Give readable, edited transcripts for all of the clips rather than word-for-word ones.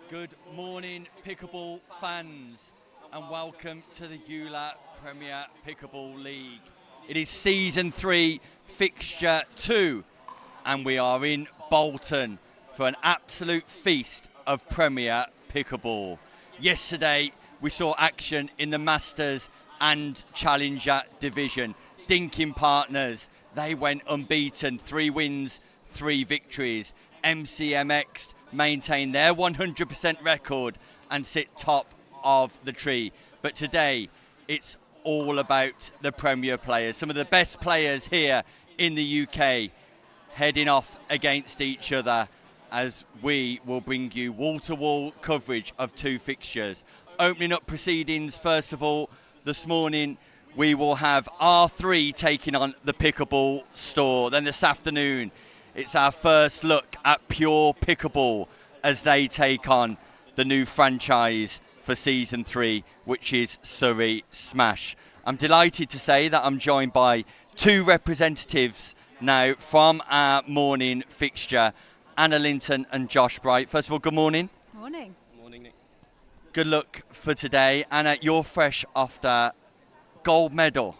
Good morning, Pickleball fans, and welcome to the EULA Premier Pickleball League. It is Season 3, Fixture 2, and we are in Bolton for an absolute feast of Premier Pickleball. Yesterday, we saw action in the Masters and Challenger division. Dinkin Partners, they went unbeaten, 3 wins, 3 victories. MCMX maintain their 100% record and sit top of the tree. But today, it's all about the Premier players. Some of the best players here in the UK heading off against each other as we will bring you wall-to-wall coverage of 2 fixtures. Opening up proceedings, first of all, this morning, we will have R3 taking on the Pickleball Store. Then this afternoon, it's our first look at Pure Pickleball as they take on the new franchise for Season 3, which is Surrey Smash. I'm delighted to say that I'm joined by 2 representatives now from our morning fixture, Anna Linton and Josh Bright. First of all, good morning. Morning. Morning, Nick. Good luck for today. Anna, you're fresh after gold medal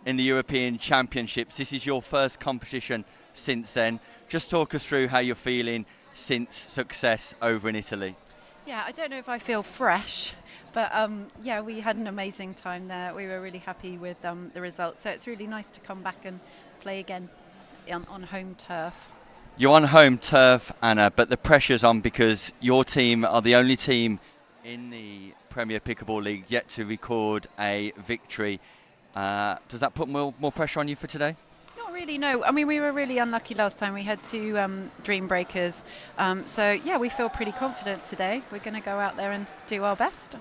in the European Championships. This is your first competition since then. Just talk us through how you're feeling since success over in Italy. Yeah, I don't know if I feel fresh, but yeah, we had an amazing time there. We were really happy with the results. So it's really nice to come back and play again on home turf. You're on home turf, Anna, but the pressure's on because your team are the only team in the Premier Pickleball League yet to record a victory. Does that put more pressure on you for today? Not really, no. I mean, we were really unlucky last time. We had 2 dream breakers. So yeah, we feel pretty confident today. We're going to go out there and do our best.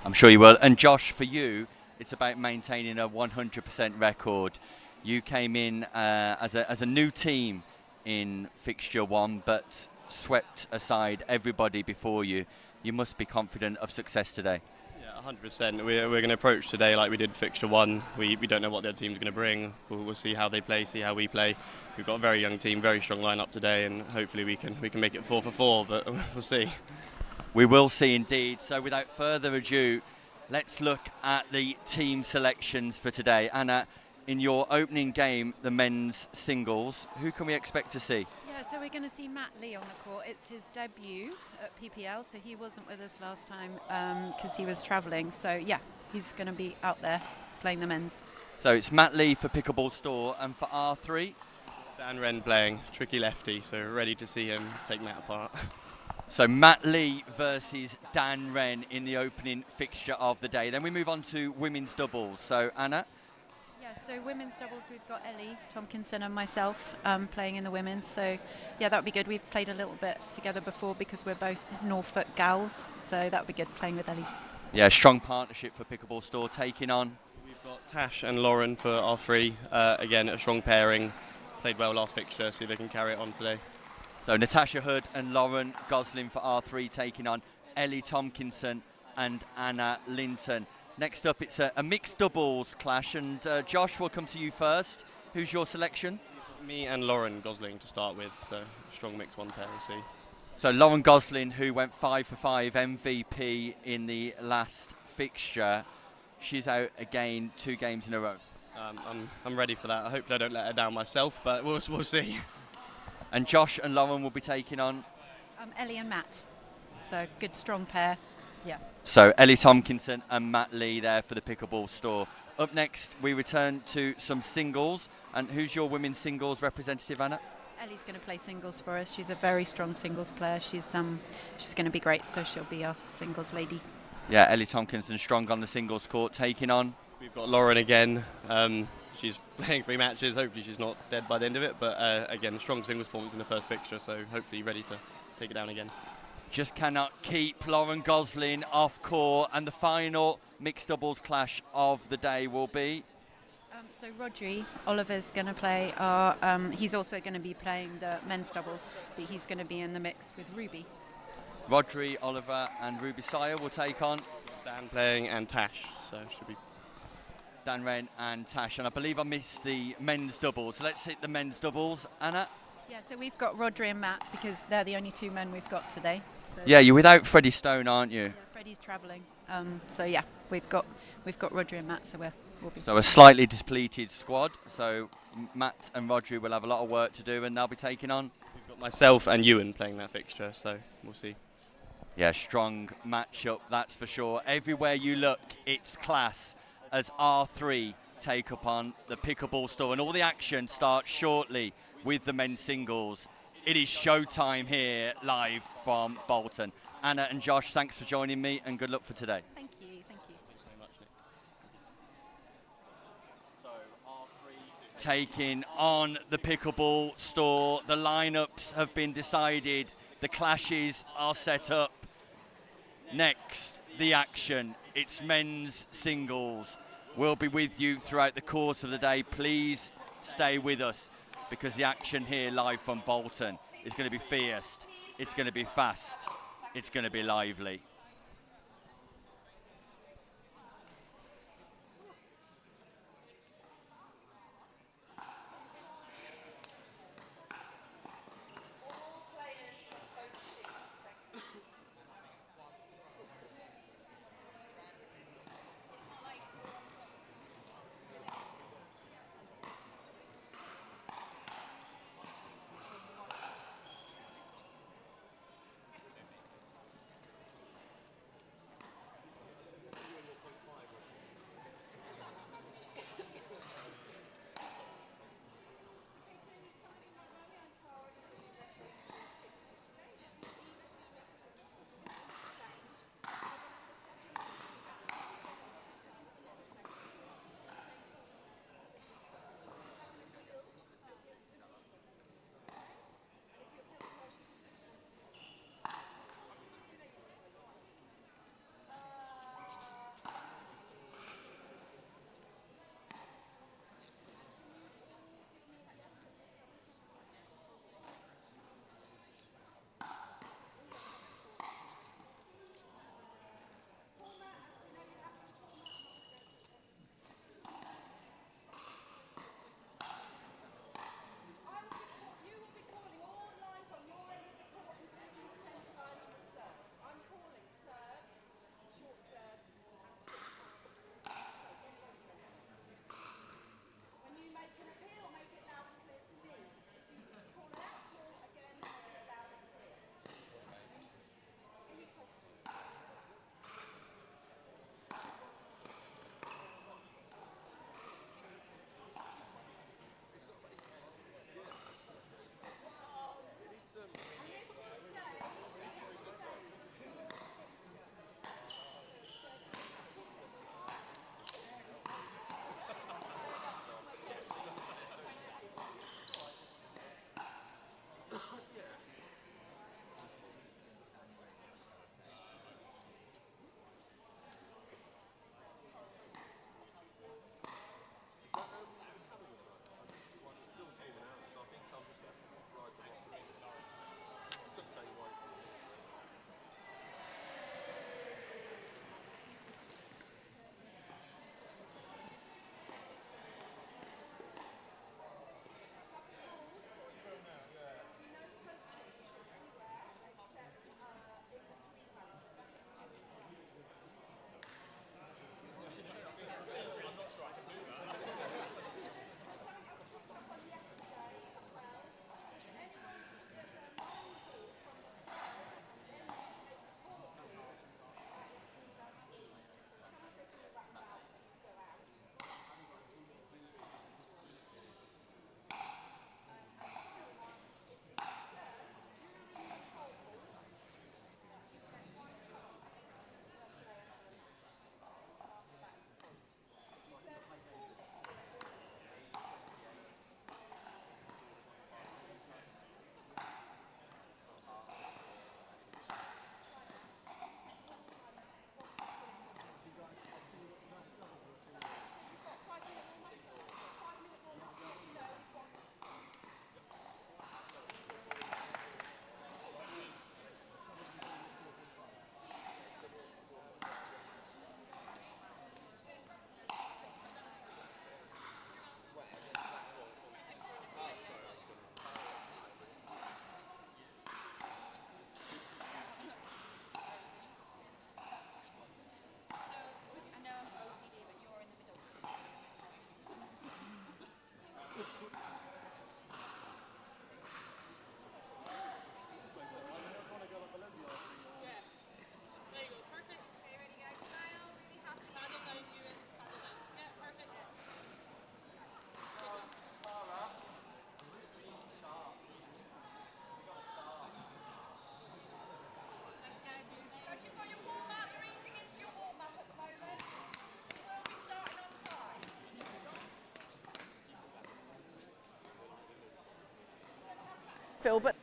I'm sure you will. And Josh, for you, it's about maintaining a 100% record. You came in as a new team in fixture 1, but swept aside everybody before you. You must be confident of success today. Yeah, 100%. We're going to approach today like we did fixture 1. We don't know what the other team's going to bring. We'll see how they play, see how we play. We've got a very young team, very strong lineup today, and hopefully we can make it 4 for 4, but we'll see. We will see indeed. So without further ado, let's look at the team selections for today. Anna, in your opening game, the men's singles, who can we expect to see? Yeah, so we're going to see Matt Lee on the court. It's his debut at PPL, so he wasn't with us last time because he was travelling. So yeah, he's going to be out there playing the men's. So it's Matt Lee for Pickleball Store, and for R3? Dan Wren playing, tricky lefty, so ready to see him take Matt apart. So Matt Lee versus Dan Wren in the opening fixture of the day. Then we move on to women's doubles. So Anna? Yeah, so women's doubles, we've got Ellie Tomkinson and myself playing in the women's. So yeah, that would be good. We've played a little bit together before because we're both Norfolk gals. So that would be good playing with Ellie. Yeah, strong partnership for Pickleball Store taking on. We've got Tash and Lauren for R3. Again, a strong pairing. Played well last fixture, see if they can carry it on today. So Natasha Hood and Lauren Gosling for R3 taking on Ellie Tomkinson and Anna Linton. Next up, it's a mixed doubles clash, and Josh, we'll come to you first. Who's your selection? Me and Lauren Gosling to start with, so strong mixed 1 pair, we'll see. So Lauren Gosling, who went 5 for 5 MVP in the last fixture, she's out again 2 games in a row. I'm ready for that. Hopefully I don't let her down myself, but we'll see. And Josh and Lauren will be taking on? Ellie and Matt. So good, strong pair. Yeah. So Ellie Tomkinson and Matt Lee there for the Pickleball Store. Up next, we return to some singles. And who's your women's singles representative, Anna? Ellie's going to play singles for us. She's a very strong singles player. She's going to be great, so she'll be our singles lady. Yeah, Ellie Tomkinson strong on the singles court, taking on? We've got Lauren again. She's playing 3 matches. Hopefully she's not dead by the end of it. But again, strong singles performance in the first fixture, so hopefully ready to take it down again. Just cannot keep Lauren Gosling off court, and the final mixed doubles clash of the day will be? So Rodri Oliver's going to play, he's also going to be playing the men's doubles, but he's going to be in the mix with Ruby. Rodri, Oliver and Ruby Sire will take on? Dan playing and Tash, so should be Dan Wren and Tash. And I believe I missed the men's doubles. So let's hit the men's doubles. Anna? Yeah, so we've got Rodri and Matt because they're the only 2 men we've got today. Yeah, you're without Freddie Stone, aren't you? Yeah, Freddie's travelling. So yeah, we've got Rodri and Matt, so we'll be. So a slightly depleted squad. So Matt and Rodri will have a lot of work to do, and they'll be taking on. We've got myself and Ewan playing that fixture, so we'll see. Yeah, strong matchup, that's for sure. Everywhere you look, it's class as R3 take upon the Pickleball Store, and all the action starts shortly with the men's singles. It is showtime here live from Bolton. Anna and Josh, thanks for joining me, and good luck for today. Thank you. Thank you. Thanks very much, Nick. So R3 taking on the Pickleball Store. The lineups have been decided. The clashes are set up. Next, the action. It's men's singles. We'll be with you throughout the course of the day. Please stay with us because the action here live from Bolton is going to be fierce. It's going to be fast. It's going to be lively. Phil, but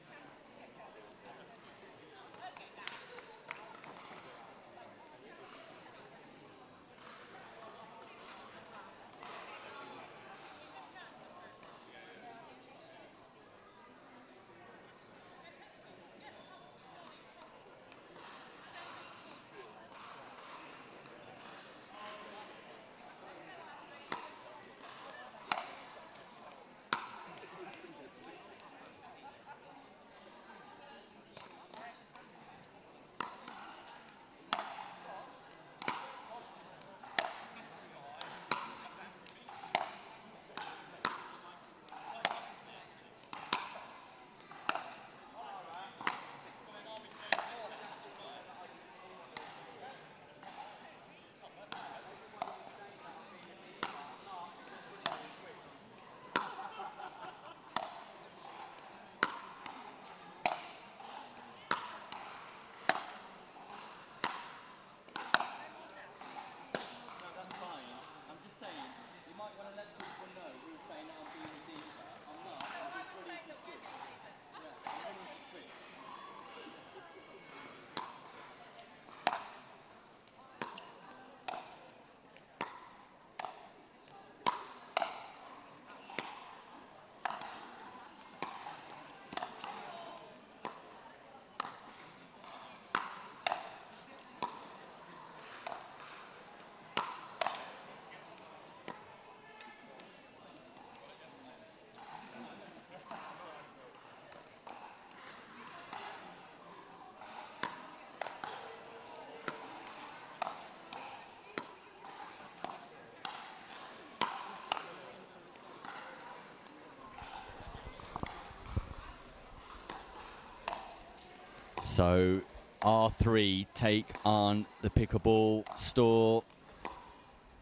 So R3 take on the Pickleball Store.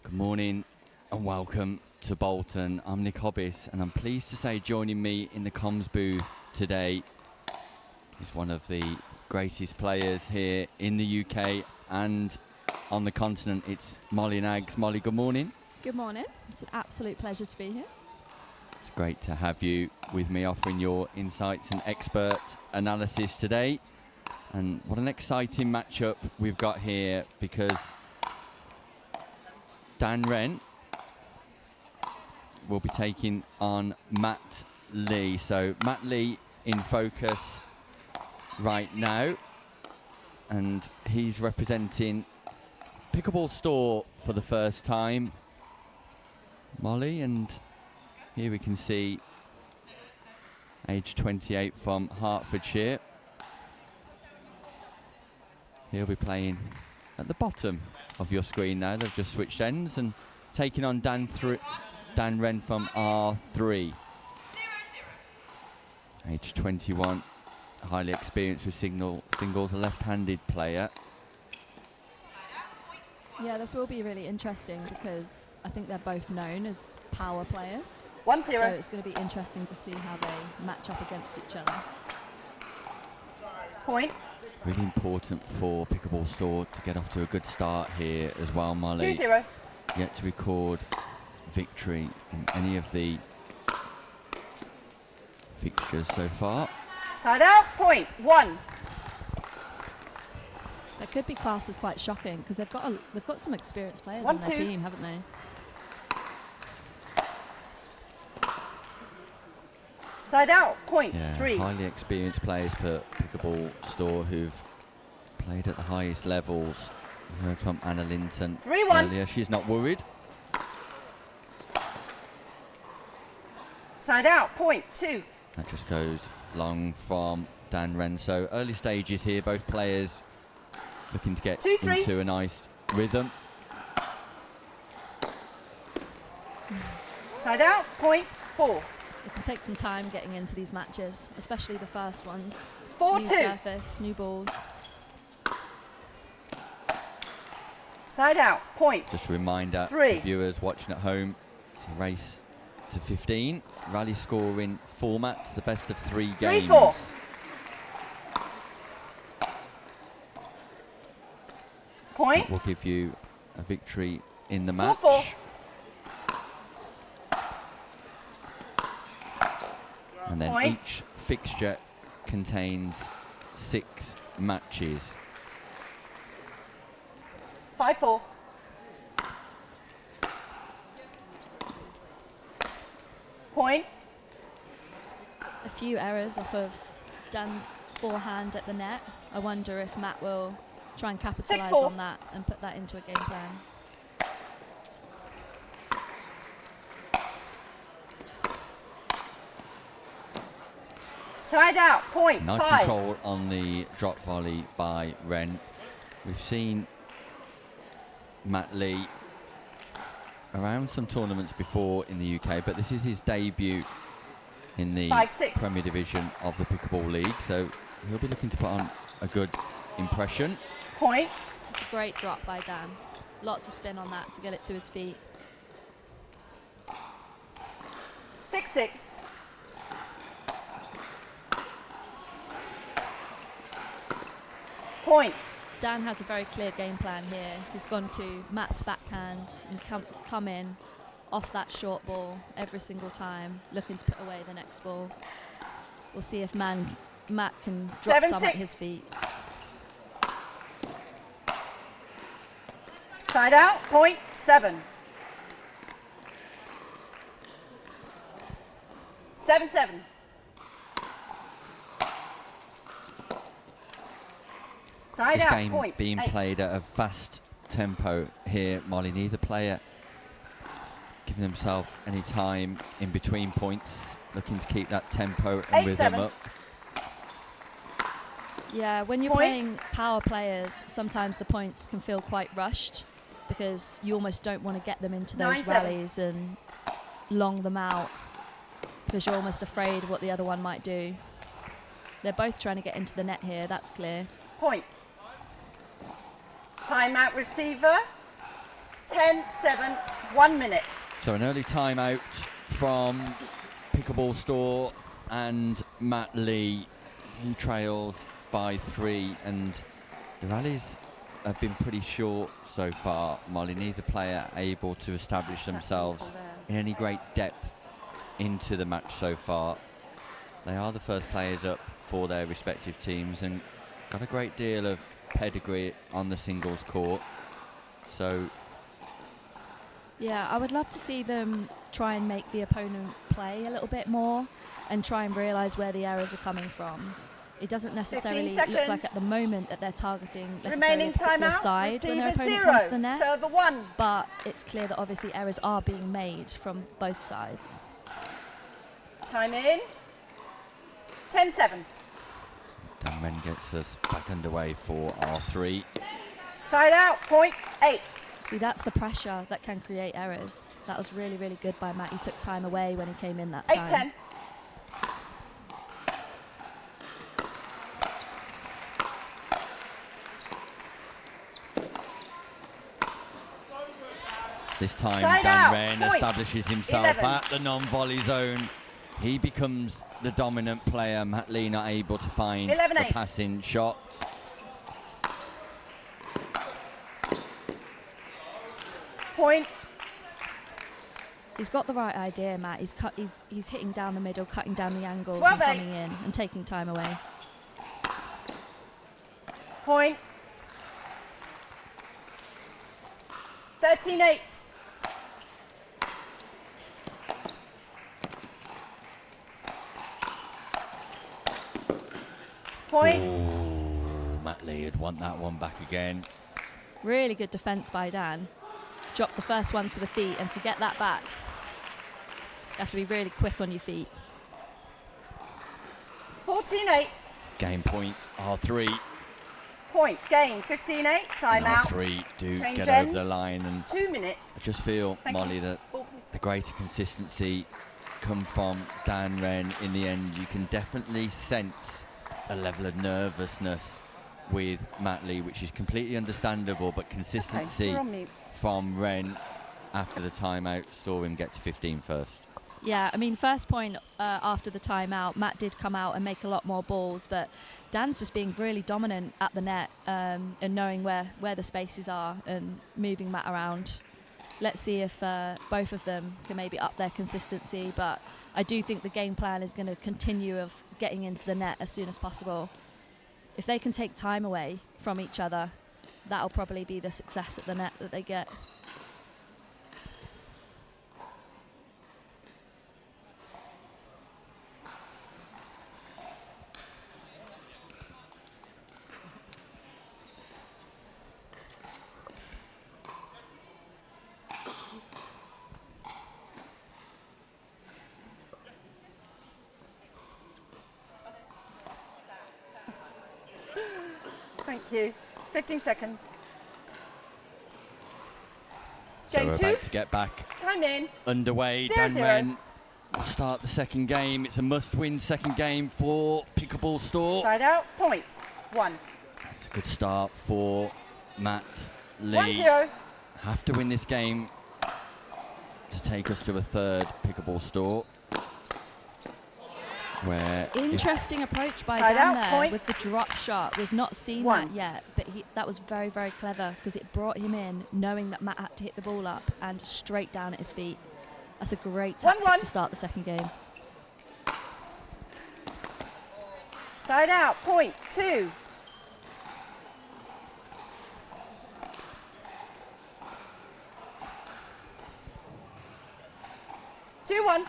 Good morning and welcome to Bolton. I'm Nick Hobbis and I'm pleased to say joining me in the comms booth today is one of the greatest players here in the UK and on the continent. It's Molly Naggs. Molly, good morning. Good morning. It's an absolute pleasure to be here. It's great to have you with me offering your insights and expert analysis today. And what an exciting matchup we've got here, because Dan Wren will be taking on Matt Lee. So Matt Lee in focus right now, and he's representing Pickleball Store for the first time, Molly, and here we can see age 28 from Hertfordshire. He'll be playing at the bottom of your screen now. They've just switched ends and taking on Dan Wren from R3. Age 21, highly experienced with singles, a left-handed player. Yeah, this will be really interesting because I think they're both known as power players. 1-0. So it's going to be interesting to see how they match up against each other. Point. Really important for Pickleball Store to get off to a good start here as well, Molly. 2-0. Yet to record victory in any of the fixtures so far. Side out. Point. 1. That could be classed as quite shocking because they've got some experienced players on their team, haven't they? Side out. Point. Yeah, 3. highly experienced players for Pickleball Store who've played at the highest levels. We heard from Anna Linton 3-1. earlier. She's not worried. Side out. Point. 2. That just goes long from Dan Wren. So early stages here, both players looking to get 2-3. into a nice rhythm. Side out. Point. 4. It can take some time getting into these matches, especially the first ones. 4-2. New surface, new balls. Side out. Point. Just a reminder 3. for viewers watching at home, it's a race to 15. Rally scoring format, the best of 3 games. 3-4. Point. That will give you a victory in the match. 4-4. And then Point. each fixture contains 6 matches. 5-4. Point. A few errors off of Dan's forehand at the net. I wonder if Matt will try and capitalise 6-4. on that and put that into a game plan. Side out. Point. Nice 5. control on the drop volley by Ren. We've seen Matt Lee around some tournaments before in the UK, but this is his debut in the 5-6. Premier Division of the Pickleball League, so he'll be looking to put on a good impression. Point. It's a great drop by Dan. Lots of spin on that to get it to his feet. 6-6. Point. Dan has a very clear game plan here. He's gone to Matt's backhand and come in off that short ball every single time, looking to put away the next ball. We'll see if Matt can drop 7-6. some at his feet. Side out. Point. 7. 7-7. Side This out. game Point. being 8. played at a fast tempo here, Molly. Neither player giving himself any time in between points, looking to keep that tempo and rhythm 8-7. up. Yeah, when you're Point. playing power players, sometimes the points can feel quite rushed because you almost don't want to get them into those 9-7. rallies and long them out because you're almost afraid of what the other one might do. They're both trying to get into the net here, that's clear. Point. Timeout receiver. 10-7. 1 minute. So an early timeout from Pickleball Store and Matt Lee. He trails by 3, and the rallies have been pretty short so far, Molly. Neither player able to establish themselves in any great depth into the match so far. They are the first players up for their respective teams and got a great deal of pedigree on the singles court. So Yeah, I would love to see them try and make the opponent play a little bit more and try and realise where the errors are coming from. It doesn't necessarily 15 look like seconds. at the moment that they're targeting necessarily Remaining a particular timeout. side when their Receiver opponent comes to the 0. net. Server 1. But it's clear that obviously errors are being made from both sides. Time in. 10-7. Dan Wren gets us back underway for R3. Side out. Point. 8. See, that's the pressure that can create errors. That was really, really good by Matt. He took time away when he came in that time. 8-10. This time Side Dan out. Wren Point. establishes himself 11. at the non-volley zone. He becomes the dominant player. Matt Lee not able to find 11-8. the passing shot. Point. He's got the right idea, Matt. He's hitting down the middle, cutting down the angles 12-8. and coming in and taking time away. Point. 13-8. Point. Oh, Matt Lee had want that one back again. Really good defence by Dan. Dropped the first one to the feet, and to get that back, you have to be really quick on your feet. 14-8. Game point, R3. Point. Game. 15-8. And Timeout. R3 do Change get over the ends. line, and 2 minutes. I just feel, Thank Molly, you. that Ball, please. the greater consistency come from Dan Wren in the end. You can definitely sense a level of nervousness with Matt Lee, which is completely understandable, but consistency we're on mute. from Wren after the timeout saw him get to 15 first. Yeah, I mean, first point after the timeout, Matt did come out and make a lot more balls, but Dan's just being really dominant at the net and knowing where the spaces are and moving Matt around. let's see if both of them can maybe up their consistency. But I do think the game plan is going to continue of getting into the net as soon as possible. If they can take time away from each other, that'll probably be the success at the net that they get. Thank you. 15 seconds. So Game we're two. about to get back Time in. underway. 0-0. Dan Wren will start the second game. It's a must-win second game for Pickleball Store. Side out. Point. 1. It's a good start for Matt Lee. 1-0. Have to win this game to take us to a third Pickleball Store. Where Interesting approach by Side Dan out, there point. with the drop shot. We've not seen 1. that yet, but that was very, very clever because it brought him in knowing that Matt had to hit the ball up and straight down at his feet. That's a great tactic 1-1. to start the second game. Side out. Point. 2. Two, 1.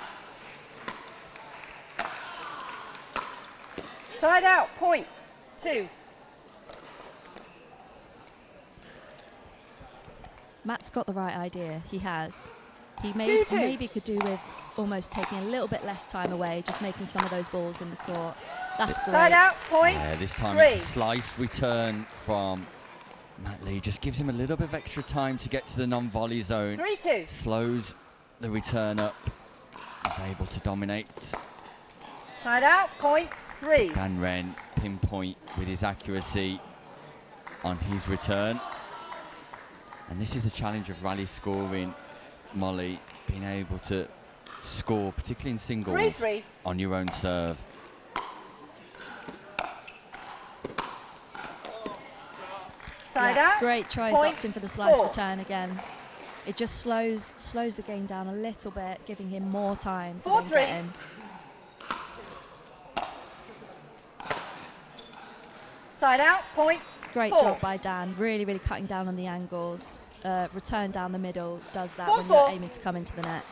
Side out. Point. 2. Matt's got the right idea. He has. He 2-2. maybe could do with almost taking a little bit less time away, just making some of those balls in the court. That's great. Side out. Point. this time 3. it's a slice return from Matt Lee. Just gives him a little bit of extra time to get to the non-volley zone. 3-2. Slows the return up. Is able to dominate. Side out. Point. 3. Dan Wren pinpoint with his accuracy on his return. And this is the challenge of rally scoring, Molly, being able to score, particularly in singles, 3-3. on your own serve. Side Yeah, out. great choice, Point. opting for the slice 4. return again. It just slows the game down a little bit, giving him more time to 4-3. then get in. Side out. Point. Great 4. job by Dan, really, really cutting down on the angles. Return down the middle does that when 4-4. you're aiming to come into the net.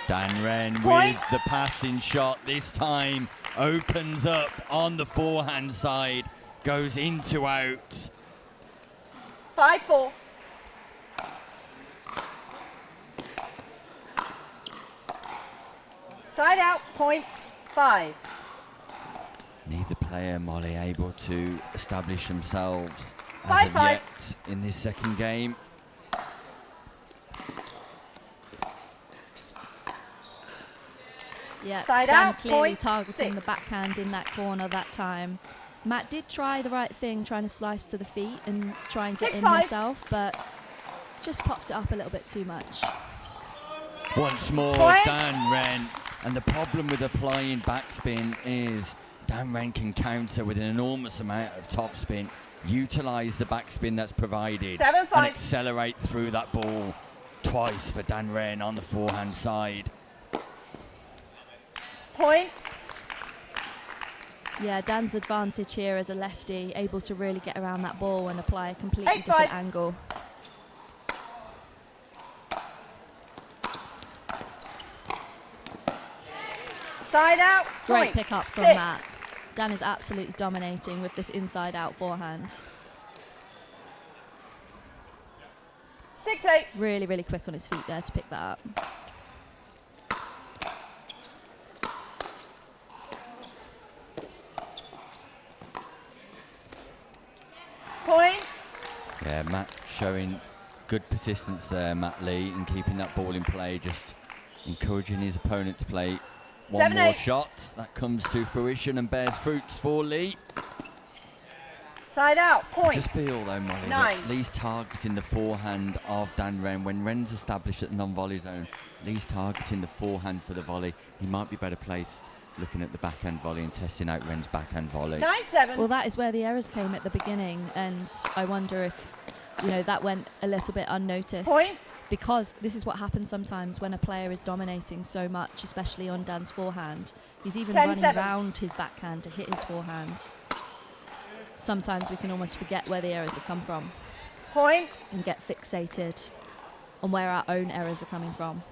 Dan Wren Point. with the passing shot this time opens up on the forehand side, goes into out. 5-4. Side out. Point. 5. Neither player, Molly, able to establish themselves as 5-5. of yet in this second game. Yeah, Side Dan out, clearly point targeting the 6. backhand in that corner that time. Matt did try the right thing, trying to slice to the feet and try and get in 6-5. himself, but just popped it up a little bit too much. Once more, Point. Dan Wren. And the problem with applying backspin is Dan Wren can counter with an enormous amount of topspin, utilise the backspin that's provided, 7-5. and accelerate through that ball twice for Dan Wren on the forehand side. Point. Yeah, Dan's advantage here as a lefty, able to really get around that ball and apply a completely 8-5. different angle. Side out. Great Point. pick up from 6. Matt. Dan is absolutely dominating with this inside-out forehand. 6-8. Really, really quick on his feet there to pick that up. Point. Yeah, Matt showing good persistence there, Matt Lee, in keeping that ball in play, just encouraging his opponent to play one 7-8. more shot. That comes to fruition and bears fruits for Lee. Side out. I Point. just feel though, Molly, 9. that Lee's targeting the forehand of Dan Wren. When Wren's established at the non-volley zone, Lee's targeting the forehand for the volley. He might be better placed looking at the backhand volley and testing out Wren's backhand volley. 9-7. Well, that is where the errors came at the beginning, and I wonder if you know, that went a little bit unnoticed. Point. Because this is what happens sometimes when a player is dominating so much, especially on Dan's forehand. He's even 10-7. running around his backhand to hit his forehand. Sometimes we can almost forget where the errors have come from Point. and get fixated on where our own errors are coming from.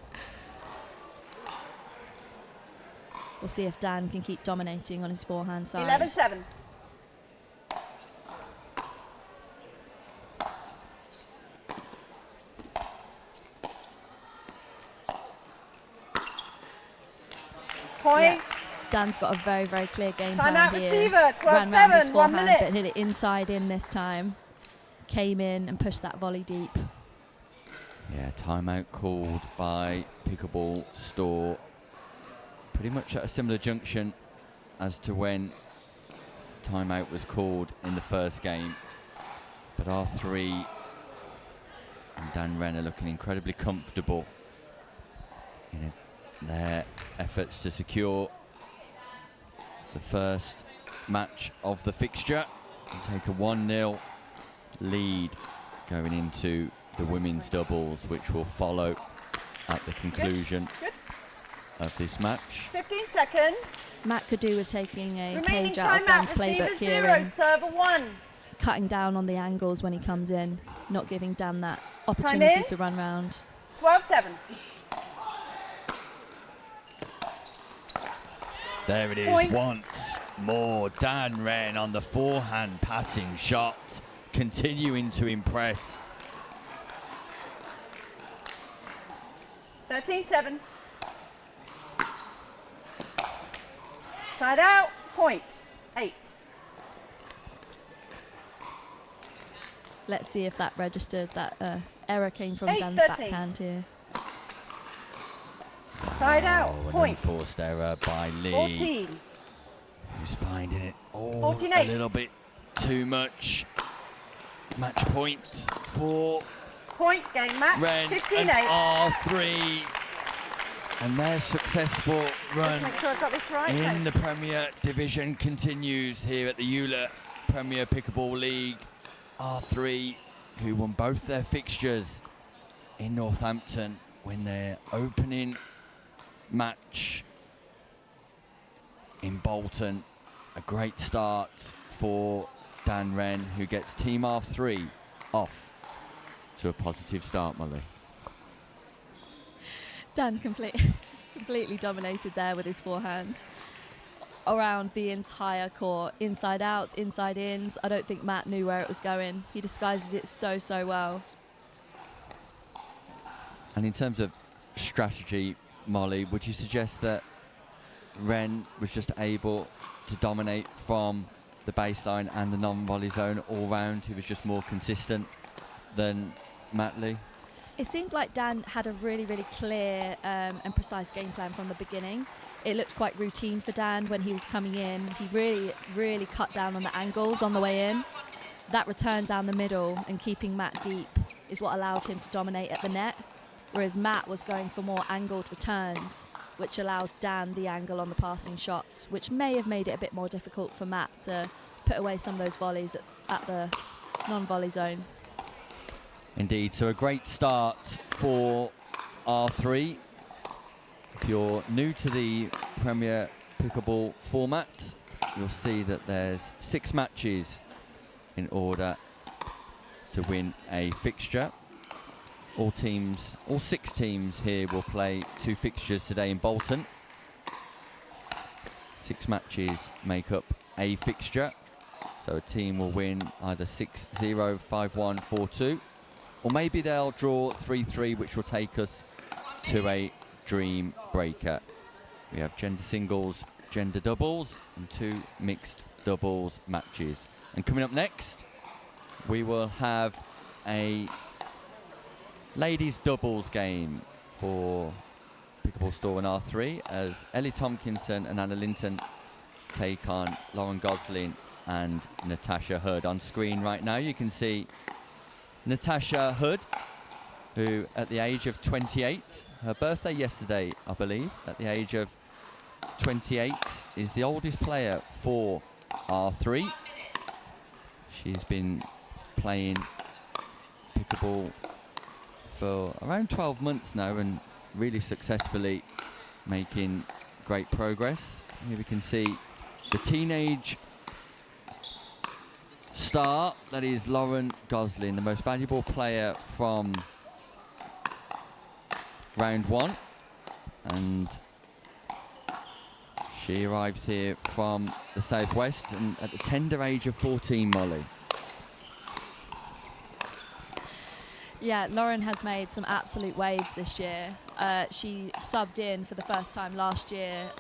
We'll see if Dan can keep dominating on his forehand side. 11-7. Point. Yeah. Dan's got a very, very clear game plan Timeout here. receiver. Ran round his 12-7. 1 forehand, minute. but hit it inside in this time. Came in and pushed that volley deep. Yeah, timeout called by Pickleball Store. Pretty much at a similar junction as to when timeout was called in the first game. But R3 and Dan Wren are looking incredibly comfortable in their efforts to secure the first match of the fixture and take a 1-0 lead going into the women's doubles, which will follow at the conclusion of this match. 15 seconds. Matt could do with taking a Remaining page out of timeout. Dan's Receiver playbook here 0. and Server 1. cutting down on the angles when he comes in, not giving Dan that opportunity in. to run round. 12-7. There it is, Point. once more. Dan Wren on the forehand passing shot, continuing to impress. 13-7. Side out. Point. 8. Let's see if that registered. That error came from 8-13. Dan's backhand here. Side out. Oh, an Point. unforced error by Lee, 14. who's finding it a 14-8. little bit too much. Match point for Point. Game match. Wren 15-8. and R3. And their successful Just run make sure I've got this right. in the thanks. Premier Division continues here at the EULA Premier Pickleball League. R3, who won both their fixtures in Northampton, win their opening match in Bolton. A great start for Dan Wren, who gets Team R3 off to a positive start, Molly. Dan completely dominated there with his forehand around the entire court, inside outs, inside ins. I don't think Matt knew where it was going. He disguises it so well. And in terms of strategy, Molly, would you suggest that Wren was just able to dominate from the baseline and the non-volley zone all round? He was just more consistent than Matt Lee? It seemed like Dan had a really clear and precise game plan from the beginning. It looked quite routine for Dan when he was coming in. He really cut down on the angles on the way in. That return down the middle and keeping Matt deep is what allowed him to dominate at the net, whereas Matt was going for more angled returns, which allowed Dan the angle on the passing shots, which may have made it a bit more difficult for Matt to put away some of those volleys at the non-volley zone. Indeed, so a great start for R3. If you're new to the Premier Pickleball format, you'll see that there's 6 matches in order to win a fixture. All 6 teams here will play 2 fixtures today in Bolton. 6 matches make up a fixture, so a team will win either 6-0, 5-1, 4-2, or maybe they'll draw 3-3, which will take us to a dream breaker. We have gender singles, gender doubles, and 2 mixed doubles matches. And coming up next, we will have a ladies doubles game for Pickleball Store and R3 as Ellie Tompkinson and Anna Linton take on Lauren Gosling and Natasha Hood. On screen right now you can see Natasha Hood, who at the age of 28, her birthday yesterday I believe, at the age of 28 is the oldest player for R3. She's been playing pickleball for around 12 months now and really successfully making great progress. Here we can see the teenage star, that is Lauren Gosling, the most valuable player from round 1, and she arrives here from the southwest and at the tender age of 14, Molly. Yeah, Lauren has made some absolute waves this year. She subbed in for the first time last year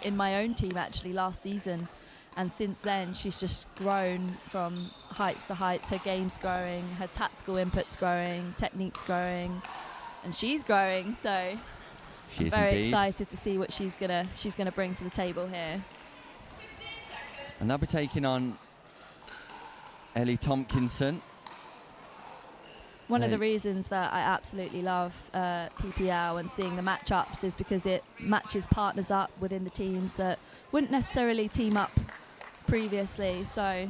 in my own team, actually, last season. And since then, she's just grown from heights to heights. Her game's growing, her tactical input's growing, technique's growing, and she's growing. So I'm very excited to see what she's gonna bring to the table here. And they'll be taking on Ellie Tompkinson. One of the reasons that I absolutely love PPL and seeing the matchups is because it matches partners up within the teams that wouldn't necessarily team up previously. So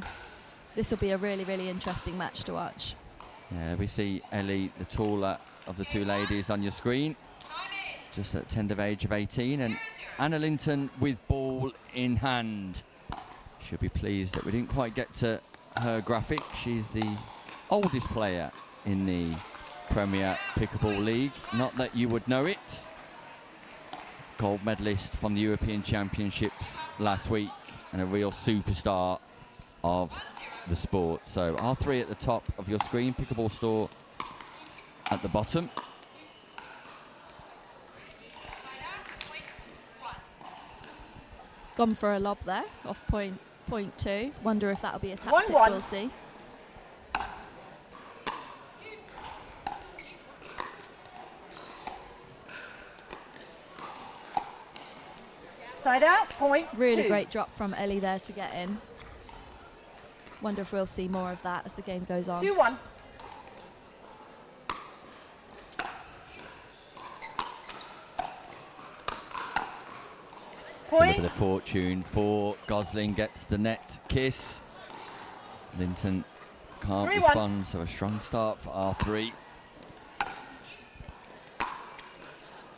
this will be a really, really interesting match to watch. Yeah, we see Ellie, the taller of the two ladies, on your screen, just at the tender age of 18, and Anna Linton with ball in hand. She'll be pleased that we didn't quite get to her graphic. She's the oldest player in the Premier Pickleball League. Not that you would know it. Gold medalist from the European Championships last week and a real superstar of the sport. So R3 at the top of your screen, Pickleball Store at the bottom. Gone for a lob there, off point 2. Wonder if that'll be a tactic, 1-1. we'll see. Side out, point Really 2. great drop from Ellie there to get in. Wonder if we'll see more of that as the game goes on. 2-1. A little Point. bit of fortune for Gosling, gets the net kiss. Linton can't 3-1. respond, so a strong start for R3.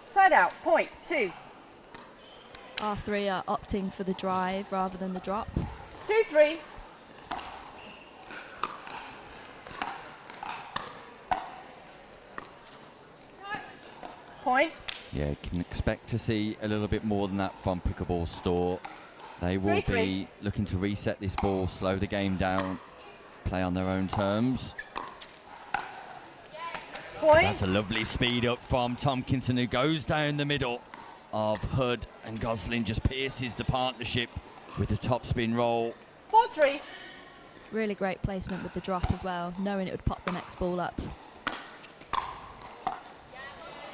Side out, point 2. R3 are opting for the drive rather than the drop. 2-3. Point. Yeah, you can expect to see a little bit more than that from Pickleball Store. They will 3-3. be looking to reset this ball, slow the game down, play on their own terms. Point. That's a lovely speed up from Tompkinson, who goes down the middle of Hood, and Gosling just pierces the partnership with the top spin roll. 4-3. Really great placement with the drop as well, knowing it would pop the next ball up.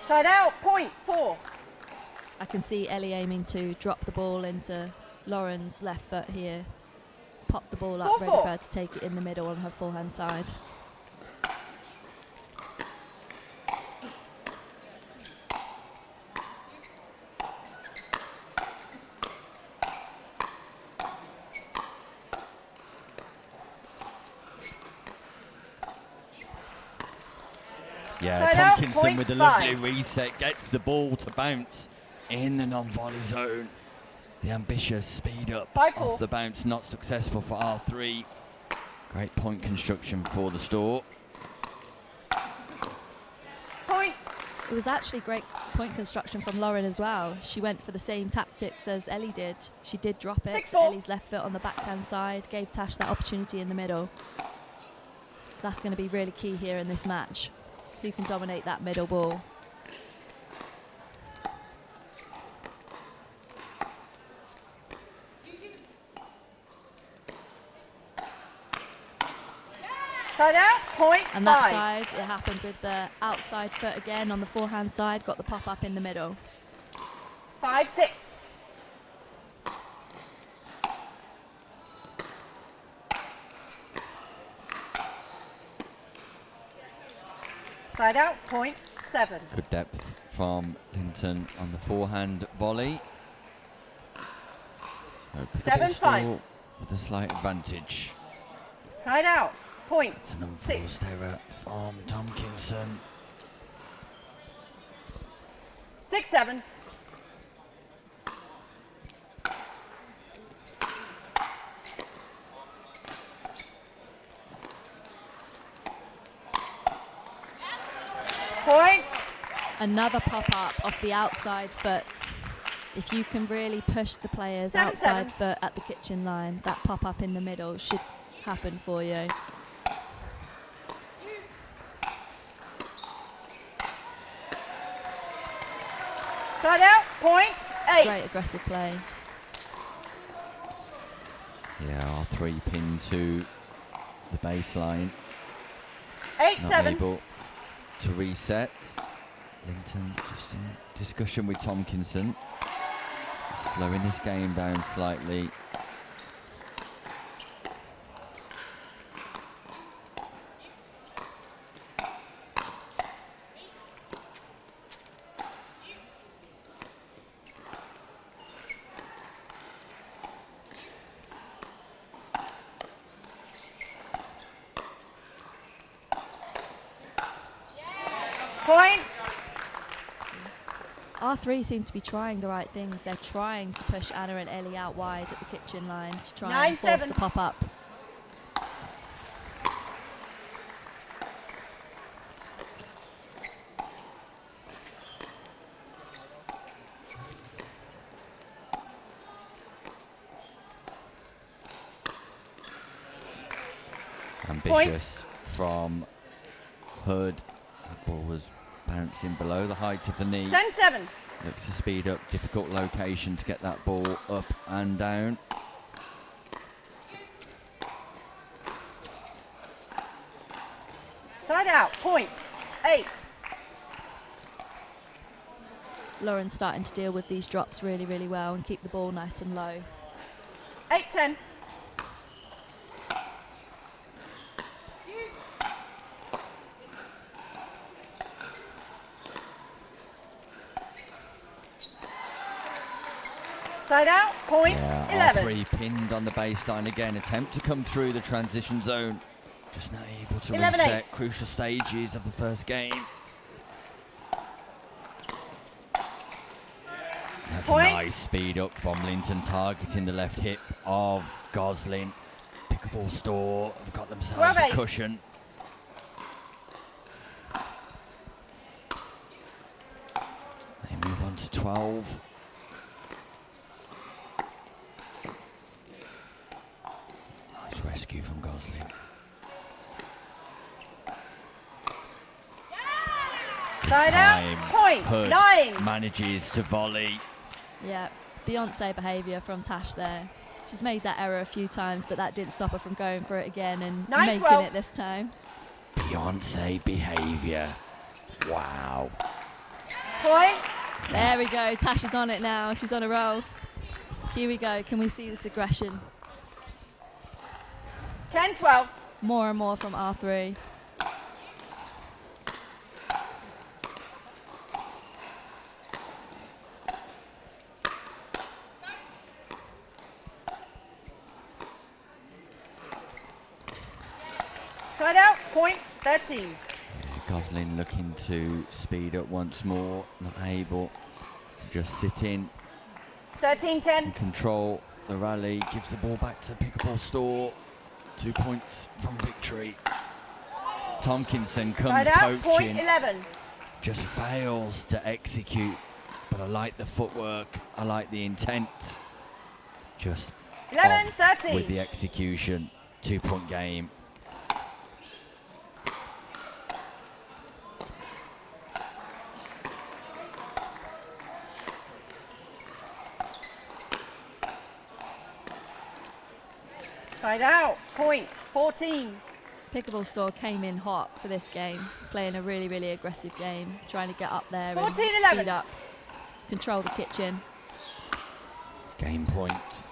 Side out, point 4. I can see Ellie aiming to drop the ball into Lauren's left foot here. Pop the ball up, 4-4. ready for her to take it in the middle on her forehand side. Yeah, Side out, Tompkinson point with a 5. lovely reset, gets the ball to bounce in the non-volley zone. The ambitious speed up 5-4. off the bounce, not successful for R3. Great point construction for the Store. Point. It was actually great point construction from Lauren as well. She went for the same tactics as Ellie did. She did drop it 6-4. to Ellie's left foot on the backhand side, gave Tash that opportunity in the middle. That's going to be really key here in this match. Who can dominate that middle ball? Side out, point And that 5. side, it happened with the outside foot again on the forehand side, got the pop up in the middle. 5-6. Side out, point 7. Good depth from Linton on the forehand volley. So Pickleball 7-5. Store with a slight advantage. Side out, Point. It's an unforced 6. error from Tomkinson. 6-7. Point. Another pop-up off the outside foot. If you can really push the players 7-7. outside foot at the kitchen line, that pop-up in the middle should happen for you. Side out. Point. 8. Great aggressive play. Yeah, R3 pin to the baseline. 8-7. Not able to reset. Linton just in discussion with Tomkinson. Slowing this game down slightly. Point. R3 seem to be trying the right things. They're trying to push Anna and Ellie out wide at the kitchen line to try and force 9-7. the pop-up. Ambitious from Hood. The ball was bouncing below the height of the knee. 10-7. Looks to speed up. Difficult location to get that ball up and down. Side out. Point. 8. Lauren's starting to deal with these drops really, really well and keep the ball nice and low. 8-10. Side out. Point. Yeah, 11. R3 pinned on the baseline again. Attempt to come through the transition zone. Just not able to 11-8. reset crucial stages of the first game. That's Point. a nice speed up from Linton, targeting the left hip of Goslin. Pickleball Store have got themselves a 12-8. cushion. They move on to 12. Nice rescue from Goslin. This Side out. time, Point. Hood 9. manages to volley. Yeah, Beyonce behaviour from Tash there. She's made that error a few times, but that didn't stop her from going for it again and 9-12. making it this time. Beyonce behaviour. Wow. Point. There we go. Tash is on it now. She's on a roll. Here we go. Can we see this aggression? 10-12. More and more from R3. Side out. Point. 13. Goslin looking to speed up once more, not able to just sit in 13-10. and control the rally. Gives the ball back to Pickleball Store. 2 points from victory. Tomkinson comes Side out. Point. poaching, 11. just fails to execute. But I like the footwork, I like the intent. Just 11-13. with the execution. 2 point game. Side out. Point. 14. Pickleball Store came in hot for this game, playing a really, really aggressive game, trying to get up there and 14-11. speed up, control the kitchen. Game points.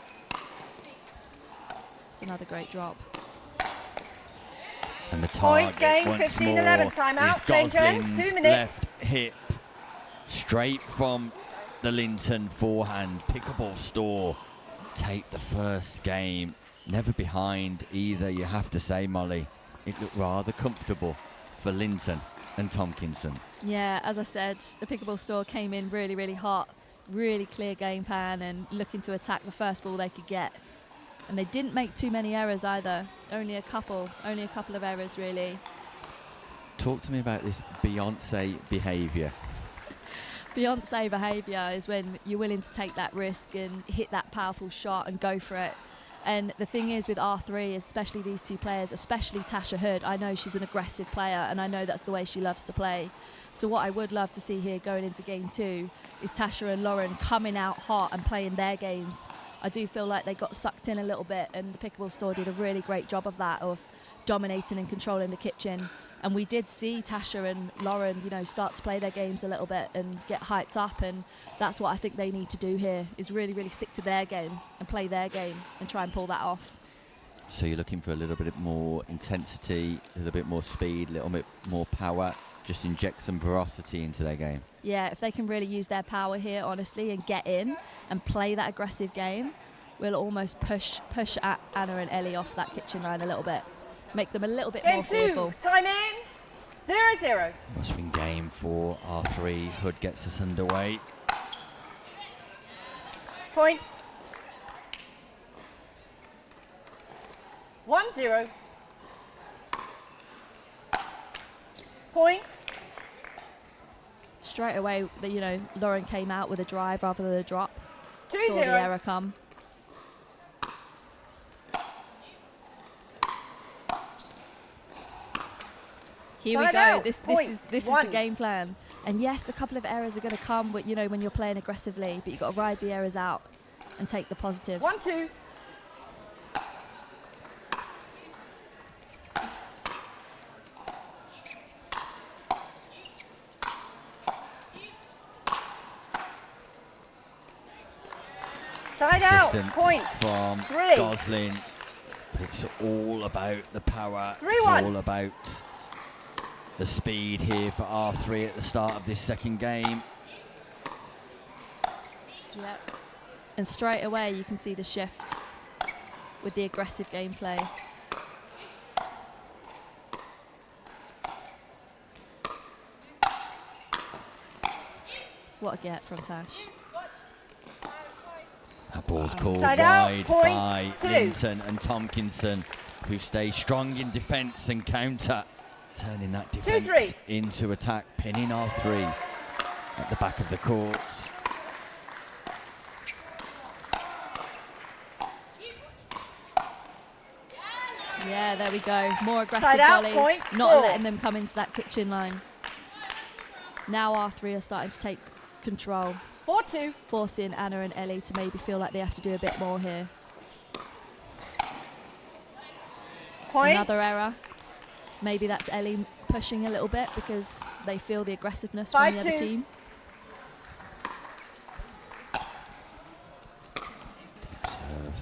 It's another great drop. And the Point target game, once 15-11. more Time out. is Change hands, Goslin's 2 minutes. left hip. Straight from the Linton forehand. Pickleball Store take the first game. Never behind either, you have to say, Molly. it looked rather comfortable for Linton and Tomkinson. Yeah, as I said, the Pickleball Store came in really, really hot, really clear game plan and looking to attack the first ball they could get. And they didn't make too many errors either, only a couple of errors really. Talk to me about this Beyonce behaviour. Beyonce behaviour is when you're willing to take that risk and hit that powerful shot and go for it. And the thing is with R3, especially these two players, especially Tasha Hood, I know she's an aggressive player and I know that's the way she loves to play. So what I would love to see here going into game 2 is Tasha and Lauren coming out hot and playing their games. I do feel like they got sucked in a little bit and the Pickleball Store did a really great job of that, of dominating and controlling the kitchen. And we did see Tasha and Lauren, you know, start to play their games a little bit and get hyped up, and that's what I think they need to do here, is really, really stick to their game and play their game and try and pull that off. So you're looking for a little bit more intensity, a little bit more speed, a little bit more power, just inject some veracity into their game. Yeah, if they can really use their power here, honestly, and get in and play that aggressive game, we'll almost push at Anna and Ellie off that kitchen line a little bit. Make them a little bit Game more 2, fearful. time in, 0-0. Must-win game for R3. Hood gets us underway. Point. 1-0. Point. Straight away, you know, Lauren came out with a drive rather than a drop. 2-0. Saw the error come. Here we Side go. out. This Point. is the 1. game plan. And yes, a couple of errors are going to come, but you know, when you're playing aggressively, but you've got to ride the errors out and take the positives. 1-2. Side out. Assistance Point. from 3. Gosling. But it's all about the power. 3-1. It's all about the speed here for R3 at the start of this second game. Yep. And straight away, you can see the shift with the aggressive gameplay. What a get from Tash. That ball's called Side out, wide point by 2. Linton and Tomkinson, who stay strong in defence and counter, turning that defence 2-3. into attack, pinning R3 at the back of the court. Yeah, there we go. More aggressive Side out, volleys, point not 4. letting them come into that kitchen line. Now R3 are starting to take control, 4-2. forcing Anna and Ellie to maybe feel like they have to do a bit more here. Point. Another error. Maybe that's Ellie pushing a little bit because they feel the aggressiveness from the other 5-2. team. Serve.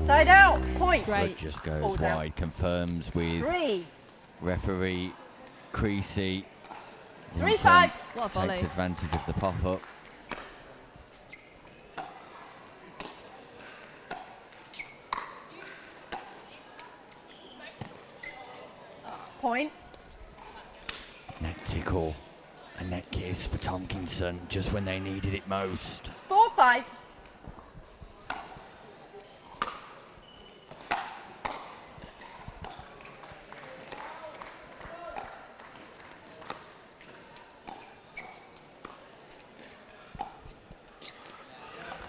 Side out. Point. Great. Hood just goes Balls out. wide, confirms with 3. referee Creasy. 3-5. What a volley. Takes advantage of the pop-up. Point. Neck tickle, a neck kiss for Tomkinson just when they needed it most. 4-5.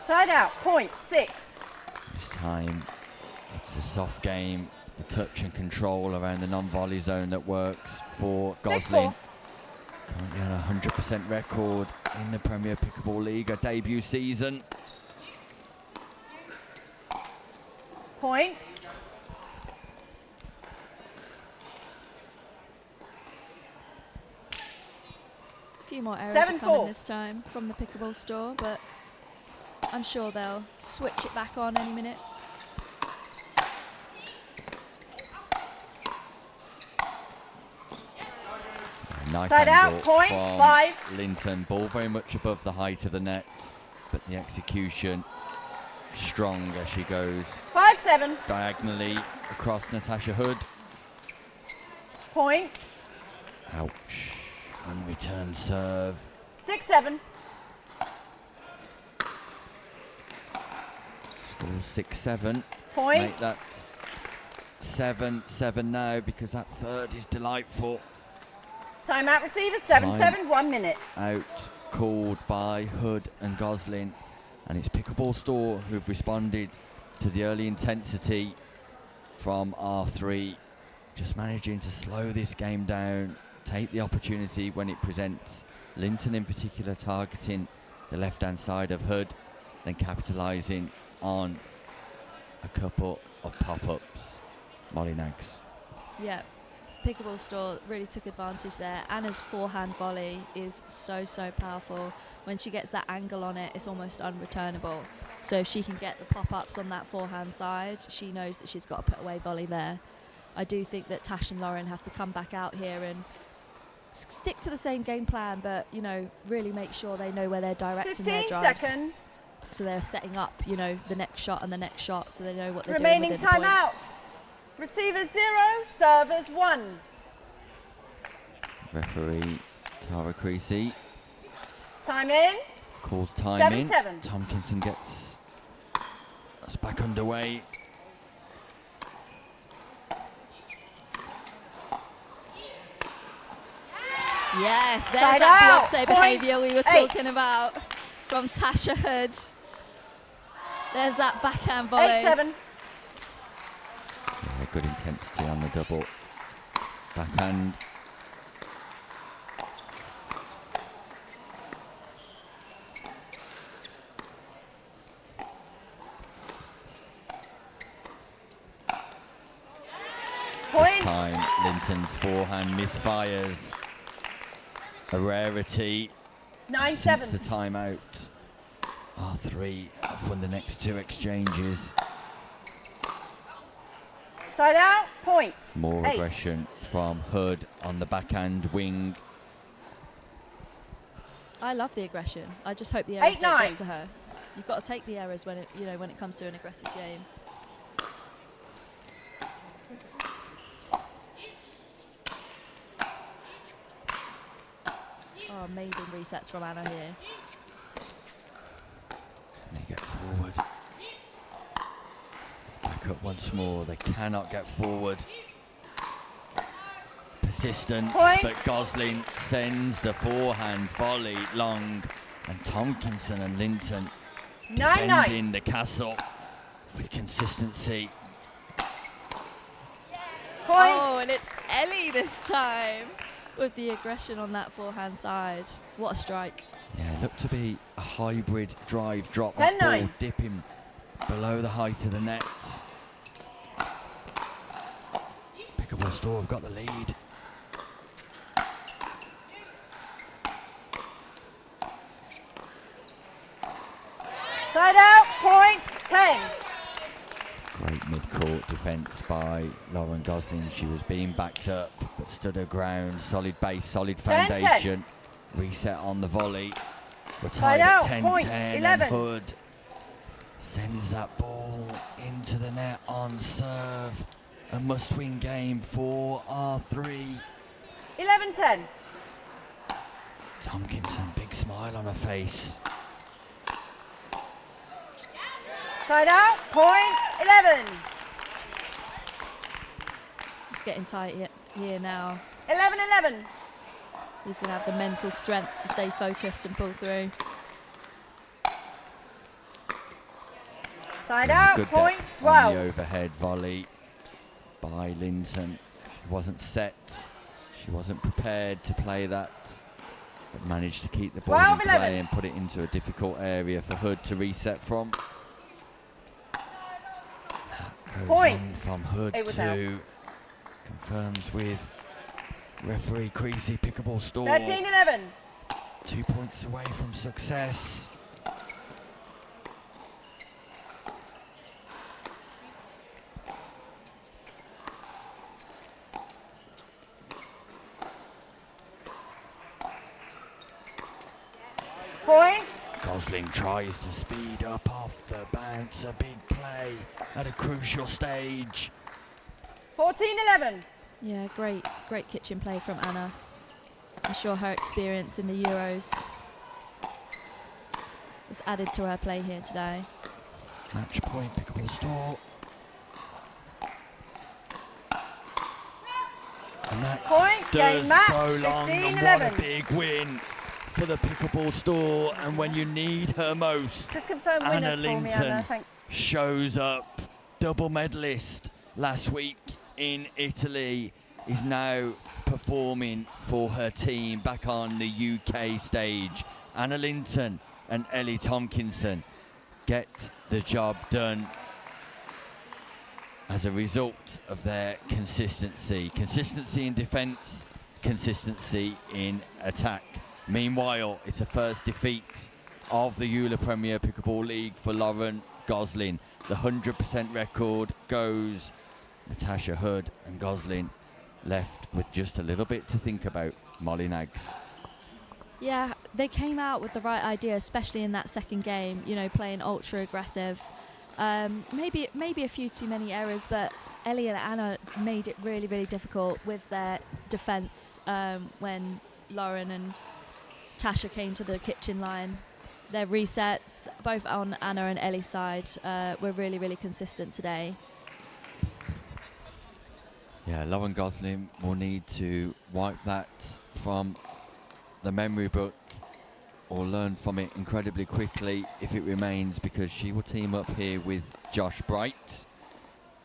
Side out. Point. 6. This time, it's the soft game, the touch and control around the non-volley zone that works for 6-4. Gosling. Currently on a 100% record in the Premier Pickleball League, a debut season. Point. A few more errors are 7-4. coming this time from the Pickleball Store, but I'm sure they'll switch it back on any minute. Nice Side out, angle point, from 5. Linton. Ball very much above the height of the net, but the execution strong as she goes 5-7. diagonally across Natasha Hood. Point. Ouch. And return serve. 6-7. Scores 6-7. Point. Make that 7-7 now because that third is delightful. Timeout receivers, 7-7, 1 minute. Out called by Hood and Goslin, and it's Pickleball Store who've responded to the early intensity from R3, just managing to slow this game down, take the opportunity when it presents. Linton in particular targeting the left hand side of Hood, then capitalising on a couple of pop-ups. Molly Nags. Yeah, Pickleball Store really took advantage there. Anna's forehand volley is so powerful. When she gets that angle on it, it's almost unreturnable. So if she can get the pop-ups on that forehand side, she knows that she's got a put-away volley there. I do think that Tash and Lauren have to come back out here and stick to the same game plan, but, you know, really make sure they know where they're directing their 15 drives. seconds. So they're setting up, you know, the next shot and the next shot, so they know what they're Remaining doing within the point. timeouts. Receivers 0, servers 1. Referee Tara Creasy Time in. calls time in. 7-7. Tompkinson gets us back underway. Yes, there's Side that out. Beyonce Point behaviour we were 8. talking about from Tasha Hood. There's that backhand volley. 8-7. Yeah, good intensity on the double backhand. This Point. time Linton's forehand misfires. A rarity since the 9-7. timeout. R3 have won the next two exchanges. Side out. Point. More 8. aggression from Hood on the backhand wing. I love the aggression. I just hope the errors don't 8-9. get to her. You've got to take the errors when it, you know, when it comes to an aggressive game. Oh, amazing resets from Anna here. They get forward. Back up once more. They cannot get forward. Persistence, Point. but Gosling sends the forehand volley long, and Tompkinson and Linton 9-9. defending the castle with consistency. Point. Oh, and it's Ellie this time with the aggression on that forehand side. What a strike. Yeah, it looked to be a hybrid drive drop. 10-9. Ball dipping below the height of the net. Pickleball Store have got the lead. Side out. Point. 10. Great mid-court defence by Lauren Gosling. She was being backed up, but stood her ground. Solid base, solid 10-10. foundation. Reset on the volley. We're Side tied out, at 10-10. point, And 11. Hood sends that ball into the net on serve. A must-win game for R3. 11-10. Tompkinson, big smile on her face. Side out. Point. 11. It's getting tight here now. 11-11. He's going to have the mental strength to stay focused and pull through. Side out. Good Point. depth on 12. the overhead volley by Linton. She wasn't set. She wasn't prepared to play that, but managed to keep the ball in 12-11. play and put it into a difficult area for Hood to reset from. That goes Point. on from Hood It was to confirms with referee Creasy. Pickleball Store 13-11. 2 points away from success. Point. Gosling tries to speed up off the bounce. A big play at a crucial stage. 14-11. Yeah, great kitchen play from Anna. I'm sure her experience in the Euros has added to her play here today. Match point, Pickleball Store. And that Point, does game match, go long, and 15-11. what a big win for the Pickleball Store. And when you need her most, Just confirm Anna winners for me, Linton Anna. Thank shows up. Double medalist last week in Italy, is now performing for her team back on the UK stage. Anna Linton and Ellie Tompkinson get the job done as a result of their consistency. Consistency in defence, consistency in attack. Meanwhile, it's a first defeat of the Euler Premier Pickleball League for Lauren Gosling. The 100% record goes Natasha Hood, and Gosling left with just a little bit to think about. Molly Nags. Yeah, they came out with the right idea, especially in that second game, you know, playing ultra aggressive. Maybe a few too many errors, but Ellie and Anna made it really, really difficult with their defence when Lauren and Tasha came to the kitchen line. Their resets, both on Anna and Ellie's side, were really, really consistent today. Yeah, Lauren Gosling will need to wipe that from the memory book or learn from it incredibly quickly if it remains, because she will team up here with Josh Bright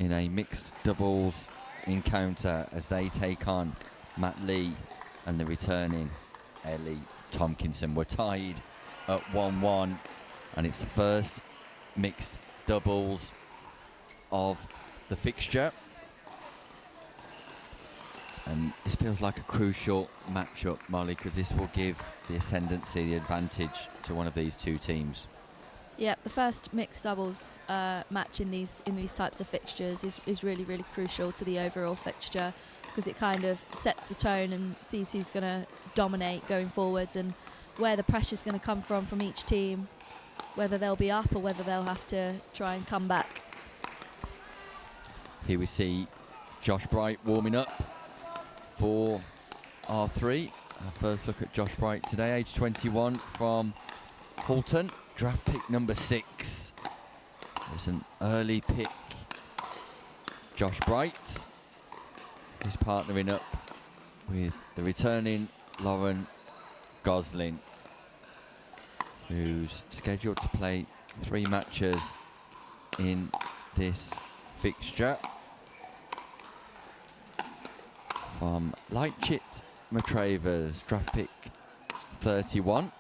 in a mixed doubles encounter as they take on Matt Lee and the returning Ellie Tompkinson. We're tied at 1-1, and it's the first mixed doubles of the fixture. And this feels like a crucial matchup, Molly, because this will give the ascendancy, the advantage to one of these two teams. Yeah, the first mixed doubles match in these types of fixtures is really, really crucial to the overall fixture, because it kind of sets the tone and sees who's going to dominate going forwards and where the pressure's going to come from each team, whether they'll be up or whether they'll have to try and come back. Here we see Josh Bright warming up for R3. Our first look at Josh Bright today, age 21, from Bolton, draft pick number 6. There's an early pick. Josh Bright is partnering up with the returning Lauren Gosling, who's scheduled to play 3 matches in this fixture. From Lightchit Matravers, draft pick 31.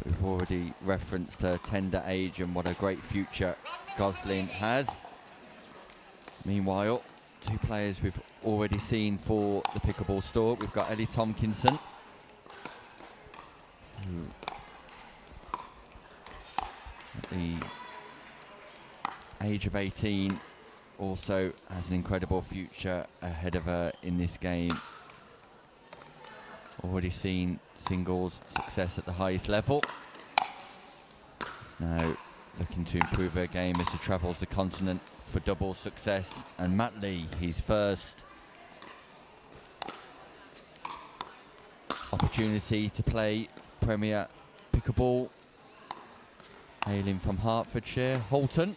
We've already referenced her tender age and what a great future Gosling has. Meanwhile, 2 players we've already seen for the Pickleball Store. We've got Ellie Tompkinson, who at the age of 18 also has an incredible future ahead of her in this game. Already seen singles success at the highest level. She's now looking to improve her game as she travels the continent for double success. And Matt Lee, his first opportunity to play Premier Pickleball, hailing from Hertfordshire, Bolton.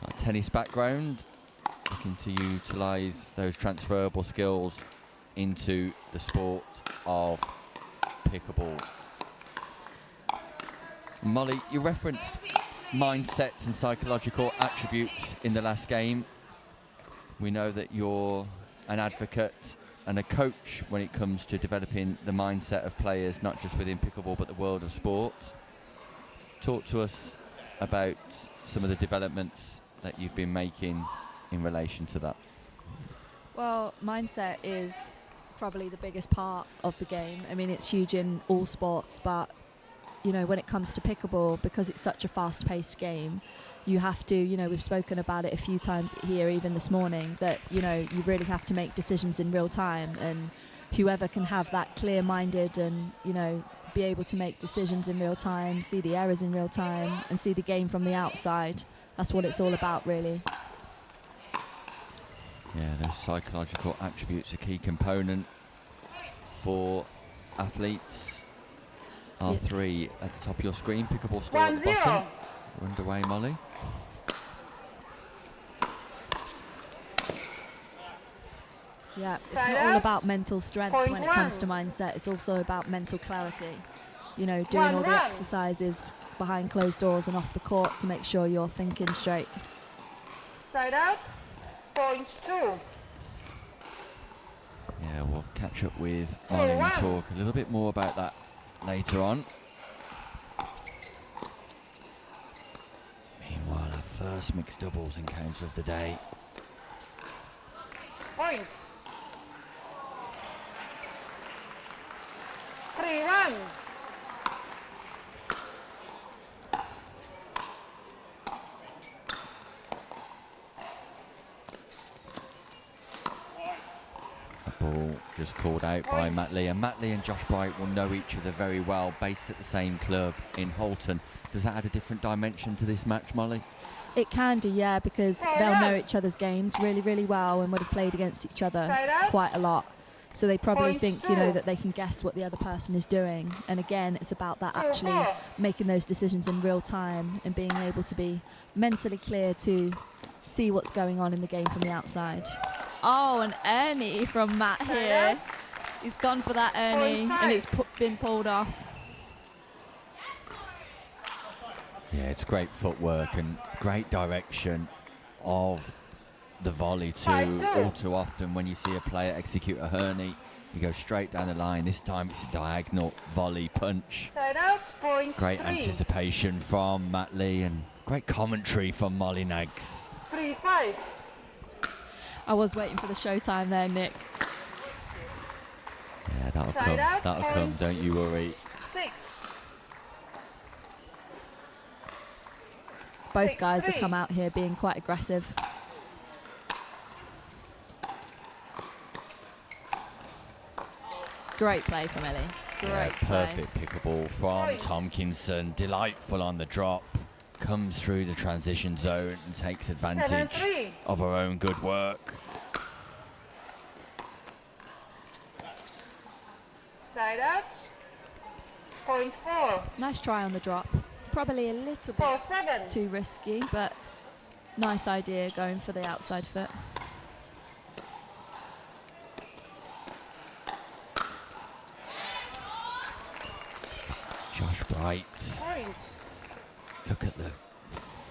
Got a tennis background, looking to utilise those transferable skills into the sport of pickleball. Molly, you referenced mindsets and psychological attributes in the last game. We know that you're an advocate and a coach when it comes to developing the mindset of players, not just within pickleball but the world of sport. Talk to us about some of the developments that you've been making in relation to that. Well, mindset is probably the biggest part of the game. I mean, it's huge in all sports, but you know, when it comes to pickleball, because it's such a fast-paced game, you have to, you know, we've spoken about it a few times here, even this morning, that, you know, you really have to make decisions in real time, and whoever can have that clear-minded and, you know, be able to make decisions in real time, see the errors in real time, and see the game from the outside. That's what it's all about, really. Yeah, those psychological attributes are a key component for athletes. R3 at the top of your screen, Pickleball Store at the 1-0. bottom. We're underway, Molly. Yeah, it's Side not all out. about mental strength Point when it comes to 1. mindset. It's also about mental clarity. You know, doing all the 1-1. exercises behind closed doors and off the court to make sure you're thinking straight. Side out. Point 2. Yeah, we'll catch up with Molly and 1. talk a little bit more about that later on. Meanwhile, our first mixed doubles encounter of the day. Point. 3-1. A ball just called out by Point. Matt Lee. And Matt Lee and Josh Bright will know each other very well, based at the same club in Bolton. Does that add a different dimension to this match, Molly? It can do, yeah, because they'll know each other's games really, really well and would have played against each other Side out. quite a lot. So they probably Point think, 2. that they can guess what the other person is doing. And again, it's about that 2-4. actually making those decisions in real time and being able to be mentally clear to see what's going on in the game from the outside. Oh, an Ernie from Matt Side here. out. He's gone for that Ernie and it's been pulled off. Yeah, it's great footwork and great direction of the volley too. 5-2. All too often when you see a player execute a Hurney, you go straight down the line. This time it's a diagonal volley punch. Side out. Point Great 3. anticipation from Matt Lee and great commentary from Molly Nags. 3-5. I was waiting for the showtime there, Nick. Yeah, that'll Side come. out, That'll come. point. Don't you worry. 6. Both guys have 6-3. come out here being quite aggressive. Great play from Ellie. Great Yeah, play. perfect pickleball from Point. Tompkinson. Delightful on the drop. Comes through the transition zone and takes advantage 7-3. of her own good work. Side out. Point 4. Nice try on the drop. Probably a little bit 4-7. too risky, but nice idea going for the outside foot. Josh Bright. Point. Look at the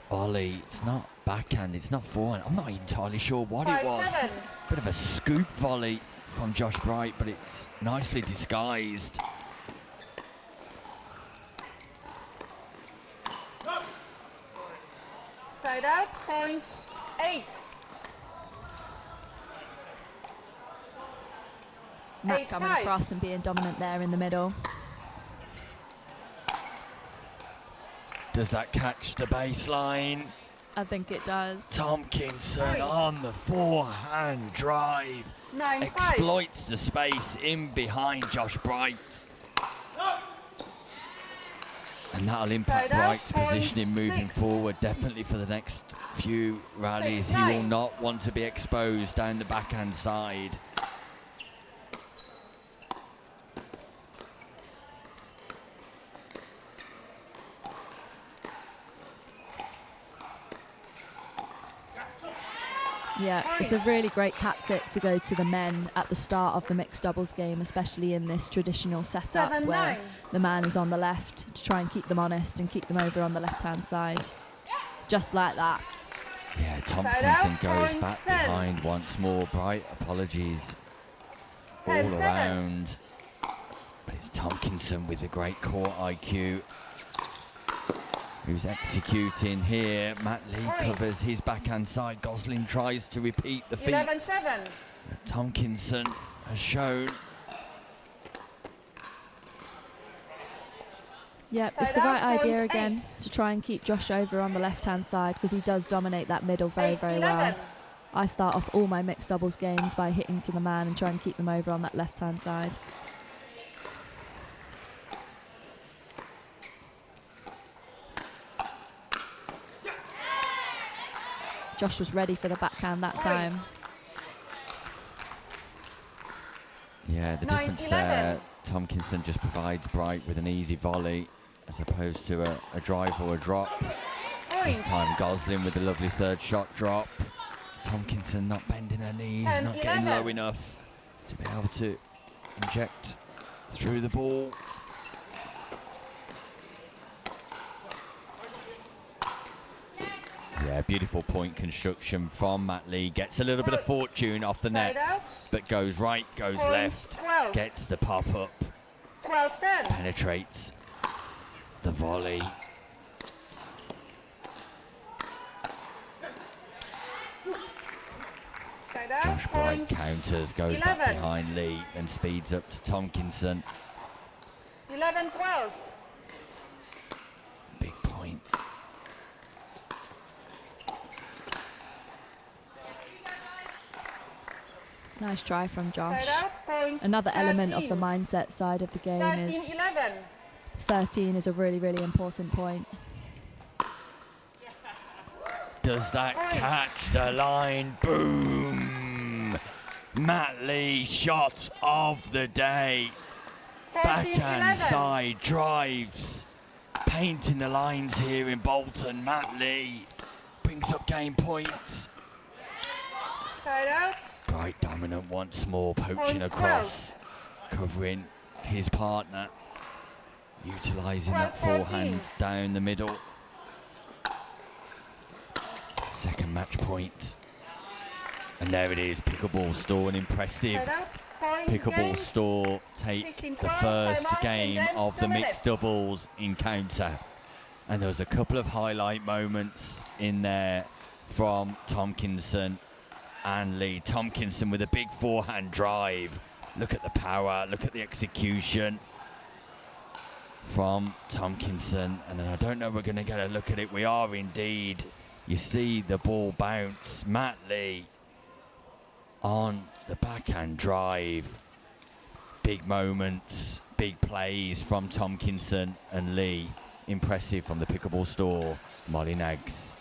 volley. It's not backhand, it's not forehand. I'm not entirely sure what it was. 5-7. Bit of a scoop volley from Josh Bright, but it's nicely disguised. Side out. Point 8. Matt coming 8-5. across and being dominant there in the middle. Does that catch the baseline? I think it does. Tompkinson Point. on the forehand drive. 9-5. Exploits the space in behind Josh Bright. And that'll impact Side out, Bright's point positioning moving 6. forward, definitely for the next few rallies. He 6-9. will not want to be exposed down the backhand side. Yeah, it's a really great tactic to go to the men at the start of the mixed doubles game, especially in this traditional setup 7-9. where the man is on the left to try and keep them honest and keep them over on the left-hand side. Just like that. Yeah, Side out, Tompkinson goes point back 10. behind once more. Bright apologies all 10-7. around. But it's Tompkinson with the great court IQ who's executing here. Matt Lee Point. covers his backhand side. Gosling tries to repeat the feat. 11-7. But Tompkinson has shown. Yeah, it's Side the out, right idea point again 8. to try and keep Josh over on the left-hand side because he does dominate that middle very, very 8-11. well. I start off all my mixed doubles games by hitting to the man and trying to keep them over on that left-hand side. Josh was ready for the backhand that time. Yeah, the difference there, Tomkinson just provides Bright with an easy volley as opposed to a drive or a drop. This time Gosling with a lovely third shot drop. Tomkinson not bending her knees, not getting low enough to be able to inject through the ball. Yeah, beautiful point construction from Matt Lee. Gets a little bit of fortune off the net, but goes right, goes left, gets the pop up, 12-10. penetrates the volley. Side out, Josh Bright points. counters, goes 11. back behind Lee, then speeds up to Tomkinson. 11-12. Big point. Nice try from Josh. Side out, points. Another 13. element of the mindset side of the game is 13-11. 13 is a really, really important point. Does that catch the line? Boom! Matt Lee, shot of the day. 14-11. Backhand side drives. Painting the lines here in Bolton. Matt Lee brings up game points. Side out. Bright dominant once more, poaching Point across, covering his partner, utilising that 12-14. forehand down the middle. Second match point. And there it is, Pickleball Store, an impressive Side out. Point Pickleball game. Store take 16-12, the first timeout, game St. of James, the 2 mixed minutes. doubles encounter. And there was a couple of highlight moments in there from Tomkinson and Lee. Tomkinson with a big forehand drive. Look at the power, look at the execution from Tomkinson. And then I don't know, we're going to get a look at it. We are indeed. You see the ball bounce. Matt Lee on the backhand drive. Big moments, big plays from Tomkinson and Lee. Impressive from the Pickleball Store. Molly Nags.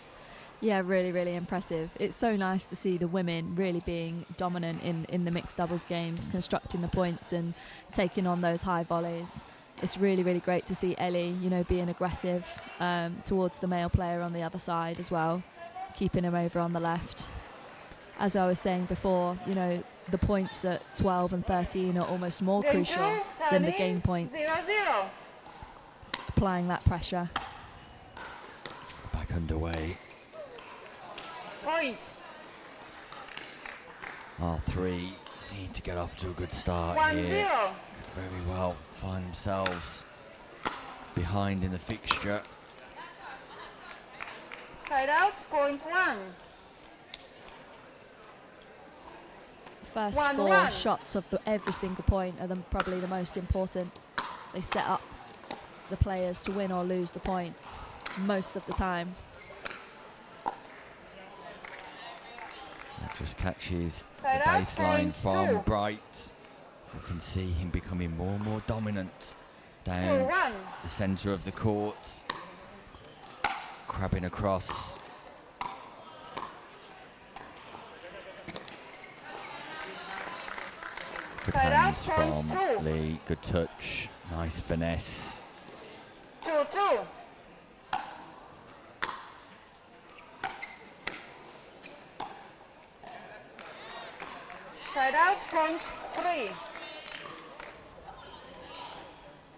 Yeah, really, really impressive. It's so nice to see the women really being dominant in the mixed doubles games, constructing the points and taking on those high volleys. It's really, really great to see Ellie, being aggressive towards the male player on the other side as well, keeping him over on the left. As I was saying before, the points at 12 and 13 are almost more Game crucial two, than the timing, game points, 0-0. applying that pressure. Back underway. Point. R3 need to get off to a good start 1-0. here. Could very well find themselves behind in the fixture. Side out, point 1. First 1-1. 4 shots of every single point are probably the most important. They set up the players to win or lose the point most of the time. That just catches Side the out, baseline point from 2. Bright. You can see him becoming more and more dominant down 2-1. the centre of the court. Crabbing across. Good Side out, hands point from 2. Lee. Good touch. Nice finesse. 2-2. Side out, point 3.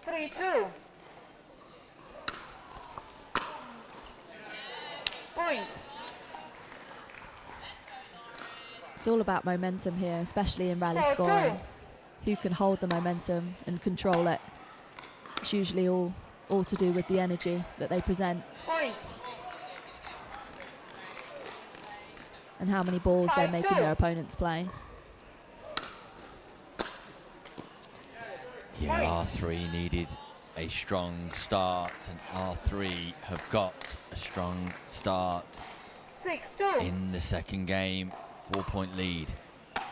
3-2. Point. It's all about momentum here, especially in rally 4-2. scoring. Who can hold the momentum and control it? It's usually all to do with the energy that they present Point. and how many balls they're 5-2. making their opponents play. Yeah, Point. R3 needed a strong start, and R3 have got a strong start 6-2. in the second game. 4-point lead. Yeah,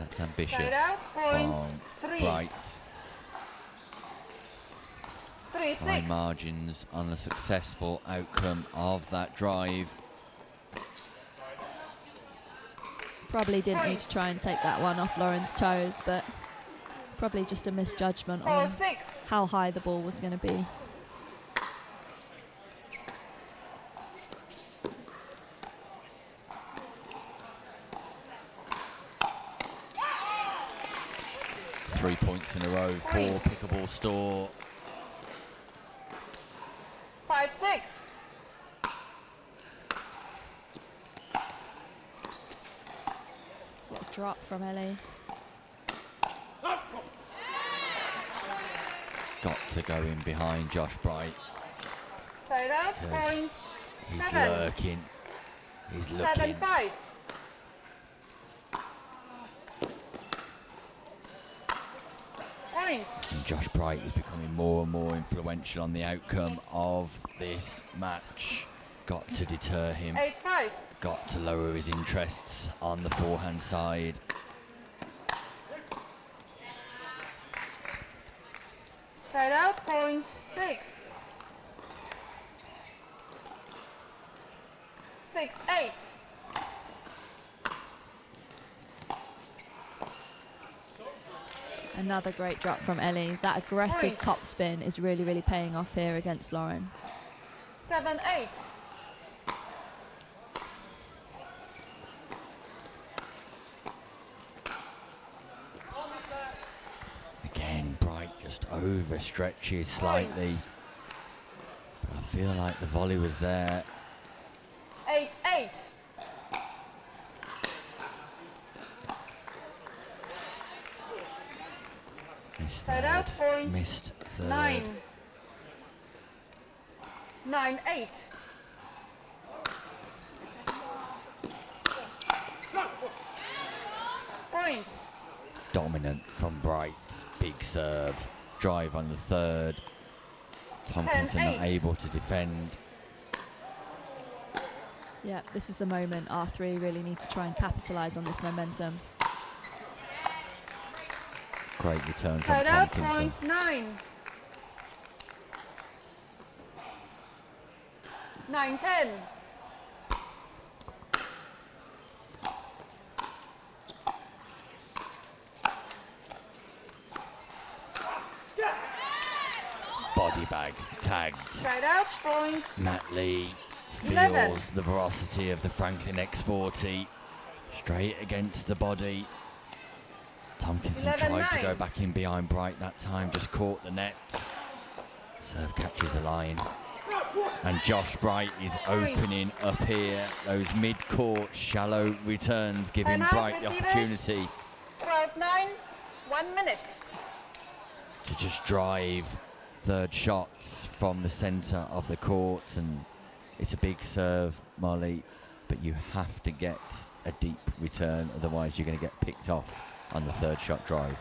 that's ambitious Side out, point from 3. Bright. High margins on the successful outcome of that drive. Probably didn't need to try and take that one off Lauren's toes, but probably just a misjudgment on how high the ball was going to be. Three points in a row for Pickleball Store. 5-6. What a drop from Ellie. Got to go in behind Josh Bright. Side out, point He's 7. lurking. He's looking. 7-5. Point. And Josh Bright is becoming more and more influential on the outcome of this match. Got to deter him. 8-5. Got to lower his interests on the forehand side. Side out, point 6. 6-8. Another great drop from Ellie. That aggressive Point. topspin is really, really paying off here against Lauren. 7-8. Again, Bright just overstretches slightly. But I feel like the volley was there. 8-8. Missed Side out, third. point Missed third. 9. 9-8. Point. Dominant from Bright. Big serve. Drive on the third. Tompkinson not 10-8. able to defend. Yeah, this is the moment R3 really need to try and capitalise on this momentum. Great return from Side out, Tompkinson. point 9. 9-10. Body bag tagged. Side out, point Matt Lee 11. feels the velocity of the Franklin X40 straight against the body. Tompkinson tried to 11-9. go back in behind Bright that time, just caught the net. Serve catches the line. And Josh Bright is opening up here. Those mid-court shallow returns giving Timeout, Bright the receivers. opportunity 12-9. 1 minute. to just drive third shots from the centre of the court. And it's a big serve, Molly, but you have to get a deep return, otherwise you're going to get picked off on the third shot drive.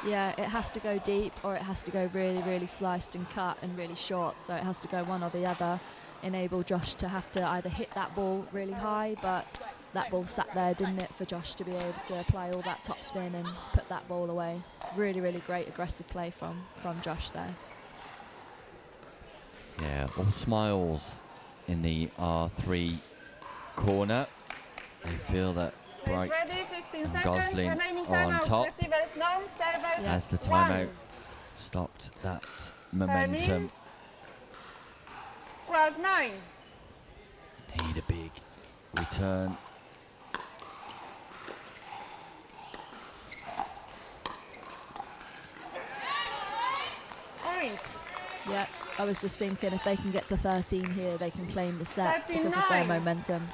Yeah, it has to go deep or it has to go really, really sliced and cut and really short. So it has to go one or the other. Enable Josh to have to either hit that ball really high, but that ball sat there, didn't it, for Josh to be able to apply all that topspin and put that ball away. Really, really great aggressive play from Josh there. Yeah, all smiles in the R3 corner. They feel that Please Bright ready, 15 and seconds. Gosling Remaining are on timeouts. top. Receivers known, servers As the 1. timeout stopped that momentum. 12-9. Need a big return. Point. Yeah, I was just thinking if they can get to 13 here, they can claim the set because of their 13-9. momentum.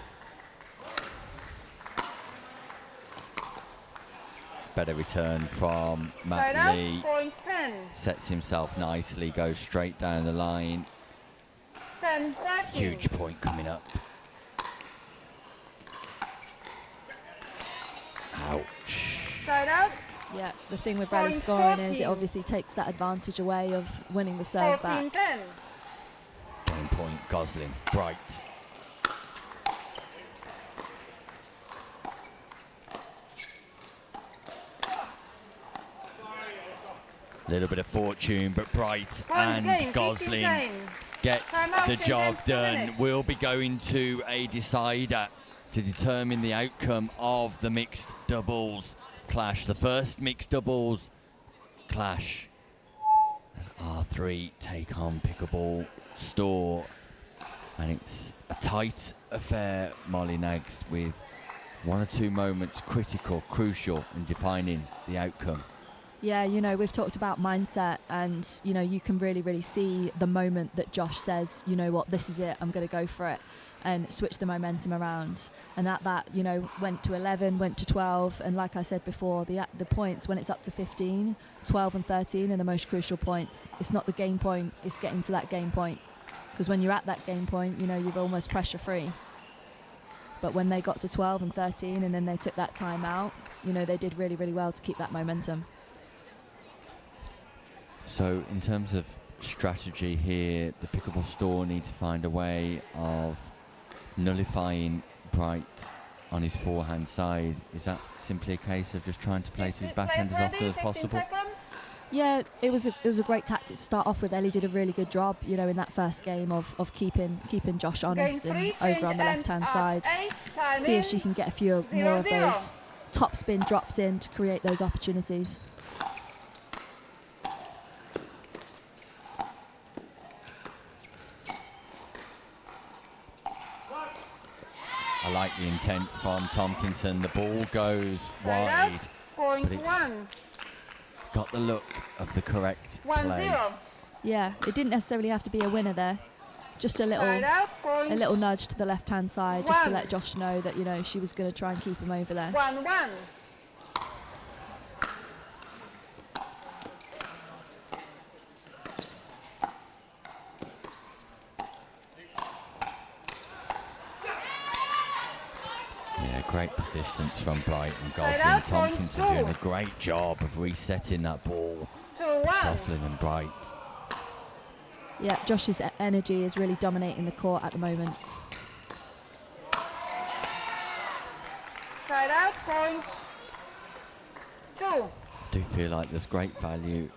Better return from Side Matt out, Lee. point 10. Sets himself nicely, goes straight down the line. 10-13. Huge point coming up. Ouch. Side out, Yeah, the thing with rally Point scoring is 14. it obviously takes that advantage away of winning the serve 14-10. back. Game point, Gosling. Bright. little bit of fortune, but Bright Point game, and Gosling 15 get Time out, the change job hands, 2 done. minutes. We'll be going to a decider to determine the outcome of the mixed doubles clash. The first mixed doubles clash as R3 take on Pickleball Store. And it's a tight affair, Molly Nags, with 1 or 2 moments critical, crucial in defining the outcome. Yeah, you know, we've talked about mindset, and, you know, you can really see the moment that Josh says, you know what, this is it, I'm going to go for it, and switch the momentum around. And that, you know, went to 11, went to 12, and like I said before, the points, when it's up to 15, 12 and 13 are the most crucial points. It's not the game point, it's getting to that game point. Because when you're at that game point, you know, you're almost pressure-free. But when they got to 12 and 13 and then they took that time out, you know, they did really well to keep that momentum. So in terms of strategy here, the Pickleball Store need to find a way of nullifying Bright on his forehand side. Is that simply a case of just trying to play to his backhand as often as possible? Yeah, it was a great tactic to start off with. Ellie did a really good job, you know, in that first game of keeping Josh honest and over on the left-hand side. See if she can get a few more of those top spin drops in to create those opportunities. I like the intent from Tompkinson. The ball goes Side wide, out, point but it's 1. got the look of the correct play. 1-0. Yeah, it didn't necessarily have to be a winner there. Just a Side out, point a little nudge to the left-hand side, just to 1. let Josh know that, you know, she was going to try and keep him over there. 1-1. Yeah, great persistence from Bright and Side Gosling. out, point Tompkinson 2. doing a great job of resetting that ball. 2-1. Gosling and Bright. Yeah, Josh's energy is really dominating the court at the moment. Side out, point 2. I do feel like there's great value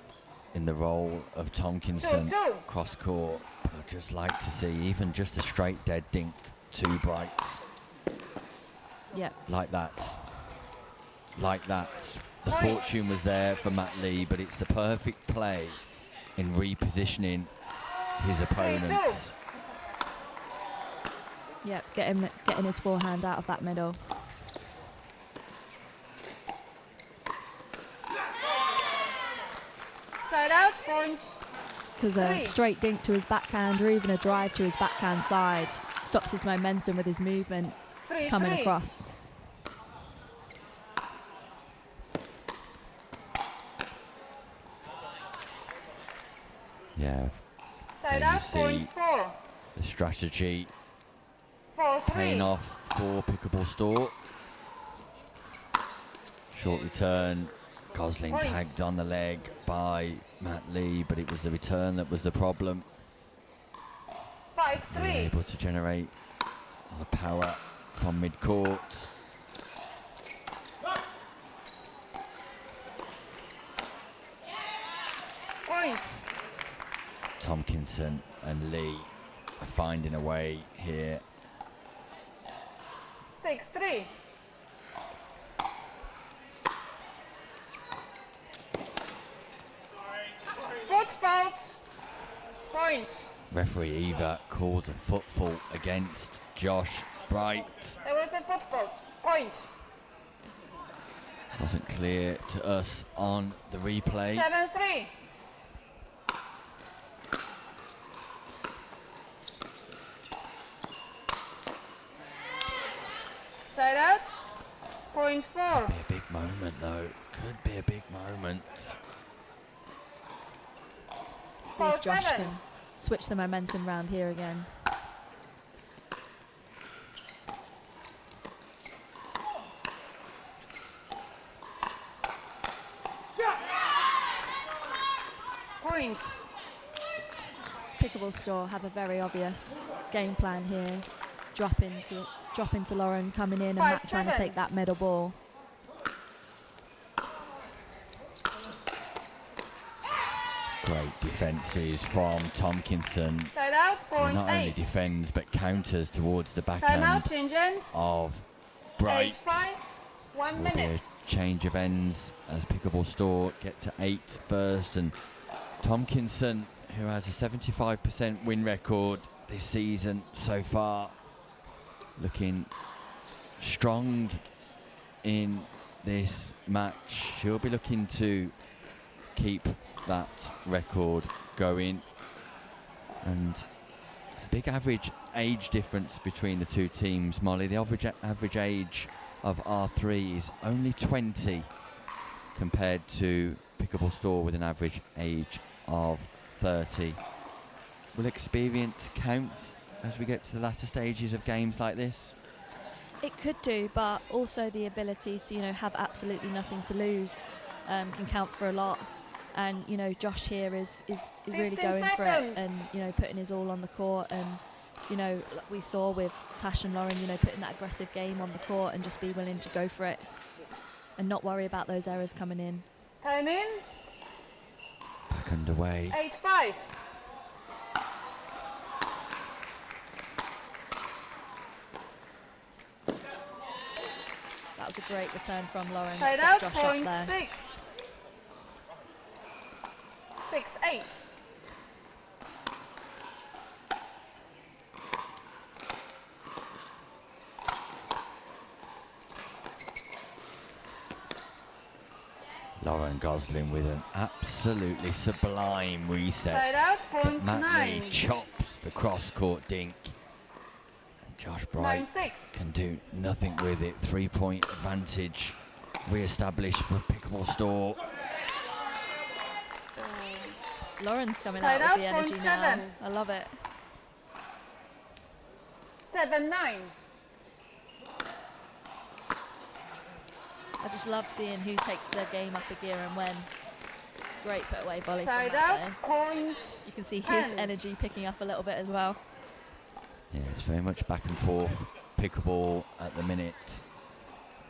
in the role of Tompkinson 2-2. cross court. But I'd just like to see even just a straight dead dink to Bright. Yeah. Like that. Like that. The Point. fortune was there for Matt Lee, but it's the perfect play in repositioning his opponents. Yeah, getting his forehand out of that middle. Side out, point Because a 3. straight dink to his backhand or even a drive to his backhand side stops his momentum with his movement 3-3. coming across. Yeah, Side there you out, see point 4. the strategy 4-3. paying off for Pickleball Store. Short return. Gosling Point. tagged on the leg by Matt Lee, but it was the return that was the problem. 5-3. Able to generate a lot of power from mid-court. Point. Tompkinson and Lee are finding a way here. 6-3. Foot fault. Point. Referee Eva calls a foot fault against Josh Bright. There was a foot fault. Point. Wasn't clear to us on the replay. 7-3. Side out. Point 4. Be a big moment though. Could be a big moment. See if Josh 4-7. can switch the momentum round here again. Point. Pickleball Store have a very obvious game plan here. Drop into Lauren coming in and Matt trying to 5-7. take that middle ball. Great defences from Tomkinson. Side out, Who point not only 8. defends but counters towards the Time backhand out, change ends. of Bright. 8-5, 1 Will be minute. a change of ends as Pickleball Store get to 8 first, and Tomkinson, who has a 75% win record this season so far, looking strong in this match. She'll be looking to keep that record going, and it's a big average age difference between the two teams. Molly, the average age of R3 is only 20 compared to Pickleball Store with an average age of 30. Will experience count as we get to the latter stages of games like this? It could do, but also the ability to, have absolutely nothing to lose can count for a lot. And, Josh here is really 15 going for it seconds. and, putting his all on the court. And, like we saw with Tash and Lauren, putting that aggressive game on the court and just be willing to go for it and not worry about those errors coming in. Time in. Back underway. 8-5. That was a great return from Lauren. Side Set out, Josh up point there. 6. 6-8. Lauren Gosling with an absolutely sublime reset. Side out, But point Matt 9. Lee chops the cross-court dink. And Josh Bright 9-6. can do nothing with it. 3-point advantage re-established for Pickleball Store. Lauren's coming Side out out, with the energy point now. 7. I love it. 7-9. I just love seeing who takes their game up a gear and when. Great put away volley from Side Matt out, there. point. You can see his 10. energy picking up a little bit as well. Yeah, it's very much back and forth. Pickleball at the minute.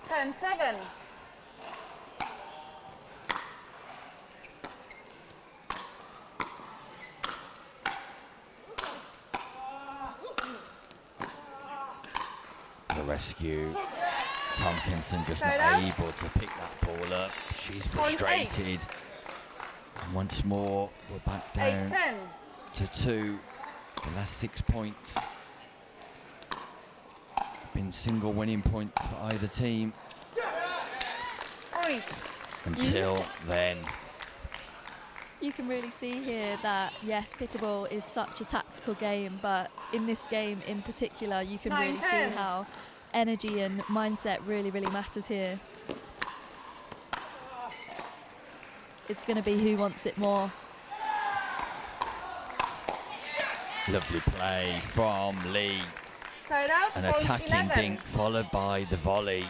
10-7. The rescue. Tomkinson just Side not out. able to pick that ball up. She's Point 8. frustrated. And once more, we're back down 8-10. to 2. The last 6 points have been single winning points for either team Point. until then. You can really see here that, yes, pickleball is such a tactical game, but in this game in particular, you can really 9-10. see how energy and mindset really, really matters here. It's going to be who wants it more. Lovely play from Lee. Side out, An point attacking 11. dink followed by the volley.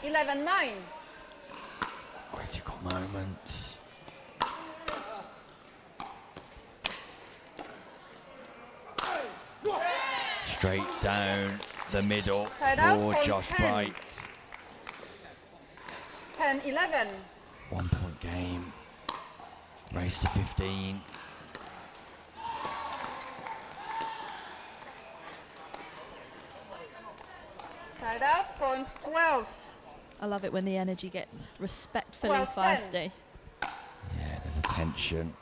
11-9. Critical moments. Straight down the middle Side out, for point Josh 10. Bright. 10-11. 1 point game. Race to 15. Side out, point 12. I love it when the energy gets respectfully 12-10. feisty. Yeah, there's a tension.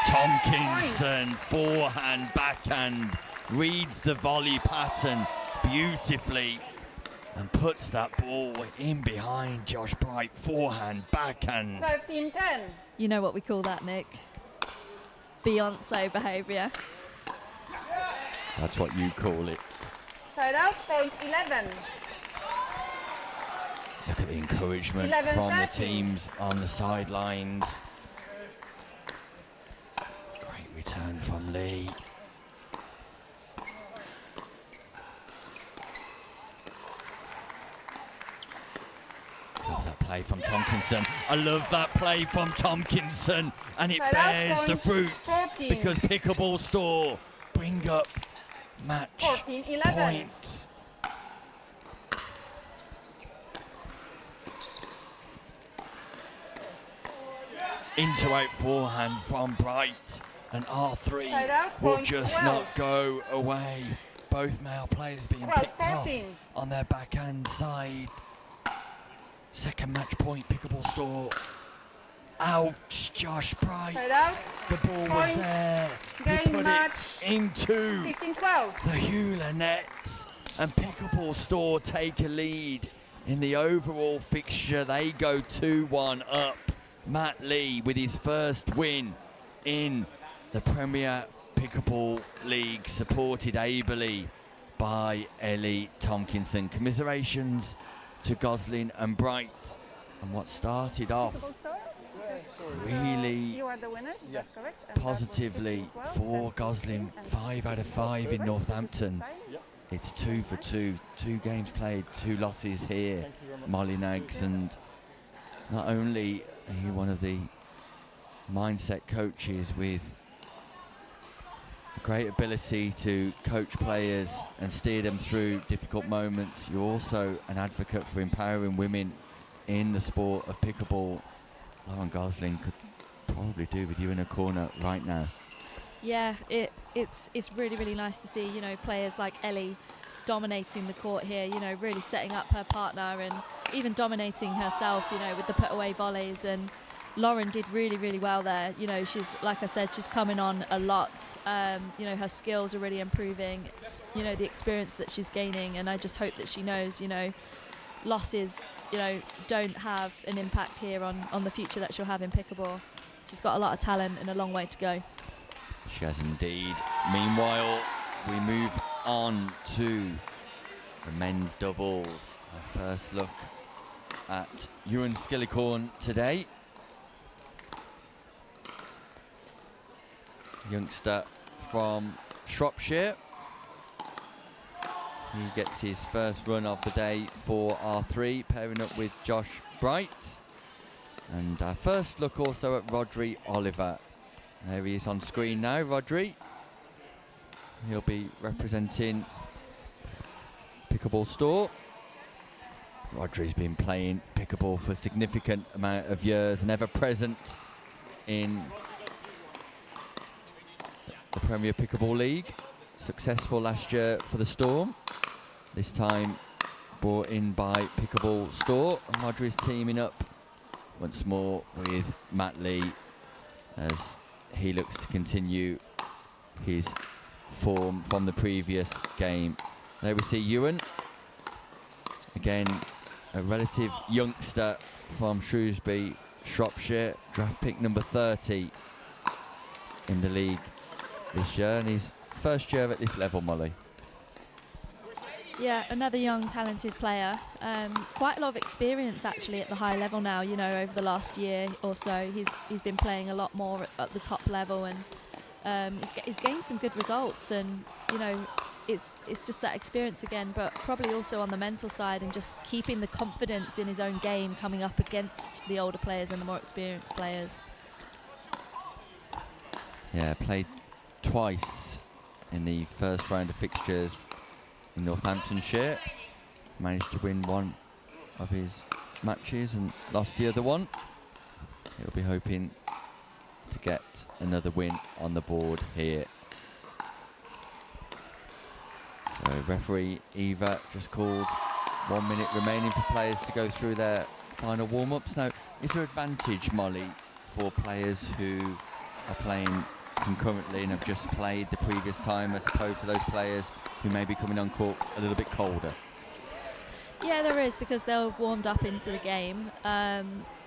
Tomkinson, forehand, backhand, reads the volley pattern beautifully and puts that ball in behind Josh Bright. Forehand, backhand. 13-10. You know what we call that, Nick? Beyonce behaviour. That's what you call it. Side out, point 11. Look at the encouragement 11-13. from the teams on the sidelines. Great return from Lee. Love that play from Tomkinson. I love that play from Tomkinson, and it Side out, bears the point fruit 14. because Pickleball Store bring up match 14-11. point. into out forehand from Bright, and R3 Side out, will point just 12. not go away. Both male players being 12, picked off 14. on their backhand side. Second match point, Pickleball Store. Ouch, Josh Bright. Side out. The ball was Point. there. He Game put match. it into 15-12. the Hewler net, and Pickleball Store take a lead in the overall fixture. They go 2-1 up. Matt Lee with his first win in the Premier Pickleball League, supported ably by Ellie Tompkinson. Commiserations to Goslin and Bright, and what started off Pickleball Store? really You are the winners, is that correct? And that was positively 15-12 for and Goslin, 15 and 5 out of 5 in Northampton. It's 2 for 2, 2 games played, 2 losses here, Molly Nags, and not only are you one of the mindset coaches with a great ability to coach players and steer them through difficult moments, you're also an advocate for empowering women in the sport of pickleball. Lauren Gosling could probably do with you in a corner right now. Yeah, it's really, really nice to see, you know, players like Ellie dominating the court here, you know, really setting up her partner and even dominating herself, you know, with the put away volleys. And Lauren did really, really well there. You know, she's, like I said, she's coming on a lot. You know, her skills are really improving, you know, the experience that she's gaining. And I just hope that she knows, you know, losses, you know, don't have an impact here on the future that she'll have in pickleball. She's got a lot of talent and a long way to go. She has indeed. Meanwhile, we move on to the men's doubles. Our first look at Ewan Skillicorn today. Youngster from Shropshire. He gets his first run of the day for R3, pairing up with Josh Bright. And our first look also at Rodri Oliver. There he is on screen now, Rodri. He'll be representing Pickleball Store. Rodri's been playing pickleball for a significant amount of years and ever present in the Premier Pickleball League. Successful last year for the Storm. This time brought in by Pickleball Store. And Rodri's teaming up once more with Matt Lee as he looks to continue his form from the previous game. There we see Ewan. Again, a relative youngster from Shrewsbury, Shropshire, draft pick number 30 in the league this year, and his first year at this level, Molly. Yeah, another young, talented player. Quite a lot of experience actually at the high level now. You know, over the last year or so, he's been playing a lot more at the top level, and he's gained some good results. And you know, it's just that experience again, but probably also on the mental side and just keeping the confidence in his own game, coming up against the older players and the more experienced players. Yeah, played twice in the first round of fixtures in Northamptonshire. Managed to win one of his matches and lost the other one. He'll be hoping to get another win on the board here. So referee Eva just calls 1 minute remaining for players to go through their final warm-ups. Now, is there advantage, Molly, for players who are playing concurrently and have just played the previous time as opposed to those players who may be coming on court a little bit colder? Yeah, there is, because they'll have warmed up into the game.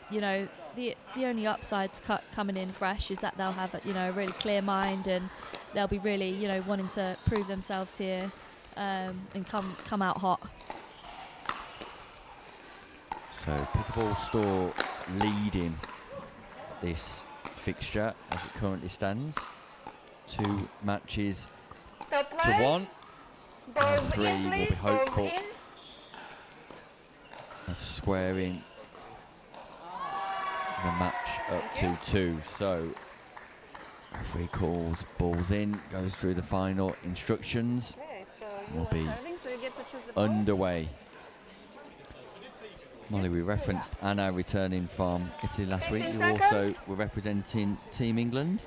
You know, the only upside to coming in fresh is that they'll have a really clear mind, and they'll be really, you know, wanting to prove themselves here and come out hot. So Pickleball Store leading this fixture as it currently stands. 2 matches Stop to play. 1. Balls Three in, will be please. Balls hopeful in. of squaring the match up to 2. So referee calls balls in, goes through the final instructions. Okay, so you Will are be serving, so you get to choose the ball. Underway. Molly, we referenced Anna returning from Italy last week. 15 You also seconds. were representing Team England.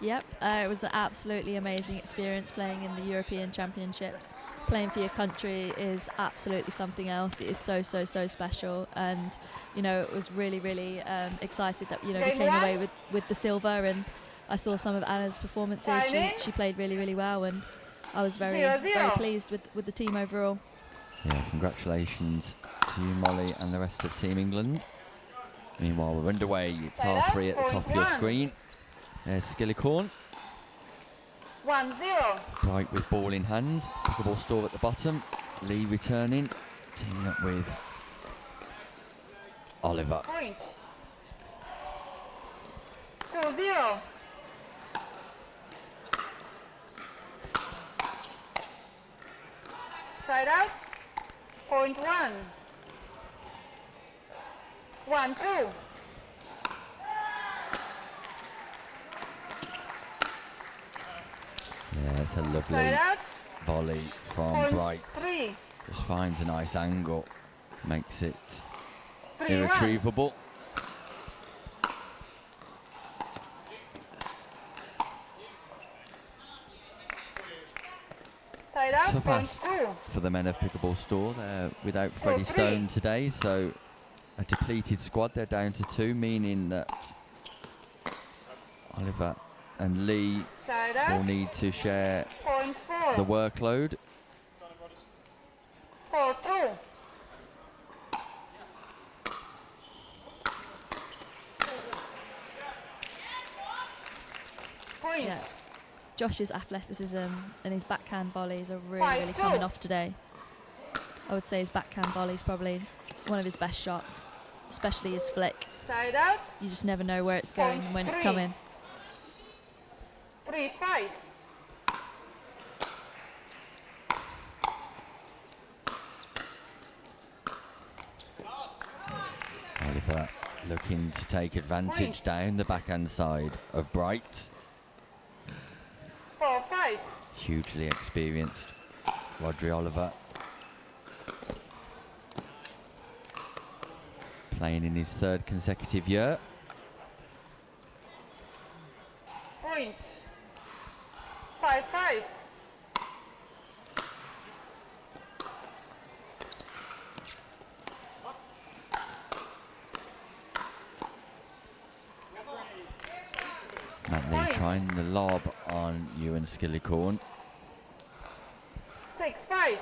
Yep, it was an absolutely amazing experience playing in the European Championships. Playing for your country is absolutely something else. It is so, so, so special. And, you know, it was really, really excited that, you know, we Game came one. away with the silver. And I saw some of Anna's performances. Timing. She played really, really well. And I was very, 0-0. very pleased with the team overall. Yeah, congratulations to you, Molly, and the rest of Team England. Meanwhile, we're underway. It's Taylor, R3 at the top of your 0.1. screen. There's Skillicorn. 1-0. Bright with ball in hand. Pickleball Store at the bottom. Lee returning. Teaming up with Oliver. Point. 2-0. Side out. Point 1. 1-2. Yeah, it's a lovely Side out. volley from Point Bright. 3. Just finds a nice angle. Makes it 3-1. irretrievable. Side out. Tough Point ask 2. for the men of Pickleball Store. They're without Freddie 4-3. Stone today, so a depleted squad. They're down to 2, meaning that Oliver and Lee Side will out. need to share Point 4. the workload. 4-2. Point. Yeah. Josh's athleticism and his backhand volleys are really, 5-2. really coming off today. I would say his backhand volley is probably one of his best shots, especially his flick. Side out. You just never know where it's going and when it's 0.3. coming. 3-5. Oliver looking to take advantage Point. down the backhand side of Bright. 4-5. Hugely experienced Rodri Oliver. Playing in his 3rd consecutive year. Point. 5-5. Matt Lee Point. trying the lob on Ewan Skillicorn. 6-5.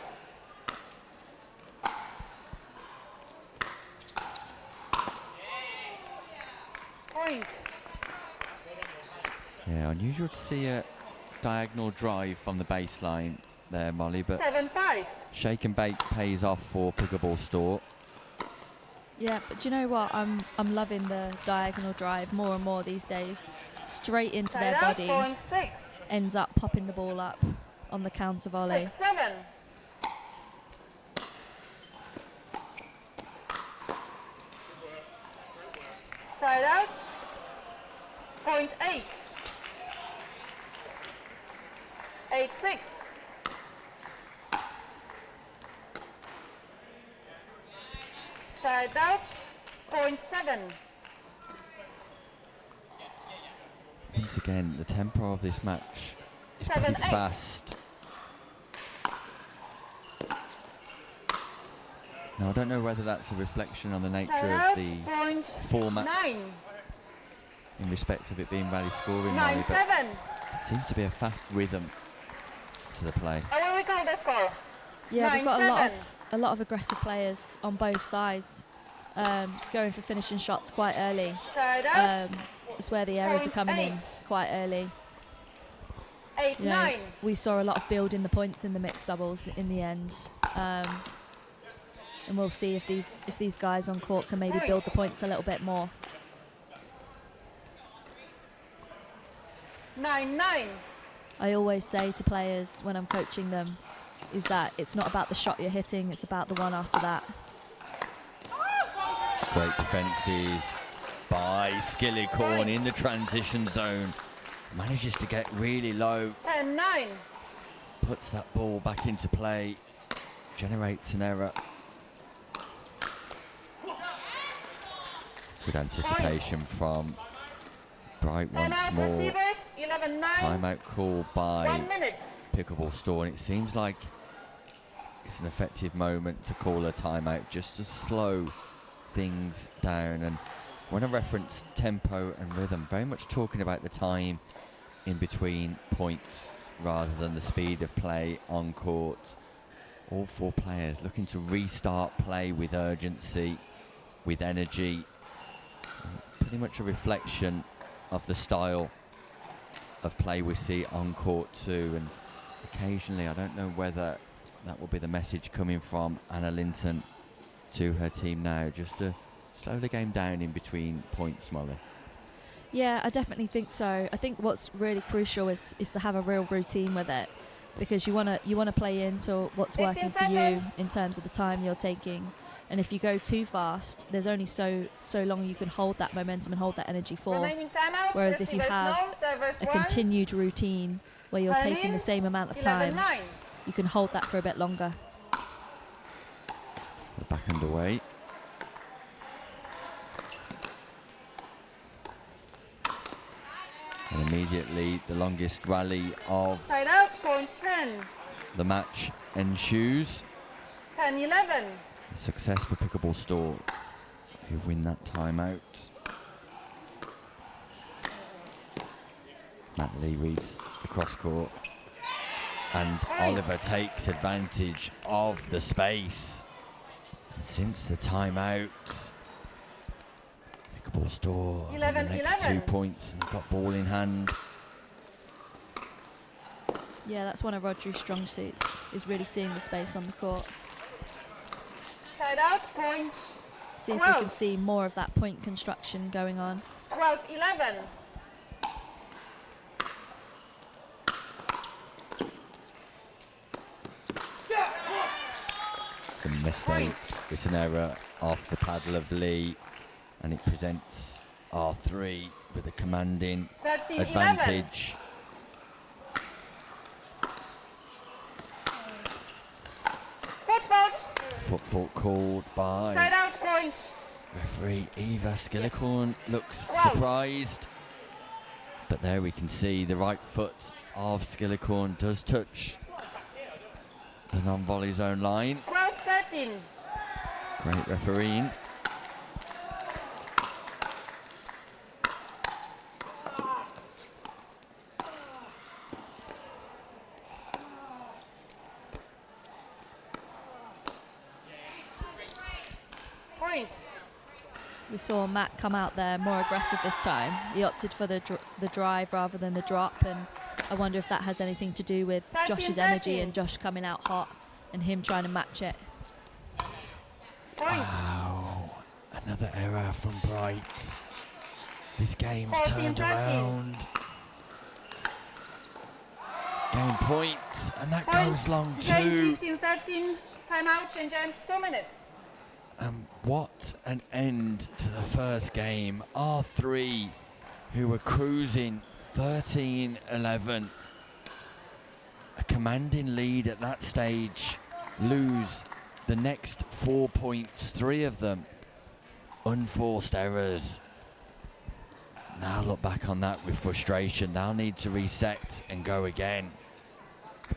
Point. Yeah, unusual to see a diagonal drive from the baseline there, Molly, but 7-5. shake and bake pays off for Pickleball Store. Yeah, but do you know what? I'm loving the diagonal drive more and more these days. Straight into Side their out. body, Point 6. ends up popping the ball up on the counter volley. 6-7. Side out. Point 8. 8-6. Side out. Point 7. Once again, the tempo of this match is pretty 7-8. fast. Now, I don't know whether that's a reflection on the nature Side of out. the Point format 9. in respect of it being rally scoring, Molly, but 9-7. it seems to be a fast rhythm to the play. Oh, what do we call the score? Yeah, we've got 9-7. a lot of aggressive players on both sides, going for finishing shots quite early. Side out. It's where the errors are Point coming in 8. quite early. 8-9. You know, we saw a lot of building the points in the mixed doubles in the end, and we'll see if these guys on court can maybe build the points a little bit more. 9-9. I always say to players when I'm coaching them is that it's not about the shot you're hitting, it's about the one after that. Great defences by Skillicorn in the transition zone. Manages to get really low, 10-9. puts that ball back into play, generates an error. Good anticipation from Bright once more. Receivers, 11-9. Timeout call by 1 minute. Pickleball Store, and it seems like it's an effective moment to call a timeout just to slow things down. And when I reference tempo and rhythm, very much talking about the time in between points rather than the speed of play on court. All 4 players looking to restart play with urgency, with energy. Pretty much a reflection of the style of play we see on court too. And occasionally, I don't know whether that will be the message coming from Anna Linton to her team now, just to slow the game down in between points, Molly. Yeah, I definitely think so. I think what's really crucial is to have a real routine with it, because you wanna play into what's 15 working for you seconds. in terms of the time you're taking. And if you go too fast, there's only so long you can hold that momentum and hold that energy for. Remaining timeouts. Whereas if you Receivers have no, servers a 1. continued routine where you're Time taking in, the same amount of time, 11-9. you can hold that for a bit longer. We're back underway. And immediately the longest rally of Side out, point 10. the match ensues. 10-11. Success for Pickleball Store, who win that timeout. Matt Lee reads the cross court, and Oliver takes advantage of the space. And since the timeout, Pickleball Store on the 11, next 2 11. points and got ball in hand. Yeah, that's one of Rodri's strong suits, is really seeing the space on the court. Side out, point See if we 12. can see more of that point construction going on. 12-11. Some mistake. It's an error off the paddle of Lee, and it presents R3 with a commanding 13-11. advantage. Foot fault. Foot fault called by Side out, point. referee Eva Skillicorn. Looks 12. surprised, but there we can see the right foot of Skillicorn does touch the non-volley zone line. 12-13. Great refereeing. Point. We saw Matt come out there more aggressive this time. He opted for the drive rather than the drop, and I wonder if that has anything to do with 13, Josh's energy 13. and Josh coming out hot and him trying to match it. Point. Wow, another error from Bright. This game's 14, turned 13. around. Game point, and that Point. goes long Game too. 15-13. Timeout, change hands, 2 minutes. And what an end to the first game. R3, who were cruising 13-11. A commanding lead at that stage, lose the next 4 points, 3 of them unforced errors. Now look back on that with frustration. They'll need to reset and go again.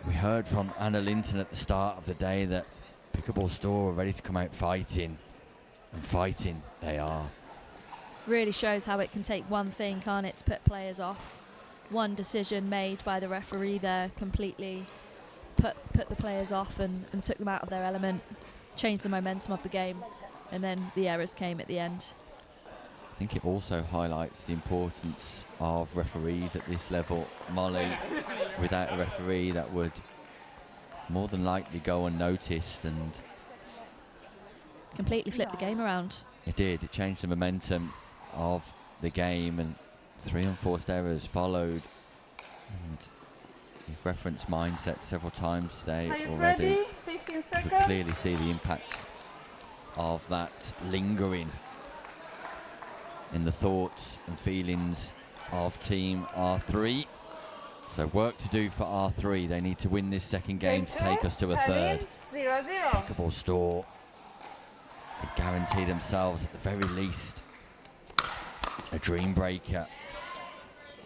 We heard from Anna Linton at the start of the day that Pickleball Store are ready to come out fighting, and fighting they are. Really shows how it can take one thing, can't it, to put players off. One decision made by the referee there completely put the players off and took them out of their element, changed the momentum of the game, and then the errors came at the end. I think it also highlights the importance of referees at this level. Molly, without a referee, that would more than likely go unnoticed, and Completely flipped the game around. it did. It changed the momentum of the game, and 3 unforced errors followed. And you've referenced mindset several times today Players already. ready, 15 You seconds. could clearly see the impact of that lingering in the thoughts and feelings of Team R3. So work to do for R3. They need to win this second game to take us to a third. 0-0. Pickleball Store could guarantee themselves at the very least a dream breaker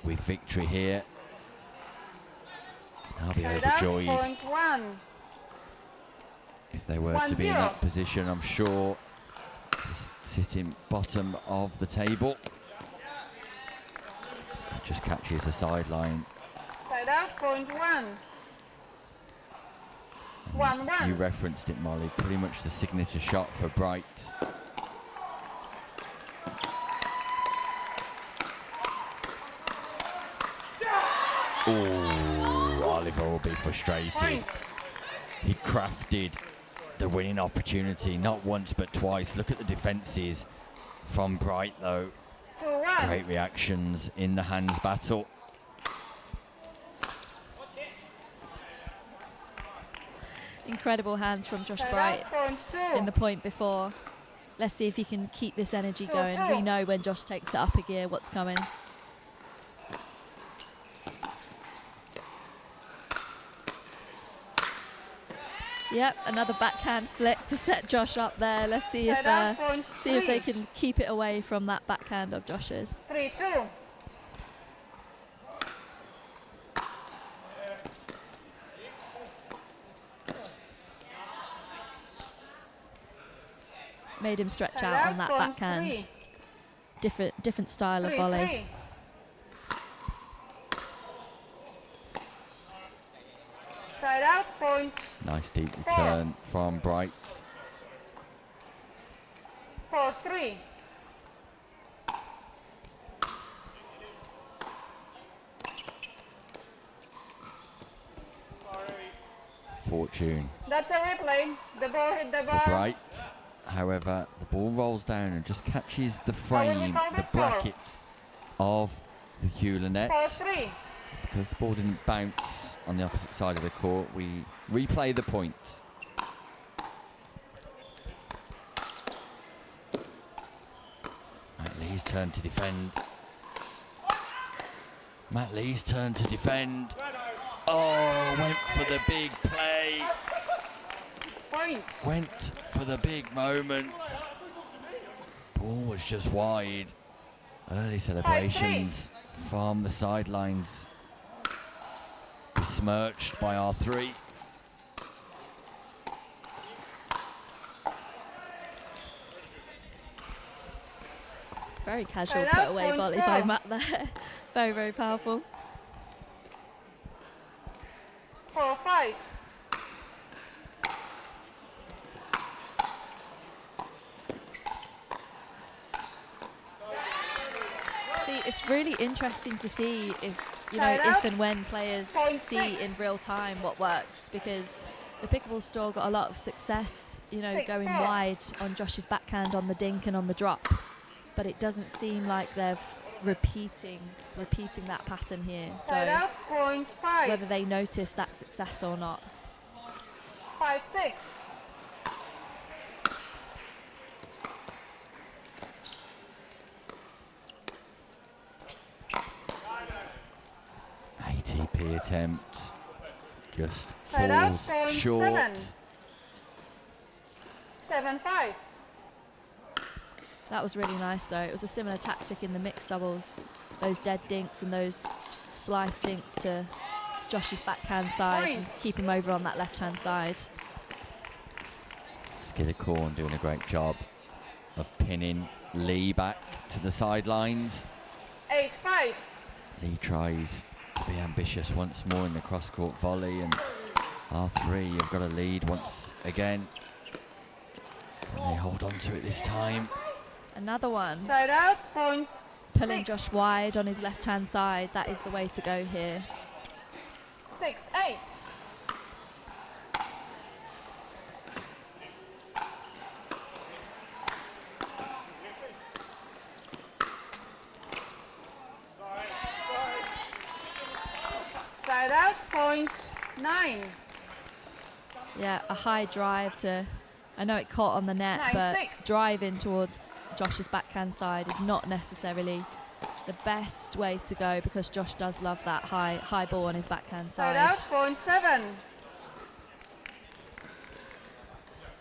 with victory here. I'll be Side out, overjoyed point one. if they were to be in 1-0. that position. I'm sure sitting bottom of the table. Just catches the sideline. Side out, point one. 1-1. You referenced it, Molly. Pretty much the signature shot for Bright. Oh, Oliver will be frustrated. Point. He crafted the winning opportunity not once but twice. Look at the defences from Bright though. 2-1. Great reactions in the hands battle. Incredible hands from Josh Side Bright out, point two. in the point before. Let's see if he can keep this energy going. 2-2. We know when Josh takes it up a gear what's coming. Yep, another backhand flick to set Josh up there. Let's see Side out, point see if they three. can keep it away from that backhand of Josh's. 3-2. Made him stretch Side out on out, that point backhand. three. Different style of volley. 3-3. Side out, point Nice deep return from Bright. 4-3. Fortune That's a replay. The ball hit the for bar. Bright. However, the ball rolls down and just catches the frame, call the this ball? bracket of the Hewler net. 4-3. Because the ball didn't bounce on the opposite side of the court, we replay the point. Matt Lee's turn to defend. Matt Lee's turn to defend. Oh, went for the big play. Point. Went for the big moment. Ball was just wide. Early celebrations from the sidelines. Besmirched by our three. Very casual Side put out, away point volley four. by Matt there. Very, very powerful. 4-5. See, it's really interesting to see if Side if out. and when players Point see six. in real time what works, because the Pickleball Store got a lot of success, 6-4. going wide on Josh's backhand on the dink and on the drop, but it doesn't seem like they're repeating that pattern here. Side So out, point 5. whether they notice that success or not. 5-6. ATP attempt. Just Side out, falls point short. 7-5. That was really nice though. It was a similar tactic in the mixed doubles. Those dead dinks and those slice dinks to Josh's backhand side and Points. keep him over on that left hand side. Skillicorn doing a great job of pinning Lee back to the sidelines. 8-5. Lee tries to be ambitious once more in the cross-court volley, and R3 have got a lead once again. Can they hold on to it this time? Another one. Side out, point Pulling 6. Josh wide on his left hand side. That is the way to go here. 6-8. Side out, point 9. Yeah, a high drive to, I know it caught on the net, 9-6. but driving towards Josh's backhand side is not necessarily the best way to go, because Josh does love that high ball on his backhand Side side. out, point 7.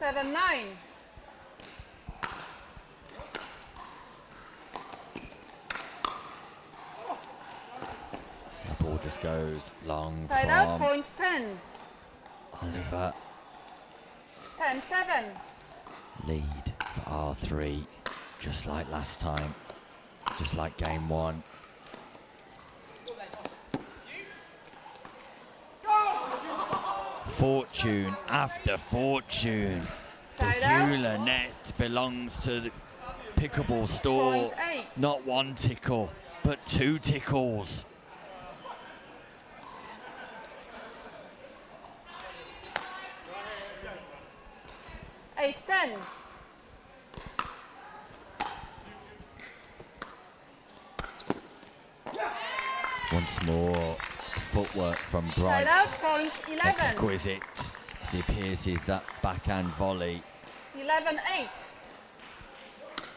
7-9. just goes long Side out, from point 10. Oliver. 10-7. Lead for R3, just like last time, just like game 1. Fortune after fortune. The Side out. Hewler net belongs to the Pickleball Store. Point 8. Not 1 tickle, but 2 tickles. Eight 10. Once more, footwork from Bright. Side out, point 11. Exquisite as he pierces that backhand volley. 11-8.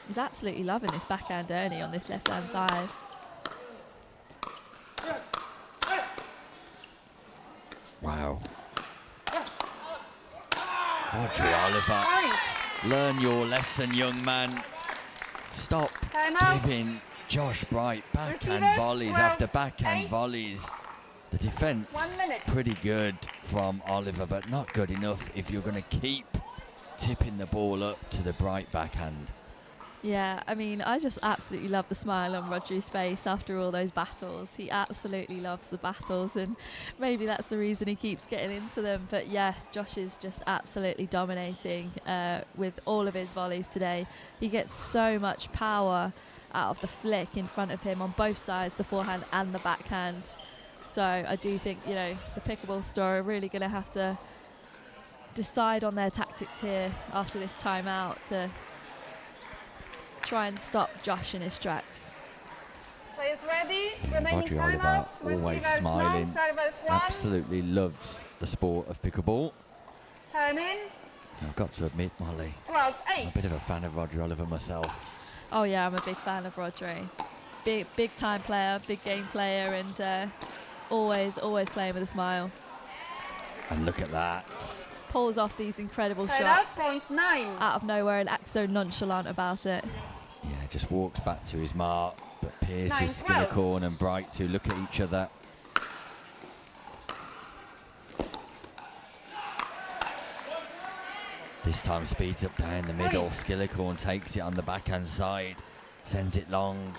He's absolutely loving this backhand Ernie on this left-hand side. Wow. Audrey Oliver, Point. learn your lesson, young man. Stop Timeout. giving Josh Bright backhand Receivers, volleys 12, after backhand 8. volleys. The defence 1 minute. pretty good from Oliver, but not good enough if you're going to keep tipping the ball up to the Bright backhand. Yeah, I mean, I just absolutely love the smile on Rodri's face after all those battles. He absolutely loves the battles, and maybe that's the reason he keeps getting into them. But yeah, Josh is just absolutely dominating with all of his volleys today. He gets so much power out of the flick in front of him on both sides, the forehand and the backhand. So I do think, you know, the Pickleball Store are really going to have to decide on their tactics here after this timeout to try and stop Josh in his tracks. Players ready. Remaining Audrey Oliver, timeouts. always Receivers smiling, 9, servers 1. absolutely loves the sport of pickleball. Time in. I've got to admit, Molly, 12-8. I'm a bit of a fan of Audrey Oliver myself. Oh yeah, I'm a big fan of Rodri. Big time player, big game player, and always playing with a smile. And look at that. Pulls off these incredible Side out, shots point 9. out of nowhere and acts so nonchalant about it. Yeah, just walks back to his mark, but Pierce 9-12. is Skillicorn and Bright to look at each other. This time speeds up down the middle. Point. Skillicorn takes it on the backhand side, sends it long.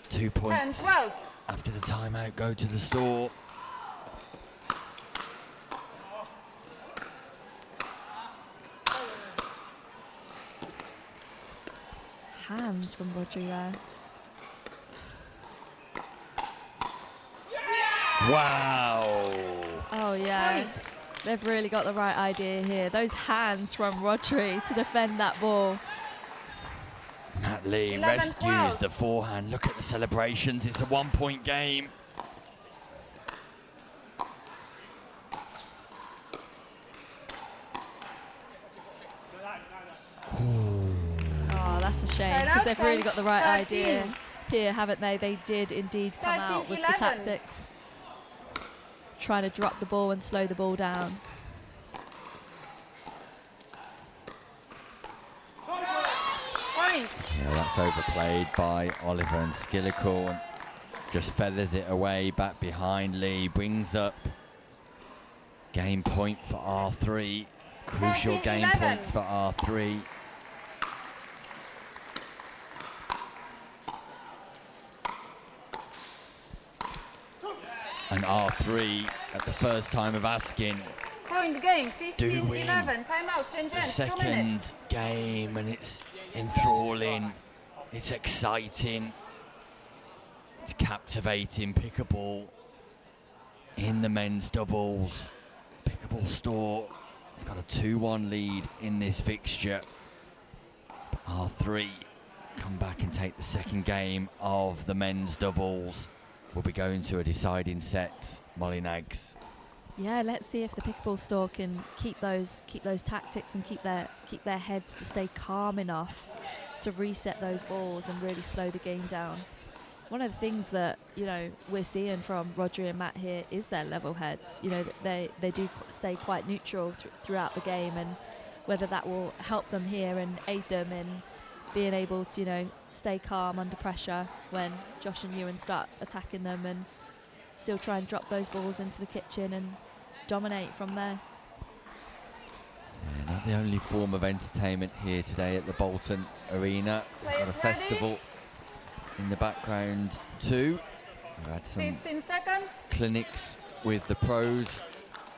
2 points 10-12. after the timeout go to the Store. Hands from Rodri there. Wow. Oh yeah, Point. they've really got the right idea here. Those hands from Rodri to defend that ball. Matt Lee 11-12. rescues the forehand. Look at the celebrations. It's a 1-point game. Oh, that's a shame Side because out, they've really point got the right 13. idea here, haven't they? They did indeed come out with the 13-11. tactics, trying to drop the ball and slow the ball down. Point. Yeah, that's overplayed by Oliver, and Skillicorn just feathers it away back behind Lee, brings up game point for R3. Crucial game 13-11. points for R3. And R3 at the first time of asking Point game. Do win 15-11. Timeout. Change the ends. 2 second minutes. game, and it's enthralling, it's exciting, it's captivating. Pickleball in the men's doubles. Pickleball Store have got a 2-1 lead in this fixture. But R3 come back and take the second game of the men's doubles. We'll be going to a deciding set. Molly Nags. Yeah, let's see if the Pickleball Store can keep those tactics and keep their heads to stay calm enough to reset those balls and really slow the game down. One of the things that, you know, we're seeing from Rodri and Matt here is their level heads. You know, they do stay quite neutral throughout the game, and whether that will help them here and aid them in being able to, you know, stay calm under pressure when Josh and Ewan start attacking them, and still try and drop those balls into the kitchen and dominate from there. Yeah, not the only form of entertainment here today at the Bolton Arena. We've got a festival in the background too. We've had some 15 seconds. clinics with the pros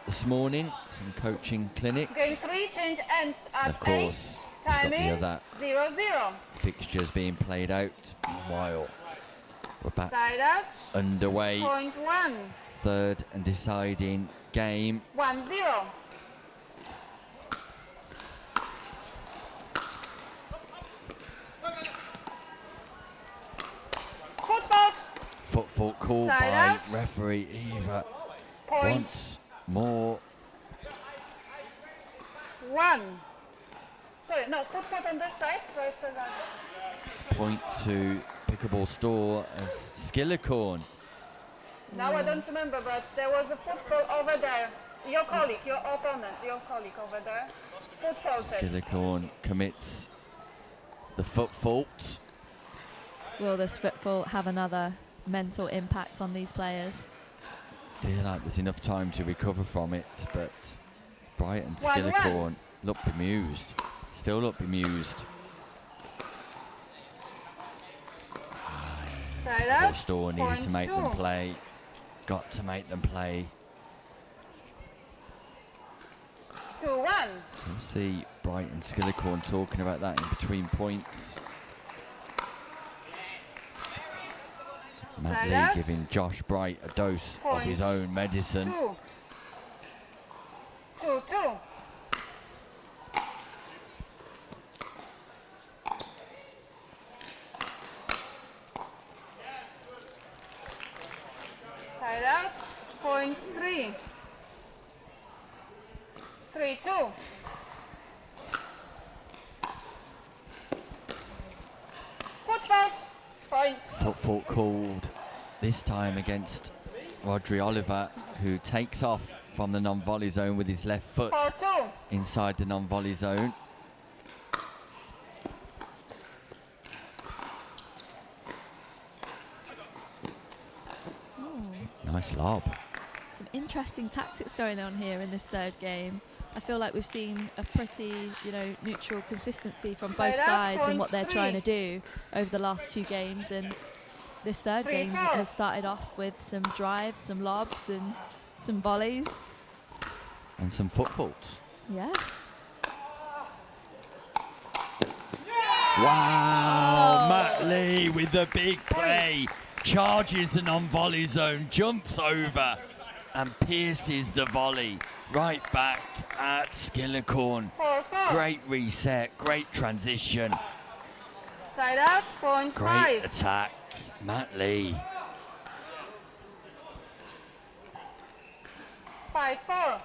this morning, some coaching clinics. Game 3, change ends at And of course, 8. we've got the Timing other 0-0. fixtures being played out while we're back Side out. underway. Point 1. Third and deciding game. 1-0. Foot fault. Foot fault called Side by out. referee Eva Point once more. 1. Sorry, no, foot fault on this side. So it's Point to Pickleball Store as Skillicorn. now I don't remember, but there was a foot fault over there. Your colleague, your opponent, your colleague over there. Foot faulted. Skillicorn commits the foot fault. Will this foot fault have another mental impact on these players? Feel like there's enough time to recover from it, but Brighton 1-1. Skillicorn look bemused. Still look bemused. Side Pickleball out. Store needed to Point make them 2. play. Got to make them play. 2-1. So we'll see Brighton Skillicorn talking about that in between points. Matt Side Lee out. giving Josh Bright a dose of his Point own medicine. 2. 2-2. Side out. Point 3. 3-2. Foot fault. Point. Foot fault called this time against Rodri Oliver, who takes off from the non-volley zone with his left foot 4-2. inside the non-volley zone. Nice lob. Some interesting tactics going on here in this third game. I feel like we've seen a pretty, neutral consistency from Side both out, sides and point what they're 3. trying to do over the last 2 games. And this third 3-4. game has started off with some drives, some lobs, and some volleys. And some foot faults. Yeah. Wow, Matt Lee with the big play. Charges the non-volley zone, jumps over and pierces the volley right back at Skillicorn. 4-4. Great reset, great transition, Side out. Point great 5. attack. Matt Lee. 5-4.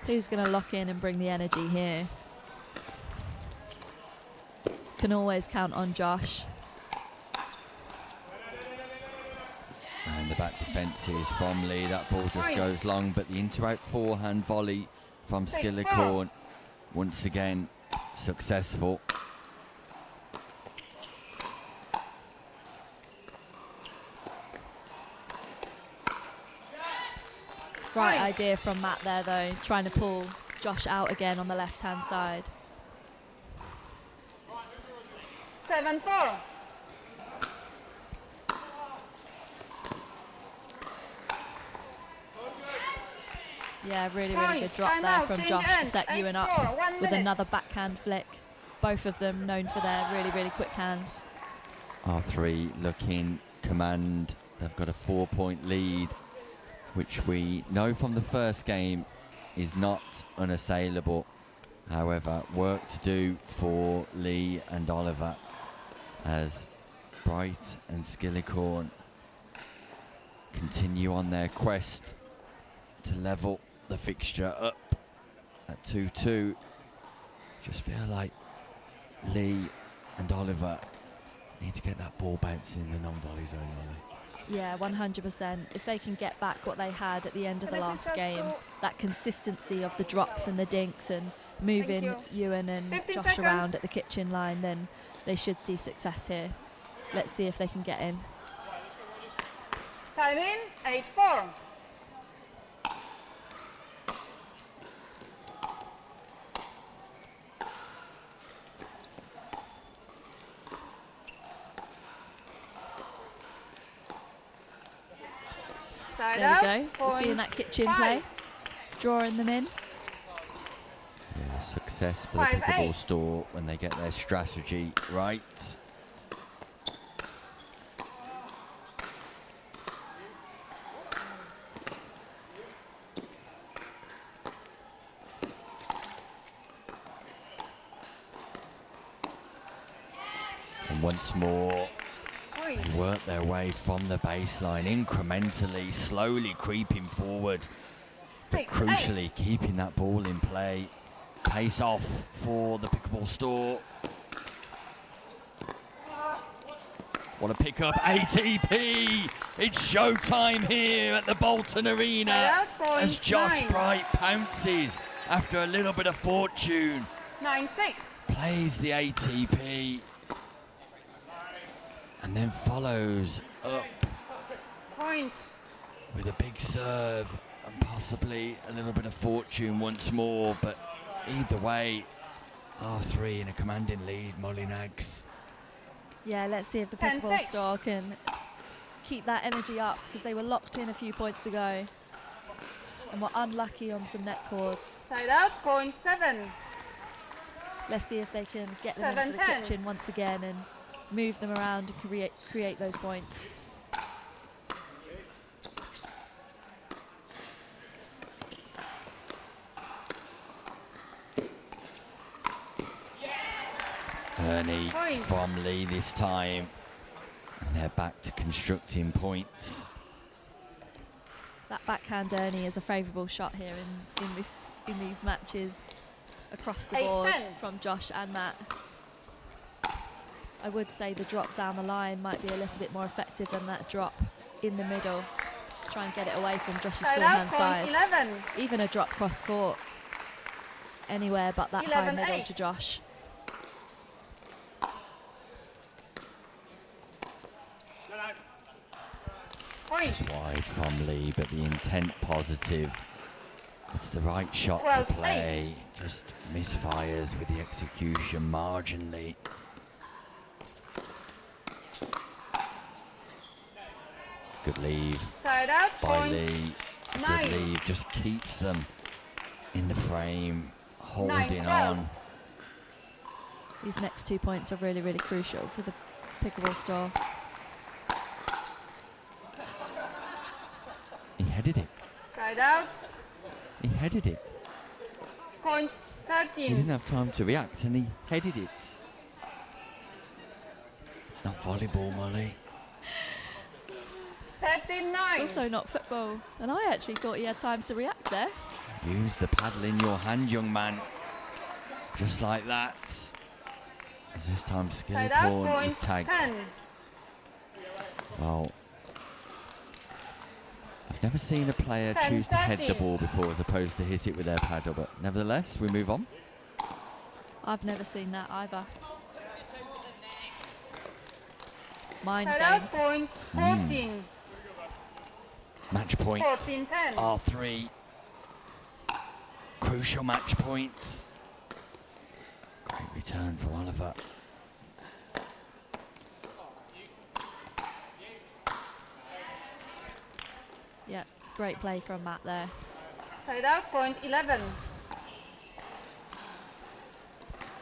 Who's going to lock in and bring the energy here? Can always count on Josh. And the back defence is from Lee. That ball just Points. goes long, but the inter-out forehand volley from 6-4. Skillicorn once again successful. Right Points. idea from Matt there, though, trying to pull Josh out again on the left-hand side. 7-4. Yeah, really good Points. drop Time there out. from Change Josh to ends. set Ewan 8-4. up 1 with minute. another backhand flick. Both of them known for their really, really quick hands. R3 looking command. They've got a 4-point lead, which we know from the first game is not unassailable. However, work to do for Lee and Oliver as Bright and Skillicorn continue on their quest to level the fixture up at 2-2. Just feel like Lee and Oliver need to get that ball bouncing in the non-volley zone, really. Yeah, 100%. If they can get back what they had at the end of the And if last it's game, up that consistency of the drops and the dinks and moving you. Ewan and 50 Josh seconds. around at the kitchen line, then they should see success here. Let's see if they can get in. Time in, 8-4. Side There out, we go. We're seeing that kitchen play, drawing them in. Yeah, success for the 5-8. Pickleball Store when they get their strategy right. And once more, Point. they work their way from the baseline, incrementally, slowly creeping forward, but 6-8. crucially keeping that ball in play. Pace off for the Pickleball Store. What a pickup, ATP! It's showtime here at the Bolton Arena Side out, as point Josh 9. Bright pounces after a little bit of fortune. 9-6. Plays the ATP and then follows up Point. with a big serve and possibly a little bit of fortune once more, but either way, R3 in a commanding lead. Molly Nags. Yeah, let's see if the 10-6. Pickleball Store can keep that energy up, because they were locked in a few points ago and were unlucky on some net cords. Side out, point 7. Let's see if they can get them into the 7-10. kitchen once again and move them around and create those points. Ernie Point. from Lee this time. And they're back to constructing points. That backhand Ernie is a favourable shot here in these matches across the 8-10. board from Josh and Matt. I would say the drop down the line might be a little bit more effective than that drop in the middle. Try and get it away from Josh's Side out, forehand point side. 11. Even a drop cross court anywhere but that high 11-8. middle to Josh. Point. Wide from Lee, but the intent positive. It's the right shot to 12-8. play. Just misfires with the execution marginally. Good leave Side out, by point Lee. Good 9. leave, just keeps them in the frame, holding 9-12. on. These next 2 points are really, really crucial for the Pickleball Store. He headed it. Side out, He headed it. point He didn't 13. have time to react and he headed it. It's not volleyball, Molly. 13-9. It's also not football, and I actually thought he had time to react there. Use the paddle in your hand, young man. Just like that. As this time Side out, Skillicorn point is tagged. 10. Well, I've never seen a player choose to head the 10-13. ball before as opposed to hit it with their paddle, but nevertheless, we move on. I've never seen that either. Mind Side out, games. point 14. Match point. 14-10. R3. Crucial match point. Great return from Oliver. Yeah, great play from Matt there. Side out, point 11.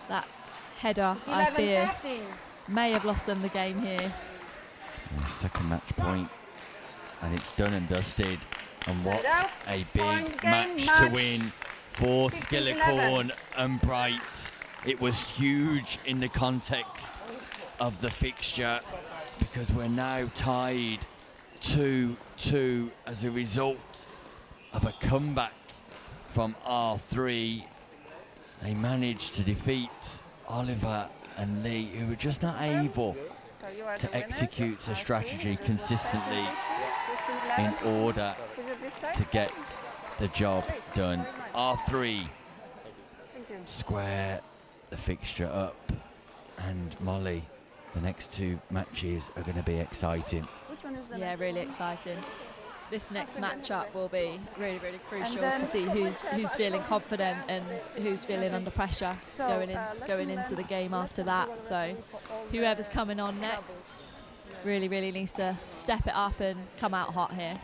That header, I fear, 11-13. may have lost them the game here. And second match point. And it's done and dusted. And what out. a Point big game match to match. win for 15-11. Skillicorn and Bright. It was huge in the context of the fixture because we're now tied 2-2 as a result of a comeback from R3. They managed to defeat Oliver and Lee, who were just not able So you are to the winners. execute a R3. strategy consistently 15-11. in order Could you please say? to get the job done. R3 Thank you. square the fixture up, and Molly, the next two matches are going to be exciting. Which Which one is the Yeah, next really one? exciting. This next think matchup will be really, really crucial then- to see who's feeling confident and who's feeling under pressure So, going into the game after that. So whoever's coming on next really needs to step it up and come out hot here.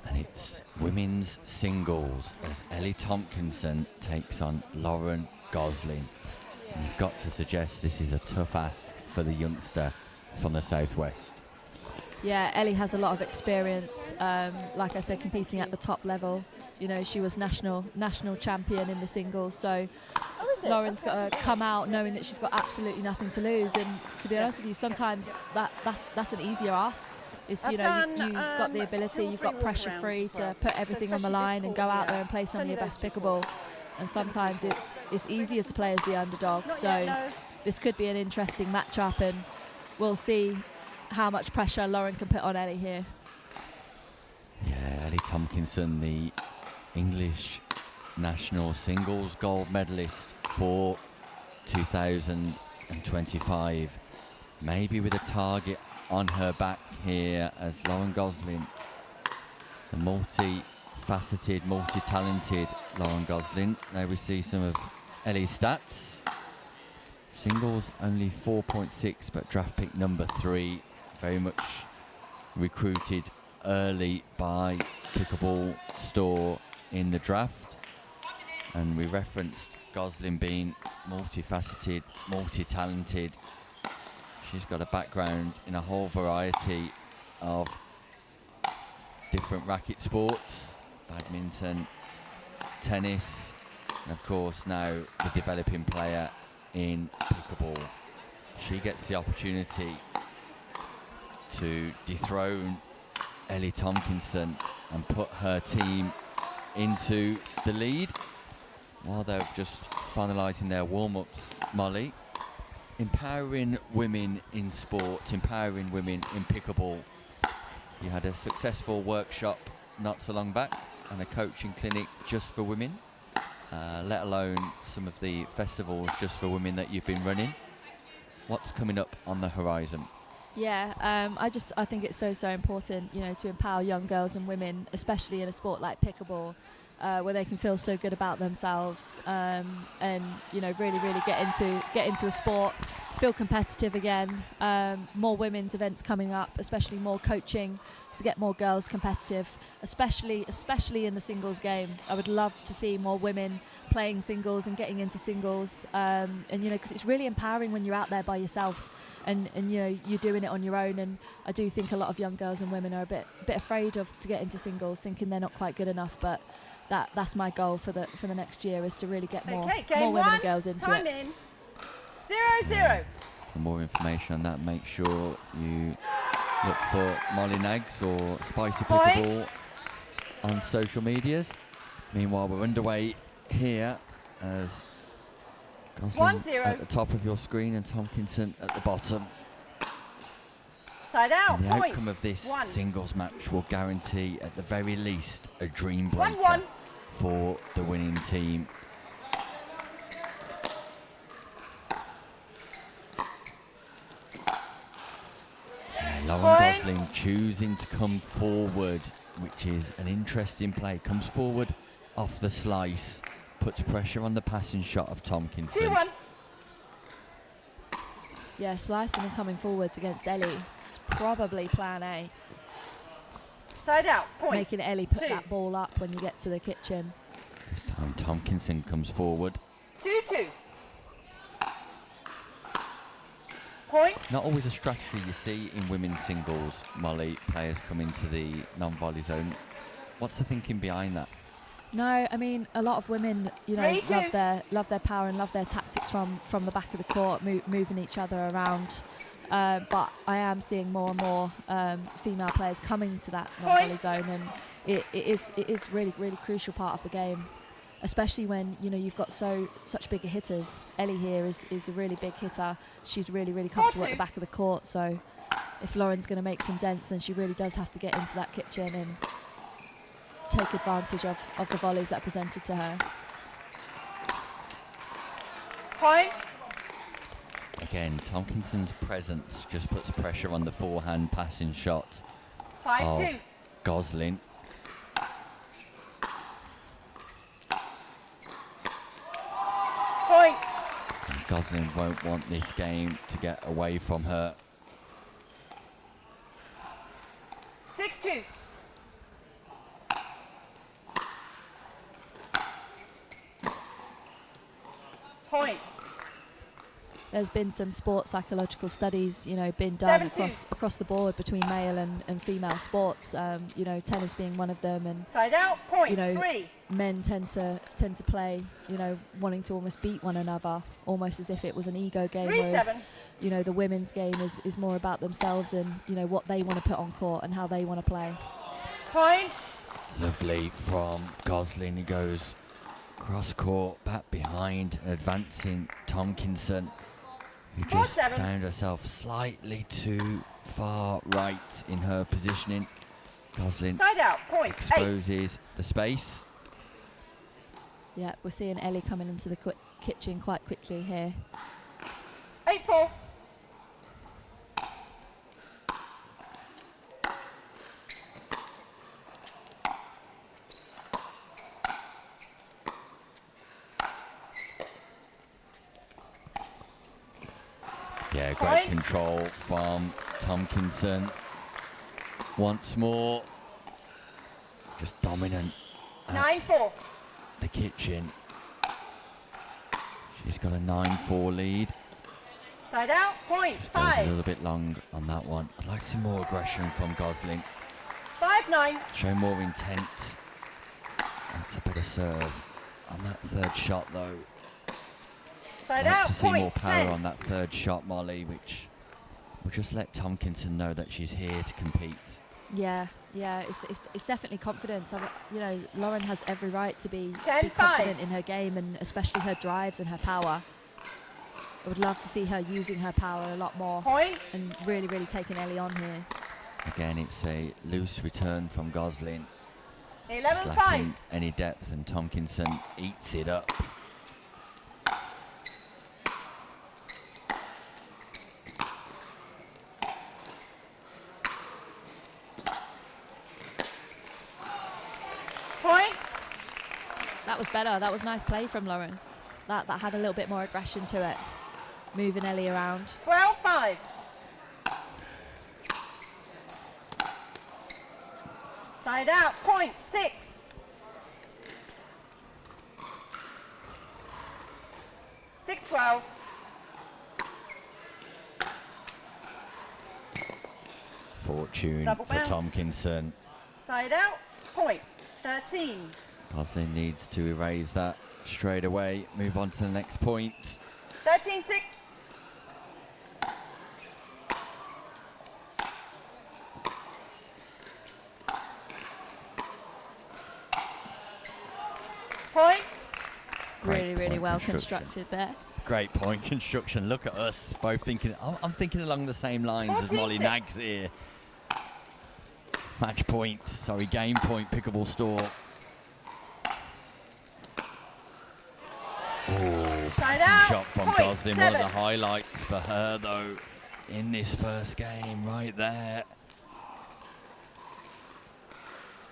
And it's women's singles as Ellie Tompkinson takes on Lauren Gosling. And you've got to suggest this is a tough ask for the youngster from the southwest. Yeah, Ellie has a lot of experience, like I said, competing at the top level. You know, she was national champion in the singles, so Lauren's got to come out knowing that she's got absolutely nothing to lose. And to be honest with you, sometimes that's an easier ask. Is to, you've got the ability, you've got pressure free to put everything on the line and go out there and play some of your best pickleball. And sometimes it's easier to play as the underdog. So this could be an interesting matchup, and we'll see how much pressure Lauren can put on Ellie here. Yeah, Ellie Tompkinson, the English national singles gold medalist for 2025. Maybe with a target on her back here as Lauren Gosling, the multi-faceted, multi-talented Lauren Gosling. There we see some of Ellie's stats. Singles only 4.6, but draft pick number 3. Very much recruited early by Pickleball Store in the draft. And we referenced Gosling being multifaceted, multi-talented. She's got a background in a whole variety of different racket sports, badminton, tennis, and of course now the developing player in pickleball. She gets the opportunity to dethrone Ellie Tompkinson and put her team into the lead while they're just finalising their warm-ups. Molly, empowering women in sport, empowering women in pickleball. You had a successful workshop not so long back and a coaching clinic just for women, let alone some of the festivals just for women that you've been running. What's coming up on the horizon? Yeah, I think it's so important, to empower young girls and women, especially in a sport like pickleball, where they can feel so good about themselves, and really get into a sport, feel competitive again. More women's events coming up, especially more coaching to get more girls competitive, especially in the singles game. I would love to see more women playing singles and getting into singles, because it's really empowering when you're out there by yourself. And you're doing it on your own, and I do think a lot of young girls and women are a bit afraid to get into singles, thinking they're not quite good enough. But that's my goal for the next year, is to really get more women and girls into time it. in 0-0. For more information on that, make sure you look for Molly Nags or Spicy Pickleball on social medias. Meanwhile, we're underway here as Gosling 1-0. at the top of your screen and Tompkinson at the bottom. Side out. And the Points. outcome of this 1. singles match will guarantee, at the very least, a dream breaker 1-1. for the winning team. Lauren Gosling choosing to come forward, which is an interesting play. Comes forward off the slice, puts pressure on the passing shot of Tompkinson. 2-1. Yeah, slicing and coming forwards against Ellie is probably plan A. Side out. Point. Making Ellie put 2. that ball up when you get to the kitchen. This time Tompkinson comes forward. 2-2. Point. Not always a strategy you see in women's singles, Molly. Players come into the non-volley zone. What's the thinking behind that? No, I mean, a lot of women, love their power and love their tactics from the back of the court, moving each other around. But I am seeing more and more female players coming to that non-volley zone, and it is really crucial part of the game, especially when you've got such bigger hitters. Ellie here is a really big hitter. She's really comfortable at the back of the court. So if Lauren's going to make some dents, then she really does have to get into that kitchen and take advantage of the volleys that are presented to her. Point. Again, Tompkinson's presence just puts pressure on the forehand passing shot of 5-2. Gosling. Point. And Gosling won't want this game to get away from her. 6-2. Point. There's been some sports psychological studies, been done 7-2. across the board between male and female sports. Tennis being one of them, and Side out. Point. 3. men tend to play, wanting to almost beat one another, almost as if it was an ego game. 3-7. Whereas, the women's game is more about themselves and what they want to put on court and how they want to play. Point. Lovely from Gosling. He goes cross court, back behind, and advancing Tomkinson, who just 4-7. found herself slightly too far right in her positioning. Gosling Side out. Point. 8. exposes the space. Yeah, we're seeing Ellie coming into the kitchen quite quickly here. 8-4. Yeah, great Point. control from Tomkinson. Once more, just dominant at 9-4. the kitchen. She's got a 9-4 lead. Side out. Point. Just goes a 5. little bit long on that one. I'd like to see more aggression from Gosling. 5-9. Show more intent. That's a better serve on that third shot, though. Side I'd like out. to see Point. more power 10. on that third shot, Molly, which will just let Tomkinson know that she's here to compete. Yeah, it's definitely confidence. Lauren has every right to be 10-5. confident in her game, and especially her drives and her power. I would love to see her using her power a lot more Point. and really, really taking Ellie on here. Again, it's a loose return from Gosling. 11-5. Just lacking any depth, and Tomkinson eats it up. Point. That was better. That was nice play from Lauren. That had a little bit more aggression to it, moving Ellie around. 12-5. Side out. Point. 6. 6-12. Fortune Double for bounce. Tomkinson. Side out. Point. 13. Gosling needs to erase that straight away. Move on to the next point. 13-6. Point. Great Really, really point well construction. constructed there. Great point construction. Look at us both thinking. I'm thinking along the same lines as Molly 14-6. Nags here. Match point. Sorry, game point. Pickleball Store. Oh, passing out. shot from Point. Gosling. One of 7. the highlights for her, though, in this first game, right there.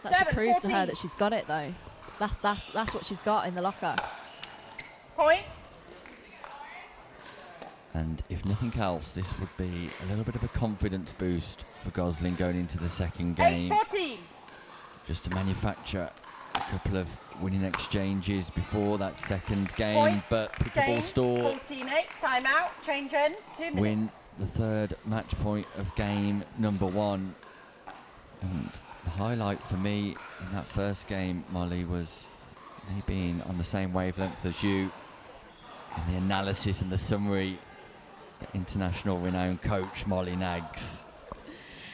That should 7, prove to 14. her that she's got it, though. That's what she's got in the locker. Point. And if nothing else, this would be a little bit of a confidence boost for Gosling going into the second game. 8-14. Just to manufacture a couple of winning exchanges before that second game. Point. But Pickleball Game. Store 14-8. Timeout. Change ends. 2 minutes. win the third match point of game number 1. And the highlight for me in that first game, Molly, was me being on the same wavelength as you in the analysis and the summary. The international renowned coach Molly Nags.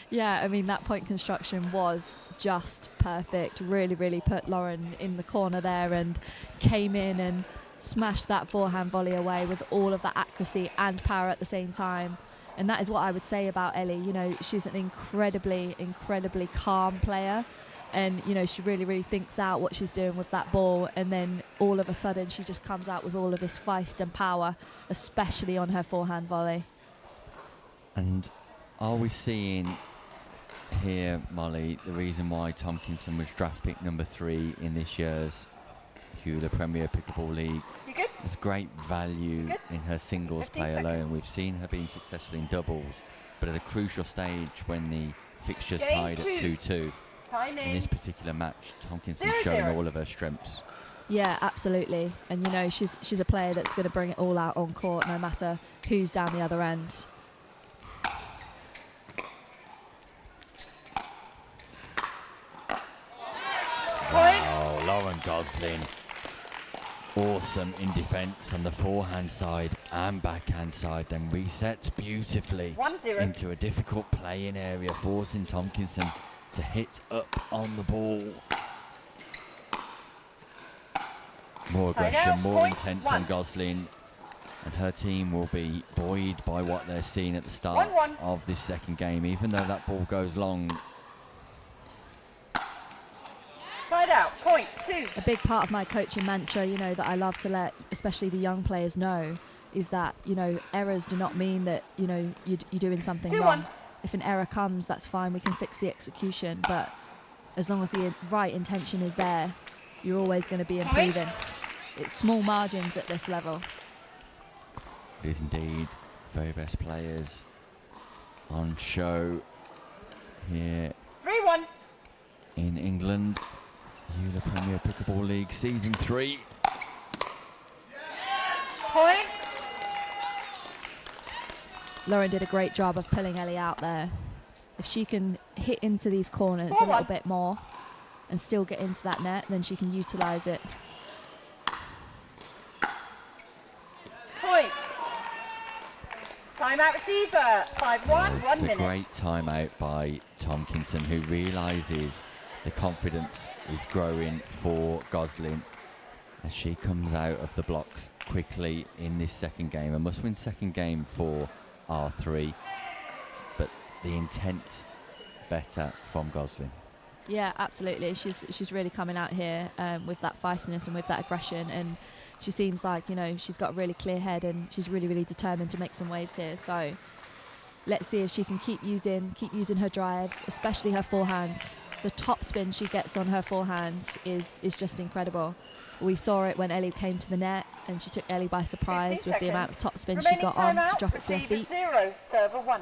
Yeah, I mean, that point construction was just perfect. Really, really put Lauren in the corner there and came in and smashed that forehand volley away with all of that accuracy and power at the same time. And that is what I would say about Ellie. She's an incredibly, incredibly calm player. And, she really, really thinks out what she's doing with that ball. And then all of a sudden, she just comes out with all of this feist and power, especially on her forehand volley. And are we seeing here, Molly, the reason why Tomkinson was draft pick number 3 in this year's Hewler Premier Pickleball League. You good? There's great value Good. in her singles 15 play alone. seconds. We've seen her being successful in doubles, but at a crucial stage when the fixture's Game tied at 2. 2-2, Timing. in this particular match, Tomkinson's 0-0. showing all of her strengths. Yeah, absolutely. And you know, she's a player that's going to bring it all out on court, no matter who's down the other end. Wow, Lauren Gosling, awesome in defence on the forehand side and backhand side, then resets beautifully 1-0. into a difficult playing area, forcing Tomkinson to hit up on the ball. More Timeout, aggression, more point intent 1. from Gosling, and her team will be buoyed by what they're seeing at the start 1-1. of this second game, even though that ball goes long. Side out. Point 2. A big part of my coaching mantra, you know, that I love to let especially the young players know is that, you know, errors do not mean that, you know, you're doing something 2-1. wrong. If an error comes, that's fine, we can fix the execution, but as long as the right intention is there, you're always going to be improving. It's small margins at this level. It is indeed very best players on show here 3-1. in England. Hewler Premier Pickleball League Season 3. Point. Lauren did a great job of pulling Ellie out there. If she can hit into these corners a 4-1. little bit more and still get into that net, then she can utilise it. Point. Timeout receiver. 5-1. 1 It's a minute. great timeout by Tomkinson, who realises the confidence is growing for Gosling as she comes out of the blocks quickly in this second game. A must-win second game for R3, but the intent better from Gosling. Yeah, absolutely. She's really coming out here with that feistiness and with that aggression, and she seems like, you know, she's got a really clear head and she's really, really determined to make some waves here. So let's see if she can keep using her drives, especially her forehand. The top spin she gets on her forehand is just incredible. We saw it when Ellie came to the net, and she took Ellie by surprise 50 with the amount of seconds. top spin she Remaining got on to timeout. drop it to her Receiver feet. 0. Server 1.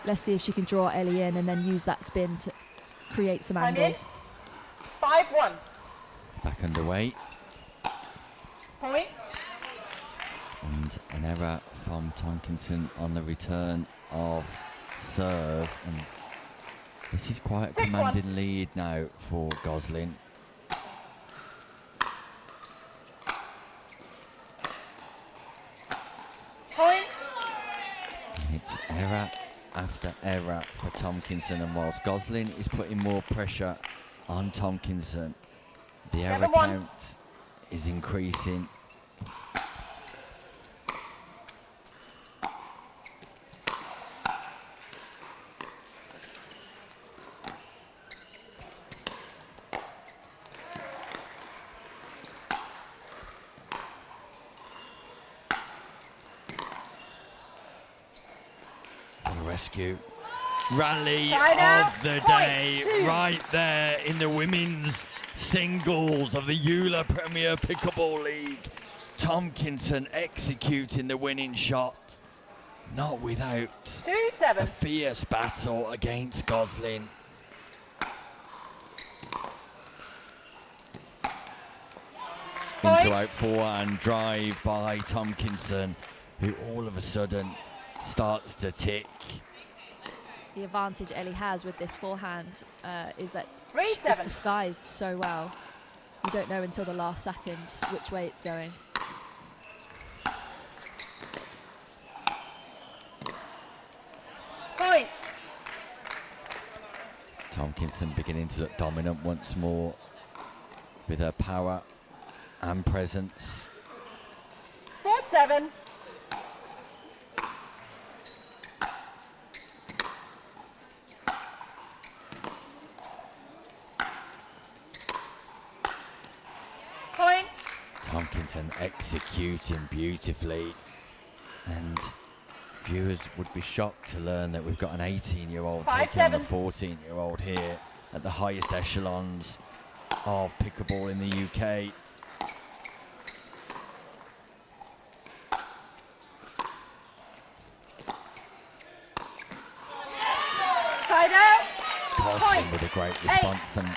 Let's see if she can draw Ellie in and then use that spin to create some Time in. angles. 5-1. Back underway, Point. and an error from Tomkinson on the return of serve, and this is quite a 6-1. commanding lead now for Gosling. Point. It's error after error for Tomkinson, and whilst Gosling is putting more pressure on Tomkinson, the error 7-1. count is increasing. What a rescue. Rally Side out. of the Point day, 2. right there in the women's singles of the Hewler Premier Pickleball League. Tomkinson executing the winning shot, not without a 2-7. fierce battle against Gosling. Point. Into out forehand drive by Tomkinson, who all of a sudden starts to tick. The advantage Ellie has with this forehand is that 3-7. it's disguised so well. You don't know until the last second which way it's going. Point. Tomkinson beginning to look dominant once more with her power and presence. 4-7. Point. Tomkinson executing beautifully, and Viewers would be shocked to learn that we've got an 18-year-old 5-7. taking on a 14-year-old here at the highest echelons of pickleball in the UK. Side out. Gosling Point. with a great response, and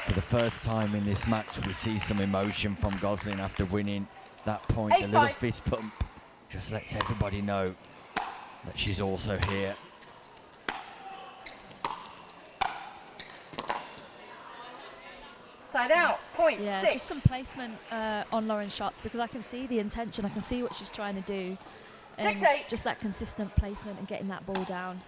for the first time in this match we see some emotion from Gosling after winning that point. A little 8-5. fist pump just lets everybody know that she's also here. Side out. Point. Yeah, 6. just some placement on Lauren's shots, because I can see the intention, I can see what she's trying to do. And 6-8. just that consistent placement and getting that ball down.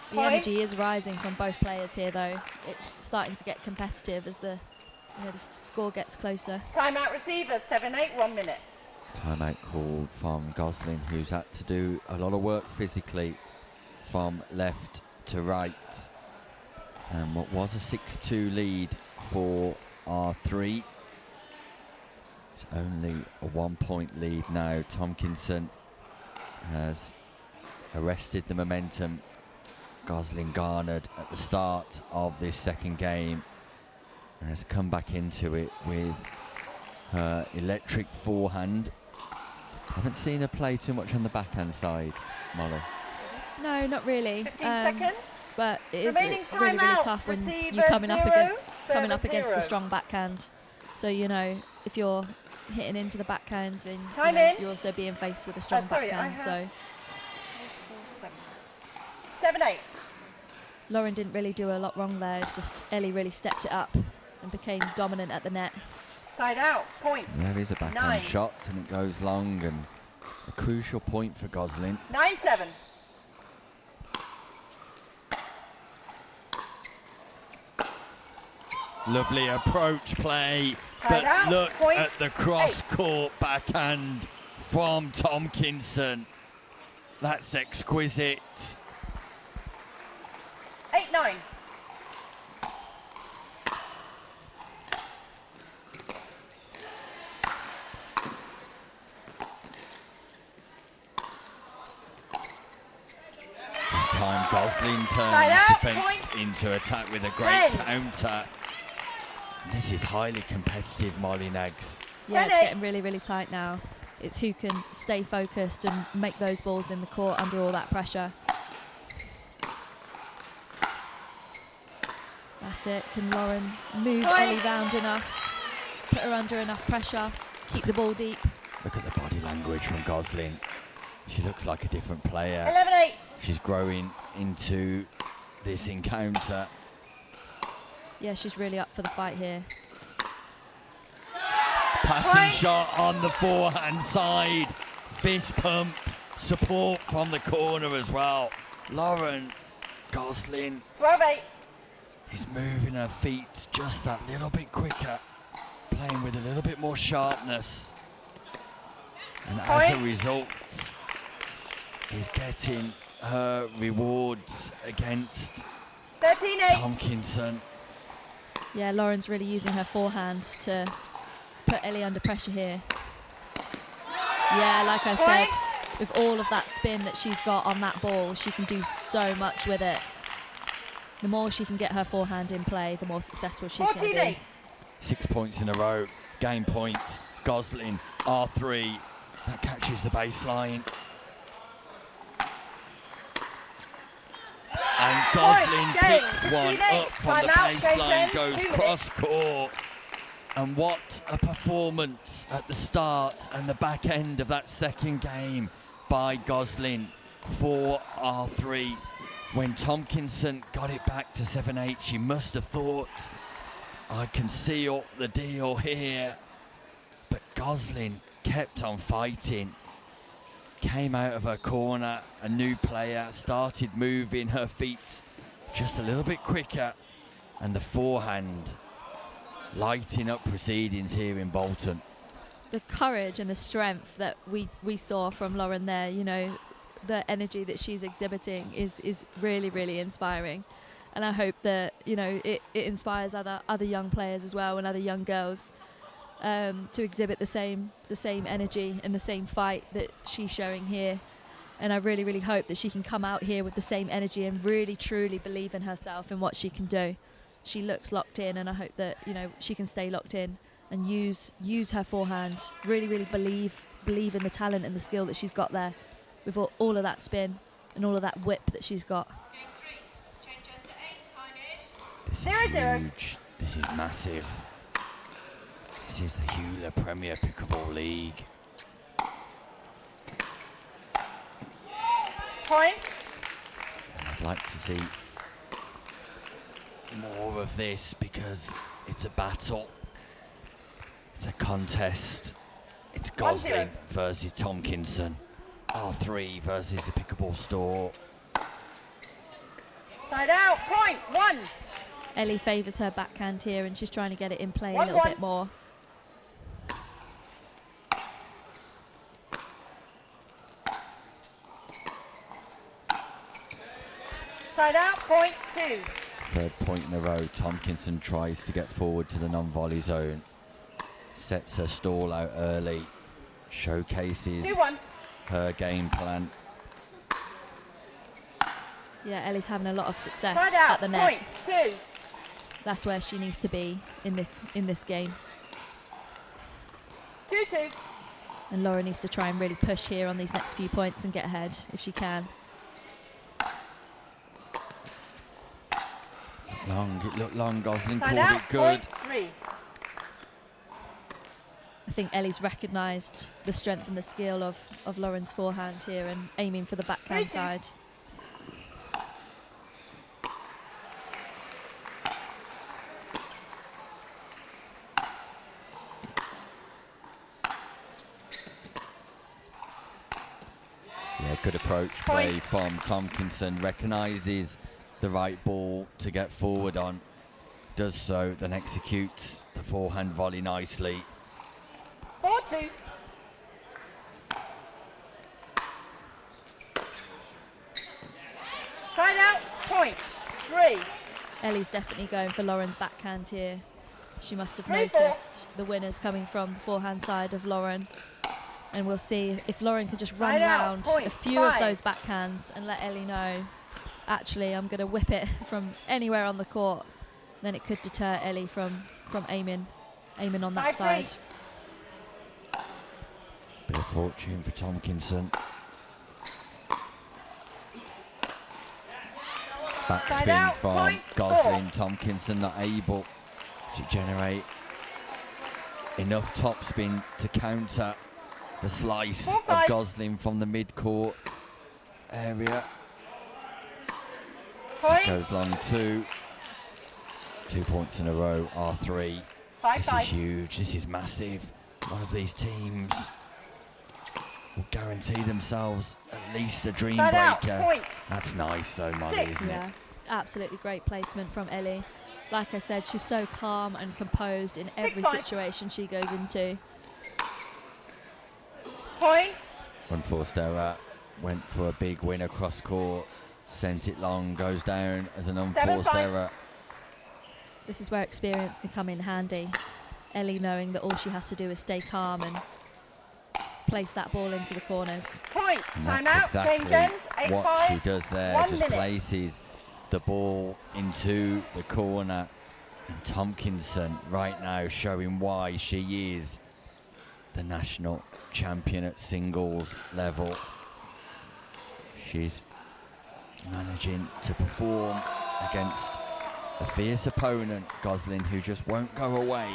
The Point. energy is rising from both players here, though. It's starting to get competitive as the score gets closer. Timeout receiver. 7-8. 1 minute. Timeout called from Gosling, who's had to do a lot of work physically from left to right. And what was a 6-2 lead for R3. It's only a 1-point lead now. Tompkinson has arrested the momentum Gosling garnered at the start of this second game and has come back into it with her electric forehand. I haven't seen her play too much on the backhand side, Molly. No, not really. 15 seconds. But it is Remaining really timeout. tough when Receiver you're coming up 0, against server a 0. strong backhand. So if you're hitting into the backhand, and Time in. you're also being faced with a strong sorry, backhand. So 7-8. Lauren didn't really do a lot wrong there. It's just Ellie really stepped it up and became dominant at the net. Side out. Point. There is a backhand 9. shot and it goes long, and a crucial point for Gosling. 9-7. Lovely approach play, Side but out, look point, at the cross-court backhand from Tompkinson. That's exquisite. 8-9. This time Gosling turns Side out, defence point. into attack with a great 10. counter. This is highly competitive, Molly Nags. Yeah, it's 10-8. getting really, really tight now. It's who can stay focused and make those balls in the court under all that pressure. That's it. Can Lauren move Point. Ellie round enough, put her under enough pressure, keep the ball deep? Look at the body language from Gosling. She looks like a different player. 11-8. She's growing into this encounter. Yeah, she's really up for the fight here. Passing Point. shot on the forehand side. Fist pump. Support from the corner as well. Lauren Gosling 12-8. is moving her feet just that little bit quicker. Playing with a little bit more sharpness. And as a Point. result, is getting her rewards against 13-8. Tompkinson. Yeah, Lauren's really using her forehand to put Ellie under pressure here. Yeah, like I said, with all of that spin that she's got on that ball, she can do so much with it. The more she can get her forehand in play, the more successful she's going to 14-8. be. 6 points in a row. Game point. Gosling, R3. That catches the baseline. And Gosling Point, game, picks one 15-8. up from the Timeout, game baseline, ends, goes 2 minutes. cross court. And what a performance at the start and the back end of that second game by Gosling for R3. When Tompkinson got it back to 7-8, she must have thought, I can seal the deal here. But Gosling kept on fighting. Came out of her corner, a new player, started moving her feet just a little bit quicker, and the forehand lighting up proceedings here in Bolton. The courage and the strength that we saw from Lauren there, you know, the energy that she's exhibiting is really, really inspiring. And I hope that, you know, it inspires other young players as well, and other young girls to exhibit the same energy and the same fight that she's showing here. And I really, really hope that she can come out here with the same energy and really, truly believe in herself and what she can do. She looks locked in, and I hope that, you know, she can stay locked in and use her forehand. Really, really believe in the talent and the skill that she's got there with all of that spin and all of that whip that she's got. This is huge. This is massive. This is the Hewler Premier Pickleball League. Point. And I'd like to see more of this because it's a battle. It's a contest. It's Goslin versus Tomkinson. R3 versus the Pickleball Store. Side out. Point. 1. Ellie favours her backhand here, and she's trying to get it in play a little bit more. Side out. Point. 2. Third point in a row. Tomkinson tries to get forward to the non-volley zone. Sets her stall out early. Showcases 2-1. her game plan. Yeah, Ellie's having a lot of success Side out. at the net. Point. 2. That's where she needs to be in this game. 2-2. And Laura needs to try and really push here on these next few points and get ahead if she can. Long, it looked long. Goslin Side called out. it good. Point. 3. I think Ellie's recognised the strength and the skill of Lauren's forehand here and aiming for the backhand 3-2. side. Yeah, good approach play from Tomkinson. Recognises the right ball to get forward on. Does so, then executes the forehand volley nicely. 4-2. Side out. Point. 3. Ellie's definitely going for Lauren's backhand here. She must have 3-4. noticed the winners coming from the forehand side of Lauren. And we'll see if Lauren can just run Side out. round Point. a few 5. of those backhands and let Ellie know, actually, I'm going to whip it from anywhere on the court. Then it could deter Ellie from aiming on that 5-3. side. Bit of fortune for Tomkinson. Side Backspin out, from point, Goslin. 4. Tomkinson not able to generate enough topspin to counter the slice 4-5. of Goslin from the mid-court area. Point. Goes long 2. 2 points in a row, R3. 5-5. This is huge, this is massive. One of these teams will guarantee themselves at least a dream Side out. breaker. Point. That's nice though, Molly, 6. isn't Yeah, it? absolutely great placement from Ellie. Like I said, she's so calm and composed in every 6-5. situation she goes into. Point. Unforced error, went for a big win across court, sent it long, goes down as an unforced 7-5. error. This is where experience can come in handy. Ellie knowing that all she has to do is stay calm and place that ball into the corners. Point. And Time out. that's Change ends. exactly what she 8-5. does there, 1 just minute. places the ball into the corner. And Tomkinson right now showing why she is the national champion at singles level. She's managing to perform against a fierce opponent, Goslin, who just won't go away,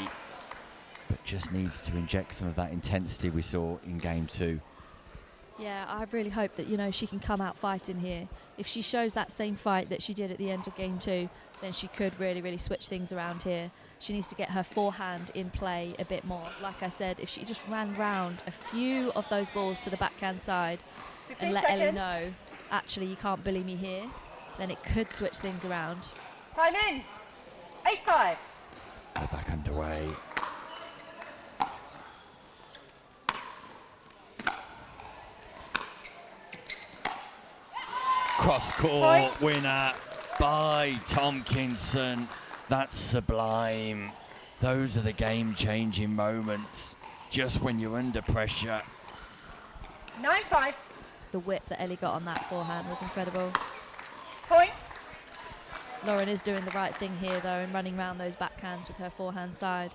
but just needs to inject some of that intensity we saw in game 2. Yeah, I really hope that, you know, she can come out fighting here. If she shows that same fight that she did at the end of game 2, then she could really, really switch things around here. She needs to get her forehand in play a bit more. Like I said, if she just ran round a few of those balls to the backhand side 15 and let Ellie seconds. know, actually, you can't bully me here, then it could switch things around. Time in. 8-5. We're back underway. Cross-court winner by Tomkinson. That's sublime. Those are the game-changing moments, just when you're under pressure. 9-5. The whip that Ellie got on that forehand was incredible. Point. Lauren is doing the right thing here, though, and running around those backhands with her forehand side.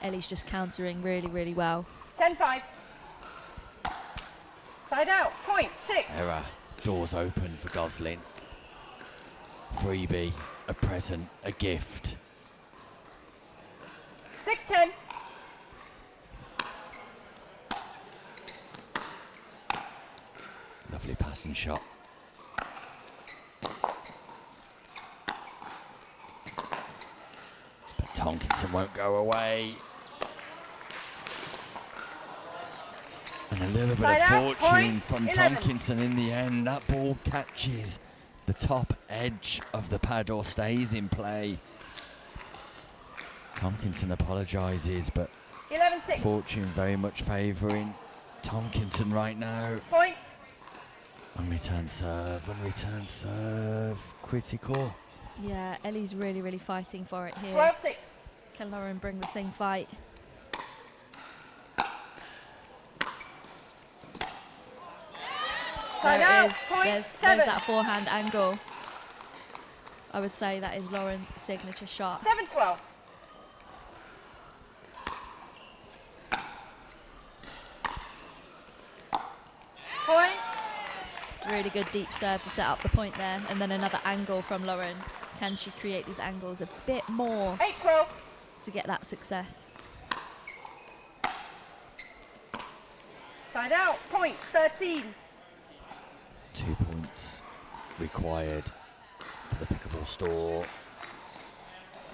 Ellie's just countering really, really well. 10-5. Side out. Point. 6. Error. Doors open for Gosling. Freebie, a present, a gift. 6-10. Lovely passing shot. But Tomkinson won't go away. And a little bit Side of out, fortune point, from 11. Tomkinson in the end. That ball catches the top edge of the pad or stays in play. Tomkinson apologises, but 11-6. fortune very much favouring Tomkinson right now. Point. Unreturned serve, critical. Yeah, Ellie's really, really fighting for it here. 12-6. Can Lauren bring the same fight? Side There out. it is. Point. There's 7. that forehand angle. I would say that is Lauren's signature shot. 7-12. Point. Really good deep serve to set up the point there, and then another angle from Lauren. Can she create these angles a bit more 8-12. to get that success? Side out. Point. 13. 2 points required for the Pickleball Store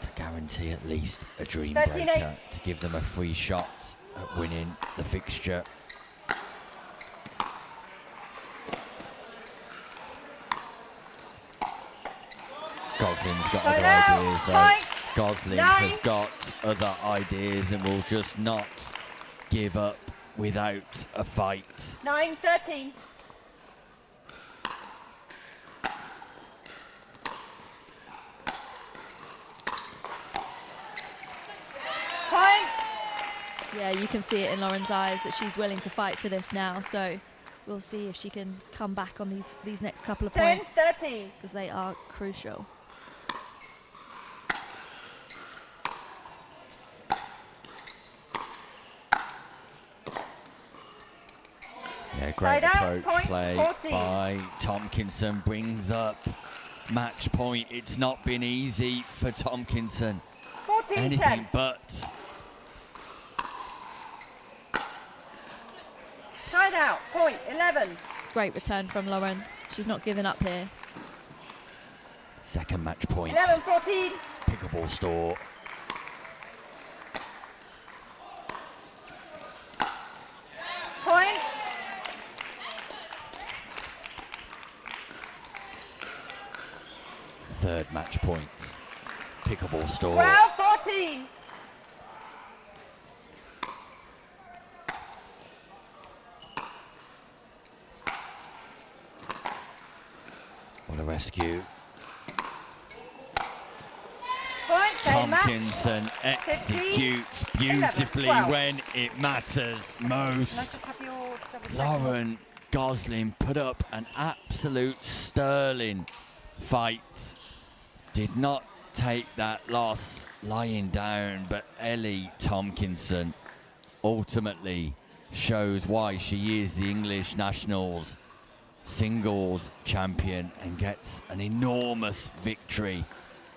to guarantee at least a dream 13-8. breaker, to give them a free shot at winning the fixture. Gosling's got Side other out. ideas though. Point. Gosling 9. has got other ideas and will just not give up without a fight. 9-13. Point. Yeah, you can see it in Lauren's eyes that she's willing to fight for this now. So we'll see if she can come back on these next couple of points, 10-13. because they are crucial. Yeah, great Side out, approach point, play 14. by Tomkinson, brings up match point. It's not been easy for Tomkinson. 14-10. Anything but. Side out. Point. 11. Great return from Lauren. She's not giving up here. Second match point. 11-14. Pickleball Store. Point. Third match point. Pickleball Store. 12-14. What a rescue. Point. Game match. Tomkinson executes beautifully 12. when it matters Can I most. just have your double check? Lauren Gosling put up an absolute sterling fight. Did not take that loss lying down, but Ellie Tomkinson ultimately shows why she is the English nationals singles champion and gets an enormous victory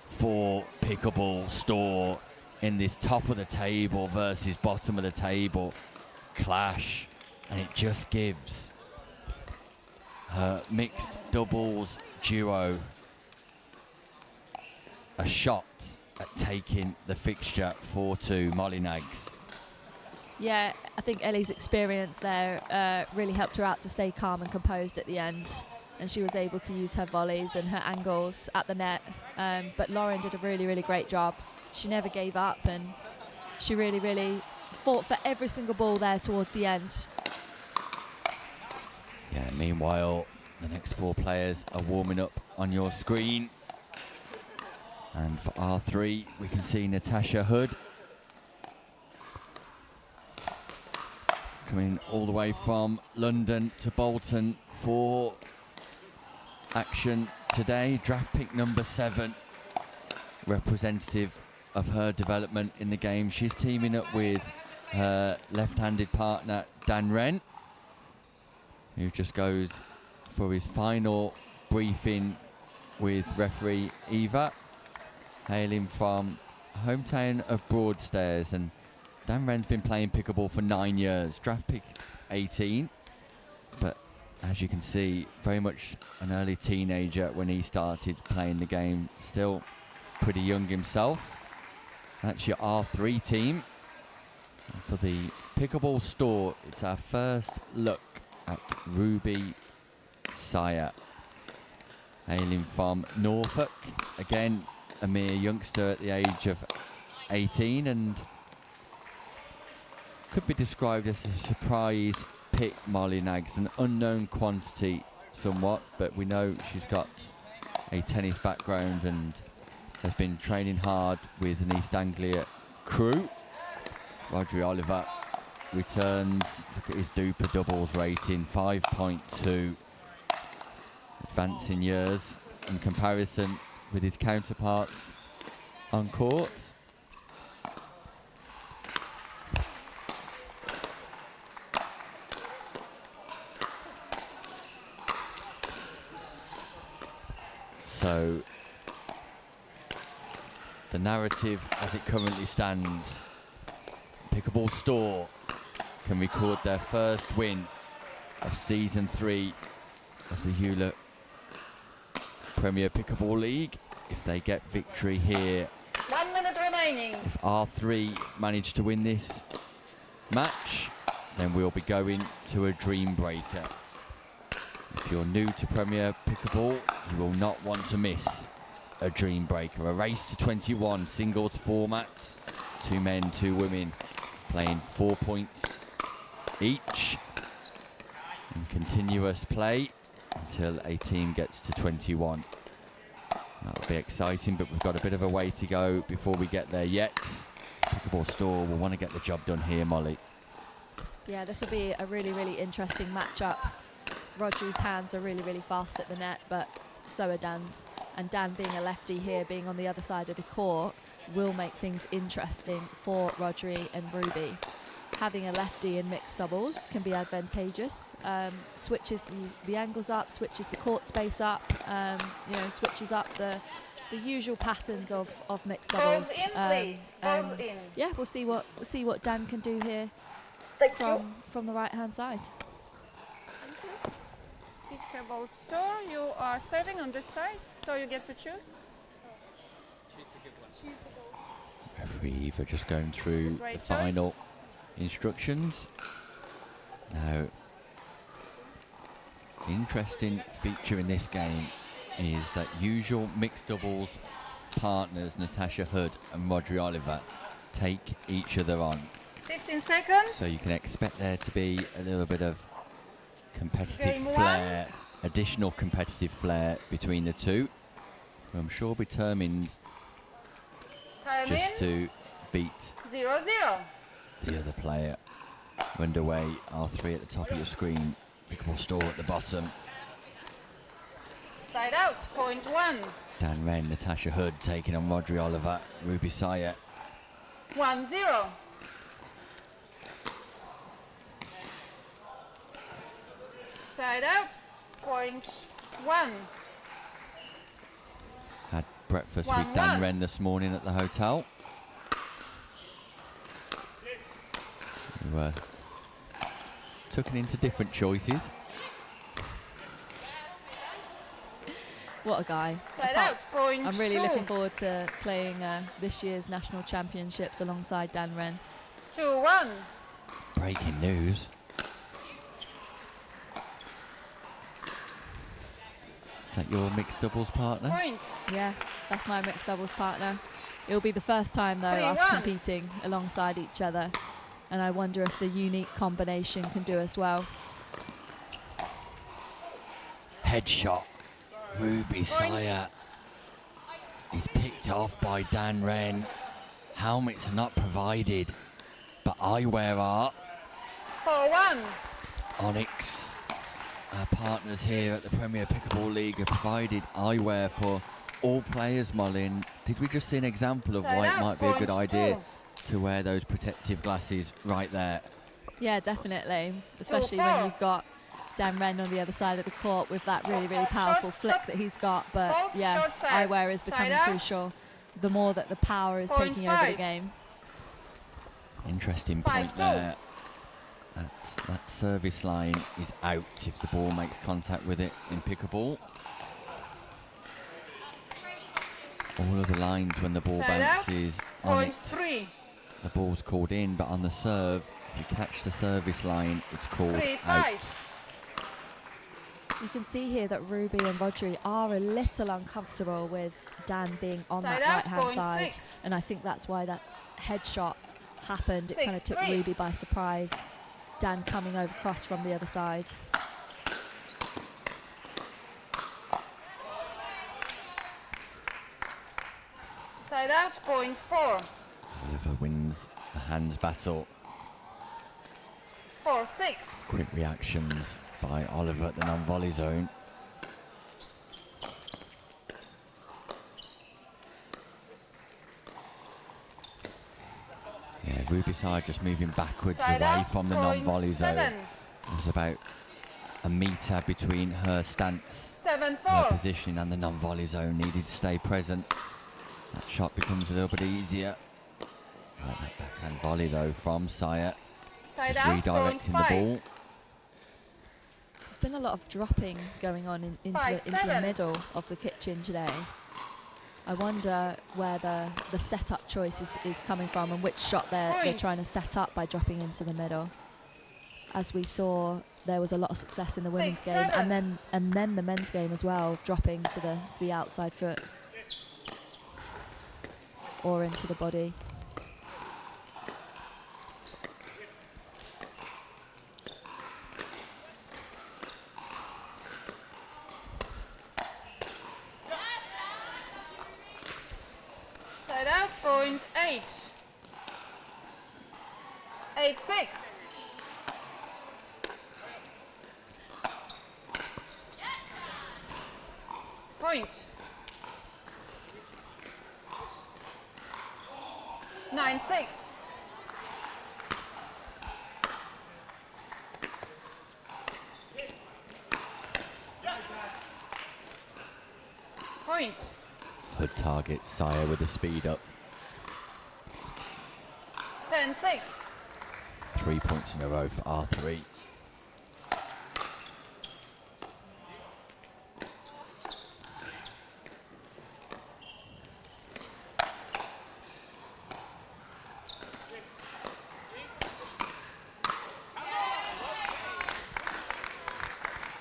for Pickleball Store in this top of the table versus bottom of the table clash, and it just gives her mixed doubles duo a shot at taking the fixture 4-2. Molly Nags. Yeah, I think Ellie's experience there really helped her out to stay calm and composed at the end, and she was able to use her volleys and her angles at the net. But Lauren did a really, really great job. She never gave up, and she really, really fought for every single ball there towards the end. Yeah, meanwhile, the next four players are warming up on your screen. And for R3, we can see Natasha Hood coming all the way from London to Bolton for action today. Draft pick number 7, representative of her development in the game. She's teaming up with her left-handed partner, Dan Wren, who just goes for his final briefing with referee Eva, hailing from hometown of Broadstairs. And Dan Wren's been playing pickleball for 9 years, draft pick 18, but as you can see, very much an early teenager when he started playing the game, still pretty young himself. That's your R3 team. And for the Pickleball Store, it's our first look at Ruby Sire, hailing from Norfolk, again a mere youngster at the age of 18, and could be described as a surprise pick, Molly Nags, an unknown quantity somewhat, but we know she's got a tennis background and has been training hard with an East Anglia crew. Rodri Oliver returns. Look at his Duper doubles rating, 5.2, advancing years in comparison with his counterparts on court. So the narrative as it currently stands, Pickleball Store can record their first win of season 3 of the Hewlett Premier Pickleball League if they get victory here. 1 minute remaining. If R3 manage to win this match, then we'll be going to a dream breaker. If you're new to Premier Pickleball, you will not want to miss a dream breaker. A race to 21 singles format, 2 men, 2 women, playing 4 points each in continuous play until a team gets to 21. That'll be exciting, but we've got a bit of a way to go before we get there yet. Pickleball Store will want to get the job done here, Molly. Yeah, this will be a really, really interesting matchup. Rodri's hands are really, really fast at the net, but so are Dan's. And Dan, being a lefty here, being on the other side of the court, will make things interesting for Rodri and Ruby. Having a lefty in mixed doubles can be advantageous. Switches the angles up, switches the court space up, switches up the usual patterns of mixed doubles. Balls in, please. Balls in. Yeah, we'll see what Dan can do here from the right hand side. Pickleball Store, you are serving on this side, so you get to choose. Referee Eva just going through Great the final choice. Instructions. Now, the interesting feature in this game is that usual mixed doubles partners Natasha Hood and Rodri Oliver take each other on. 15 seconds. So you can expect there to be a little bit of competitive Game flair, additional competitive flair between the two, who I'm sure be determined Time just in. to beat 0-0. the other player. Underway, R3 at the top of your screen, Pickleball Store at the bottom. Side out, point 1. Dan Wren, Natasha Hood taking on Rodri Oliver, Ruby Sire. 1-0. Side out, point 1. Had breakfast with 1-1. Dan Wren this morning at the hotel. We took it into different choices. What a guy. Side out, point I'm really 2. looking forward to playing this year's national championships alongside Dan Wren. 2-1. Breaking news. Is that your mixed doubles partner? Point. Yeah, that's my mixed doubles partner. It'll be the first time though us 3-1. competing alongside each other, and I wonder if the unique combination can do us well. Headshot. Ruby Sire is picked Picked off by Dan Wren. Helmets are not provided, but eyewear are. 4-1. Onyx, our partners here at the Premier Pickleball League, have provided eyewear for all players, Molin. Did we just see an example of why it might be a good idea to wear those protective glasses right there? Yeah, definitely. Especially when you've got Dan Wren on the other side of the court with that really, really powerful flick that he's got. But yeah, eyewear is becoming crucial. The more that the power is taking over the game. Interesting point there. That service line is out if the ball makes contact with it in pickleball. All of the lines when the ball bounces on it, the ball's called in, but on the serve, if you catch the service line, it's called out. You can see here that Ruby and Rodri are a little uncomfortable with Dan being on that right-hand side. And I think that's why that headshot happened. It kind of took Ruby by surprise. Dan coming over across from the other side. Side out, point 4. Oliver wins the hands battle. 4-6. Quick reactions by Oliver at the non-volley zone. Yeah, Ruby side just moving backwards away from the non-volley zone. There's about a metre between her stance, her position and the non-volley zone. Needed to stay present. That shot becomes a little bit easier. Right, that backhand volley though from Saya. Just redirecting the ball. There's been a lot of dropping going on into the middle of the kitchen today. I wonder where the setup choice is coming from and which shot they're trying to set up by dropping into the middle. As we saw, there was a lot of success in the women's game, and then the men's game as well, dropping to the outside foot or into the body. Side out, point 8. 8-6. Point. 9-6. Point. Hood targets Saya with a speed up. 10-6. 3 points in a row for R3.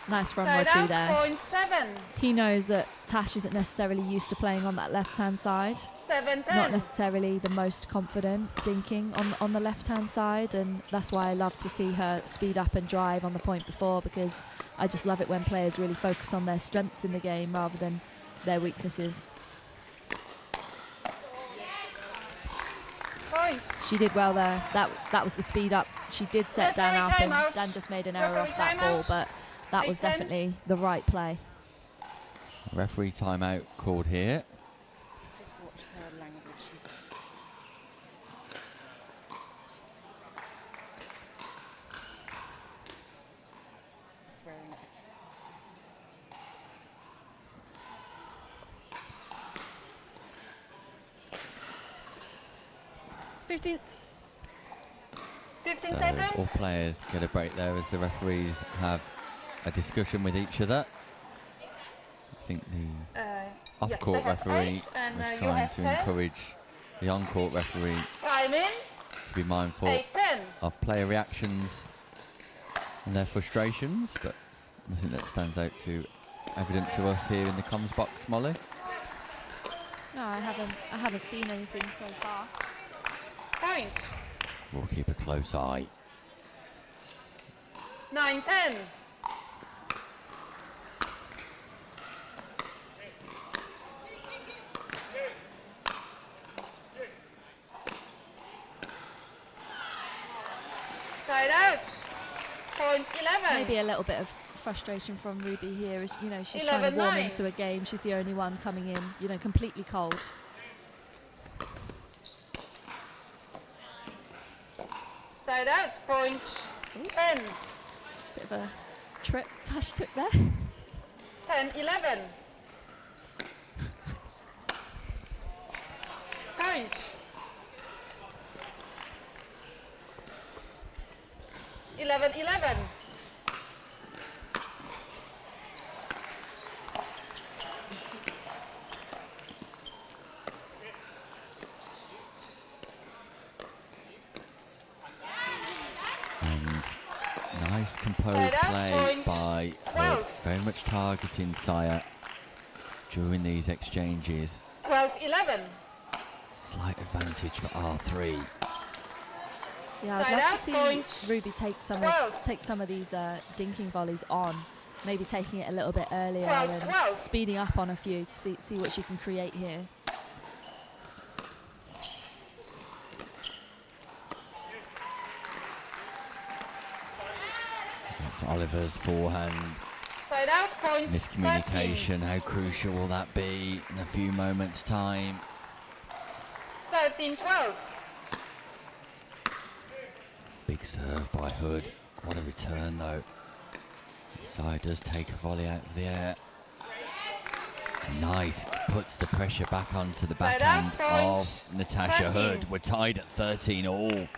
Nice from Rodri there. Point 7. He knows that Tash isn't necessarily used to playing on that left-hand side. 7-10. Not necessarily the most confident dinking on the left-hand side, and that's why I love to see her speed up and drive on the point before, because I just love it when players really focus on their strengths in the game rather than their weaknesses. Point. She did well there. That was the speed up. She did set Dan up, and Dan just made an error off that ball, but that was definitely the right play. Referee timeout called here. Just watch her language. Swearing. 15 All seconds. players get a break there as the referees have a discussion with each other. I think the off-court referee was trying to encourage the on-court referee to be mindful of player reactions and their frustrations, but nothing that stands out too evident to us here in the comms box, Molly. No, I haven't seen anything so far. Point. We'll keep a close eye. 9-10. Side out. Point 11. Maybe a little bit of frustration from Ruby here, as you know, she's trying to warm 11-9. into a game. She's the only one coming in, you know, completely cold. Side out. Point 10. Bit of a trip Tash took there. 10-11. Point. 11-11. And nice composed Side out, play point by 12. Hood. Very much targeting Saya during these exchanges. 12-11. Slight advantage for R3. Yeah, I'd Side love out, to see point Ruby take some 12. of these dinking volleys on, maybe taking it a little bit earlier 12, and 12. speeding up on a few to see what she can create here. That's Oliver's forehand. Side out. Point 13. Miscommunication, how crucial will that be in a few moments' time? 13-12. Big serve by Hood. What a return though. Side does take a volley out of the air. Nice, puts the pressure back onto the Side out, backhand point of Natasha 13. Hood. We're tied at 13 all.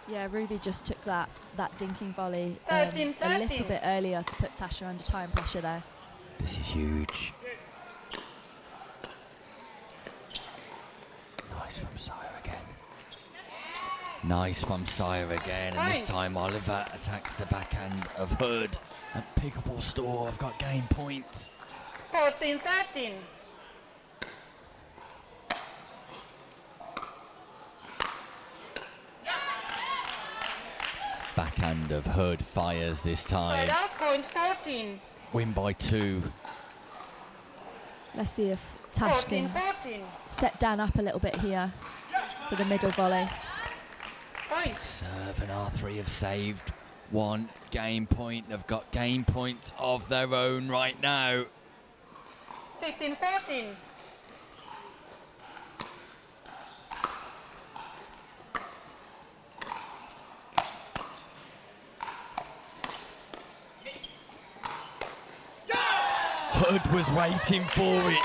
Yeah, Ruby just took that dinking volley 13, a little 13. bit earlier to put Tasha under time pressure there. This is huge. Nice from Sire again. Nice from Sire again, and this Point. time Oliver attacks the backhand of Hood. At Pickleball Store, I've got game point. 14-13. Backhand of Hood fires this time. Side out. Point 14. Win by 2. Let's see if Tash can 14-14. set Dan up a little bit here for the middle volley. Point. Serve and R3 have saved one game point. They've got game points of their own right now. 15-14. Hood was waiting for it.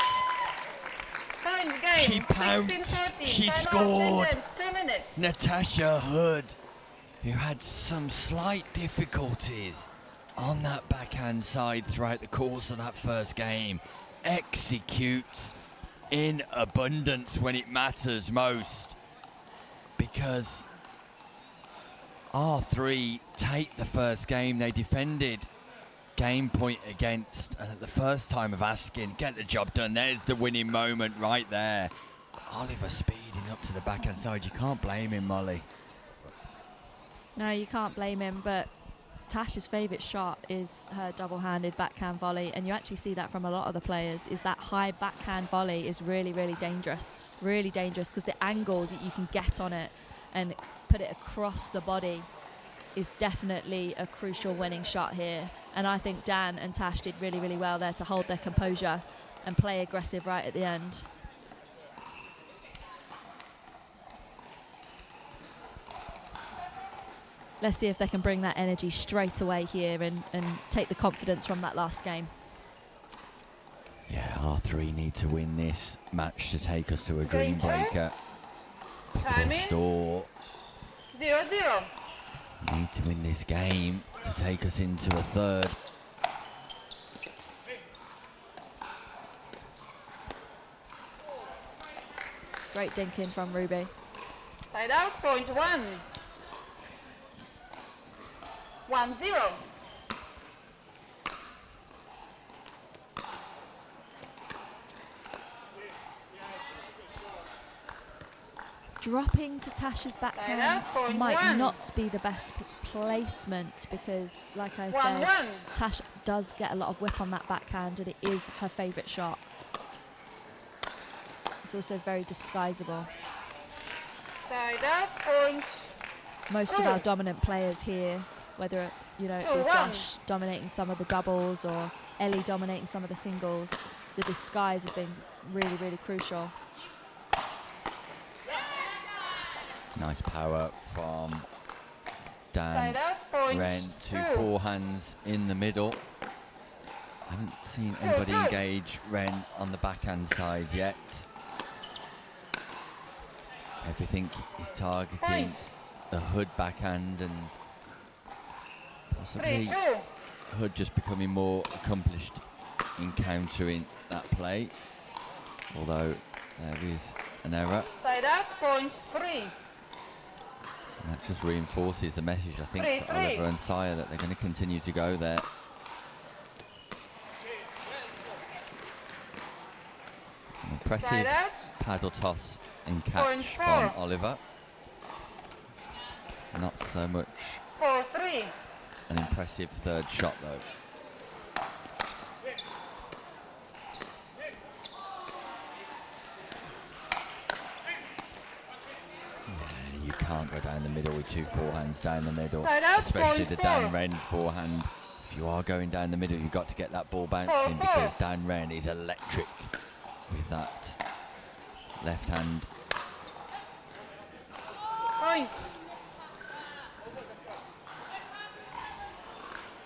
Point game. She pounced. 16-14. She Time out, scored. sentence, 2 minutes. Natasha Hood, who had some slight difficulties on that backhand side throughout the course of that first game, executes in abundance when it matters most, because R3 take the first game. They defended game point against, and at the first time of asking, get the job done. There's the winning moment right there. Oliver speeding up to the backhand side. You can't blame him, Molly. No, you can't blame him, but Tash's favourite shot is her double-handed backhand volley, and you actually see that from a lot of the players, is that high backhand volley is really, really dangerous because the angle that you can get on it and put it across the body is definitely a crucial winning shot here. And I think Dan and Tash did really, really well there to hold their composure and play aggressive right at the end. Let's see if they can bring that energy straight away here and take the confidence from that last game. Yeah, R3 need to win this match to take us to a dream Game check. breaker. Time Pickleball in. Store 0-0. need to win this game to take us into a third. Great dinking from Ruby. Side out. Point 1. 1-0. Dropping to Tasha's backhand point might 1. not be the best placement because, like I 1-1. said, Tash does get a lot of whip on that backhand and it is her favourite shot. It's also very disguisable. Side out. Point most of our dominant players here, whether you know it be Josh dominating some of the doubles or Ellie dominating some of the singles, the disguise has been really, really crucial. Nice power from Dan Side out, point Wren. Two 2. forehands in the middle. Haven't seen anybody engage Wren on the backhand side yet. Everything is targeting Point. the Hood backhand, and possibly 3-2. Hood just becoming more accomplished in countering that play. Although there is an error. Side out, point 3. And that just reinforces the message, I think, to 3-3. Oliver and Sire that they're going to continue to go there. An impressive Side out, paddle toss and Point catch 4. from Oliver. Not so much 4-3. an impressive third shot, though. Yeah, you can't go down the middle with two forehands down the middle, Side out, especially point the 4. Dan Wren forehand. If you are going down the middle, you've got to get that ball bouncing 4-4. because Dan Wren is electric with that left hand. Point.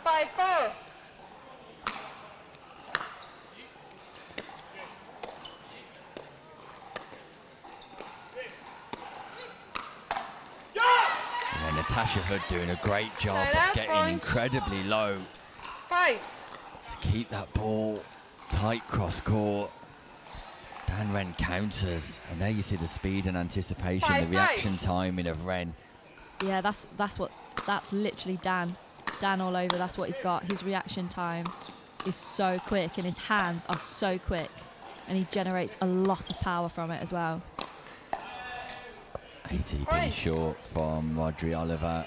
5-4. Yeah, Natasha Hood doing a great job Side of out, getting point. incredibly low 5. to keep that ball tight cross court. Dan Wren counters, and there you see the speed and anticipation, the 5-5. reaction timing of Wren. Yeah, that's literally Dan all over. That's what he's got. His reaction time is so quick, and his hands are so quick, and he generates a lot of power from it as well. ATP Point. short from Rodri Oliver,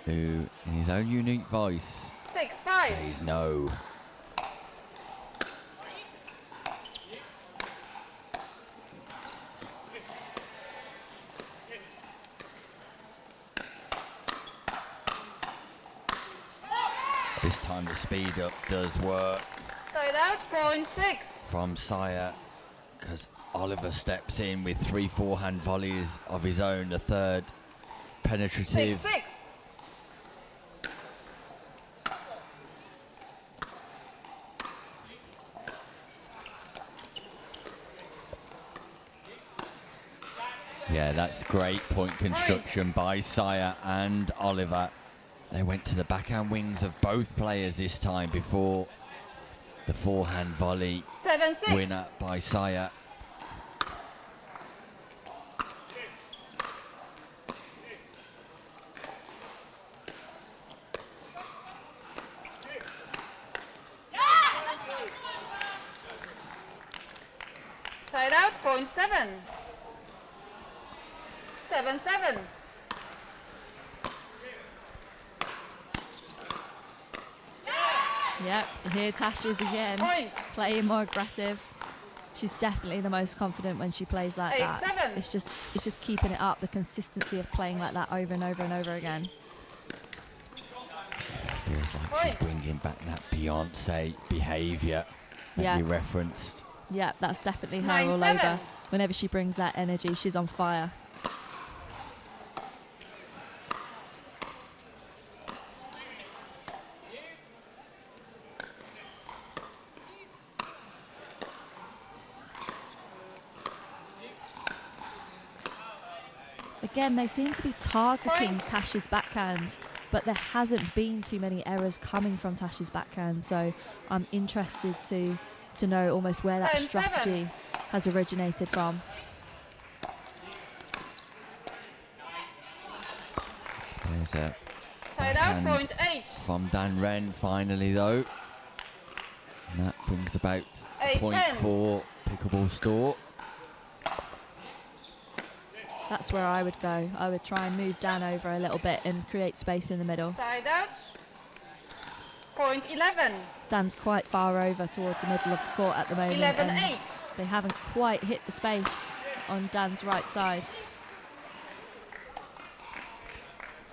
who in his own unique voice 6-5. says no. This time the speed up does work Side out, point 6. from Sire, because Oliver steps in with 3 forehand volleys of his own, the third penetrative. 6-6. Yeah, that's great point construction by Sire and Oliver. They went to the backhand wings of both players this time before the forehand volley 7-6. winner by Sire. Side out, point 7. 7-7. Yep, here Tash is again, Point. playing more aggressive. She's definitely the most confident when she plays like that. 8-7. It's just keeping it up, the consistency of playing like that over and over and over again. Feels like she's bringing back that Beyonce behaviour that Yeah. you referenced. Yeah, that's definitely her all 9-7. over. Whenever she brings that energy, she's on fire. Again, they seem to be targeting Point. Tash's backhand, but there hasn't been too many errors coming from Tash's backhand. So I'm interested to know almost where that 10-7. strategy has originated from. There's a Side out, backhand point 8. from Dan Wren finally though. And that brings about a 8-10. point for Pickleball Store. That's where I would go. I would try and move Dan over a little bit and create space in the middle. Side out, point 11. Dan's quite far over towards the middle of the court at the moment. 11-8. and they haven't quite hit the space on Dan's right side.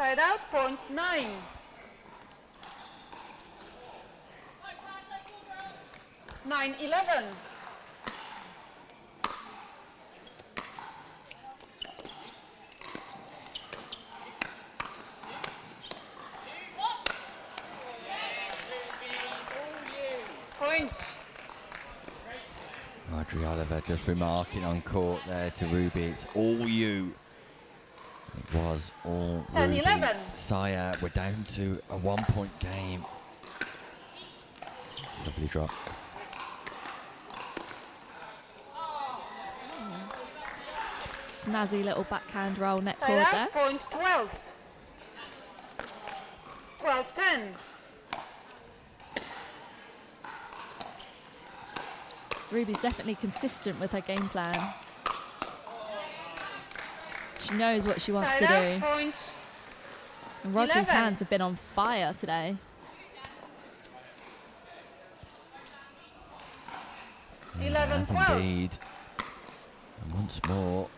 Side out, point 9. 9-11. Point. Audrey Oliver just remarking on court there to Ruby, it's all you. It was all 10, Ruby. 11. Saya, we're down to a 1-point game. Lovely drop. Snazzy little backhand roll net Side cord out, there. point 12. 12-10. Ruby's definitely consistent with her game plan. She knows what she wants Side to out, do. point And Roger's 11. hands have been on fire today. Yeah, 11-12. indeed. And once more,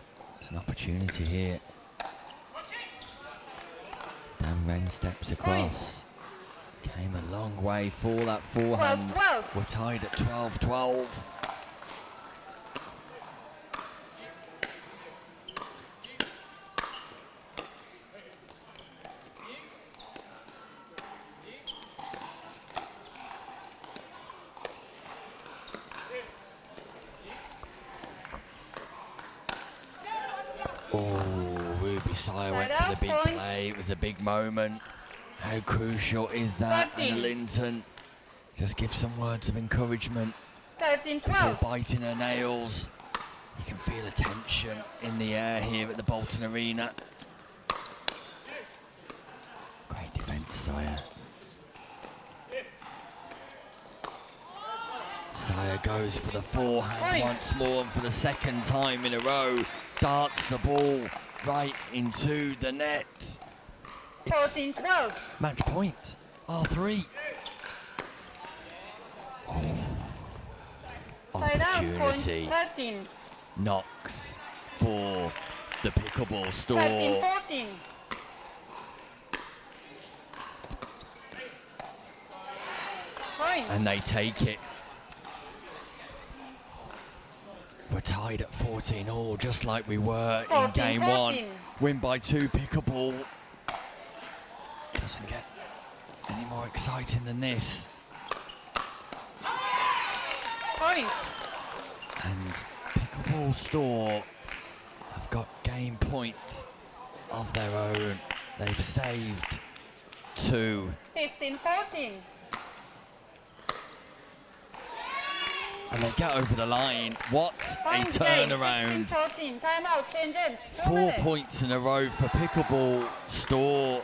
there's an opportunity here. Dan Wren steps across. Came a long way for that forehand. 12-12. We're tied at 12-12. Oh, Ruby Saya went for the big Point. play. It was a big moment. How crucial is that? 13. And Linton just give some words of encouragement before 13-12. biting her nails. You can feel a tension in the air here at the Bolton Arena. Great defence, Saya. Saya goes for the forehand Point. once more, and for the second time in a row, darts the ball right into the net. It's 14-12. match point, R3. Oh. Side out, point Opportunity 13. knocks for the Pickleball Store. 13-14. Point. And they take it. We're tied at 14 all, just like we were in 14, game 1. 14. Win by 2, Pickleball. Doesn't get any more exciting than this. Point. And Pickleball Store have got game points of their own. They've saved 2. 15-14. And they get over the line. What a Point game. turnaround. 16-14. Time out. Change ends. 2 4 minutes. points in a row for Pickleball Store.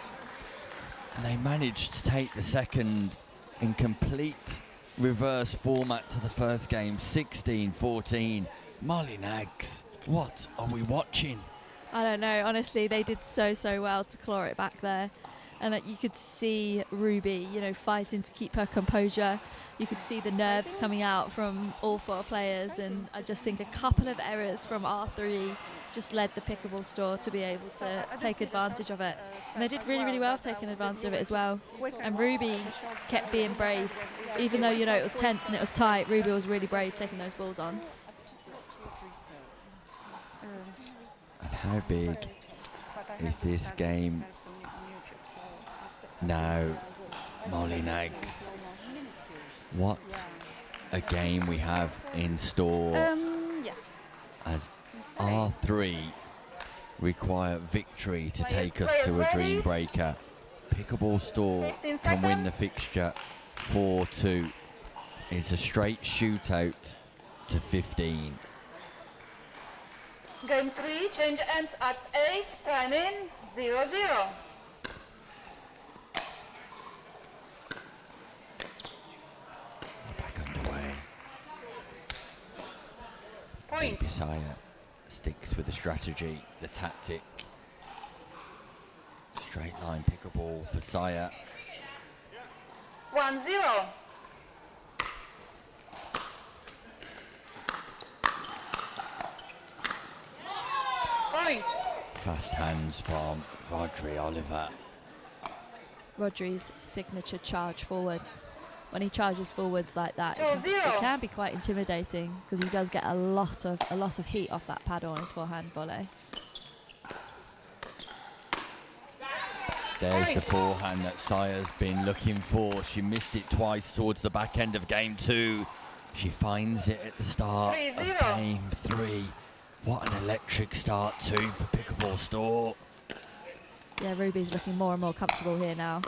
And they managed to take the second in complete reverse format to the first game. 16-14. Molly Nags, what are we watching? I don't know. Honestly, they did so well to claw it back there. And you could see Ruby, fighting to keep her composure. You could see the nerves coming out from all 4 players. And I just think a couple of errors from R3 just led the Pickleball Store to be able to take advantage of it. And they did really well taking advantage of it as well. And Ruby kept being brave. Even though, it was tense and it was tight, Ruby was really brave taking those balls on. And how big is this game now, Molly Nags? What a game we have in store Yes. as R3 require victory to take us to a dream breaker. Pickleball Store 15 can win the seconds. fixture 4-2. It's a straight shootout to 15. Game 3. Change ends at 8. Time in 0-0. Back underway. Point. Saya sticks with the strategy, the tactic. Straight line pickleball for Saya. 1-0. Point. Fast hands from Rodri Oliver. Rodri's signature charge forwards. When he charges forwards like that, 2-0. it can be quite intimidating because he does get a lot of heat off that paddle on his forehand volley. There's the forehand that Saya's been looking for. She missed it twice towards the back end of game 2. She finds it at the start 3-0. of game 3. What an electric start too for Pickleball Store. Yeah, Ruby's looking more and more comfortable here now.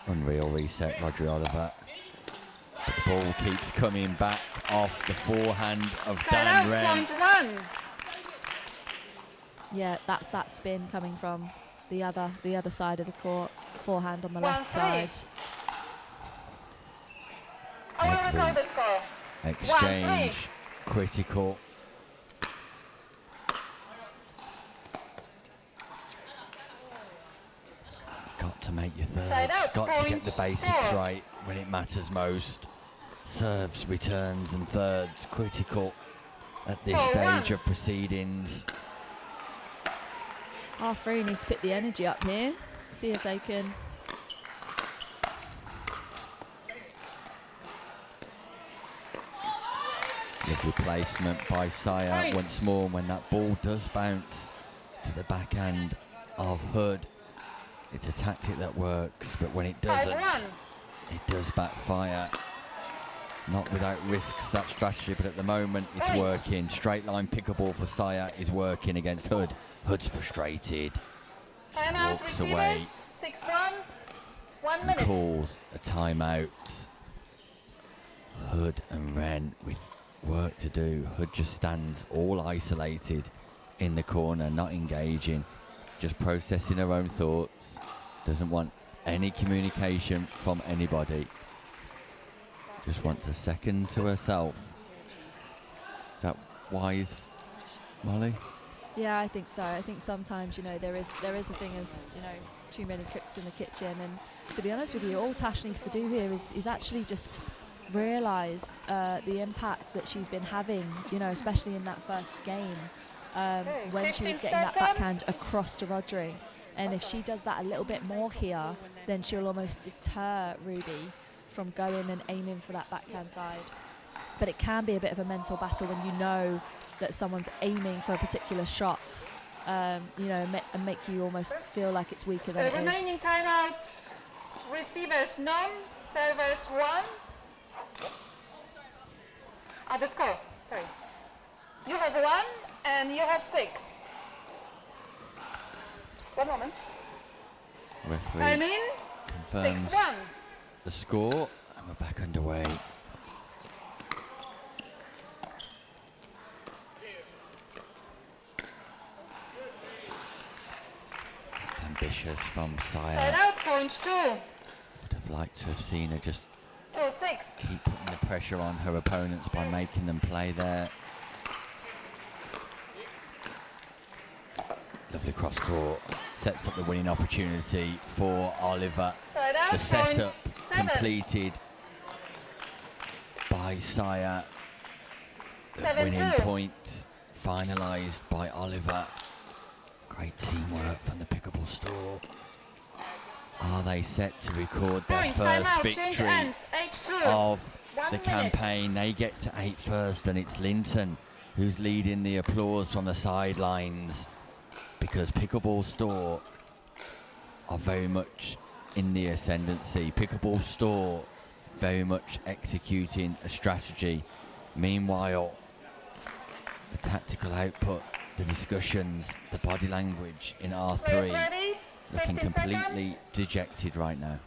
Unreal reset, Rodri Oliver. But the ball keeps coming back off the forehand of Side Dan out, Wren. point 1. Yeah, that's that spin coming from the other side of the court. Forehand on the left 1-3. side. I will Every record the score. Exchange, critical. Got to make your thirds, Side out, got to get point the basics 4. right when it matters most. Serves, returns and thirds, critical at this 4-1. stage of proceedings. R3 need to pick the energy up here. See if they can. Lovely placement by Saya Point. once more when that ball does bounce to the backhand of Hood. It's a tactic that works, but when it doesn't, 5-1. it does backfire. Not without risks, that strategy, but at the moment it's Point. working. Straight line pickleball for Saya is working against Hood. Hood's frustrated. Time out, Walks away. receivers. 6-1. 1 And minute. calls a timeout. Hood and Wren with work to do. Hood just stands all isolated in the corner, not engaging, just processing her own thoughts. Doesn't want any communication from anybody. Just wants a second to herself. Is that wise, Molly? Yeah, I think so. I think sometimes, you know, there is the thing as, you know, too many cooks in the kitchen. And to be honest with you, all Tash needs to do here is actually just realise the impact that she's been having, you know, especially in that first game when she was 15 getting that backhand seconds. across to Rodri. And if she does that a little bit more here, then she'll almost deter Ruby from going and aiming for that backhand side. But it can be a bit of a mental battle when you know that someone's aiming for a particular shot, you know, and make you almost feel like it's weaker than it is. Remaining timeouts. Receivers none. Servers 1. The score. Sorry. You have 1 and you have 6. 1 moment. Referee Time in. confirms 6-1. the score, and we're back underway. It's ambitious from Side Saya. out. Point 2. Would have liked to have seen her just 2-6. keep putting the pressure on her opponents by making them play there. Lovely cross court. Sets up the winning opportunity for Oliver. Side out. The setup Point 7. completed by Saya. The 7-2. winning point finalised by Oliver. Great teamwork from the Pickleball Store. Are they set to record their Point. first Timeout. Change victory ends. 8-2. of 1 the minute. campaign? They get to 8 first, and it's Linton who's leading the applause from the sidelines, because Pickleball Store are very much in the ascendancy. Pickleball Store very much executing a strategy. Meanwhile, the tactical output, the discussions, the body language in Players R3 ready? looking 15 completely seconds. dejected right now.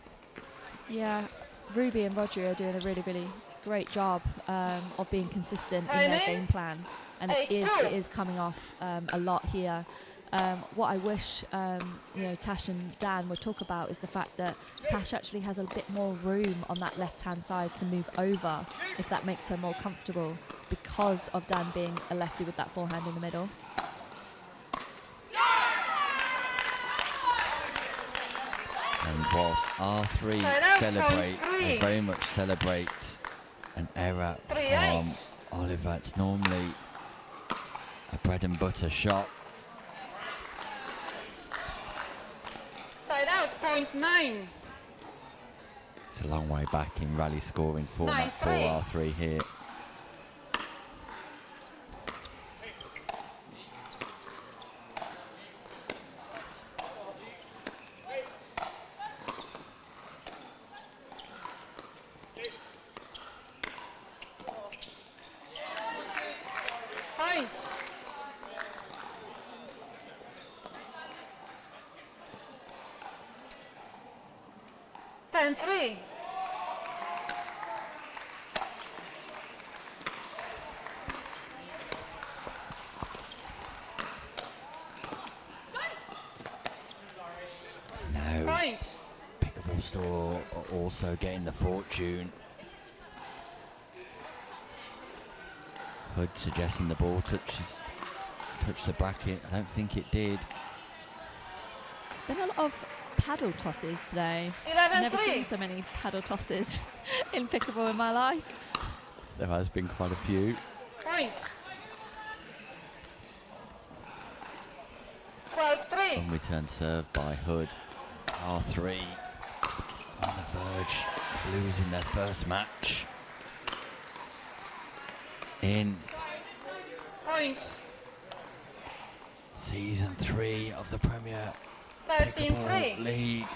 Yeah, Ruby and Rodri are doing a really, really great job of being consistent in their Timing. game plan, and it 8-2. is coming off a lot here. What I wish you know, Tash and Dan would talk about is the fact that Tash actually has a bit more room on that left-hand side to move over, if that makes her more comfortable, because of Dan being a lefty with that forehand in the middle. And whilst R3 Side out, celebrate, point they 3. very much celebrate an error 3-8. from Oliver. It's normally bread and butter shot. Side out, point 9. It's a long way back in rally scoring format for 9-3. R3 here. Point. Ten three. Now, Point. Pickleball Store are also getting the fortune. Hood suggesting the ball touched the bracket. I don't think it did. It's been a lot of paddle tosses today. 11-3. I've never seen so many paddle tosses in pickleball in my life. There has been quite a few. Point. 12-3. On return serve by Hood. R3 on the verge of losing their first match. In Point. season 3 of the Premier 13-3. Pickleball League.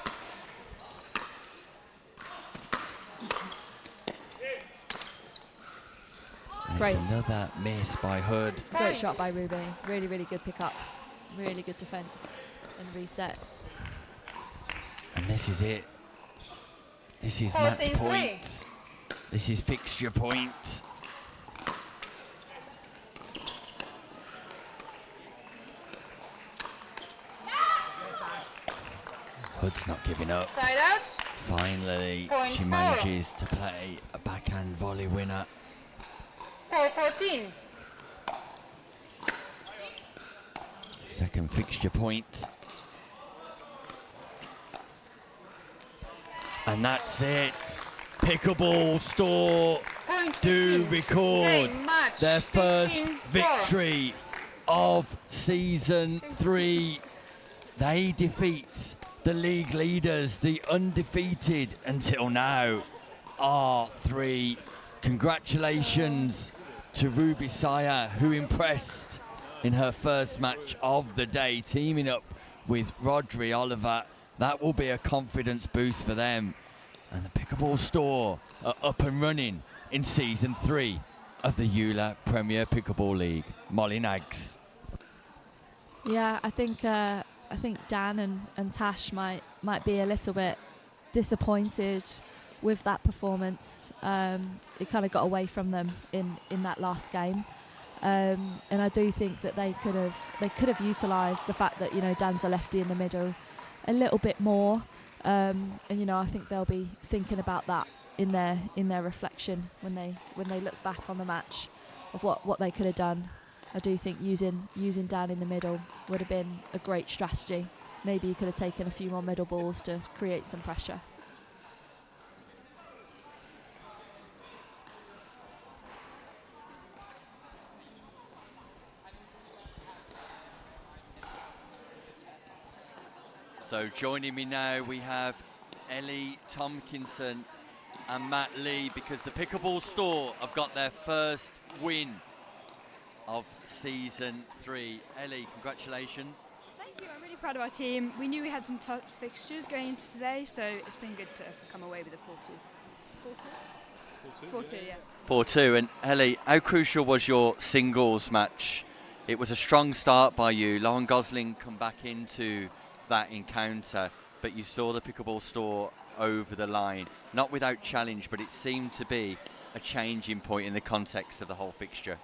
And Great. it's another miss by Hood. Great shot by Ruby. Really, really good pick up. Really good defence and reset. And this is it. This is match 14-3. point. This is fixture point. Hood's not giving up. Side out. Finally, Point she 4. manages to play a backhand volley winner. 4-14. Second fixture point. And that's it. Pickleball Store Point do 15. record Game match. their first 15-4. victory of season 3. They defeat the league leaders, the undefeated until now, R3. Congratulations to Ruby Sire, who impressed in her first match of the day, teaming up with Rodri Oliver. That will be a confidence boost for them. And the Pickleball Store are up and running in season 3 of the EULA Premier Pickleball League. Molly Nags. Yeah, I think Dan and Tash might be a little bit disappointed with that performance. It kind of got away from them in that last game, and I do think that they could have utilised the fact that Dan's a lefty in the middle a little bit more, and I think they'll be thinking about that in their reflection when they look back on the match of what they could have done. I do think using Dan in the middle would have been a great strategy. Maybe you could have taken a few more middle balls to create some pressure. So joining me now, we have Ellie Tompkinson and Matt Lee, because the Pickleball Store have got their first win of season 3. Ellie, congratulations. Thank you. I'm really proud of our team. We knew we had some tough fixtures going into today, so it's been good to come away with a 4-2. 4-2, yeah. 4-2. And Ellie, how crucial was your singles match? It was a strong start by you. Lauren Gosling come back into that encounter, but you saw the Pickleball Store over the line. Not without challenge, but it seemed to be a changing point in the context of the whole fixture.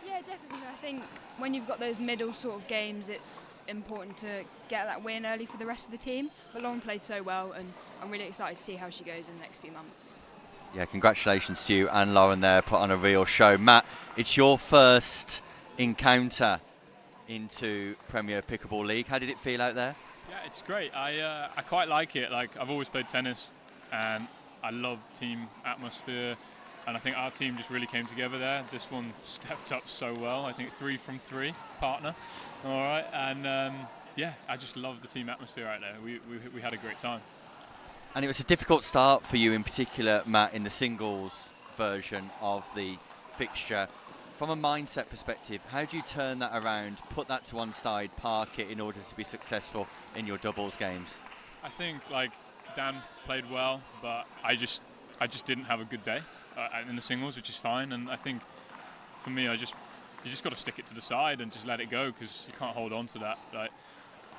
Yeah, definitely. I think when you've got those middle sort of games, it's important to get that win early for the rest of the team. But Lauren played so well, and I'm really excited to see how she goes in the next few months. Yeah, congratulations to you and Lauren there, put on a real show. Matt, it's your first encounter into Premier Pickleball League. How did it feel out there? Yeah, it's great. I quite like it. Like, I've always played tennis, and I love team atmosphere. and I think our team just really came together there. This one stepped up so well. I think 3 from 3 partner. All right, and yeah, I just love the team atmosphere out there. We had a great time. And it was a difficult start for you in particular, Matt, in the singles version of the fixture. From a mindset perspective, how do you turn that around, put that to one side, park it in order to be successful in your doubles games? I think like Dan played well, but I just didn't have a good day in the singles, which is fine. And I think for me, you just got to stick it to the side and just let it go, because you can't hold on to that. Like,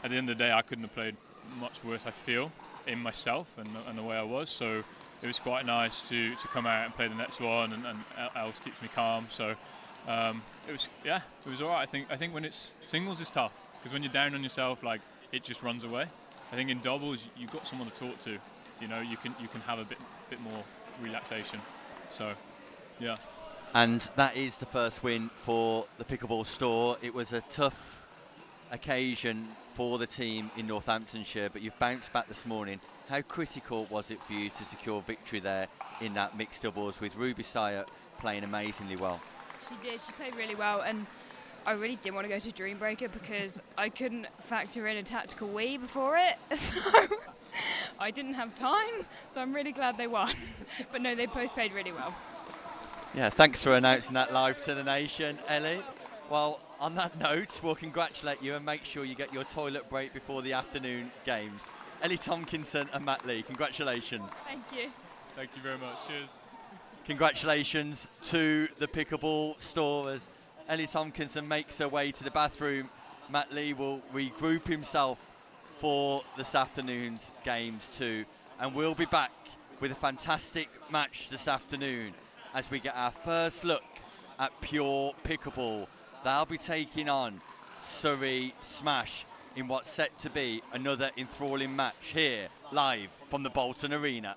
at the end of the day, I couldn't have played much worse, I feel, in myself and the way I was. So it was quite nice to come out and play the next one, and else keeps me calm. So it was all right. I think when it's singles, it's tough, because when you're down on yourself, like, it just runs away. I think in doubles, you've got someone to talk to. You know, you can have a bit more relaxation. So, yeah. And that is the first win for the Pickleball Store. It was a tough occasion for the team in Northamptonshire, but you've bounced back this morning. How critical was it for you to secure victory there in that mixed doubles, with Ruby Sire playing amazingly well? She did. She played really well, and I really didn't want to go to Dreambreaker because I couldn't factor in a tactical wee before it, so I didn't have time. So I'm really glad they won. But no, they both played really well. Yeah, thanks for announcing that live to the nation, Ellie. Well, on that note, we'll congratulate you and make sure you get your toilet break before the afternoon games. Ellie Tomkinson and Matt Lee, congratulations. Thank you. Thank you very much. Cheers. Congratulations to the Pickleball Store as Ellie Tomkinson makes her way to the bathroom. Matt Lee will regroup himself for this afternoon's games too. And we'll be back with a fantastic match this afternoon as we get our first look at Pure Pickleball. They'll be taking on Surrey Smash in what's set to be another enthralling match here, live from the Bolton Arena.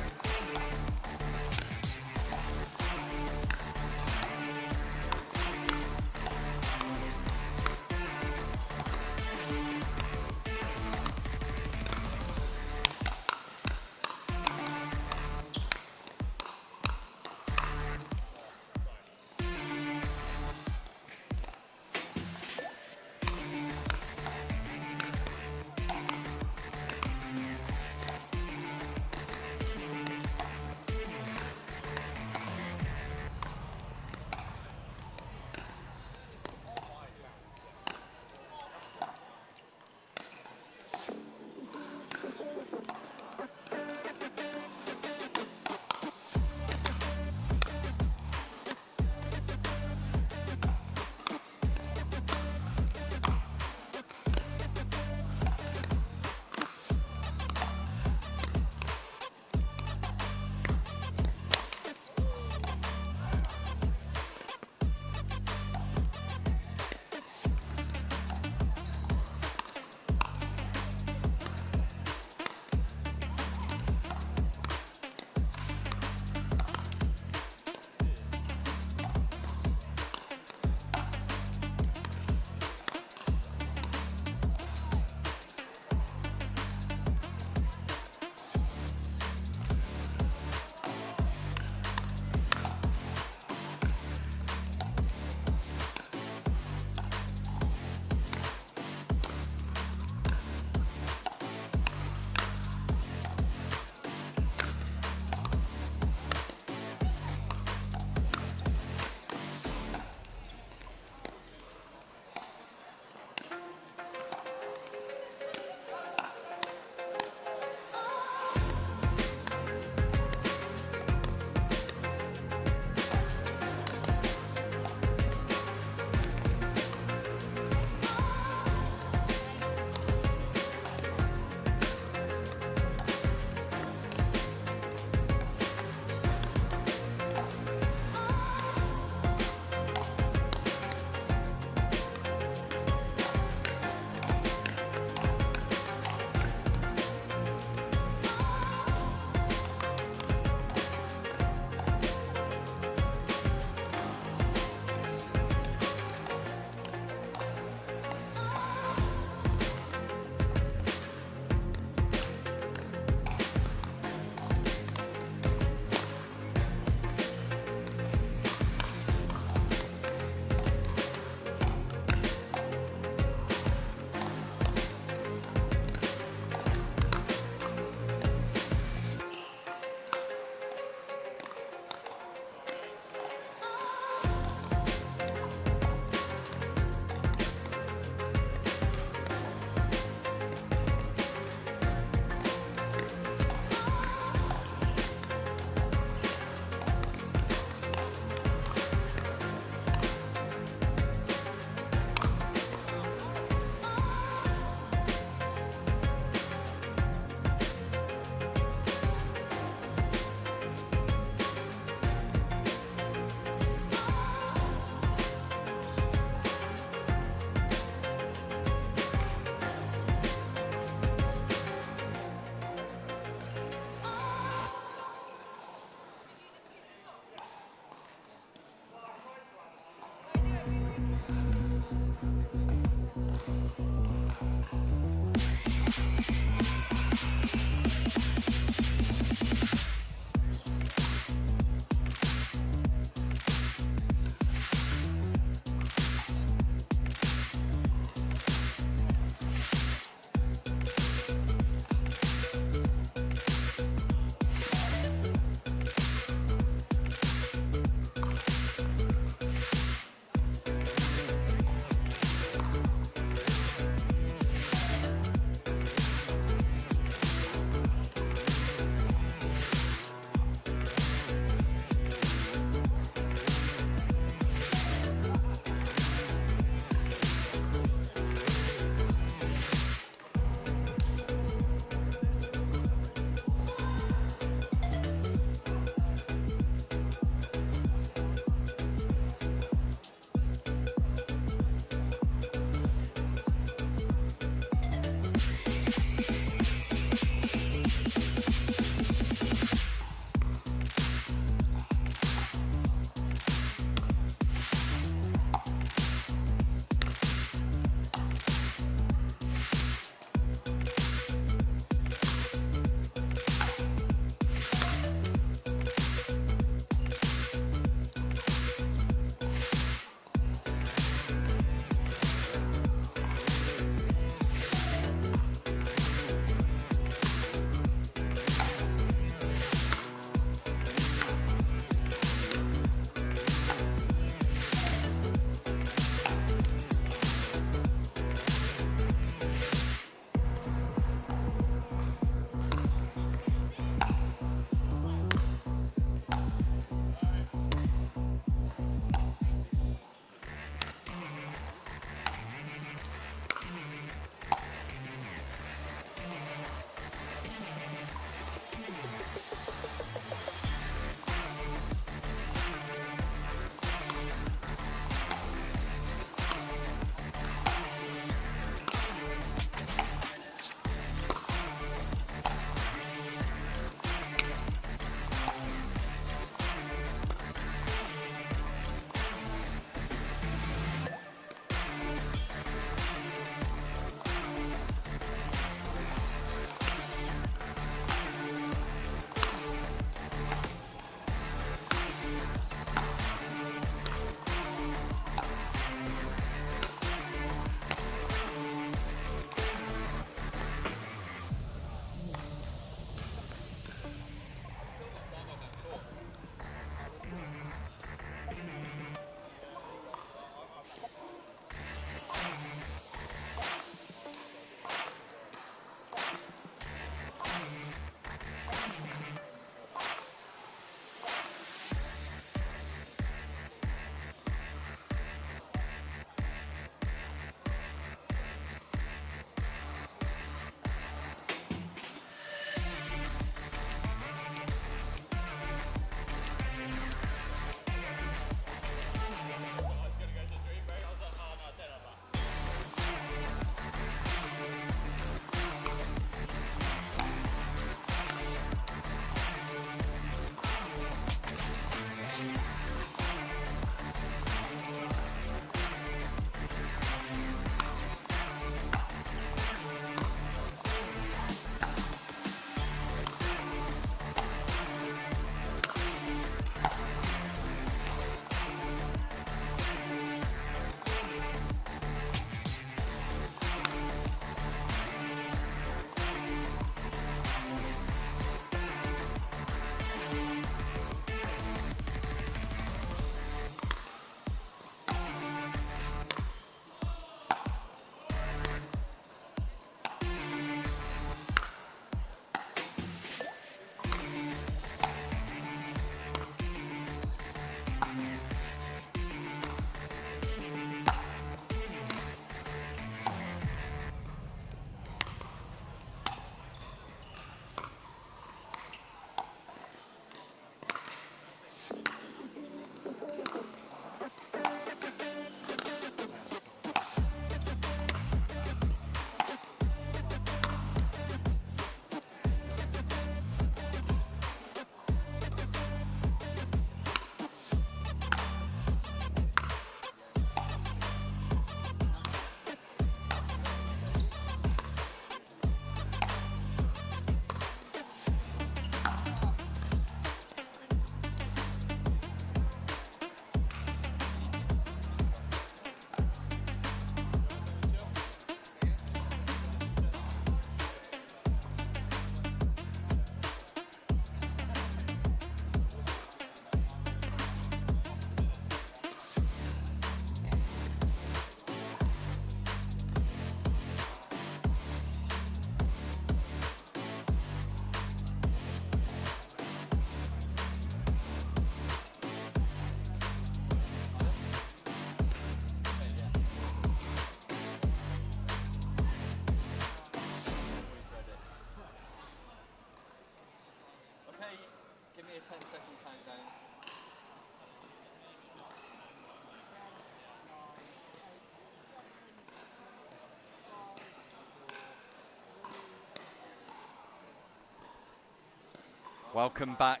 Welcome back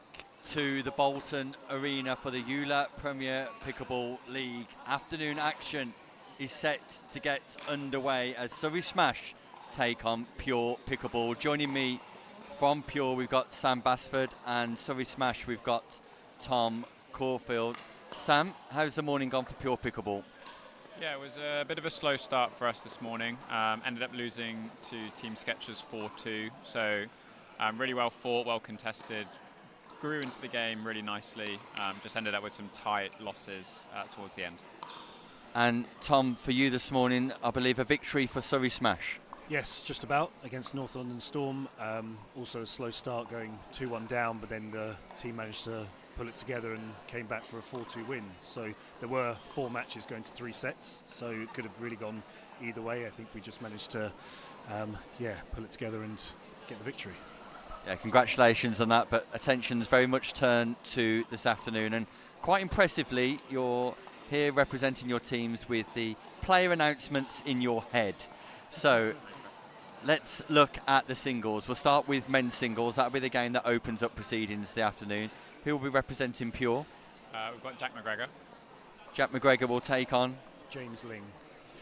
to the Bolton Arena for the EULA Premier Pickleball League. Afternoon action is set to get underway as Surrey Smash take on Pure Pickleball. Joining me from Pure, we've got Sam Basford, and Surrey Smash, we've got Tom Caulfield. Sam, how's the morning gone for Pure Pickleball? Yeah, it was a bit of a slow start for us this morning. Ended up losing to Team Sketchers 4-2. So really well fought, well contested. Grew into the game really nicely. Just ended up with some tight losses towards the end. And Tom, for you this morning, I believe a victory for Surrey Smash. Yes, just about, against North London Storm. Also a slow start, going 2-1 down, but then the team managed to pull it together and came back for a 4-2 win. So there were 4 matches going to 3 sets, so it could have really gone either way. I think we just managed to pull it together and get the victory. Yeah, congratulations on that, but attention's very much turned to this afternoon, and quite impressively you're here representing your teams with the player announcements in your head. So let's look at the singles. We'll start with men's singles. That'll be the game that opens up proceedings this afternoon. Who will be representing Pure? We've got Jack McGregor. Jack McGregor will take on? James Ling.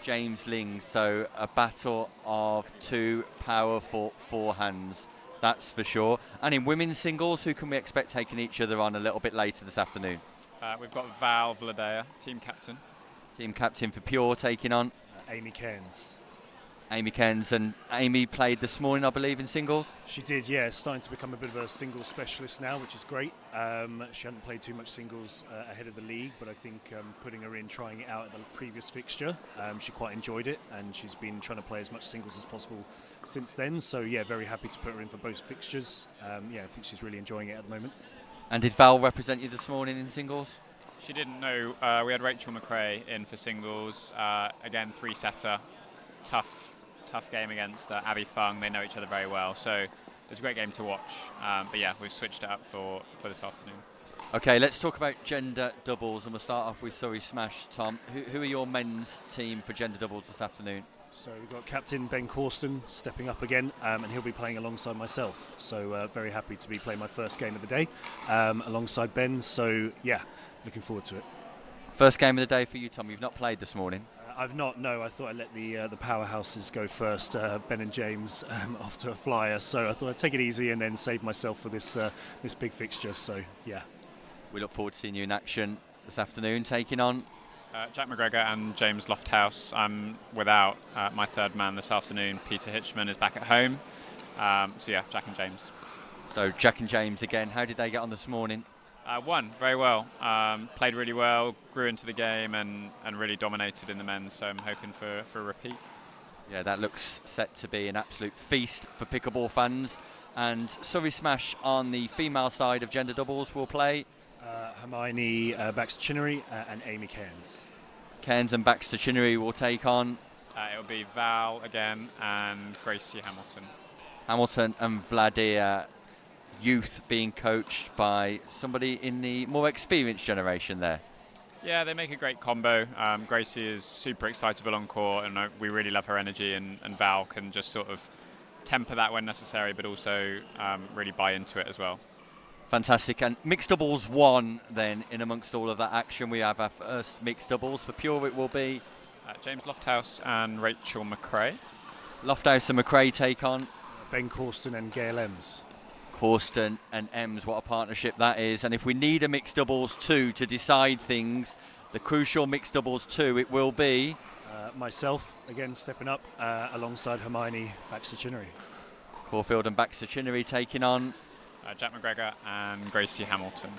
James Ling. So a battle of 2 powerful forehands, that's for sure. And in women's singles, who can we expect taking each other on a little bit later this afternoon? We've got Val Vladea, team captain. Team captain for Pure taking on? Amy Cairns. Amy Cairns, and Amy played this morning, I believe, in singles? She did, yeah. Starting to become a bit of a singles specialist now, which is great. She hadn't played too much singles ahead of the league, but I think putting her in, trying it out at the previous fixture, she quite enjoyed it, and she's been trying to play as much singles as possible since then. So, yeah, very happy to put her in for both fixtures. I think she's really enjoying it at the moment. And did Val represent you this morning in singles? She didn't know. We had Rachel McRae in for singles. Again, 3-setter. Tough game against Abby Fung. They know each other very well, so it was a great game to watch. But yeah, we've switched it up for this afternoon. Okay, let's talk about gender doubles, and we'll start off with Surrey Smash. Tom, who are your men's team for gender doubles this afternoon? So we've got Captain Ben Corsten stepping up again, and he'll be playing alongside myself. So very happy to be playing my first game of the day alongside Ben. So yeah, looking forward to it. First game of the day for you, Tom. You've not played this morning. I've not, no. I thought I'd let the powerhouses go first, Ben and James, off to a flyer. So I thought I'd take it easy and then save myself for this big fixture. So yeah. We look forward to seeing you in action this afternoon, taking on Jack McGregor and James Lofthouse. I'm without my third man this afternoon. Peter Hitchman is back at home. So yeah, Jack and James. So Jack and James again. How did they get on this morning? Won very well. Played really well, grew into the game and really dominated in the men's. So I'm hoping for a repeat. Yeah, that looks set to be an absolute feast for pickleball fans. And Surrey Smash on the female side of gender doubles will play Hermione Baxter-Chinnery and Amy Cairns. Cairns and Baxter-Chinnery will take on It'll be Val again and Gracie Hamilton. Hamilton and Vladimir. Youth being coached by somebody in the more experienced generation there. Yeah, they make a great combo. Gracie is super excitable on court, and we really love her energy, and Val can just sort of temper that when necessary, but also really buy into it as well. Fantastic. And mixed doubles won then in amongst all of that action. We have our first mixed doubles. For Pure it will be James Lofthouse and Rachel McRae. Lofthouse and McRae take on Ben Corsten and Gail Ems. Corsten and Ems, what a partnership that is. And if we need a mixed doubles 2 to decide things, the crucial mixed doubles 2, it will be myself again stepping up alongside Hermione Baxter-Chinnery. Caulfield and Baxter-Chinnery taking on Jack McGregor and Gracie Hamilton.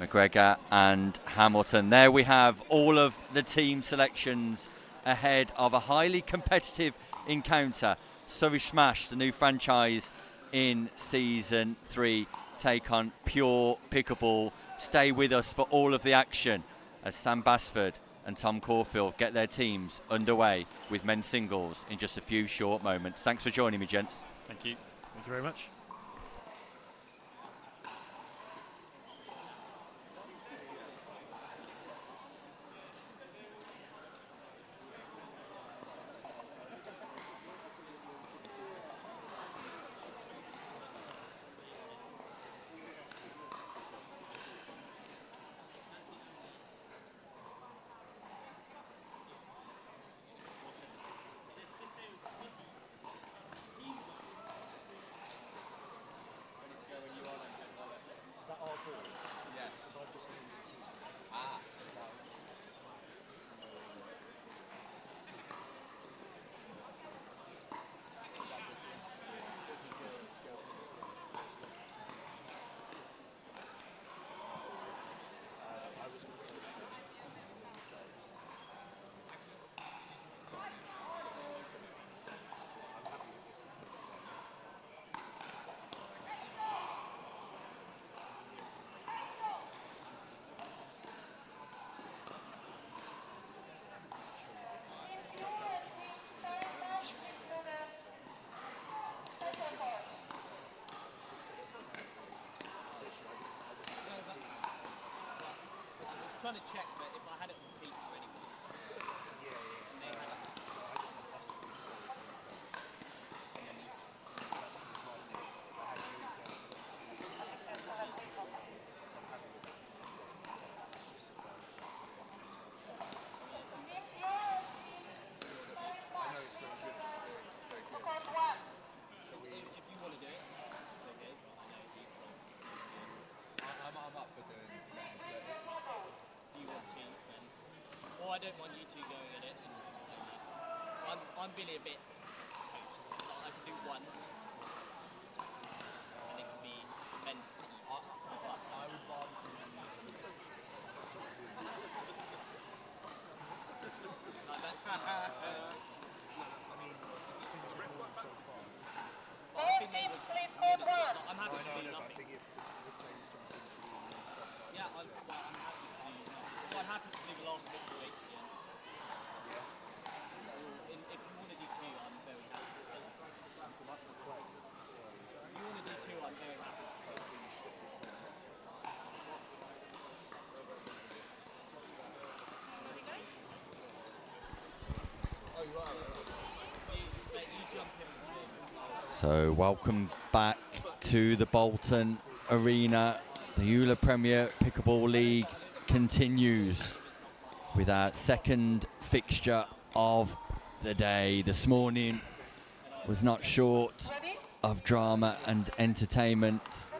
McGregor and Hamilton. There we have all of the team selections ahead of a highly competitive encounter. Surrey Smash, the new franchise in season 3, take on Pure Pickleball. Stay with us for all of the action as Sam Basford and Tom Caulfield get their teams underway with men's singles in just a few short moments. Thanks for joining me, gents. Thank you. Thank you very much. trying to check that if I had it on feet for anybody. And they had it. If you want to do it, it's okay, but I know you I'm up for doing that. you want to, then. Or I don't want you two going at it. I'm really a bit coached. I can do one, and it can be meant to each. I would rather do All teams, please call one. I'm happy to do nothing. Yeah, I'm happy to do nothing. Well, I'm happy to do the last bit for each again. If you want to do two, I'm very happy to see. If you want to do two, I'm very happy to see. So welcome back to the Bolton Arena. The EULA Premier Pickleball League continues with our second fixture of the day. This morning was not short of drama and entertainment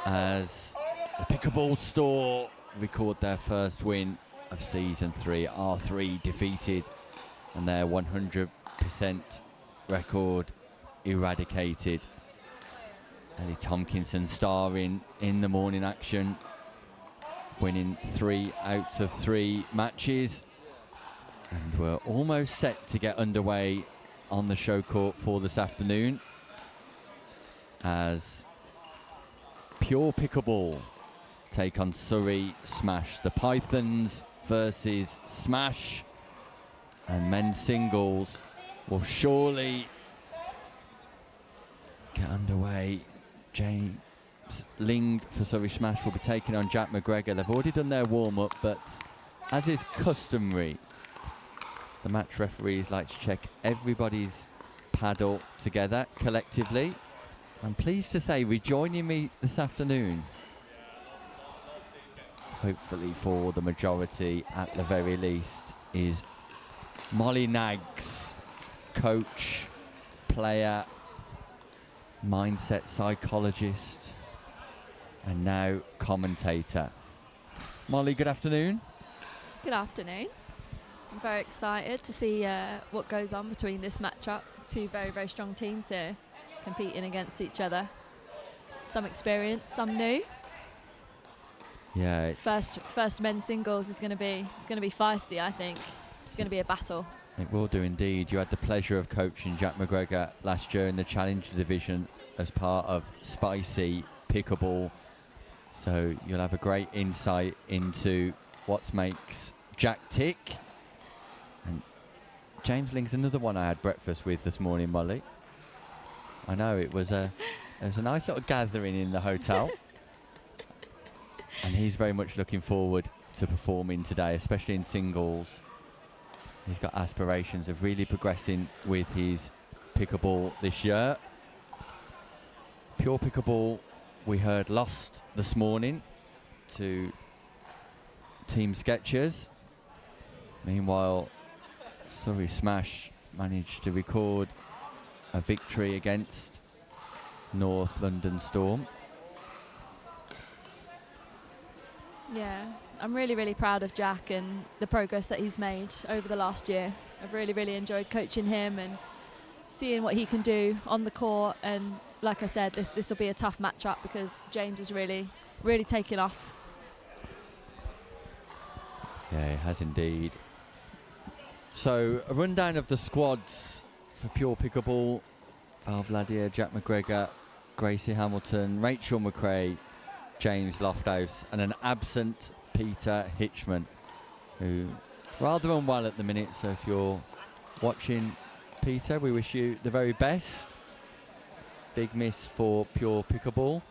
as the Pickleball Store record their first win of season 3. R3 defeated and their 100% record eradicated. Ellie Tomkinson starring in the morning action, winning 3 out of 3 matches, and we're almost set to get underway on the show court for this afternoon as Pure Pickleball take on Surrey Smash. The Pythons versus Smash, and men's singles will surely get underway. James Ling for Surrey Smash will be taking on Jack McGregor. They've already done their warm-up, but as is customary, the match referees like to check everybody's paddle together collectively. I'm pleased to say, rejoining me this afternoon, hopefully for the majority at the very least, is Molly Naggs, coach, player, mindset psychologist, and now commentator. Molly, good afternoon. Good afternoon. I'm very excited to see what goes on between this matchup. Two very, very strong teams here competing against each other. Some experience, some new. Yeah, it's First men's singles is going to be feisty. I think it's going to be a battle. It will do indeed. You had the pleasure of coaching Jack McGregor last year in the Challenger division as part of Spicy Pickleball, so you'll have a great insight into what makes Jack tick. And James Ling's another one I had breakfast with this morning, Molly. I know it was a nice little gathering in the hotel, and he's very much looking forward to performing today, especially in singles. He's got aspirations of really progressing with his pickleball this year. Pure Pickleball, we heard, lost this morning to Team Sketchers. Meanwhile, Surrey Smash managed to record a victory against North London Storm. Yeah, I'm really, really proud of Jack and the progress that he's made over the last year. I've really, really enjoyed coaching him and seeing what he can do on the court. And like I said, this will be a tough matchup because James is really, really taking off. Yeah, it has indeed. So a rundown of the squads for Pure Pickleball: Val Vladier, Jack McGregor, Gracie Hamilton, Rachel McRae, James Lofthouse, and an absent Peter Hitchman, who's rather unwell at the minute. So if you're watching, Peter, we wish you the very best. Big miss for Pure Pickleball.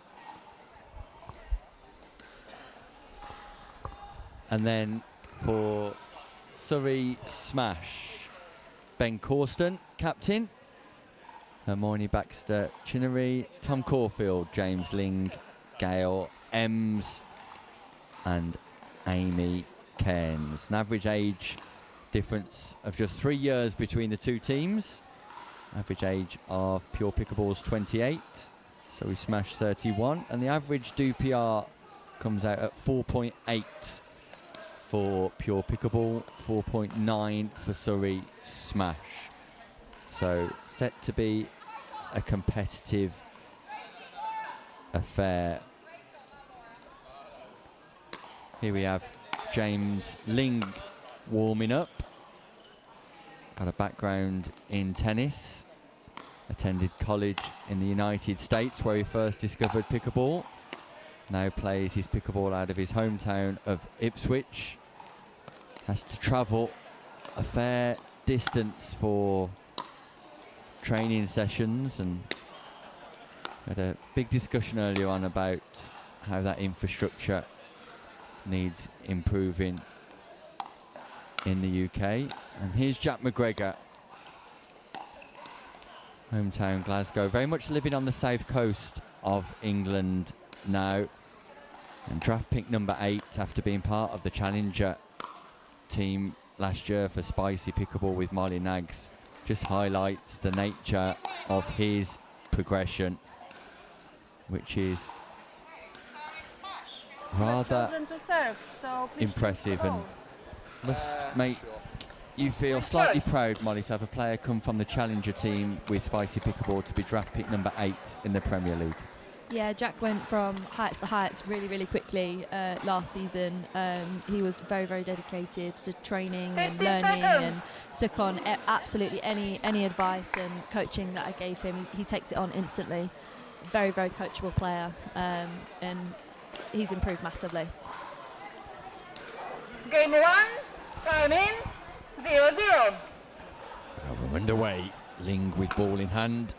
And then for Surrey Smash, Ben Corsten, captain. Hermione Baxter Chinnery, Tom Caulfield, James Ling, Gail Ems, and Amy Cairns. An average age difference of just 3 years between the two teams. Average age of Pure Pickleball's 28, so we smashed 31, and the average DPR comes out at 4.8 for Pure Pickleball, 4.9 for Surrey Smash. So set to be a competitive affair. Here we have James Ling warming up. Got a background in tennis. Attended college in the United States where he first discovered pickleball. Now plays his pickleball out of his hometown of Ipswich. Has to travel a fair distance for training sessions, and had a big discussion earlier on about how that infrastructure needs improving in the UK. And here's Jack McGregor, hometown Glasgow, very much living on the south coast of England now, and draft pick number 8 after being part of the Challenger team last year for Spicy Pickleball with Molly Nags. Just highlights the nature of his progression, which is rather To serve, so impressive, and must make you feel slightly proud, Molly, to have a player come from the Challenger team with Spicy Pickleball to be draft pick number 8 in the Premier League. Yeah, Jack went from heights to heights really, really quickly last season. He was very, very dedicated to training and learning, and took on absolutely any advice and coaching that I gave him. He takes it on instantly. Very, very coachable player, and he's improved massively. Game 1, time in, 0-0. We're underway. Ling with ball in hand.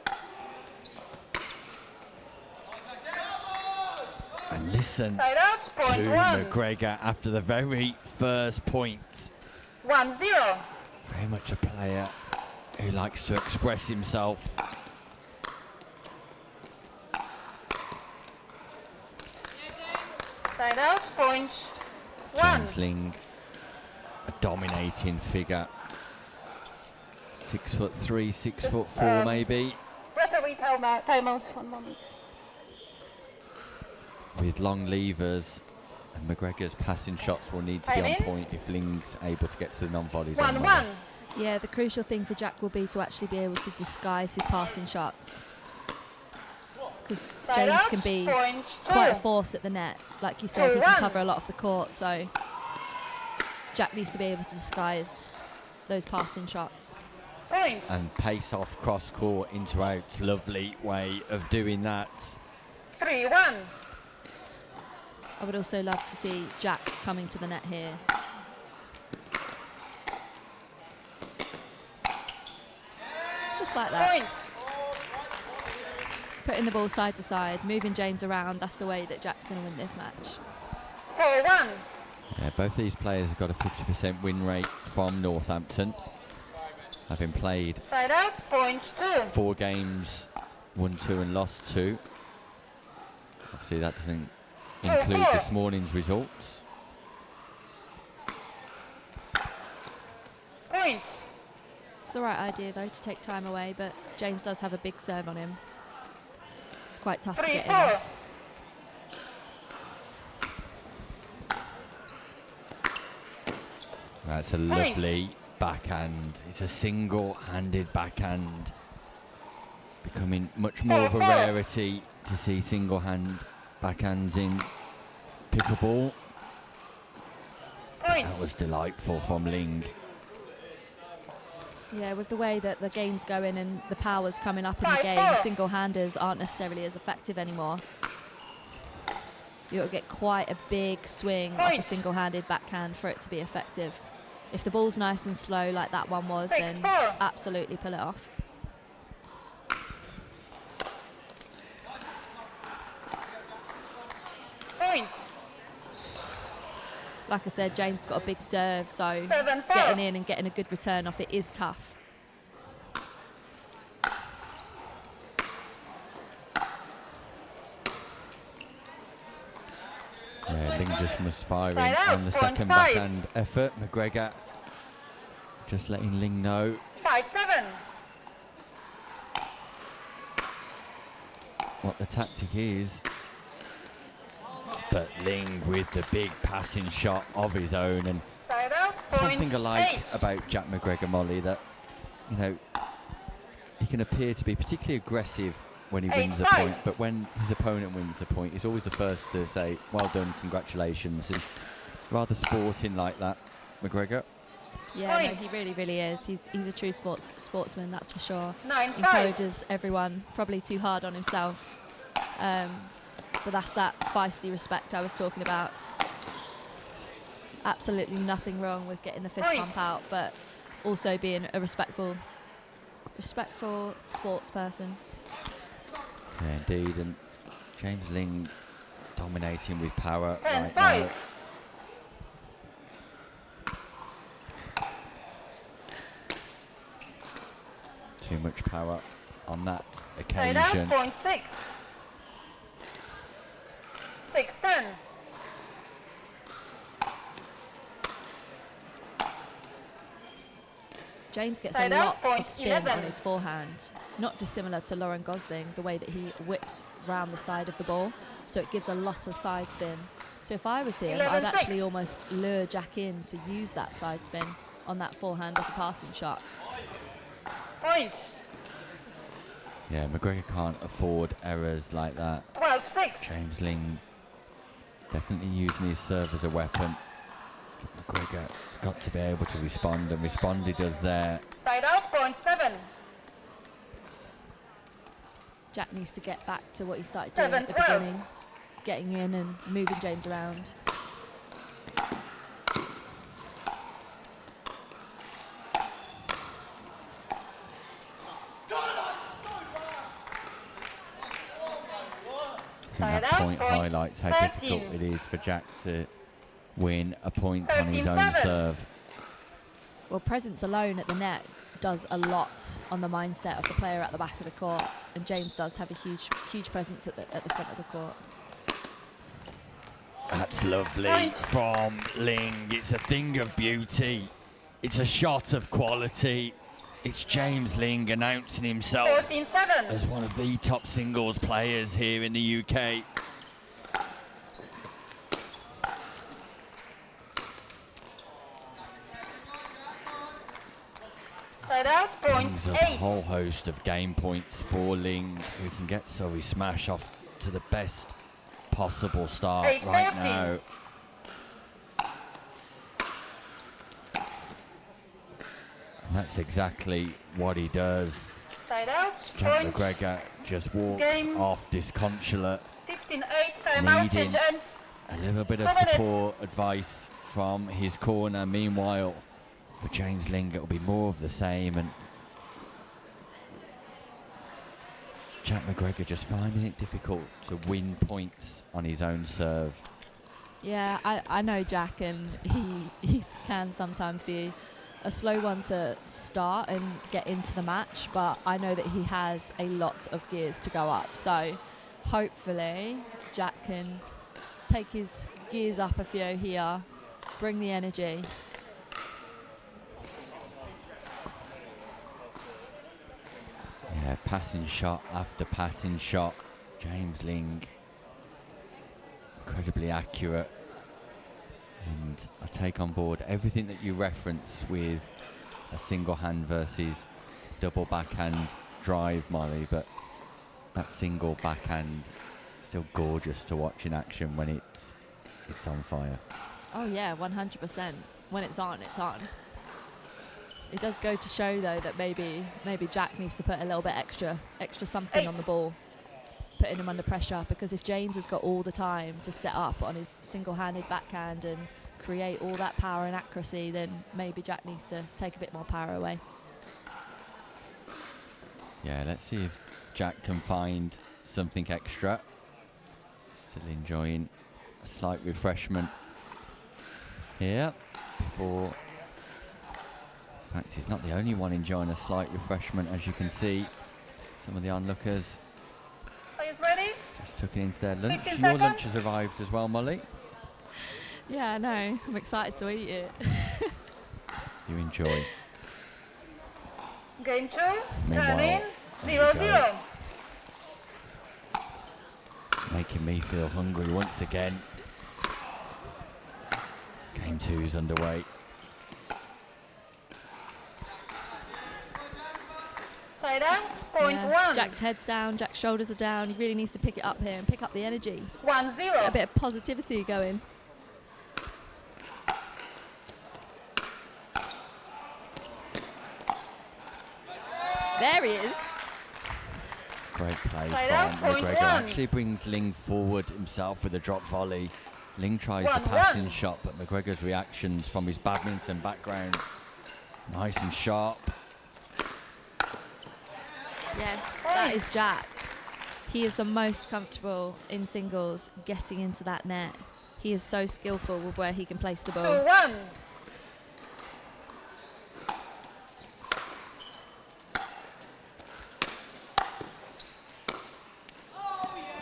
And listen Side out, to point 1. McGregor after the very first point. 1-0. Very much a player who likes to express himself. Side out, point 1. James Ling, a dominating figure. 6'3", 6'4", maybe, Referee timeout, 1 moment. with long levers. And McGregor's passing shots will need to be Time on in. point if Ling's able to get to the non-volleys. 1-1. Yeah, the crucial thing for Jack will be to actually be able to disguise his passing shots, because Side James out, can be point 2. quite a force at the net. Like you said, he can 2-1. cover a lot of the court, so Jack needs to be able to disguise those passing shots. Point. And pace off cross court into out. Lovely way of doing that. 3-1. I would also love to see Jack coming to the net here. Just like that. Point. Putting the ball side to side, moving James around, that's the way that Jack's going to win this match. 4-1. Yeah, both these players have got a 50% win rate from Northampton, having played Side out, point 2. 4 games, won 2 and lost 2. Obviously that doesn't include this morning's results. Point. It's the right idea though to take time away, but James does have a big serve on him. It's quite tough to get in. 3-4. That's a lovely backhand. It's a single-handed backhand. Becoming much more of a rarity to see single-hand backhands in pickleball. Point. That was delightful from Ling. Yeah, with the way that the game's going and the power's coming up in the game, single-handers aren't necessarily as effective anymore. You'll get quite a big swing off a single-handed backhand for it to be effective. If the ball's nice and slow like that one was, then absolutely pull it off. Point. like I said, James got a big serve, so 7-4. getting in and getting a good return off it is tough. Yeah, Ling just misfiring Side out, on the point second 5. backhand effort. McGregor just letting Ling know 5-7. what the tactic is. But Ling with the big passing shot of his own, and Side out, that's one point thing I like 8. about Jack McGregor, Molly, that, you know, he can appear to be particularly aggressive when he wins a 8-5. point, but when his opponent wins a point, he's always the first to say, well done, congratulations, and rather sporting like that, McGregor. Yeah, no, Point. he really, really is. He's a true sportsman, that's for sure. 9-5. Encourages everyone, probably too hard on himself. But that's that feisty respect I was talking about. Absolutely nothing wrong with getting the fist Point. pump out, but also being a respectful sports person. Yeah, indeed, and James Ling dominating with power 10-5. right now. Too much power on that Side out, occasion. point 6. 6-10. James gets Side a out, lot point of spin 11. on his forehand, not dissimilar to Lauren Gosling, the way that he whips round the side of the ball, so it gives a lot of side spin. So if I was him, I'd 11-6. actually almost lure Jack in to use that side spin on that forehand as a passing shot. Point. Yeah, McGregor can't afford errors like that. 12-6. James Ling definitely using his serve as a weapon. McGregor's got to be able to respond, and respond he does there. Side out, point 7. Jack needs to get back to what he started doing at the 7-12. beginning, getting in and moving James around. I think that point highlights how 13. difficult it is for Jack to win a point on his own 13-7. serve. Well, presence alone at the net does a lot on the mindset of the player at the back of the court, and James does have a huge presence at the front of the court. That's lovely Point. from Ling. It's a thing of beauty. It's a shot of quality. It's James Ling announcing himself 14-7. as one of the top singles players here in the UK. Side out, point Brings up 8. a whole host of game points for Ling, who can get Surrey Smash off to the best possible start 8-14. right now. And that's exactly what he does. Side out, Jack point McGregor just walks Game. off disconsolate, 15-8. Timeout, Needing. change ends. a little bit of 4 minutes. support, advice from his corner. Meanwhile, for James Ling, it'll be more of the same, and Jack McGregor just finding it difficult to win points on his own serve. Yeah, I know Jack, and he can sometimes be a slow one to start and get into the match, but I know that he has a lot of gears to go up. So hopefully Jack can take his gears up a few here, bring the energy. Yeah, passing shot after passing shot. James Ling, incredibly accurate. And I take on board everything that you reference with a single hand versus double backhand drive, Molly, but that single backhand still gorgeous to watch in action when it's on fire. Oh yeah, 100%. When it's on, it's on. It does go to show though that maybe Jack needs to put a little bit extra something on the ball, putting him under pressure, because if James has got all the time to set up on his single-handed backhand and create all that power and accuracy, then maybe Jack needs to take a bit more power away. Yeah, let's see if Jack can find something extra. Still enjoying a slight refreshment here before. In fact, he's not the only one enjoying a slight refreshment, as you can see. Some of the onlookers Are you ready? just took it into their lunch. 15 Your lunch seconds. has arrived as well, Molly. Yeah, I know. I'm excited to eat it. You enjoy. Game 2. Meanwhile, Running. there you 0-0. Making me feel hungry once again. Game 2's underway. Side out. Point Yeah. 1. Jack's head's down, Jack's shoulders are down. He really needs to pick it up here and pick up the energy. 1-0. Get a bit of positivity going. There he is. Great play Side out, from point McGregor. 1. Actually brings Ling forward himself with a drop volley. Ling tries the 1-1. passing shot, but McGregor's reactions from his badminton background, nice and sharp. Yes, that is Jack. He is the most comfortable in singles getting into that net. He is so skillful with where he can place the ball. 2-1.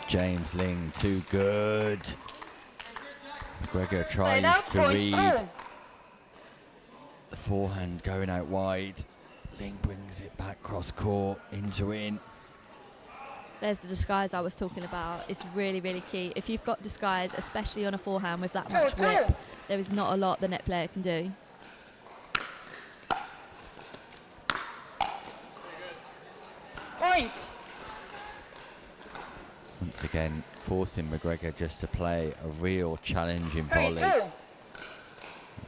James Ling, too good. McGregor Side tries out. to Point read 2. the forehand going out wide. Ling brings it back cross court, into in. There's the disguise I was talking about. It's really, really key. If you've got disguise, especially on a forehand with that much 2-2. whip, there is not a lot the net player can do. Point. Once again, forcing McGregor just to play a real challenging volley. 3-2.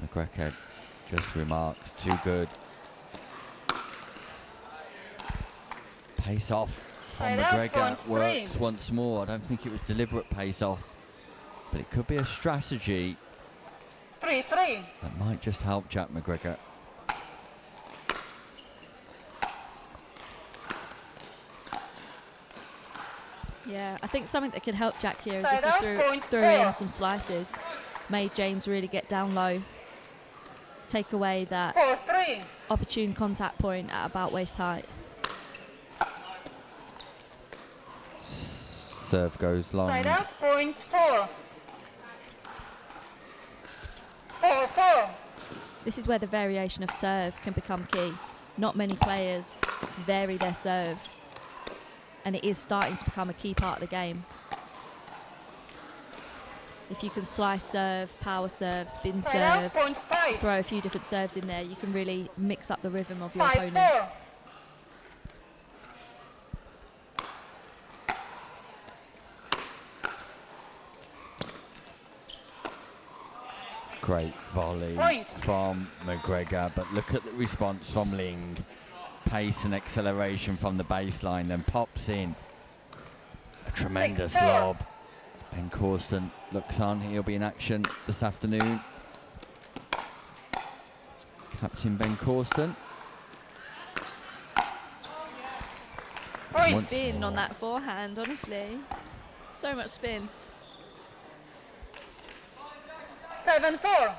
McGregor just remarks, too good. Pace off from Side out, McGregor point 3. works once more. I don't think it was deliberate pace off, but it could be a strategy 3-3. that might just help Jack McGregor. Yeah, I think something that could help Jack here is Side if out, he point threw 4. in some slices, made James really get down low, take away that 4-3. opportune contact point at about waist height. Serve goes long. Side out. Point 4. 4-4. This is where the variation of serve can become key. Not many players vary their serve, and it is starting to become a key part of the game. If you can slice serve, power serve, spin Side out. serve, Point 5. throw a few different serves in there, you can really mix up the rhythm of your 5-4. opponent. Great volley Point. from McGregor, but look at the response from Ling. Pace and acceleration from the baseline, then pops in. A tremendous 6-4. lob. Ben Corsten looks on, he'll be in action this afternoon. Captain Ben Corsten. Point. Spin on that forehand, honestly. So much spin. 7-4.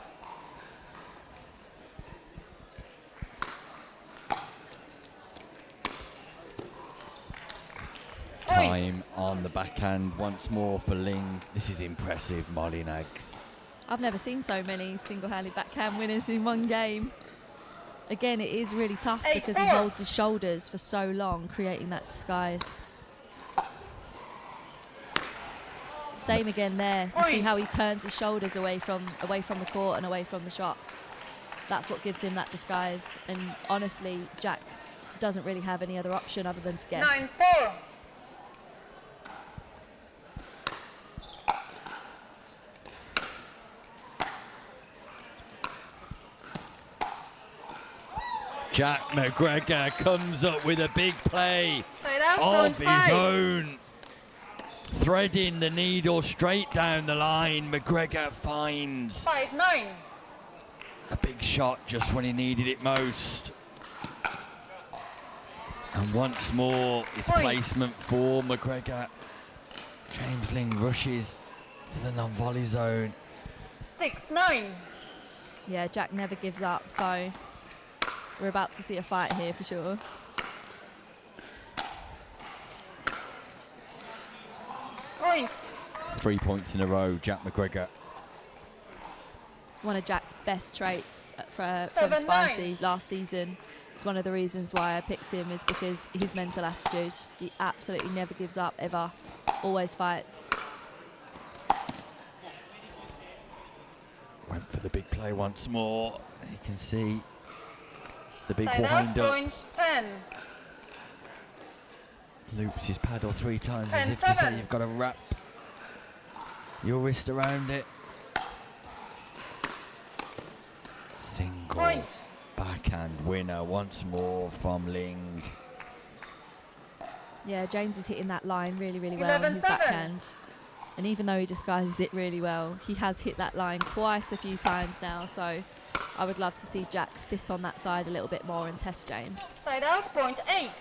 Time on the backhand once more for Ling. This is impressive, Molly Nags. I've never seen so many single-handed backhand winners in one game. Again, it is really tough because he 8-4. holds his shoulders for so long, creating that disguise. Same again there. You see Point. how he turns his shoulders away from the court and away from the shot. That's what gives him that disguise. And honestly, Jack doesn't really have any other option other than to guess. 9-4. Jack McGregor comes up with a big play Side out. of Point his 5. own. Threading the needle straight down the line. McGregor finds 5-9. a big shot just when he needed it most. And once more, it's Point. placement for McGregor. James Ling rushes to the non-volley zone. 6-9. Yeah, Jack never gives up, so we're about to see a fight here for sure. Points. 3 points in a row, Jack McGregor. One of Jack's best traits from 7-9. Spicy last season. It's one of the reasons why I picked him, is because his mental attitude. He absolutely never gives up, ever. Always fights. Went for the big play once more. You can see the big Side out, wind-up. points 10. Loops his paddle 3 times as if to 10-7. say you've got to wrap your wrist around it. Single Point. backhand winner once more from Ling. Yeah, James is hitting that line really, really well in his 11-7. backhand. And even though he disguises it really well, he has hit that line quite a few times now. So I would love to see Jack sit on that side a little bit more and test James. Side out, point 8.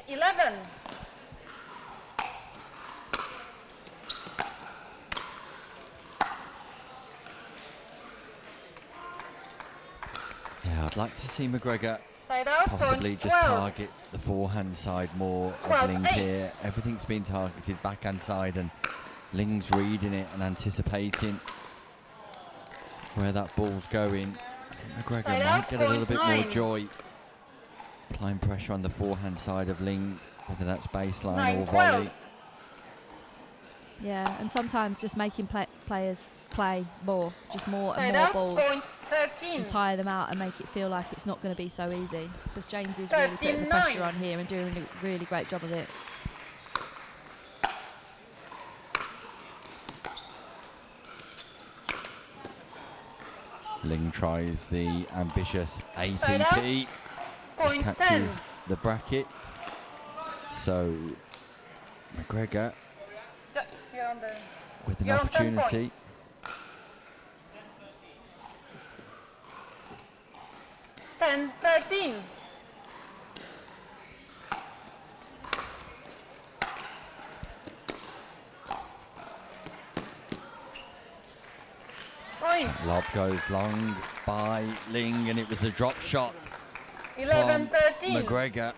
8-11. Yeah, I'd like to see McGregor Side out, possibly point just 12. target the forehand side more of 12-8. Ling here. Everything's been targeted backhand side, and Ling's reading it and anticipating where that ball's going. McGregor Side might out, get a little bit more point 9. joy applying pressure on the forehand side of Ling, whether that's baseline or 9-12. volley. Yeah, and sometimes just making players play more, just more Side and more out, balls, point 13. and tire them out and make it feel like it's not going to be so easy. Because James is really putting the 13-9. pressure on here and doing a really great job of it. Ling tries the ambitious Side out, ATP. point Just 10. catches the bracket. So McGregor Yeah, you're on the. with an You're on 10 opportunity. points. 10-13. Points. Lob goes long by Ling, and it was a drop shot 11-13. from McGregor.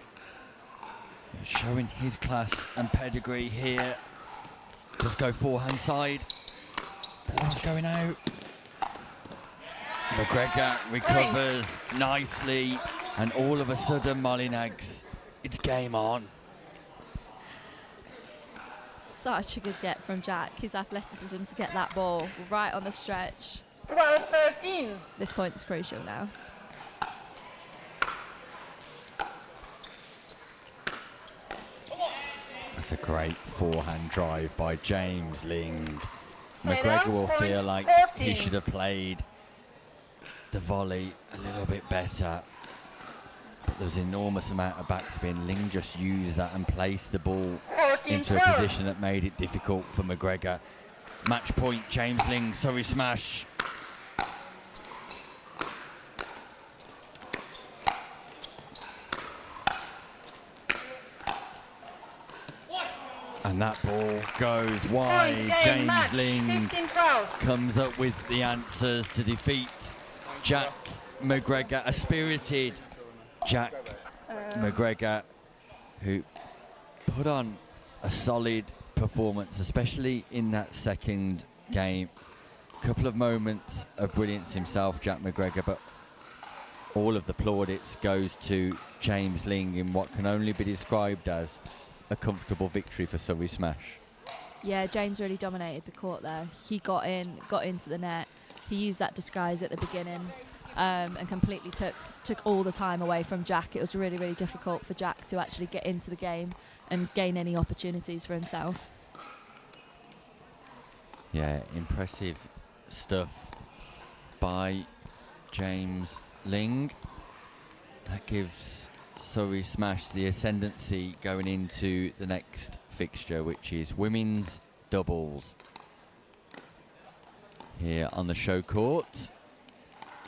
Showing his class and pedigree here. Just go forehand side. Ball's going out. McGregor recovers nicely, and all of a sudden, Molinags, it's game on. Such a good get from Jack. His athleticism to get that ball right on the stretch. 12-13. This point is crucial now. That's a great forehand drive by James Ling. Side McGregor out, will point feel like 14. he should have played the volley a little bit better. But there was an enormous amount of backspin. Ling just used that and placed the ball into a 14-12. position that made it difficult for McGregor. Match point, James Ling, Surrey smash. And that ball goes wide. Point game James match. Ling 15-12. comes up with the answers to defeat Jack McGregor, a spirited Jack McGregor, who put on a solid performance, especially in that second game. A couple of moments of brilliance himself, Jack McGregor, but all of the plaudits goes to James Ling in what can only be described as a comfortable victory for Surrey Smash. Yeah, James really dominated the court there. He got into the net. He used that disguise at the beginning and completely took all the time away from Jack. It was really, really difficult for Jack to actually get into the game and gain any opportunities for himself. Yeah, impressive stuff by James Ling. That gives Surrey Smash the ascendancy going into the next fixture, which is women's doubles. Here on the show court,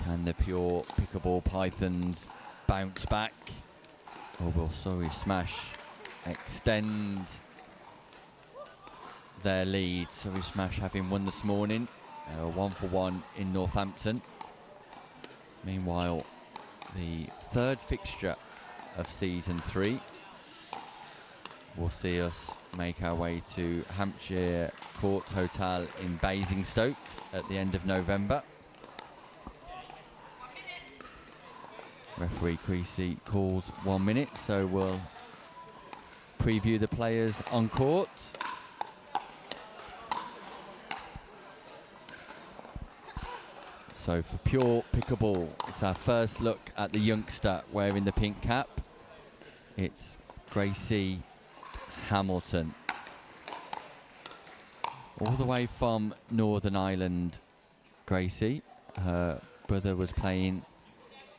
can the pure Pickleball Pythons bounce back, or will Surrey Smash extend their lead. Surrey Smash having won this morning, 1-1 in Northampton. Meanwhile, the third fixture of season 3 will see us make our way to Hampshire Court Hotel in Basingstoke at the end of November. Referee Creasy calls 1 minute, so we'll preview the players on court. So for pure pickleball, it's our first look at the youngster wearing the pink cap. It's Gracie Hamilton. All the way from Northern Ireland, Gracie. Her brother was playing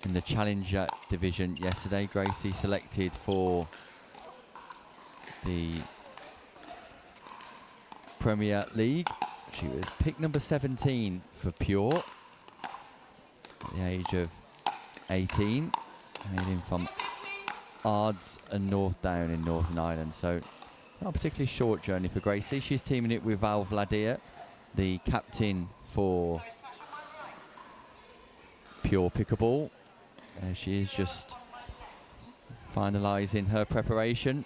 in the Challenger division yesterday. Gracie selected for the Premier League. She was pick number 17 for pure at the age of 18, hailing from Ards and North Down in Northern Ireland. So not a particularly short journey for Gracie. She's teaming it with Val Vladir, the captain for pure pickleball. She is just finalising her preparation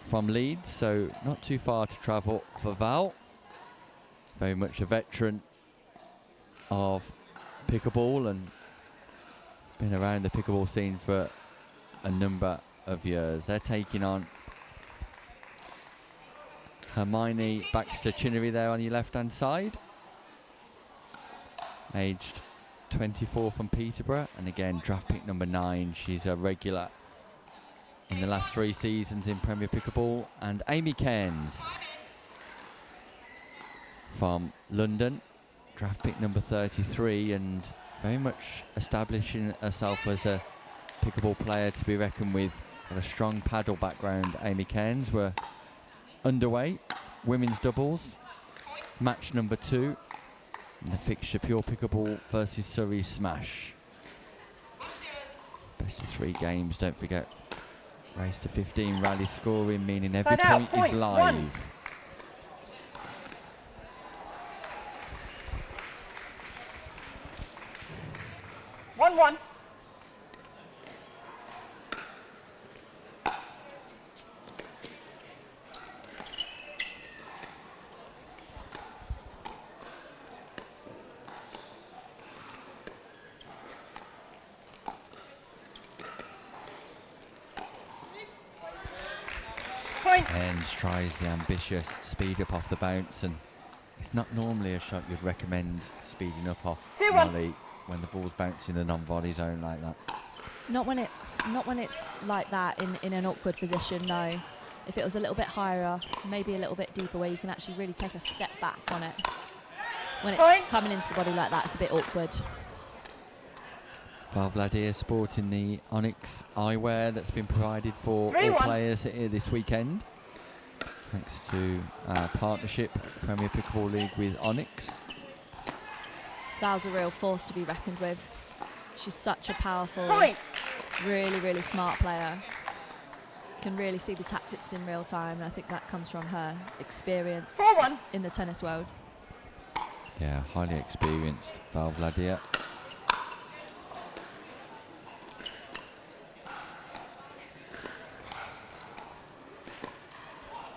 from Leeds, so not too far to travel for Val. Very much a veteran of pickleball and been around the pickleball scene for a number of years. They're taking on Hermione Baxter-Chinnery there on your left-hand side, aged 24 from Peterborough, and again draft pick number 9. She's a regular in the last 3 seasons in Premier Pickleball. And Amy Cairns from London, draft pick number 33, and very much establishing herself as a pickleball player to be reckoned with. Got a strong paddle background. Amy Cairns. Were underway, women's doubles, match number 2 in the fixture pure pickleball versus Surrey Smash. Best of 3 games, don't forget. Race to 15 rally scoring, meaning every point is live. One. Cairns tries the ambitious speed up off the bounce, and it's not normally a shot you'd recommend speeding up off volley when the ball's bouncing in the non-volley zone like that. Not when it's like that in an awkward position, no. If it was a little bit higher up, maybe a little bit deeper, where you can actually really take a step back on it. When it's coming into the body like that, it's a bit awkward. Val Vladir sporting the Onyx eyewear that's been provided for all players here this weekend, thanks to our partnership, Premier Pickleball League with Onyx. Val's a real force to be reckoned with. She's such a powerful, really, really smart player. Can really see the tactics in real time, and I think that comes from her experience in the tennis world. Yeah, highly experienced Val Vladir.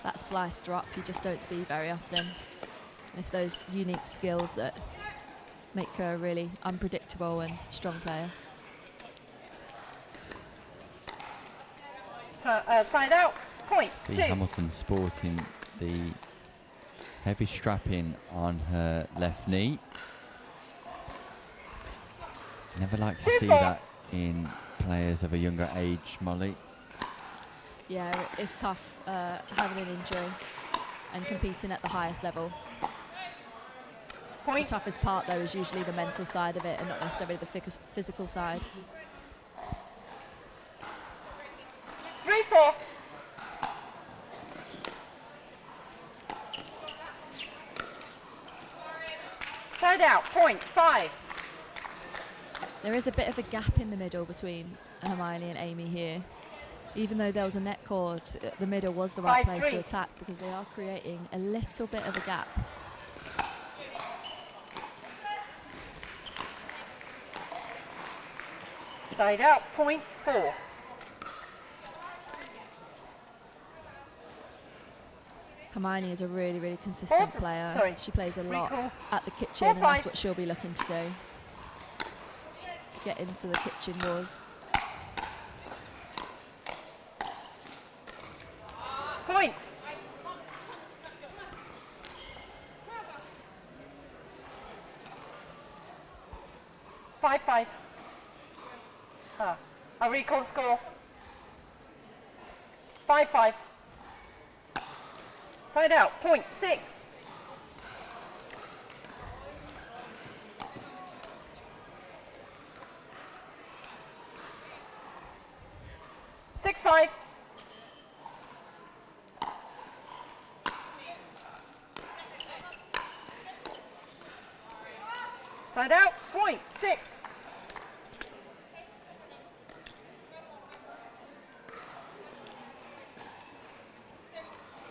That sliced drop you just don't see very often. It's those unique skills that make her a really unpredictable and strong player. Side out, point. See Hamilton sporting the heavy strapping on her left knee. Never like to see that in players of a younger age, Molly. Yeah, it's tough having an injury and competing at the highest level. The toughest part, though, is usually the mental side of it and not necessarily the physical side. 3-4. Side out, point, 5. There is a bit of a gap in the middle between Hermione and Amy here. even though there was a net cord, the middle was the right place 5-3. to attack because they are creating a little bit of a gap. Side out, point 4. Hermione is a really, really consistent player. Sorry. She plays a lot Recall. at the kitchen, and 4-5. that's what she'll be looking to do. Get into the kitchen wars. Point. Five. A recall score. 5-5. Side out, point 6. Six, 5. Side out, point 6.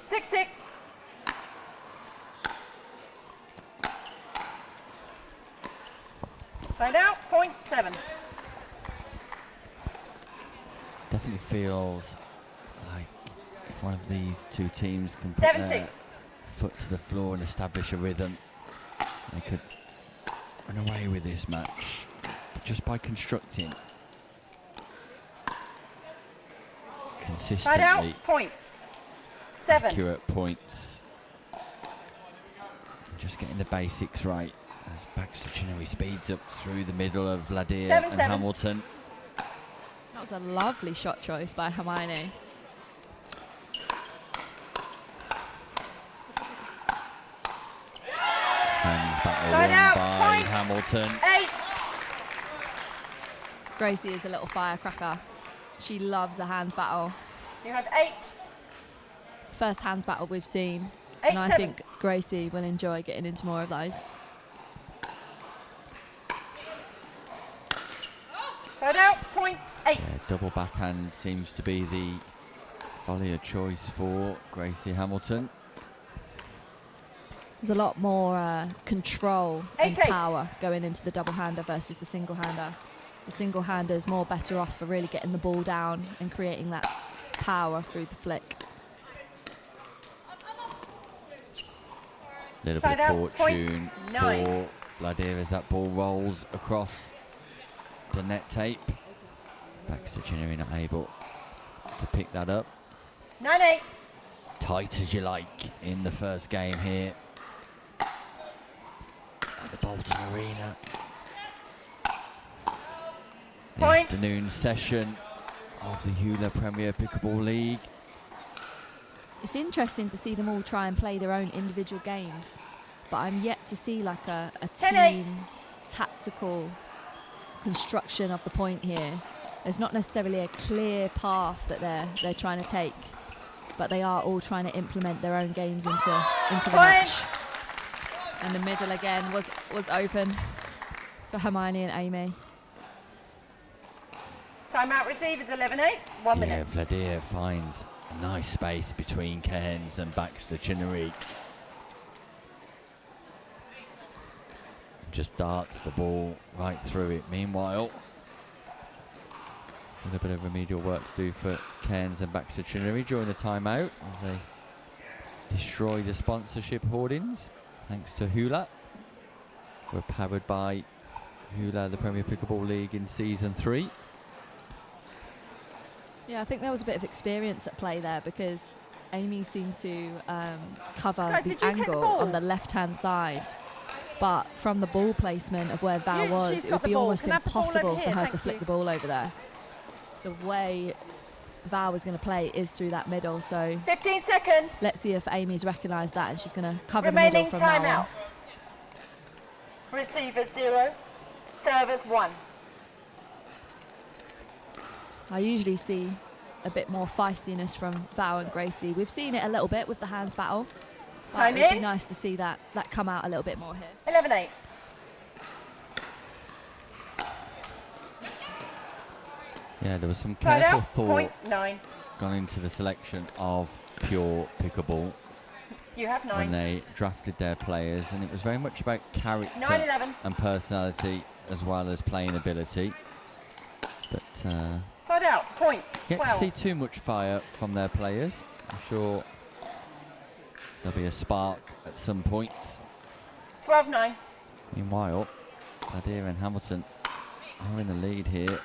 6-6. Side out, point 7. Definitely feels like if one of these two teams can put 7-6. their foot to the floor and establish a rhythm, they could run away with this match. But just by constructing Side consistently out, point 7. accurate points, and just getting the basics right as Baxter Chinnery speeds up through the middle of Vladir 7-7. and Hamilton. That was a lovely shot choice by Hermione. Hands battle Side won out, by point. Hamilton. 8. Gracie is a little firecracker. She loves a hands battle. You have 8. First hands battle we've seen. 8, And I 7. think Gracie will enjoy getting into more of those. Side out, point 8. Yeah, double backhand seems to be the volley of choice for Gracie Hamilton. There's a lot more control and 8-8. power going into the double-hander versus the single-hander. The single-hander is more better off for really getting the ball down and creating that power through the flick. Little Side bit of out, fortune point 9. for Vladir as that ball rolls across the net tape. Baxter Chinnery not able to pick that up. 9-8. Tight as you like in the first game here at the Bolton Arena. The Point. afternoon session of the Hewler Premier Pickleball League. It's interesting to see them all try and play their own individual games, but I'm yet to see like a 10-8. team tactical construction of the point here. There's not necessarily a clear path that they're trying to take, but they are all trying to implement their own games into the match. And the middle again was open for Hermione and Amy. Timeout receive is 11-8. 1 Yeah, minute. Vladir finds a nice space between Cairns and Baxter Chinnery. Just darts the ball right through it. Meanwhile, a little bit of remedial work to do for Cairns and Baxter Chinnery during the timeout as they destroy the sponsorship hoardings. Thanks to Hewler. We're powered by Hewler, the Premier Pickleball League in Season 3. Yeah, I think there was a bit of experience at play there because Amy seemed to cover Guys, the did you take the angle ball? on the left-hand side. But from the ball placement of where Val was, she's it got would the be ball. almost Can I have the ball over impossible for here? her to Thank flick you. the ball over there. The way Val was going to play is through that middle, so 15 seconds. let's see if Amy's recognised that and she's going to cover the Remaining middle from now timeout. on. Receivers 0. Servers 1. I usually see a bit more feistiness from Val and Gracie. We've seen it a little bit with the hands battle. But Time it'd be in. nice to see that come out a little bit more here. 11-8. Yeah, there was some Side careful out, point thought 9. gone into the selection of pure pickleball You have 9. when they drafted their players, and it was very much about character 9-11. and personality as well as playing ability. But Side out, point get to 12. see too much fire from their players. I'm sure there'll be a spark at some point. 12-9. Meanwhile, Adair and Hamilton are in the lead here.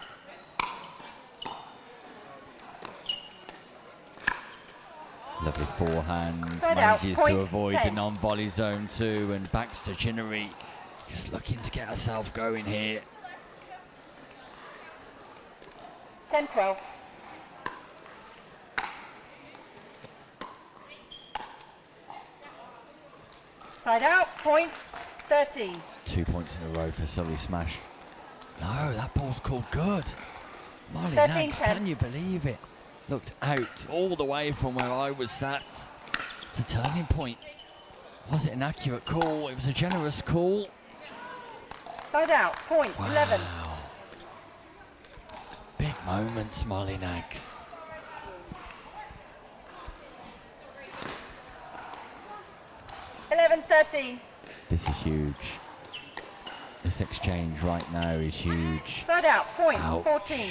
Lovely forehand, Side out, manages point to avoid 10. the non-volley zone too, and Baxter Chinnery just looking to get herself going here. 10-12. Side out, point 13. 2 points in a row for Surrey Smash. No, that ball's called good. Molly 13-10. Nags, can you believe it? Looked out all the way from where I was sat. It's a turning point. Was it an accurate call? It was a generous call. Side out, point 11. Big moments, Molly Nags. Eleven 13. This is huge. This exchange right now is huge. Side out, point Ouch. 14.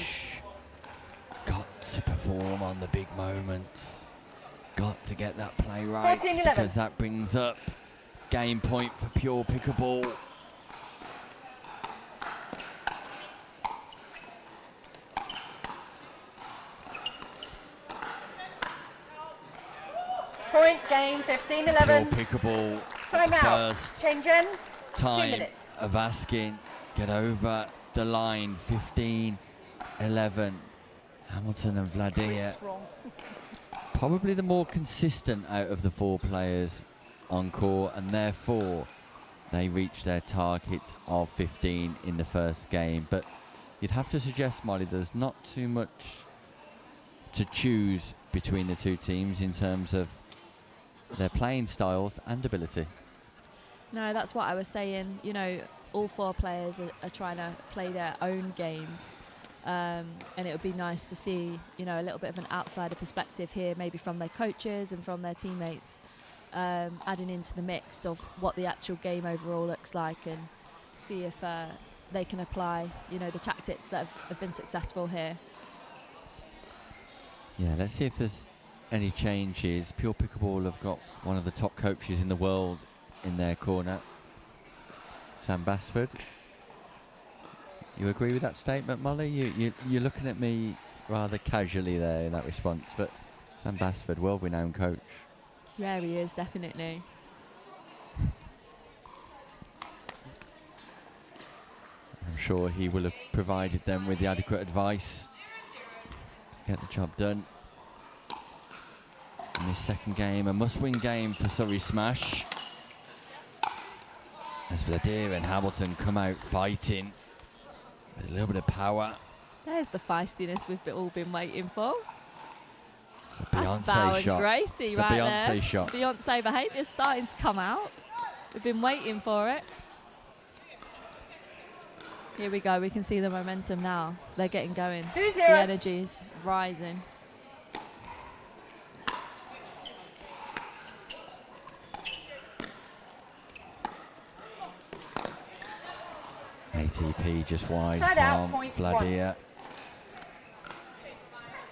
Got to perform on the big moments. Got to get that play right 14-11. because that brings up game point for pure pickleball. Point game 15-11. Pure pickleball. Time out. First Change ends. 2 time minutes. of asking, get over the line. 15-11. Hamilton and Vladimir. Probably the more consistent out of the 4 players on court, and therefore they reached their target of 15 in the first game. But you'd have to suggest, Molly, there's not too much to choose between the two teams in terms of their playing styles and ability. No, that's what I was saying. You know, all 4 players are trying to play their own games. And it would be nice to see, you know, a little bit of an outsider perspective here, maybe from their coaches and from their teammates, adding into the mix of what the actual game overall looks like, and see if they can apply, you know, the tactics that have been successful here. Yeah, let's see if there's any changes. Pure Pickleball have got one of the top coaches in the world in their corner, Sam Basford. You agree with that statement, Molly? You're looking at me rather casually there in that response, but Sam Basford, world-renowned coach. Yeah, he is, definitely. I'm sure he will have provided them with the adequate advice to get the job done. In this second game, a must-win game for Surrey Smash. As Vladimir and Hamilton come out fighting with a little bit of power. There's the feistiness we've all been waiting for. It's a That's Beyonce Val and shot. Gracie It's a right Beyonce there. shot. Beyonce behaviour starting to come out. We've been waiting for it. Here we go. We can see the momentum now. They're getting going. 2-0. The energy's rising. ATP just wide Side out, from point Vladimir.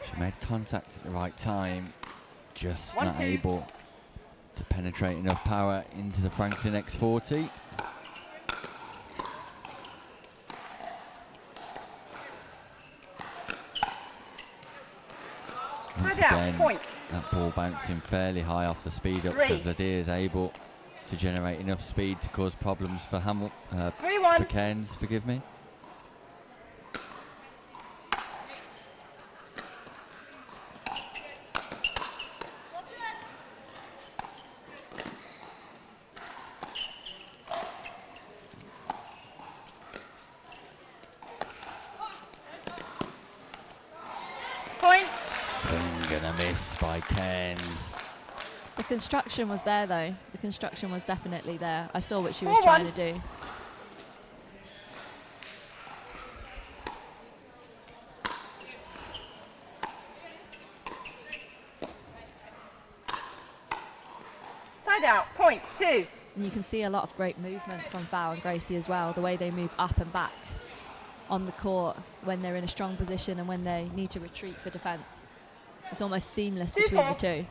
She made contact at the right time, just 1-2. not able to penetrate enough power into the Franklin X40. Once Side out, again, point. that ball bouncing fairly high off the speed up, so 3. Vladimir is able to generate enough speed to cause problems for 3-1. for Cairns, forgive me. Point. Swing and a miss by Cairns. The construction was there, though. The construction was definitely there. I saw what she was 4-1. trying to do. out, point 2. And you can see a lot of great movement from Val and Gracie as well, the way they move up and back on the court when they're in a strong position and when they need to retreat for defence. It's almost seamless between the two.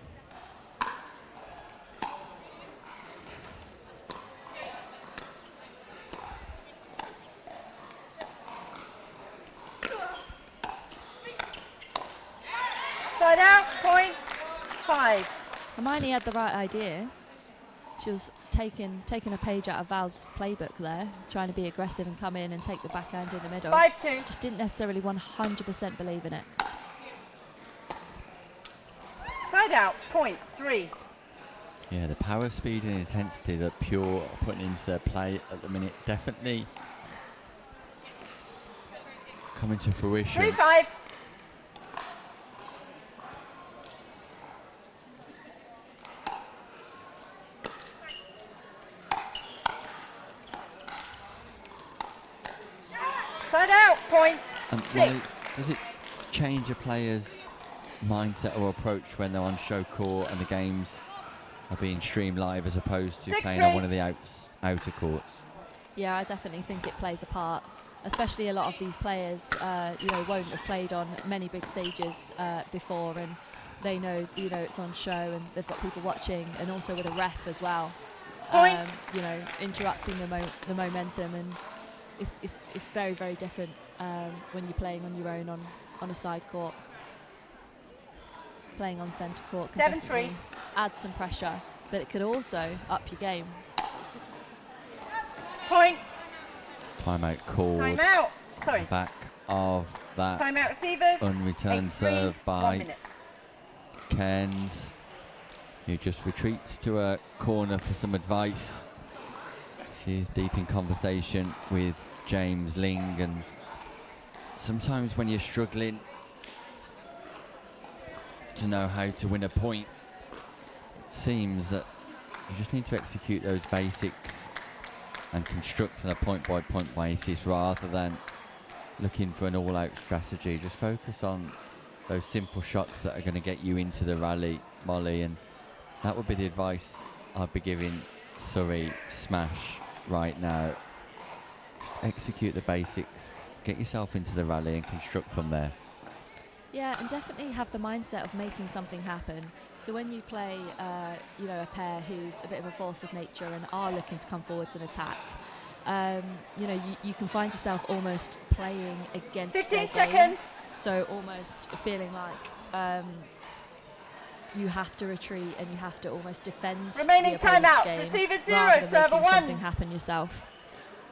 Side out, point 5. Hermione had the right idea. She was taking a page out of Val's playbook there, trying to be aggressive and come in and take the backhand in the middle. 5-2. Just didn't necessarily 100% believe in it. Side out, point 3. Yeah, the power, speed and intensity that Pure are putting into their play at the minute definitely coming to fruition. 3-5. Side out, point 6. Does it change a player's mindset or approach when they're on show court and the games are being streamed live as opposed to playing on one of the outer courts? Yeah, I definitely think it plays a part. Especially a lot of these players, won't have played on many big stages before, and they know, it's on show and they've got people watching, and also with a ref as well. Interrupting the momentum, and it's very, very different when you're playing on your own on a side court. Playing on centre court can 7-3. definitely add some pressure, but it could also up your game. Point. Timeout called. Timeout. Sorry. Back of that. Timeout receivers. Unreturned 8-3, serve 1 by minute. Cairns, who just retreats to a corner for some advice. She's deep in conversation with James Ling, and sometimes when you're struggling to know how to win a point, it seems that you just need to execute those basics and construct on a point-by-point basis rather than looking for an all-out strategy. Just focus on those simple shots that are going to get you into the rally, Molly, and that would be the advice I'd be giving Surrey Smash right now. Just execute the basics, get yourself into the rally and construct from there. Yeah, and definitely have the mindset of making something happen. So when you play, a pair who's a bit of a force of nature and are looking to come forwards and attack, you can find yourself almost playing against 15 their game. seconds. So almost feeling like you have to retreat and you have to almost defend Remaining the opponent's timeouts. game Receiver 0, rather than server making 1. something happen yourself.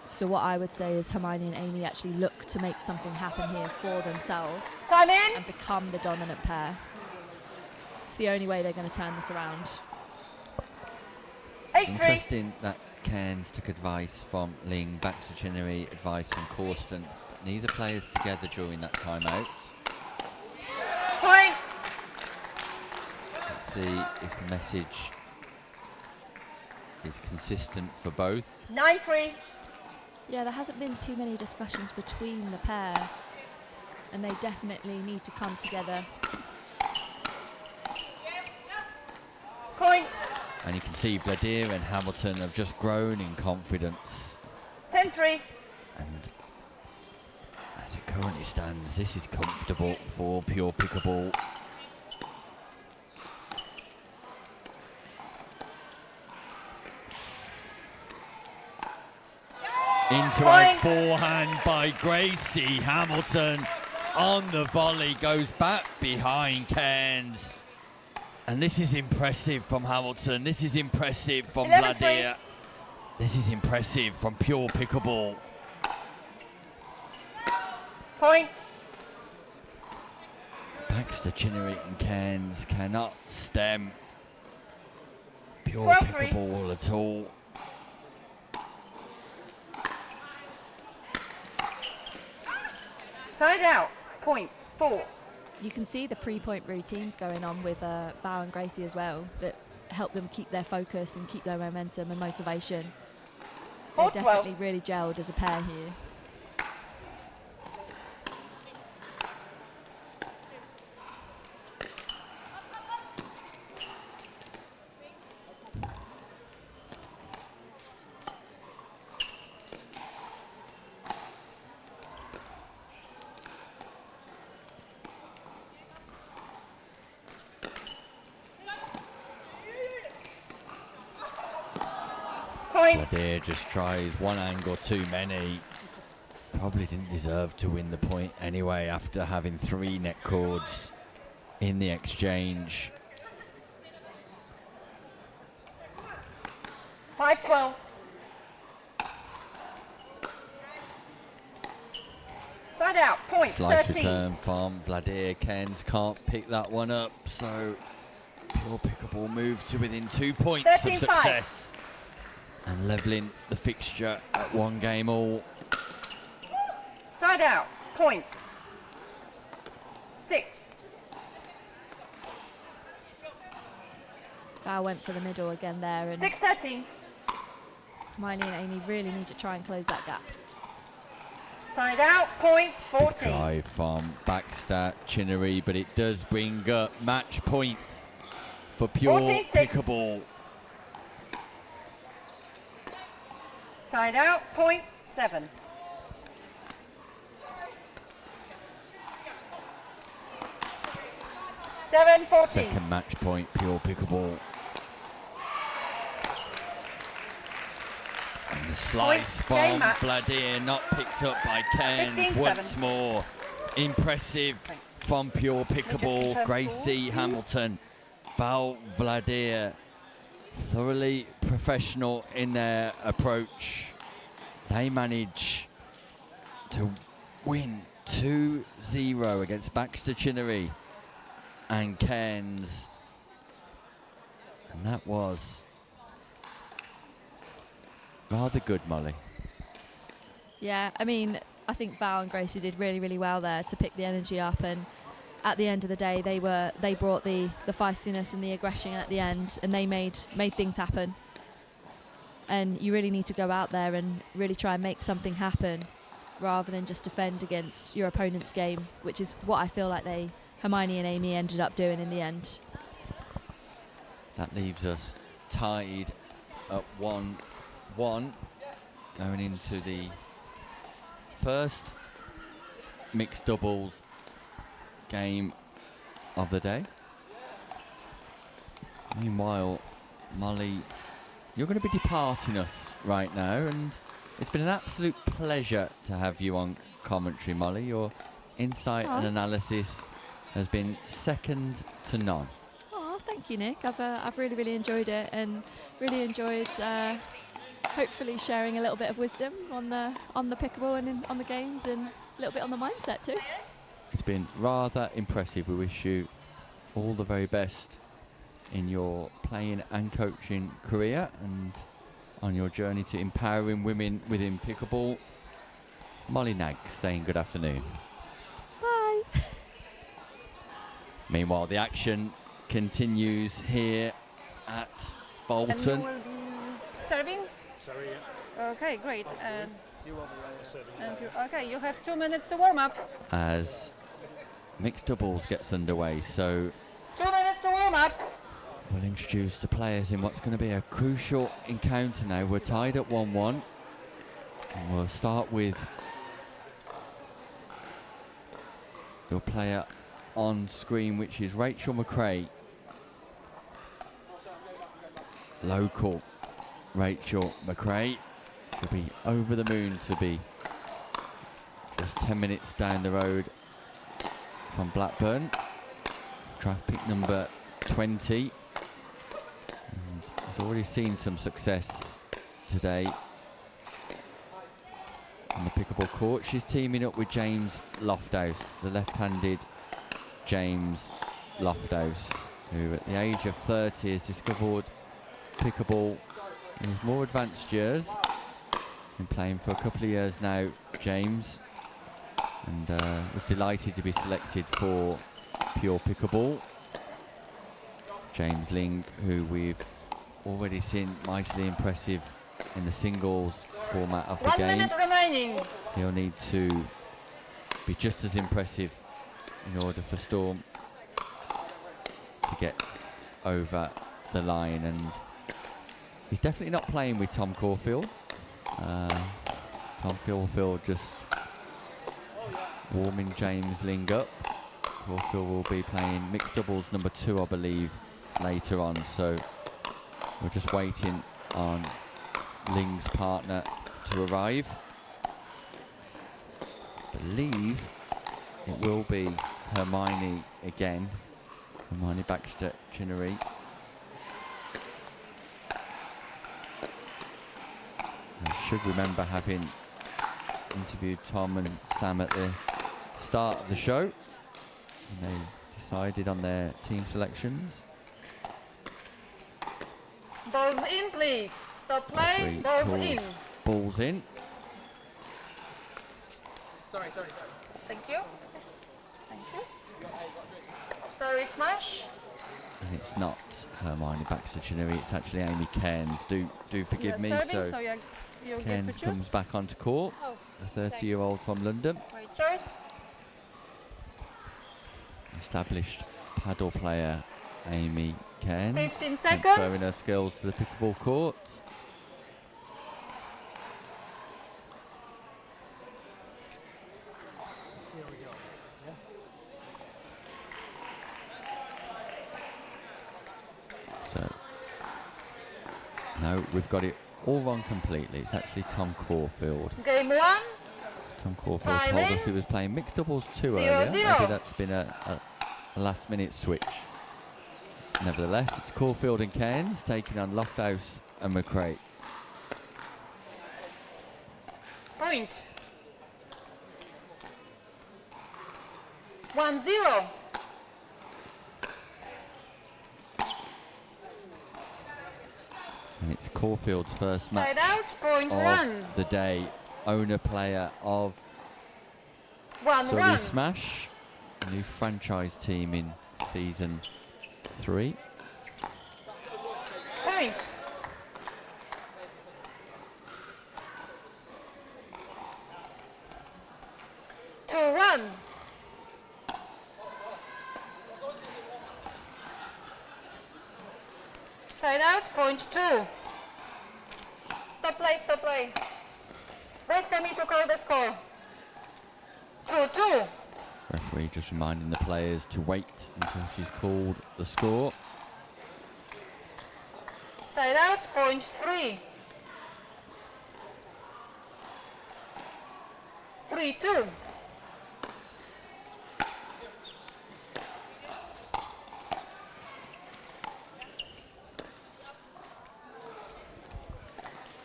So what I would say is Hermione and Amy actually look to make something happen here for themselves. Time in. And become the dominant pair. It's the only way they're going to turn this around. 8-3. Interesting that Cairns took advice from Ling, back to Chinnery, advice from Corsten, but neither players together during that timeout. Point. Let's see if the message is consistent for both. 9-3. Yeah, there hasn't been too many discussions between the pair, and they definitely need to come together. Point. And you can see Vladir and Hamilton have just grown in confidence. 10-3. And as it currently stands, this is comfortable for Pure Pickleball. Into a forehand by Gracie. Hamilton on the volley goes back behind Cairns. And this is impressive from Hamilton. This is impressive from 11-3. Vladir. This is impressive from Pure Pickleball. Point. Baxter, Chinnery and Cairns cannot stem Pure 12-3. Pickleball at all. Side out. Point 4. You can see the pre-point routines going on with Val and Gracie as well that help them keep their focus and keep their momentum and motivation. They're 4-12. definitely really gelled as a pair here. Point. Vladir just tries one angle too many. Probably didn't deserve to win the point anyway after having 3 net cords in the exchange. 5-12. Side out. Point. Slice 13. return from Vladir. Kens can't pick that one up, so Pure Pickleball move to within 2 points of 13-5. success and levelling the fixture at 1 game all. Side out. Point. 6. Val went for the middle again there, and 6-13. Hermione and Amy really need to try and close that gap. Side out. Point. Big 14. drive from Baxter Chinnery, but it does bring up match point for Pure 14-6. Pickleball. Side out. Point. 7. Seven 14. Second match point, Pure Pickleball. And the slice Point, game from match. Vladir, not picked up by Cairns. 15-7. Once more, impressive from Pure Pickleball. first Gracie Hamilton, Val Vladir, thoroughly professional in their approach. They manage to win 2-0 against Baxter Chinnery and Cairns, and that was rather good, Molly. Yeah, I mean, I think Val and Gracie did really, really well there to pick the energy up, and at the end of the day, they brought the feistiness and the aggression at the end, and they made things happen. And you really need to go out there and really try and make something happen, rather than just defend against your opponent's game, which is what I feel like Hermione and Amy ended up doing in the end. That leaves us tied at 1-1 going into the first mixed doubles game of the day. Meanwhile, Molly, you're going to be departing us right now, and it's been an absolute pleasure to have you on commentary, Molly. Your insight and analysis has been second to none. Oh, thank you, Nick. I've really, really enjoyed it, and really enjoyed hopefully sharing a little bit of wisdom on the pickleball and on the games, and a little bit on the mindset too. It's been rather impressive. We wish you all the very best in your playing and coaching career and on your journey to empowering women within pickleball. Molly Nagg saying good afternoon. Bye. Meanwhile, the action continues here at Bolton. And you will be serving? Sorry, yeah. Okay, great. And Serving. okay, you have 2 minutes to warm up. As mixed doubles gets underway, so 2 minutes to warm up. we'll introduce the players in what's going to be a crucial encounter now. We're tied at 1-1, and we'll start with your player on screen, which is Rachel McRae. Local Rachel McRae will be over the moon to be just 10 minutes down the road from Blackburn. Draft pick number 20, and has already seen some success today on the pickleball court. She's teaming up with James Lofthouse, the left-handed James Lofthouse, who at the age of 30 has discovered pickleball in his more advanced years. Been playing for a couple of years now, James, and was delighted to be selected for Pure Pickleball. James Ling, who we've already seen mightily impressive in the singles format of the 1 game. minute remaining. He'll need to be just as impressive in order for Storm to get over the line, and he's definitely not playing with Tom Caulfield. Tom Caulfield just warming James Ling up. Caulfield will be playing mixed doubles number 2, I believe, later on, so we're just waiting on Ling's partner to arrive. I believe it will be Hermione again. Hermione Baxter Chinnery. I should remember having interviewed Tom and Sam at the start of the show, and they decided on their team selections. Balls in, please. Stop play. Referee Balls calls in. balls in. Sorry. Thank you. Thank you. Sorry, smash. And it's not Hermione Baxter Chinnery, it's actually Amy Cairns. Do forgive me. Serving, So so you're good to Cairns choose. comes back onto court, Oh, a 30-year-old from London. great choice. Established paddle player Amy Cairns. 15 transferring seconds. her skills to the pickleball courts. So, no, we've got it all wrong completely. It's actually Tom Caulfield. Game 1. Tom Caulfield Time told in. us he was playing mixed doubles 2 0-0. earlier. Maybe that's been a last-minute switch. Nevertheless, it's Caulfield and Cairns taking on Lofthouse and McRae. Point. 1-0. And it's Caulfield's first match Side out. Point of 1. the day. Owner player of 1-1. Surrey Smash, a new franchise team in season 3. Point. Two, 1. Side out, point 2. Stop play, stop play. Wait for me to call the score. 2-2. Referee just reminding the players to wait until she's called the score. Side out, point 3. 3-2.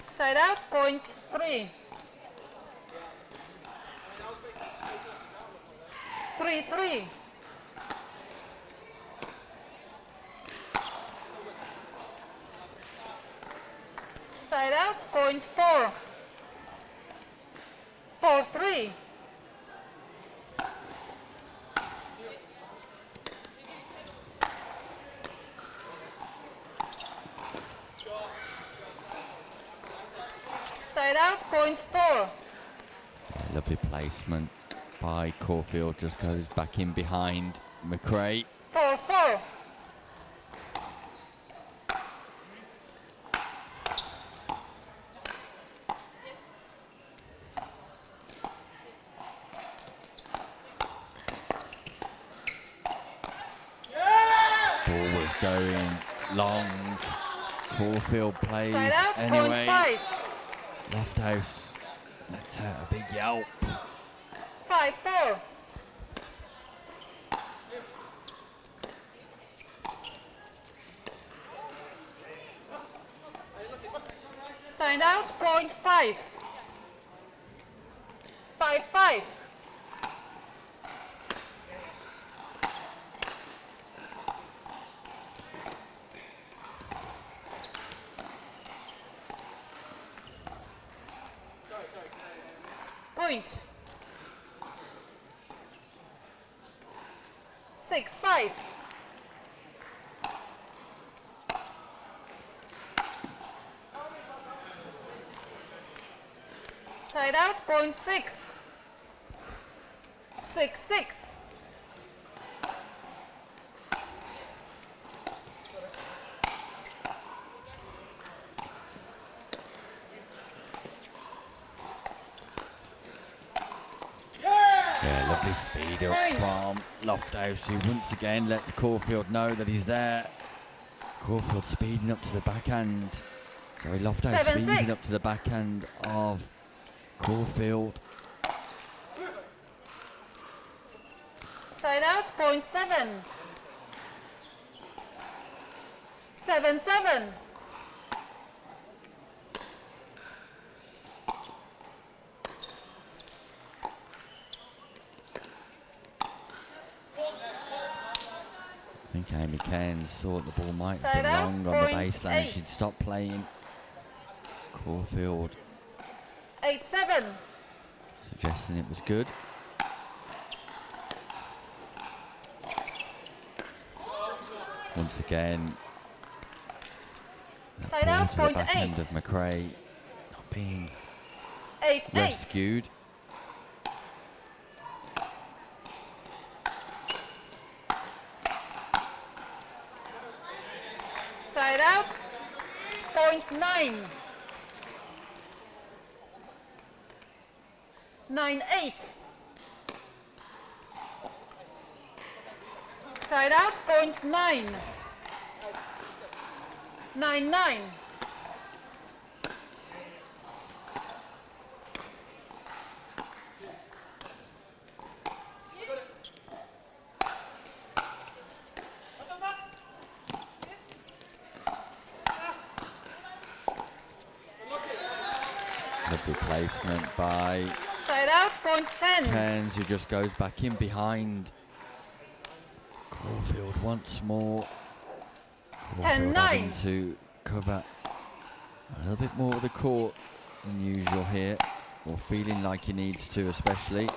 Side out, point 3. 3-3. Side out, point 4. 4-3. Side out, point 4. Lovely placement by Caulfield, just goes back in behind McRae. 4-4. Ball was going long. Caulfield plays Side out, anyway. point 5. Lofthouse lets out a big yelp. 5-4. Side out, point 5. 5-5. Point. 6-5. Side out, point 6. 6-6. Yeah, lovely speed up from Lofthouse, who once again lets Caulfield know that he's there. Caulfield speeding up to the backhand. Zoe Loftus 7-6. speeding up to the backhand of Caulfield. Side out, point 7. 7-7. I think Amy Cairns thought the ball might have Side been out, long on the point baseline. 8. She'd stopped playing. Caulfield 8-7. suggesting it was good. Once again, that Side ball out, to the point backhand 8. of McRae not being 8-8. rescued. Side out, point 9. 9-8. Side out, point 9. 9-9. Lovely placement by Side out, point 10. Cairns, who just goes back in behind. Caulfield once more. Caulfield 10-9. having to cover a little bit more of the court than usual here, or feeling like he needs to, especially.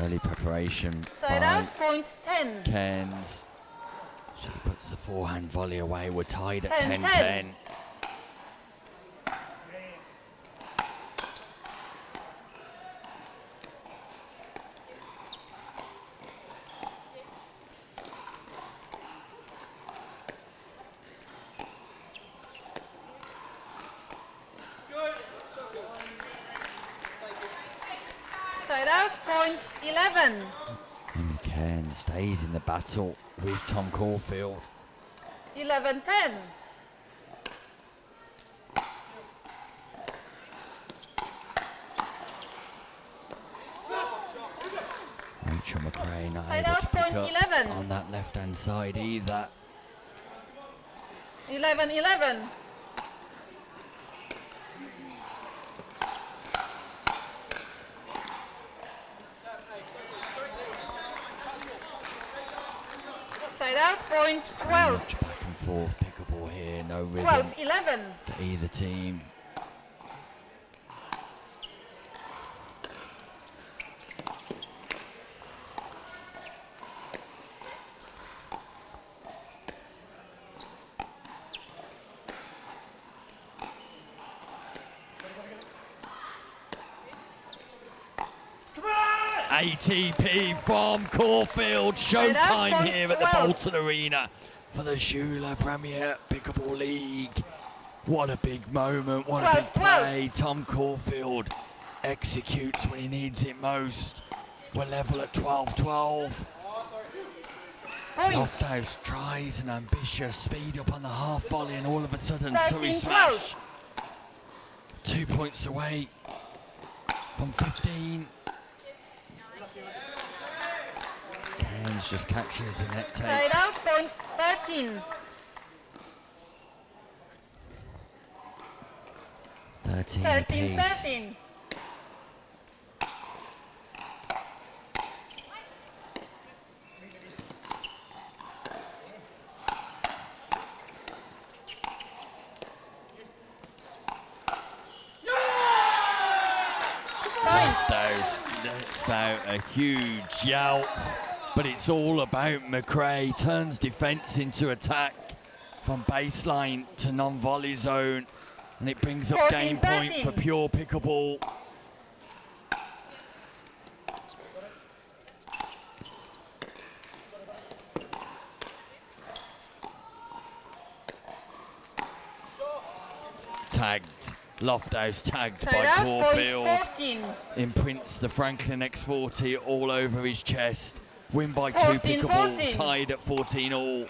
Early preparation Side by out, point 10. Cairns. She puts the forehand volley away. We're tied at 10-10. 10-10. Side out, point 11. And Cairns stays in the battle with Tom Caulfield. 11-10. Rachel McRae not Side able out, to pick point up 11. on that left-hand side either. 11-11. Side out, point Very 12. much back and forth pickleball here, no rhythm 12-11. for either team. ATP from Caulfield. Side out, Showtime point here at the 12. Bolton Arena for the Shula Premier Pickleball League. What a big moment, what a big 12-12. play. Tom Caulfield executes when he needs it most. We're level at 12-12. Point. Lofthouse tries an ambitious speed up on the half volley, and all of a sudden, 13-12. Surrey smash. 2 points away from 15. Cairns just catches the net take. Side out, point 13. 13 apiece. 13-13. Loftus lets out a huge yelp, but it's all about McRae. Turns defence into attack from baseline to non-volley zone, and it brings up 14-13. game point for pure pickleball. Tagged. Lofthouse tagged Side by out, point Caulfield. 14. Imprints the Franklin X40 all over his chest. Win by 2 14, pickleball, 14. tied at 14 all.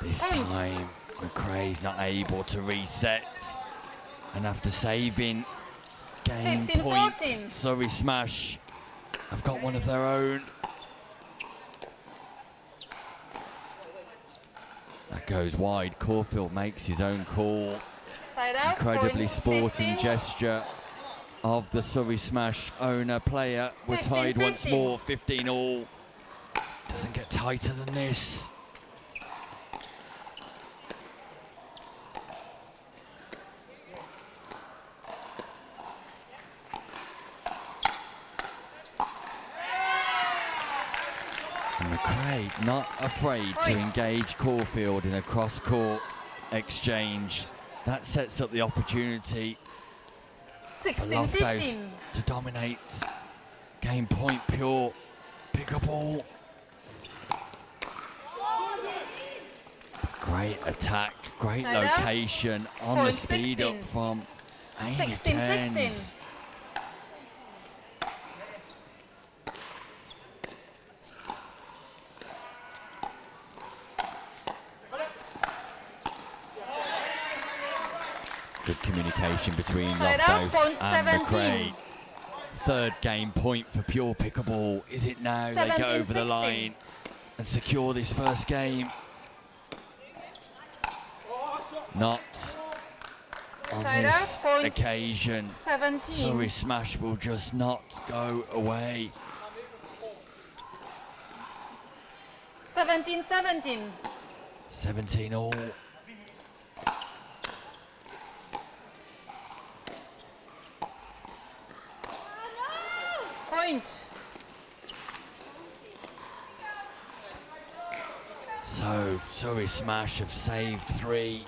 This time, McRae's not able to reset. And after saving game 15-14. points, Surrey Smash have got one of their own. That goes wide. Caulfield makes his own call. Side out. Incredibly point sporting 15. gesture of the Surrey Smash owner player. We're 15, tied once 15. more, 15 all. Doesn't get tighter than this. And McRae not afraid to engage Caulfield in a cross-court exchange. That sets up the opportunity for 16, Lofthouse 15. to dominate. Game point, Pure Pickleball. Great attack, great Side out. location on the Point speed 16. up from Amy 16, Cairns. 16. Good communication between Side out, Lofthouse point and 17. McRae. Third game point for Pure Pickleball. Is it now? They 17, get over the 16. line and secure this first game. Not on Side this out, point occasion. 17. Surrey Smash will just not go away. 17, 17. 17 all. Point. So Surrey Smash have saved 3.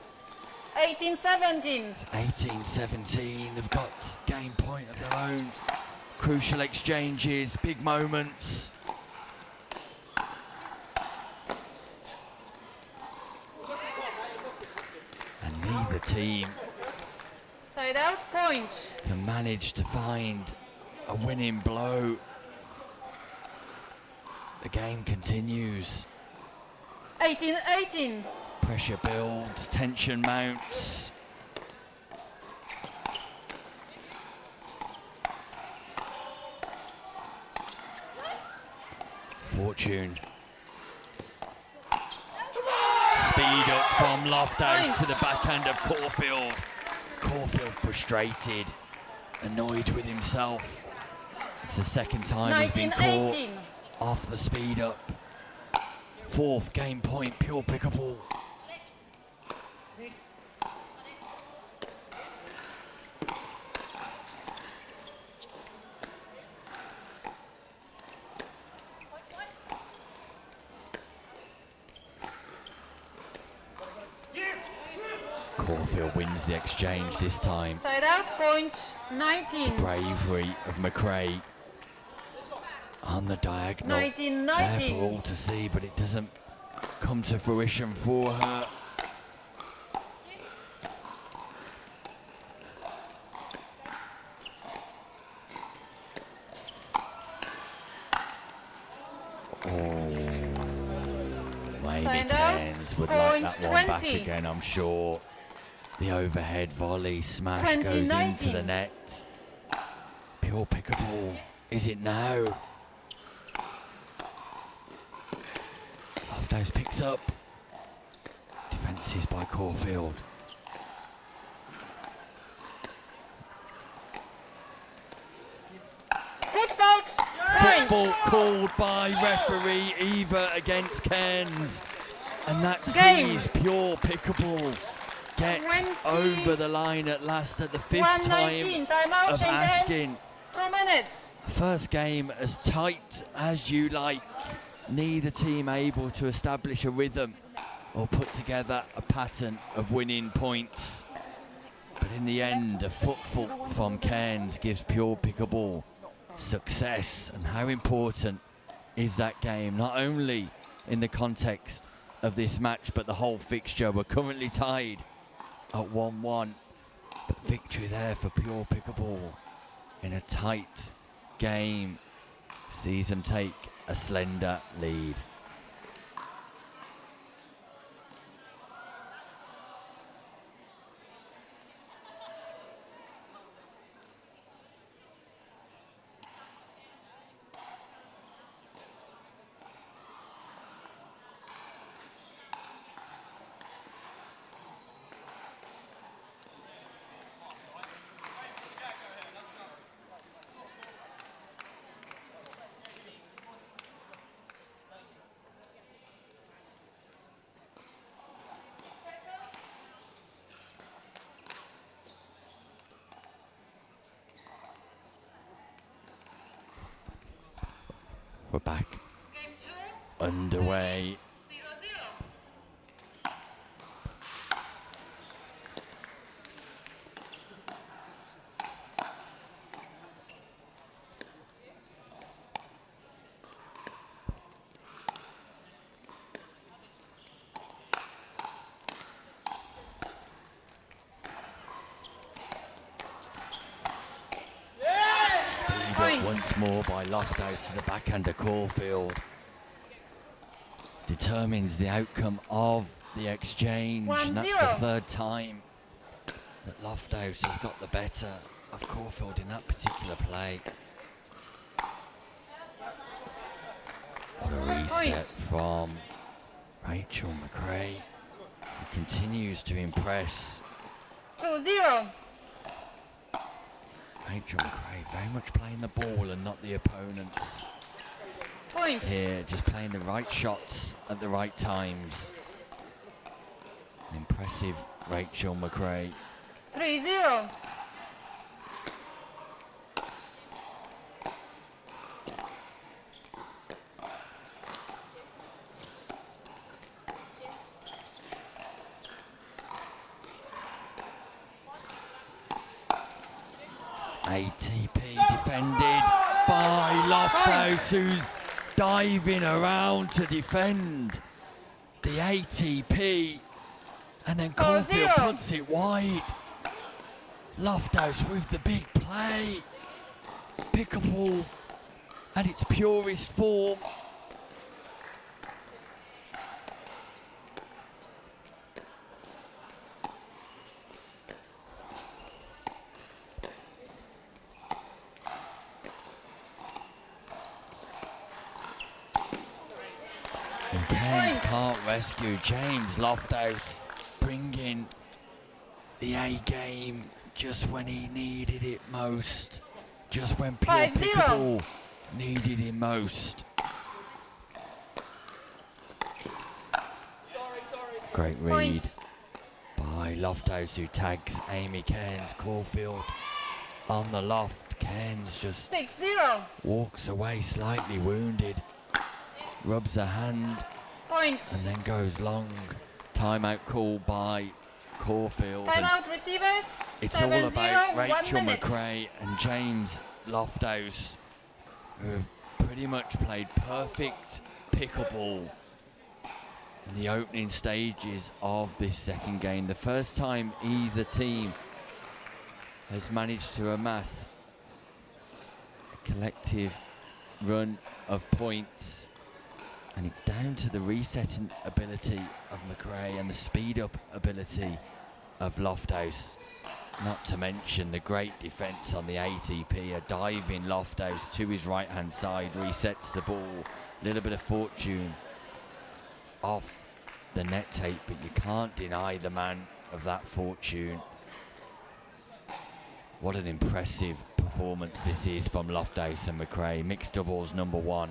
18, 17. It's 18-17. They've got game point of their own. Crucial exchanges, big moments. And neither team Side out, point. can manage to find a winning blow. The game continues. 18, 18. Pressure builds, tension mounts. Fortune. Speed up from Lofthouse to the backhand of Caulfield. Caulfield frustrated, annoyed with himself. It's the second time he's been 19, caught 18. off the speed up. Fourth game point, Pure Pickleball. Caulfield wins the exchange this time. Side out, point 19. Bravery of McRae on the diagonal. 19, There 19. for all to see, but it doesn't come to fruition for her. Amy Find out. Cairns would like that Point one back 20. again, I'm sure. The overhead volley smash 20, goes into the 19. net. Pure Pickleball, is it now? Lofthouse picks up. Defences by Caulfield. Foot fault. Point. Football called by referee Eva against Cairns. And that Game. sees Pure Pickleball get 20. over the line at last at the fifth 119. time Time out. of Change asking. hands. 2 minutes. First game as tight as you like. Neither team able to establish a rhythm or put together a pattern of winning points. But in the end, a footfall from Cairns gives Pure Pickleball success. And how important is that game? Not only in the context of this match, but the whole fixture. We're currently tied at 1-1. But victory there for Pure Pickleball in a tight game sees them take a slender lead. underway. Once more by Lofthouse to the backhander Caulfield. Determines the outcome of the exchange. And that's the third time that Lofthouse has got the better of Caulfield in that particular play. What a reset from Rachel McRae, who continues to impress. 2-0. Rachel McRae very much playing the ball and not the opponents. Point. Here, just playing the right shots at the right times. An impressive Rachel McRae. 3-0. ATP defended by Lofthouse, who's diving around to defend the ATP, and then Caulfield puts it wide. Lofthouse with the big play. Pickleball at its purest form. And Cairns can't rescue. James Lofthouse bringing the A game just when he needed it most. Just when pure pickleball needed him most. Great read by Lofthouse, who tags Amy Cairns. Caulfield on the loft. Cairns just 6-0. walks away slightly wounded. Rubs a hand and then goes long. Timeout call by Caulfield. Timeout receivers. It's all about Rachel McRae and James Lofthouse, who have pretty much played perfect pickleball in the opening stages of this second game. The first time either team has managed to amass a collective run of points. And it's down to the resetting ability of McRae and the speed up ability of Lofthouse. Not to mention the great defence on the ATP. A diving Lofthouse to his right hand side, resets the ball. A little bit of fortune off the net tape, but you can't deny the man of that fortune. What an impressive performance this is from Lofthouse and McRae. Mixed doubles number 1.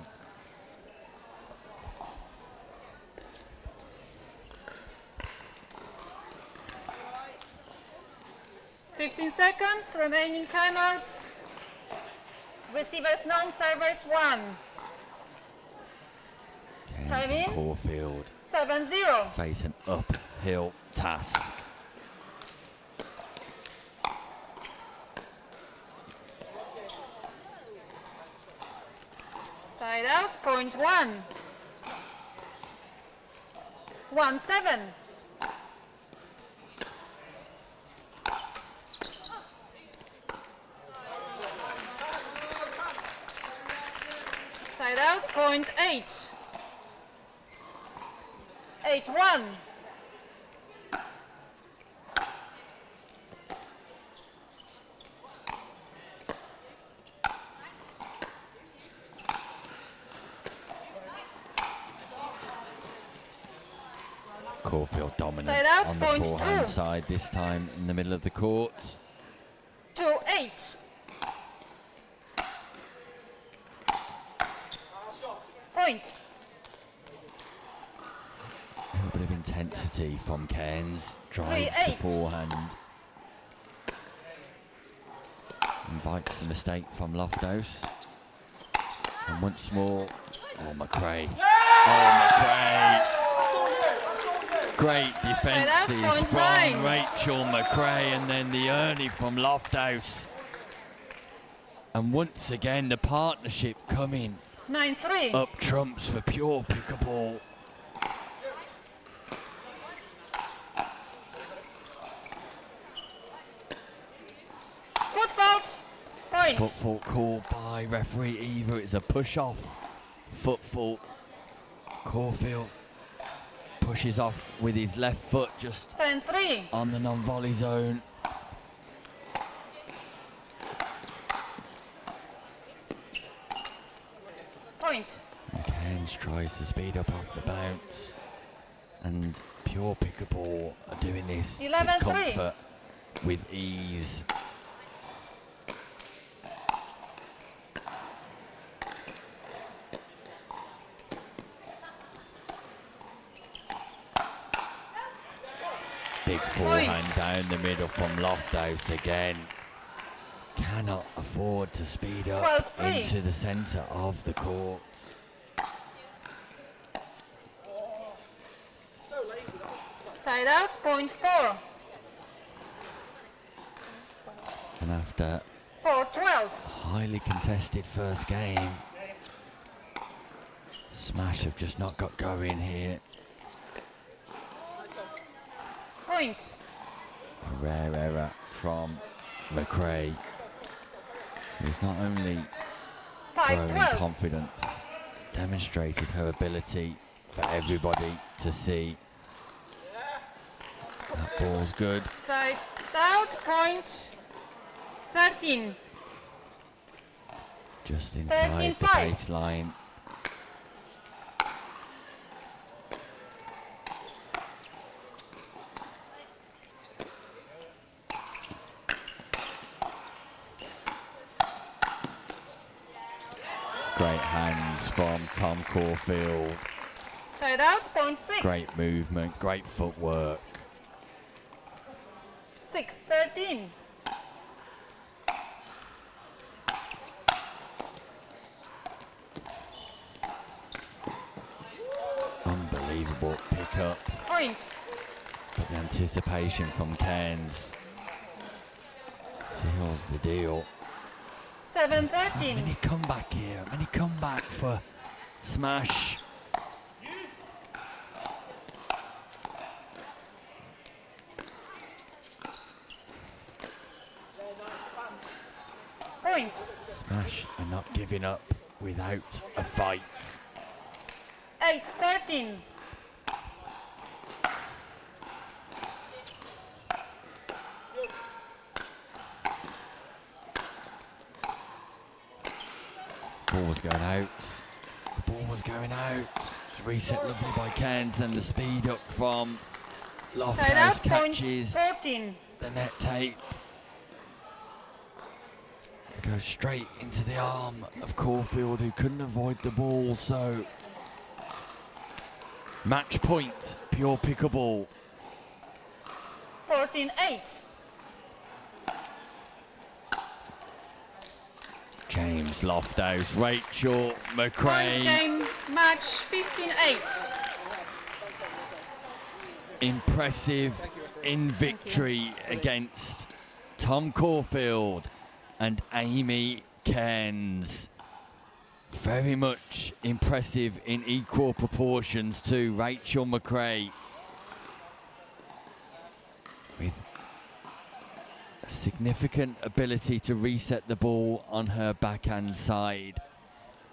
15 seconds, remaining timeouts. Receivers none, servers 1. Cairns and Caulfield 7-0. face an uphill task. Side out, point 1. 1-7. Side out, point 8. 8-1. Caulfield dominant Side out, on the point forehand 2. side, this time in the middle of the court. 2-8. Point. A little bit of intensity from Cairns. Drives the 3-8. forehand. Invites the mistake from Lofthouse. And once more, Oh, McRae. Oh, McRae. Great defences from Rachel McRae, and then the early from Lofthouse. And once again, the partnership coming 9-3. up trumps for Pure Pickleball. Foot fault. Point. Foot fault called by referee Eva. It's a push-off. Foot fault. Caulfield pushes off with his left foot just 10-3. on the non-volley zone. Point. Cairns tries to speed up off the bounce, and Pure Pickleball are doing this with 11-3. comfort, with ease. Big forehand down the middle from Lofthouse again. Cannot afford to speed up 12-3. into the centre of the court. Side out. Point 4. And after 4-12. highly contested first game, Smash have just not got going here. Point. A rare error from McRae, who's not only grown in 5-12. confidence, has demonstrated her ability for everybody to see. That ball's good. Side out. Point 13. Just inside the 13-5. baseline. Great hands from Tom Caulfield. Side out. Point 6. Great movement, great footwork. 6-13. Unbelievable pickup. Point. But the anticipation from Cairns seals the deal. 7-13. Many comeback here, many comeback for Smash. Point. Smash are not giving up without a fight. 8-13. Ball was going out. The ball was going out. Reset lovely by Cairns, and the speed up from Side out. Lofthouse Point catches 14. the net tape. Goes straight into the arm of Caulfield, who couldn't avoid the ball, so match point, Pure Pickleball. 14-8. James Lofthouse, Rachel Point McRae. game. Match 15-8. Impressive in victory against Tom Caulfield and Amy Cairns. Very much impressive in equal proportions to Rachel McRae, with a significant ability to reset the ball on her backhand side,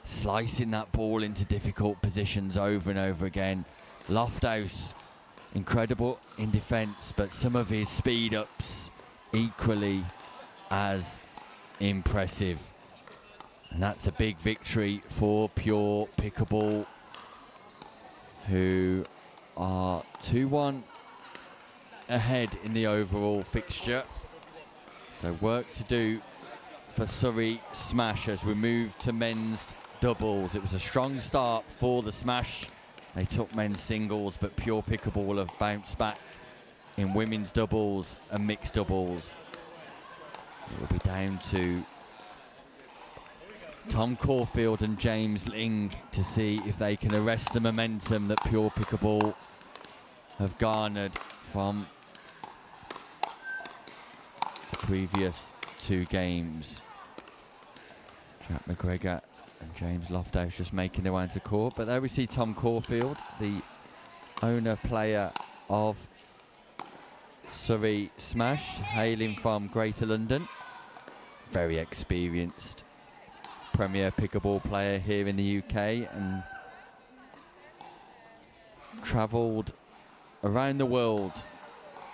slicing that ball into difficult positions over and over again. Lofthouse, incredible in defence, but some of his speed ups equally as impressive. And that's a big victory for Pure Pickleball, who are 2-1 ahead in the overall fixture. So work to do for Surrey Smash as we move to men's doubles. It was a strong start for the Smash. They took men's singles, but Pure Pickleball have bounced back in women's doubles and mixed doubles. It will be down to Tom Caulfield and James Ling to see if they can arrest the momentum that Pure Pickleball have garnered from the previous 2 games. Jack McGregor and James Loftus just making their way into court, but there we see Tom Caulfield, the owner player of Surrey Smash, hailing from Greater London. Very experienced Premier Pickleball player here in the UK and travelled around the world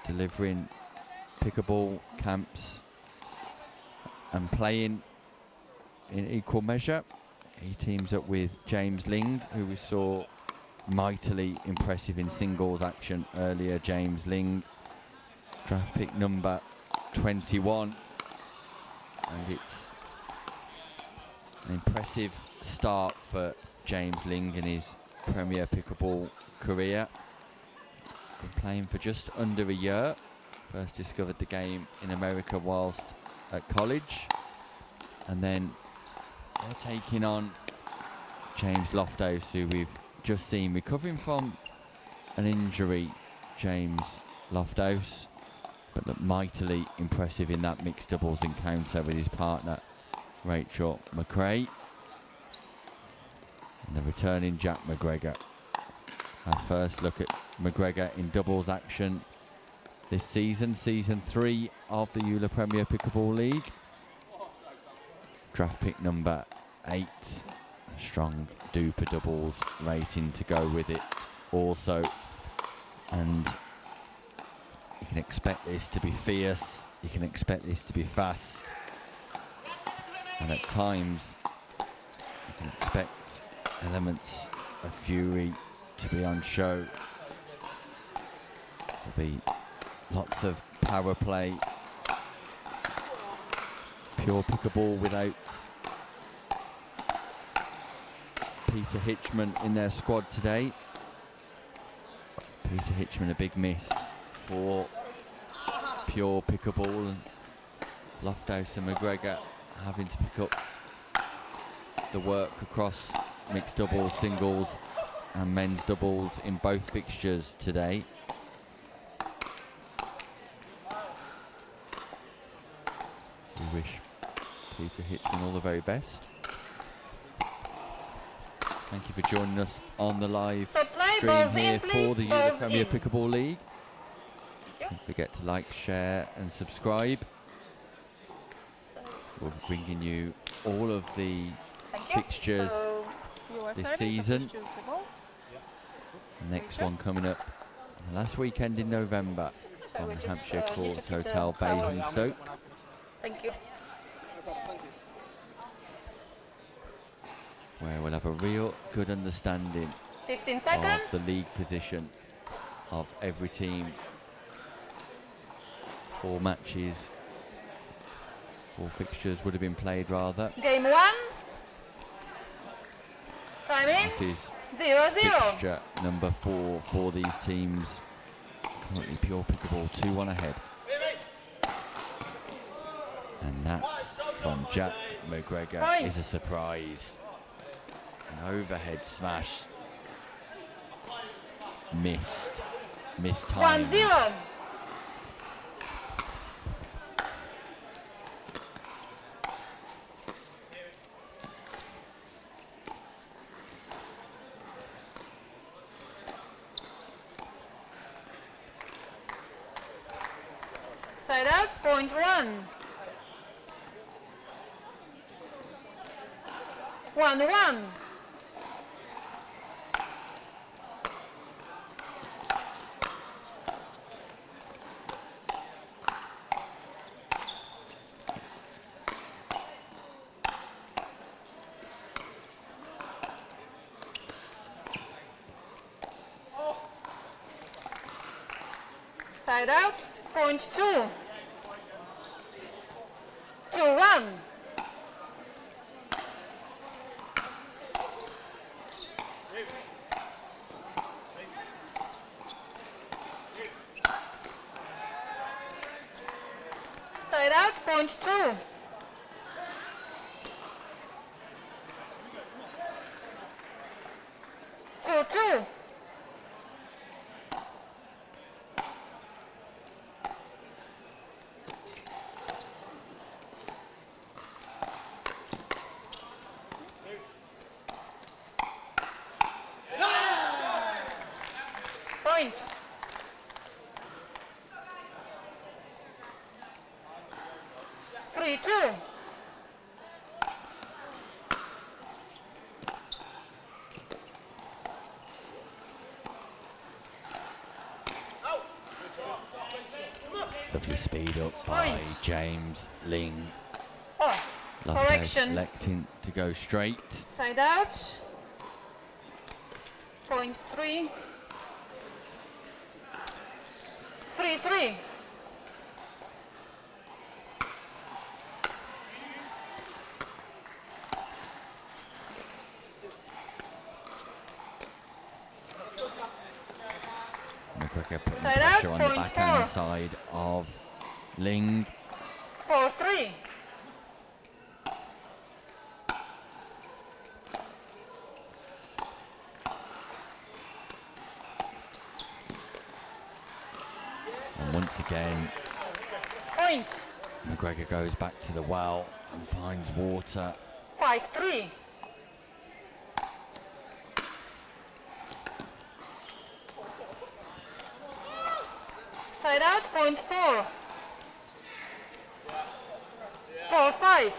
delivering pickleball camps and playing in equal measure. He teams up with James Ling, who we saw mightily impressive in singles action earlier. James Ling, draft pick number 21, and it's an impressive start for James Ling in his Premier Pickleball career. Been playing for just under a year. First discovered the game in America whilst at college, and then they're taking on James Loftus, who we've just seen recovering from an injury. James Loftus, but looked mightily impressive in that mixed doubles encounter with his partner Rachel McRae. And the returning Jack McGregor. Our first look at McGregor in doubles action this season, season 3 of the EULA Premier Pickleball League. Draft pick number 8. Strong duper doubles rating to go with it also. And you can expect this to be fierce, you can expect this to be fast, and at times you can expect elements of fury to be on show. To be lots of power play. Pure Pickleball without Peter Hitchman in their squad today. Peter Hitchman, a big miss for Pure Pickleball, and Loftus and McGregor having to pick up the work across mixed doubles, singles and men's doubles in both fixtures today. We wish Peter Hitchman all the very best. Thank you for joining us on the live stream here for the EULA Premier Pickleball League. Don't forget to like, share and subscribe. We'll be bringing you all of the fixtures this season. The next one coming up the last weekend in November from the Hampshire Courts Hotel, Basingstoke. Thank you. Where we'll have a real good understanding 15 seconds. of the league position of every team. 4 matches, 4 fixtures would have been played rather. Game 1. Timing. This is 0-0. fixture number 4 for these teams. Currently Pure Pickleball 2-1 ahead. And that's from Jack McGregor is a surprise. An overhead smash. Missed time. 1-0. Side out, point 1. 1-1. Side out, point 2. 2-1. Side out, point 2. Point. Three, two. Lovely speed up by James Ling. Oh, Lovehouse correction. electing to go straight. Side out. Point three. 3-3. McGregor putting Side out, pressure on the point backhand four. side of Ling. 4-3. And once again, Point. McGregor goes back to the well and finds water. 5-3. Side out, point four. 4-5.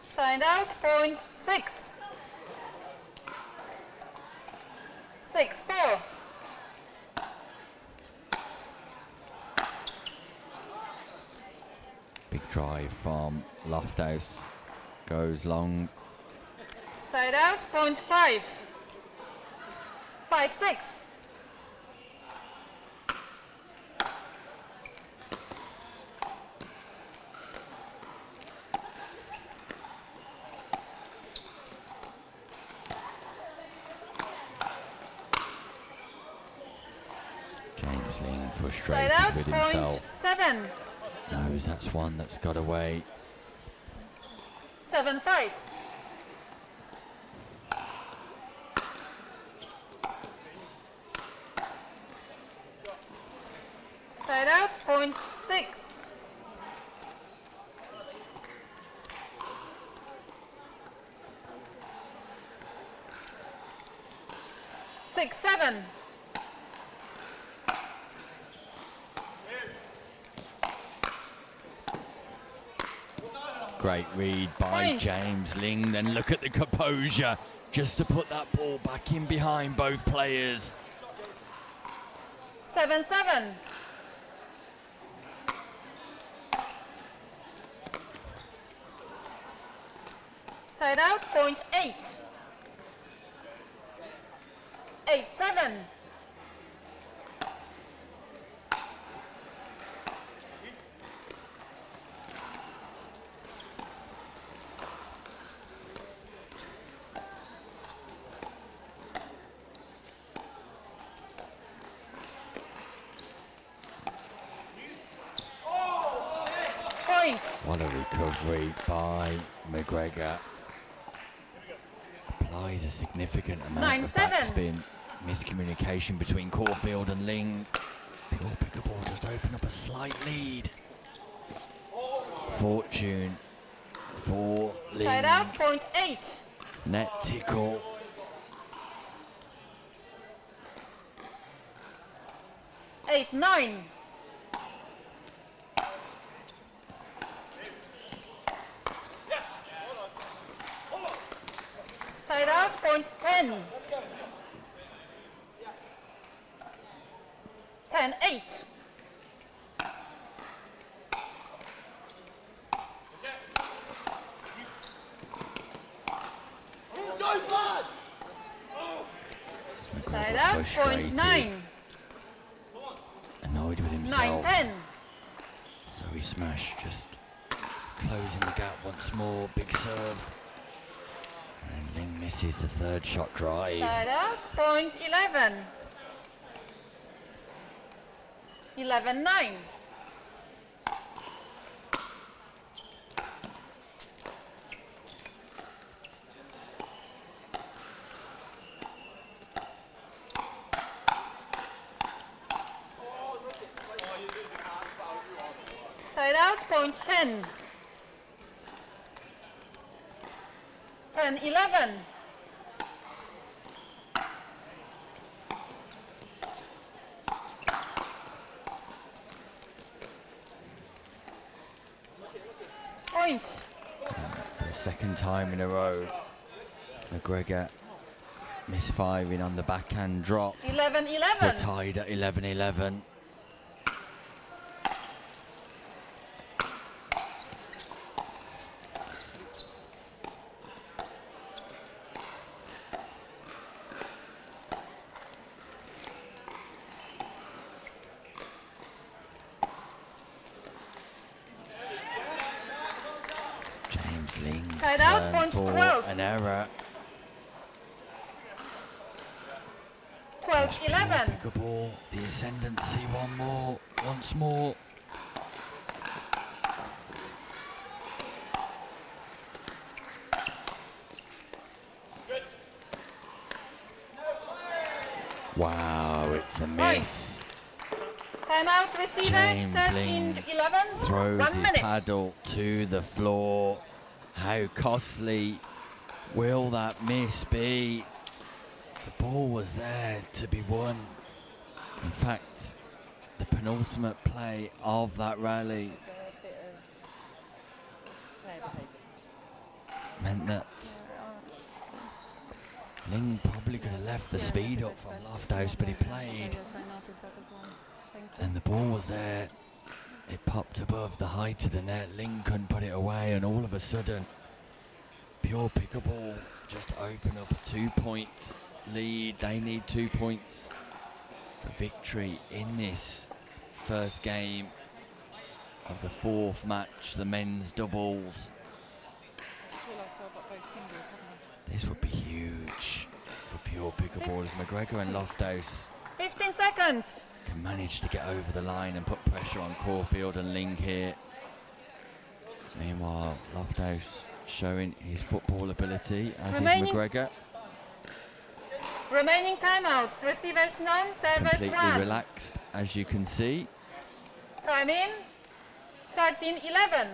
Side out, point six. 6-4. Big drive from Lofthouse. Goes long. Side out, point five. 5-6. James Ling Side frustrated out, with point himself. seven. Knows that's one that's got away. 7-5. Side out, point six. 6-7. Great read by Point. James Ling. Then look at the composure just to put that ball back in behind both players. 7-7. Side out, point eight. 8-7. Point. What a recovery by McGregor. Applies a significant amount of 9-7. backspin. Miscommunication between Caulfield and Ling. Pure Pickleball just opened up a slight lead. Fortune for Ling. Side out, point eight. Net tickle. Eight, nine. Side out, point 10. 10-8. Side out, point frustrated. 9. Annoyed with himself. 9-10. So he smashed, just closing the gap once more. Big serve. And Ling misses the third shot drive. Side out, point 11. 11-9. Side out, point 10. 10-11. Point. For the second time in a row, McGregor misfiring on the backhand drop. 11-11. We're tied at 11-11. James Ling's Side out, turn point for 12. an error. 12-11. Pickleball, the ascendancy once more. Wow, it's a miss. Timeout receivers, James Ling 13-11. throws 1 his minute. paddle to the floor. How costly will that miss be? The ball was there to be won. In fact, the penultimate play of that rally meant that Ling probably could have left the speed up from Lofthouse, but he played. And the ball was there. It popped above the height of the net. Ling couldn't put it away, and all of a sudden, Pure Pickleball just open up a 2-point lead. They need 2 points for victory in this first game of the fourth match, the men's doubles. This would be huge for Pure Pickleball as McGregor and Lofthouse 15 seconds. can manage to get over the line and put pressure on Caulfield and Ling here. Meanwhile, Lofthouse showing his football ability, as is McGregor. Remaining timeouts. Receivers none, servers Completely 1. relaxed, as you can see. Time in. 13-11.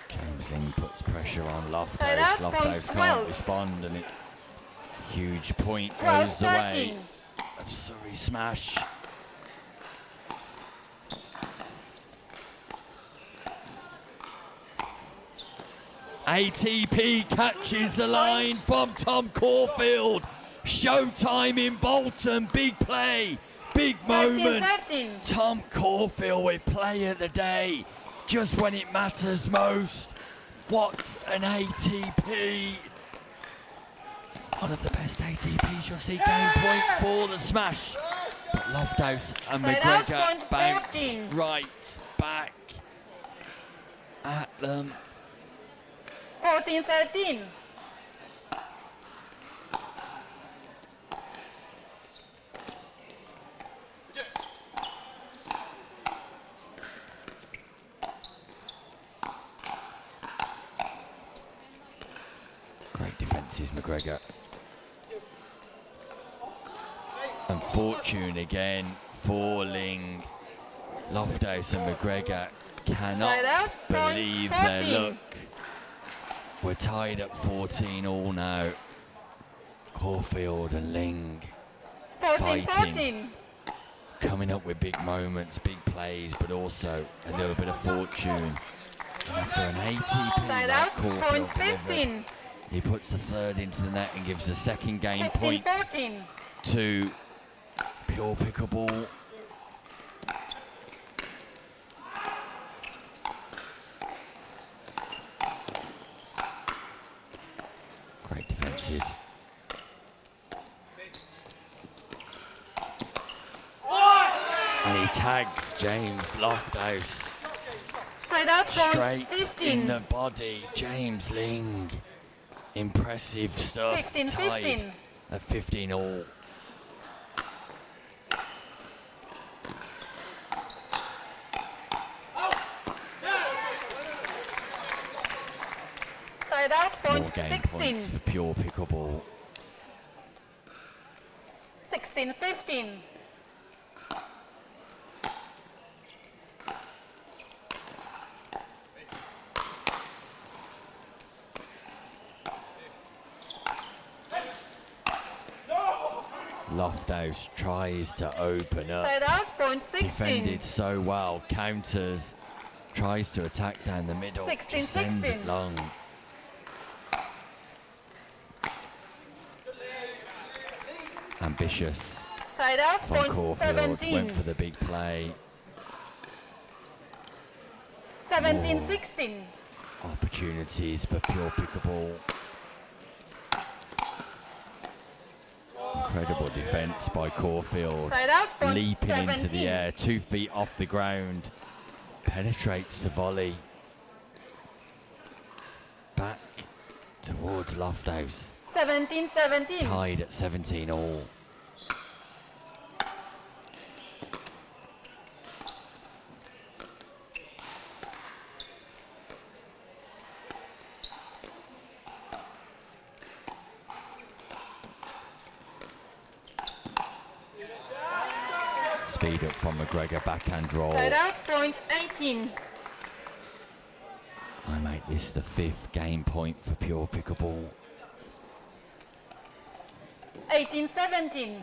James Ling puts pressure on Lofthouse. Side out, Lofthouse point can't 12. respond, and it huge point 12, goes the way 13. of Surrey smash. ATP catches the line from Tom Caulfield. Showtime in Bolton. Big play, big moment. 13. Tom Caulfield with play of the day, just when it matters most. What an ATP. One of the best ATPs you'll see. Game point for the smash. But Lofthouse and Side out, McGregor point bounce 14. right back at them. 14-13. Great defences, McGregor. And fortune again for Ling. Lofthouse and McGregor cannot Side out, point believe 14. their luck. We're tied at 14 all now. Caulfield and Ling 14-14. coming up with big moments, big plays, but also a little bit of fortune. And after an ATP Side like out, Caulfield point delivered, 15. he puts the third into the net and gives the second game point 15-14. to Pure Pickleball. Great defences. And he tags James Lofthouse Side out, point straight 15. in the body. James Ling. Impressive stuff. 15-15. Tied at 15 all. Side out, More point game 16. points for pure pickleball. 16-15. Lofthouse tries to open up. Side out, point 16. Defended so well. Counters. Tries to attack down the middle. 16, Just sends 16. it long. Ambitious Side out, from point Caulfield. 17. Went for the big play. 17-16. Opportunities for pure pickleball. Incredible defence by Caulfield. Side out, point Leaping into 17. the air, 2 feet off the ground. Penetrates the volley. Back towards Lofthouse. 17-17. Tied at 17 all. Speed up from McGregor, backhand roll. Side out, point 18. I make this the 5th game point for pure pickleball. 18-17.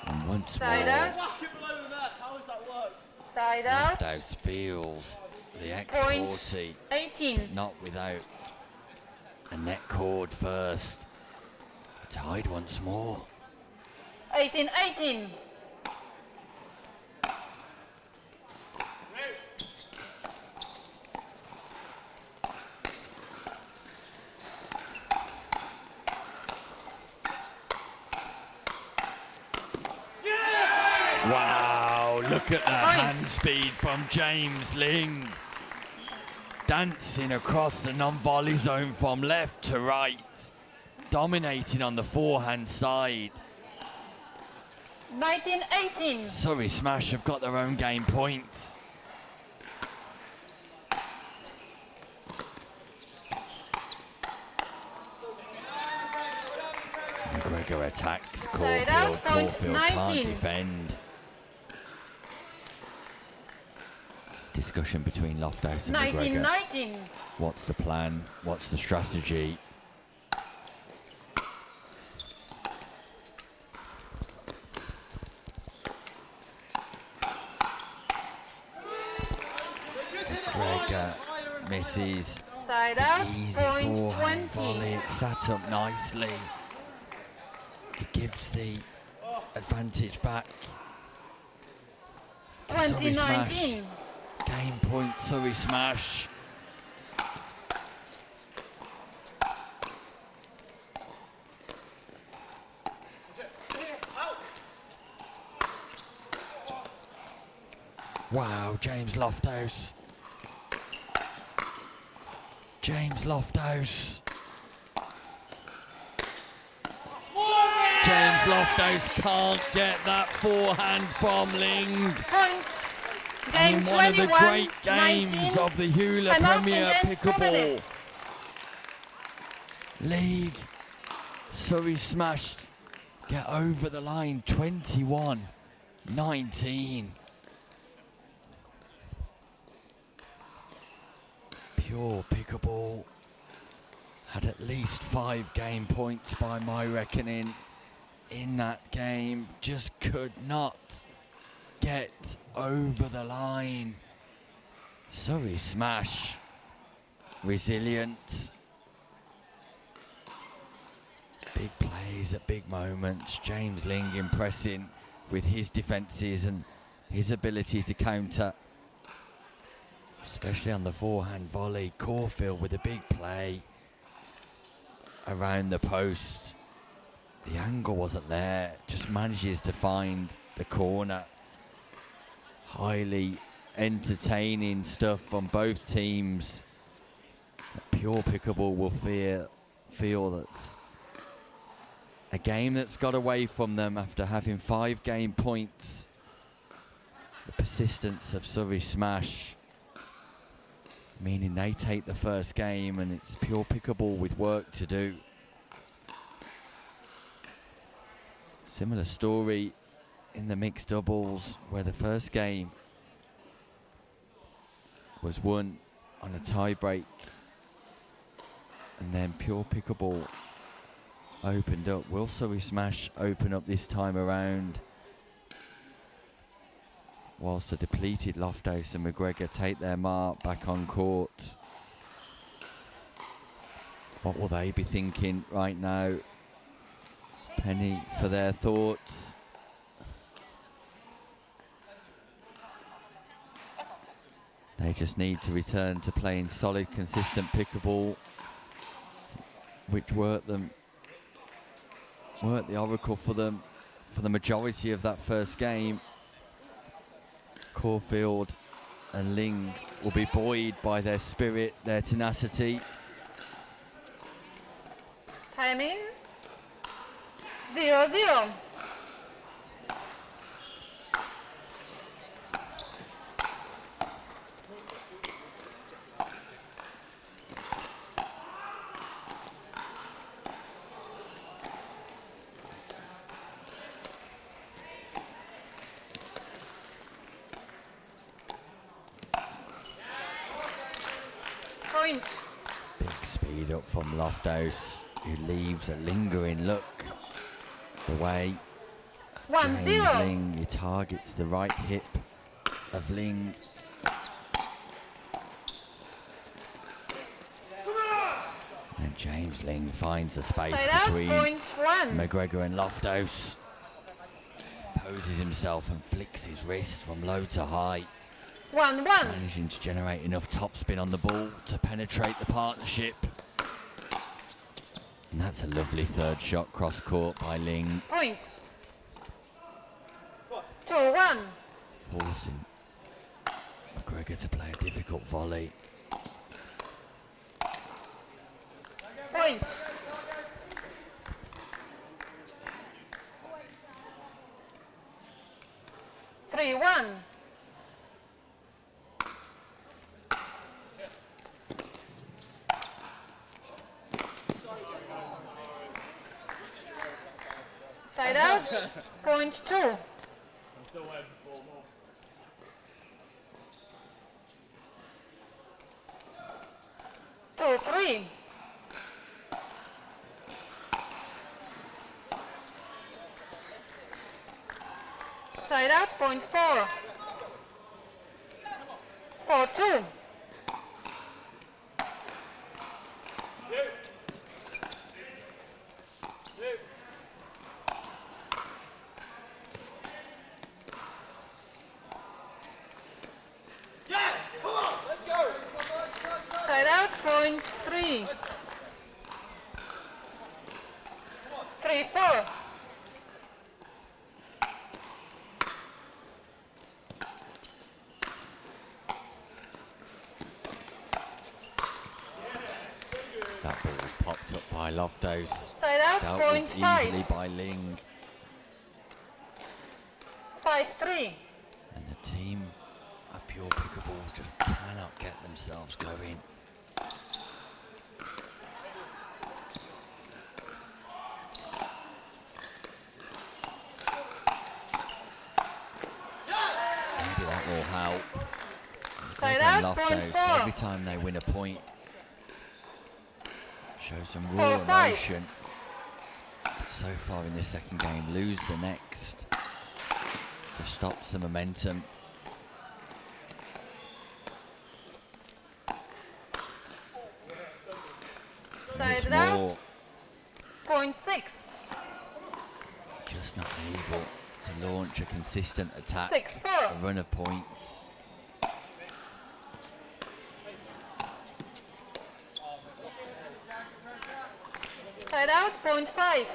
And once Side more, out. Side out, Lofthouse feels the point X40, 18. not without a net cord first. Tied once more. 18-18. Wow, look at the hand speed from James Ling. Dancing across the non-volley zone from left to right. Dominating on the forehand side. 19-18. Surrey Smash have got their own game point. McGregor attacks Side out, Caulfield. point Caulfield can't 19. defend. Discussion between Lofthouse and McGregor. 19-19. What's the plan? What's the strategy? McGregor misses. Side The out, easy point forehand 20. volley. It's sat up nicely. It gives the advantage back to Surrey Smash. 20-19. Game point, Surrey Smash. Wow, James Lofthouse. James Lofthouse. James Lofthouse can't get that forehand from Ling. Point. Game And in one of the 21, great games 19. of the Hula Penalty Premier against Pickleball Kovalev. League. Surrey smashed. Get over the line, 21-19. Pure Pickleball had at least 5 game points by my reckoning in that game. Just could not get over the line. Surrey Smash, resilient. Big plays at big moments. James Ling impressing with his defences and his ability to counter, especially on the forehand volley. Caulfield with a big play around the post. The angle wasn't there, just manages to find the corner. Highly entertaining stuff on both teams. Pure Pickleball will feel that's a game that's got away from them after having 5 game points The persistence of Surrey Smash, meaning they take the first game and it's pure Pickleball with work to do. Similar story in the mixed doubles, where the first game was won on a tie break, and then pure Pickleball opened up. Will Surrey Smash open up this time around? Whilst the depleted Lofthouse and McGregor take their mark back on court. What will they be thinking right now? Penny for their thoughts. They just need to return to playing solid, consistent Pickleball, which worked the oracle for them for the majority of that first game. Caulfield and Ling will be buoyed by their spirit, their tenacity. Timing 0-0. Point. Big speed up from Lofthouse, who leaves a lingering look the way. 1-0. James Ling, he targets the right hip of Ling. And James Ling finds the space Side out, between point 1. McGregor and Lofthouse. Poses himself and flicks his wrist from low to high. 1-1. Managing to generate enough topspin on the ball to penetrate the partnership. And that's a lovely third shot cross court by Ling. Point. 2-1. Forcing McGregor to play a difficult volley. Point. Three, 1. Side out, point 2. 2-3. Side out, point 4. 4-2. Side out, point 3. 3-4. That ball was popped up by Lofthouse. Side out, Dealt point with 5. easily by Ling. 5-3. And the team of pure Pickleball just cannot get themselves going. Maybe that will help. Side Greg and out, point Lofthouse, 4. every time they win a point, show some 4, raw 5. emotion. But so far in this second game, lose the next. Which stops the momentum. Side It's out, more point 6. just not able to launch a consistent attack. 6-4. A run of points. Side out, point 5.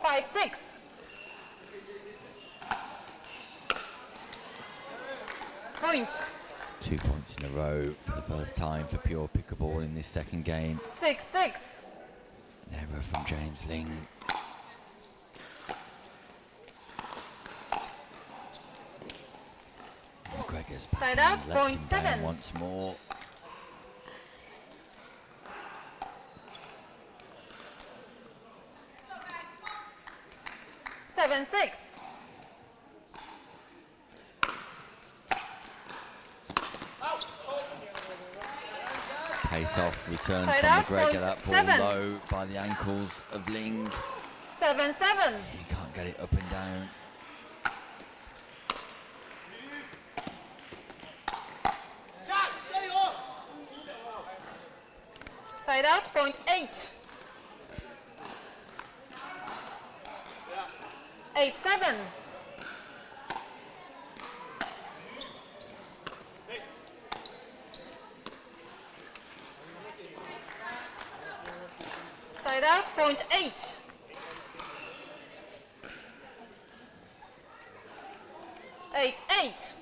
5-6. Point. 2 points in a row for the first time for pure Pickleball in this second game. 6-6. An error from James Ling. Just Side backhand, out, lets point him down 7. once more. Seven, 6. Pace off, return Side from out, McGregor. point That ball 7. low by the ankles of Ling. 7, 7. He can't get it up and down. Side out, point 8. 8, 7. Side out, point 8. 8, 8.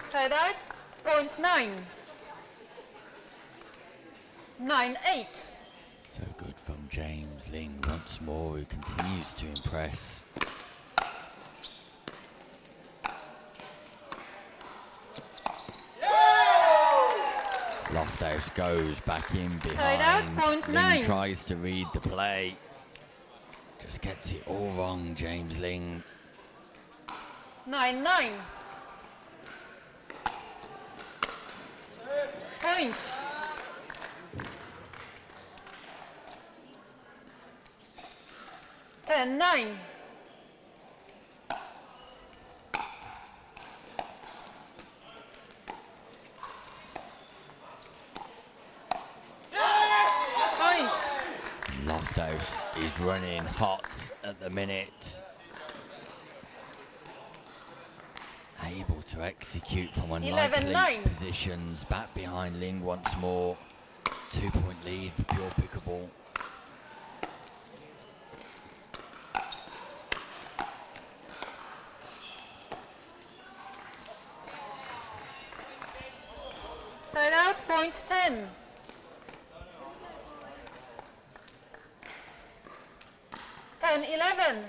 Side out, point 9. 9, 8. So good from James Ling once more, who continues to impress. Lofthouse goes back in Side out, behind. point Ling 9. tries to read the play. Just gets it all wrong, James Ling. 9, 9. Point. Ten, 9. Point. Lofthouse is running hot at the minute. Able to execute from 11, unlikely 9. positions. Back behind Ling once more. 2-point lead for Pure Pickleball. Side out, point 10. 10, 11.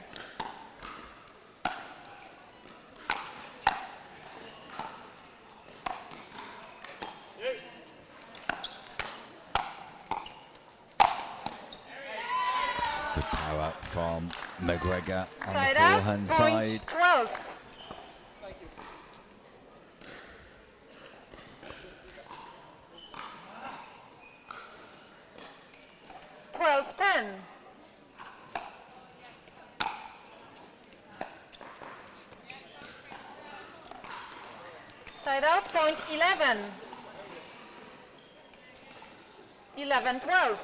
Good power from McGregor on Side the out, forehand point side. 12. Twelve, 10. Side out, point 11. 11, 12.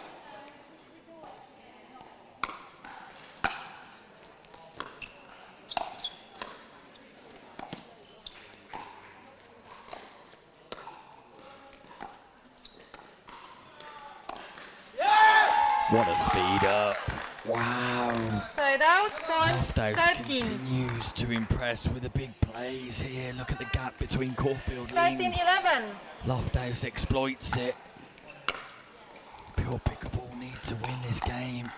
What a speed up. Wow. Side out, point Lofthouse 13. continues to impress with the big plays here. Look at the gap between Caulfield 13, Ling. 11. Lofthouse exploits it. Pure Pickleball need to win this game.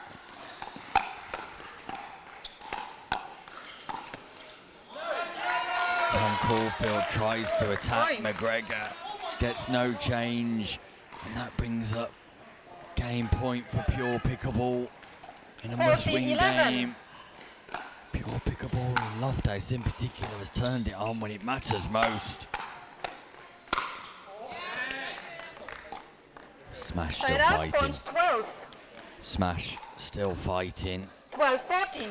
Tom Caulfield tries to attack Point. McGregor, gets no change, and that brings up game point for Pure Pickleball in a 14, must-win 11. game. Pure Pickleball, Lofthouse in particular, has turned it on when it matters most. Smash still Side out, fighting. point 12. Smash still fighting. 12, 14.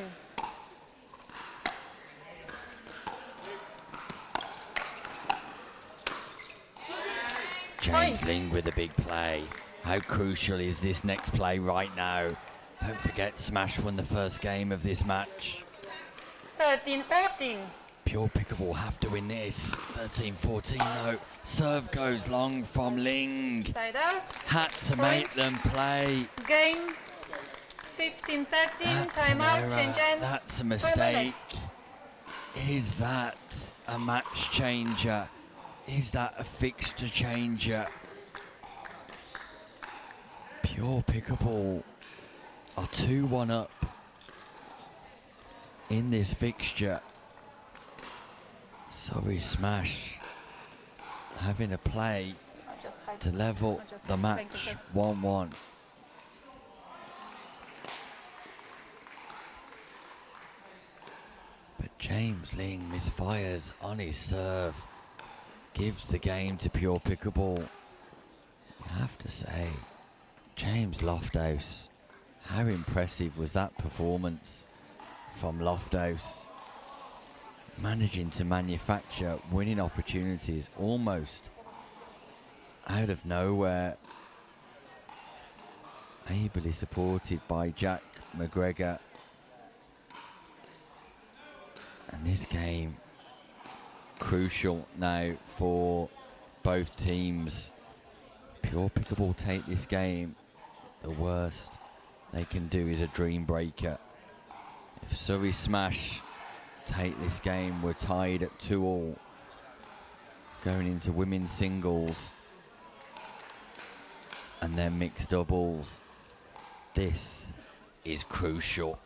James Point. Ling with a big play. How crucial is this next play right now? Don't forget, Smash won the first game of this match. 13, 14. Pure Pickleball have to win this. 13-14 though. Serve goes long from Ling. Side out. Had to make Point. them play. Game 15, 13. That's an Timeout. error. Change ends. That's a 4 mistake. minutes. Is that a match changer? Is that a fixture changer? Pure Pickleball are 2-1 up in this fixture. Surrey Smash having a play to level the match 1-1. But James Ling misfires on his serve, gives the game to Pure Pickleball. You have to say, James Lofthouse, how impressive was that performance from Lofthouse? Managing to manufacture winning opportunities almost out of nowhere. Ably supported by Jack McGregor. And this game, crucial now for both teams. Pure Pickleball take this game, the worst they can do is a dream breaker. If Surrey Smash take this game, we're tied at 2-2 going into women's singles and then mixed doubles. This is crucial.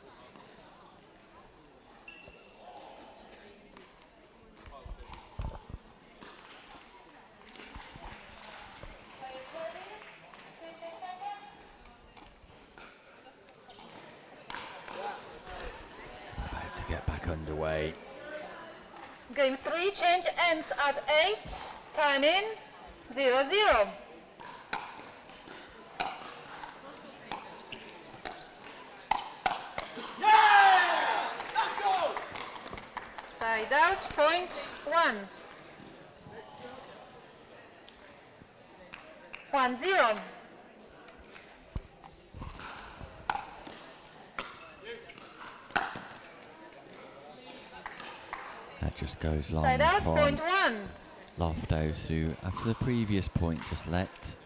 About to get back underway. Game 3 change ends at 8. Time in 0-0. Side out, point 1. 1-0. That just goes long Side out, from point 1. Lofthouse, who after the previous point just let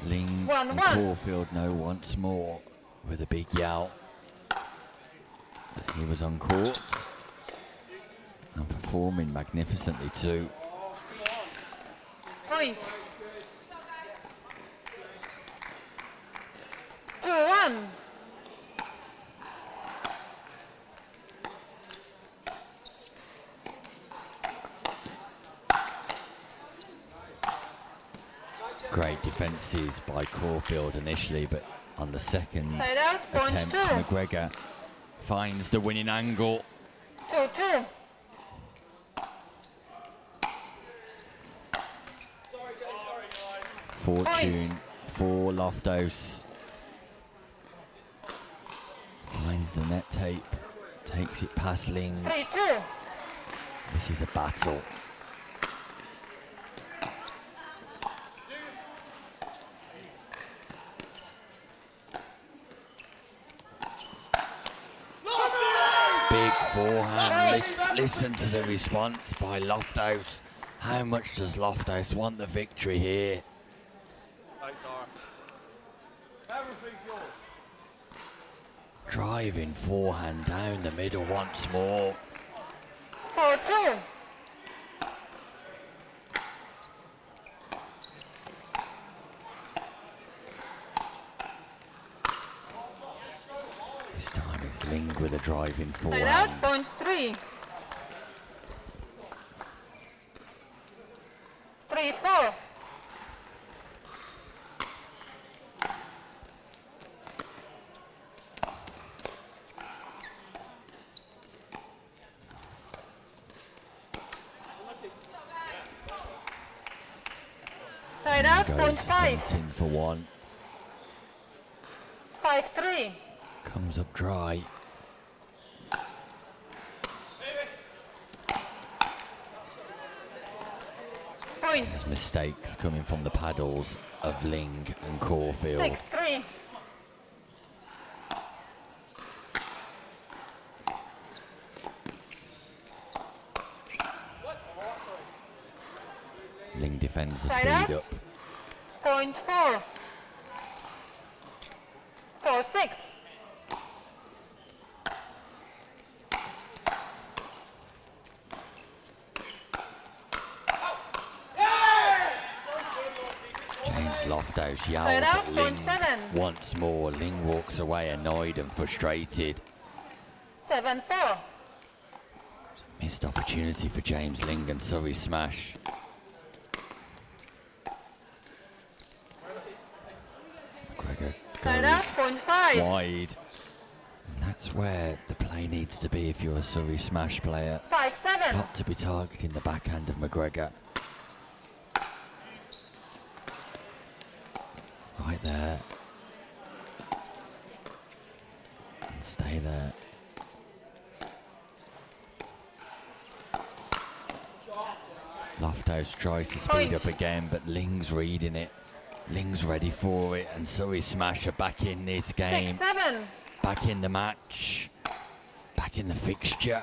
Ling 1-1. and Caulfield know once more with a big yell that he was on court and performing magnificently too. Point. 2-1. Great defences by Caulfield initially, but on the second Side out, point attempt, 2. McGregor finds the winning angle. 2-2. Fortune for Lofthouse. Finds the net tape, takes it past Ling. 3-2. This is a battle. Big forehand. Listen to the response by Lofthouse. How much does Lofthouse want the victory here? Driving forehand down the middle once more. 4-2. This time it's Ling with a driving Side forehand. out, point 3. 3-4. Side out, point Goes 5. in for one. 5-3. Comes up dry. Point. There's mistakes coming from the paddles of Ling and Caulfield. 6-3. Ling defends the Side speed out. up. Point 4. 4-6. As Lofthouse yells Side out, at point Ling 7. once more. Ling walks away annoyed and frustrated. 7-4. Missed opportunity for James Ling and Surrey smash. McGregor Side out, goes point 5. wide. And that's where the play needs to be if you're a Surrey smash player. 5-7. Got to be targeting the backhand of McGregor. Right there. And stay there. Lofthouse tries to speed up again, but Ling's reading it. Ling's ready for it, and Surrey smash are back in this game. 6-7. Back in the match. Back in the fixture.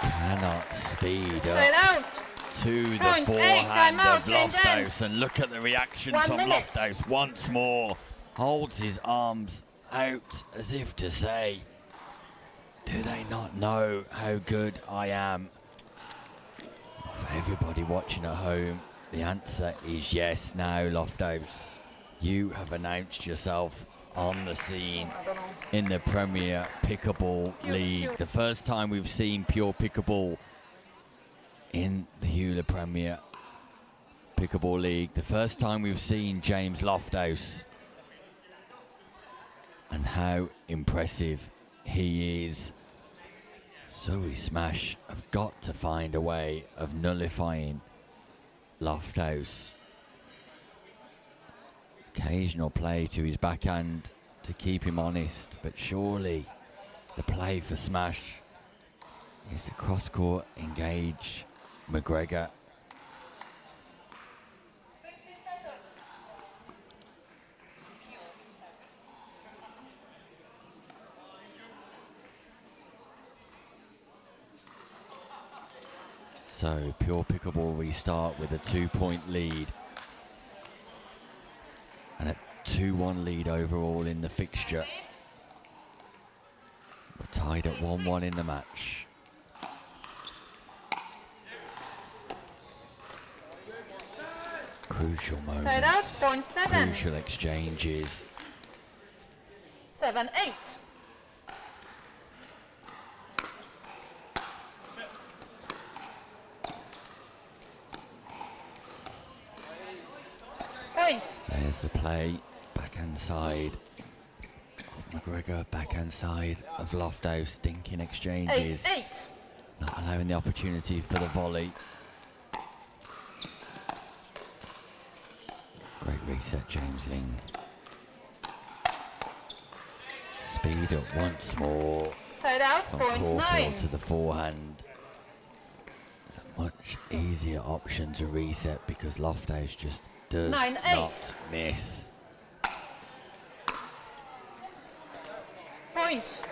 Cannot speed Side up out. to the Point 8, forehand timeout, of change Lofthouse, ends. and look at the reaction 1 from minute. Lofthouse once more. Holds his arms out as if to say, do they not know how good I am? For everybody watching at home, the answer is yes. Now, Lofthouse, you have announced yourself on the scene in the Premier Pickleball League. The first time we've seen pure pickleball in the Hewler Premier Pickleball League. The first time we've seen James Lofthouse, and how impressive he is. Surrey smash have got to find a way of nullifying Lofthouse. Occasional play to his backhand to keep him honest, but surely the play for smash is to cross-court engage McGregor. So pure pickleball restart with a 2-point lead and a 2-1 lead overall in the fixture. We're tied at 1-1 in the match. Crucial moments. Side out, point 7. Crucial exchanges. 7-8. Point. There's the play. Backhand side of McGregor. Backhand side of Lofthouse. Stinking exchanges. 8-8. Not allowing the opportunity for the volley. Great reset, James Ling. Speed up once more. Side out, From point 9. Caulfield to the forehand. It's a much easier option to reset because Lofthouse just does 9-8. not miss. Point.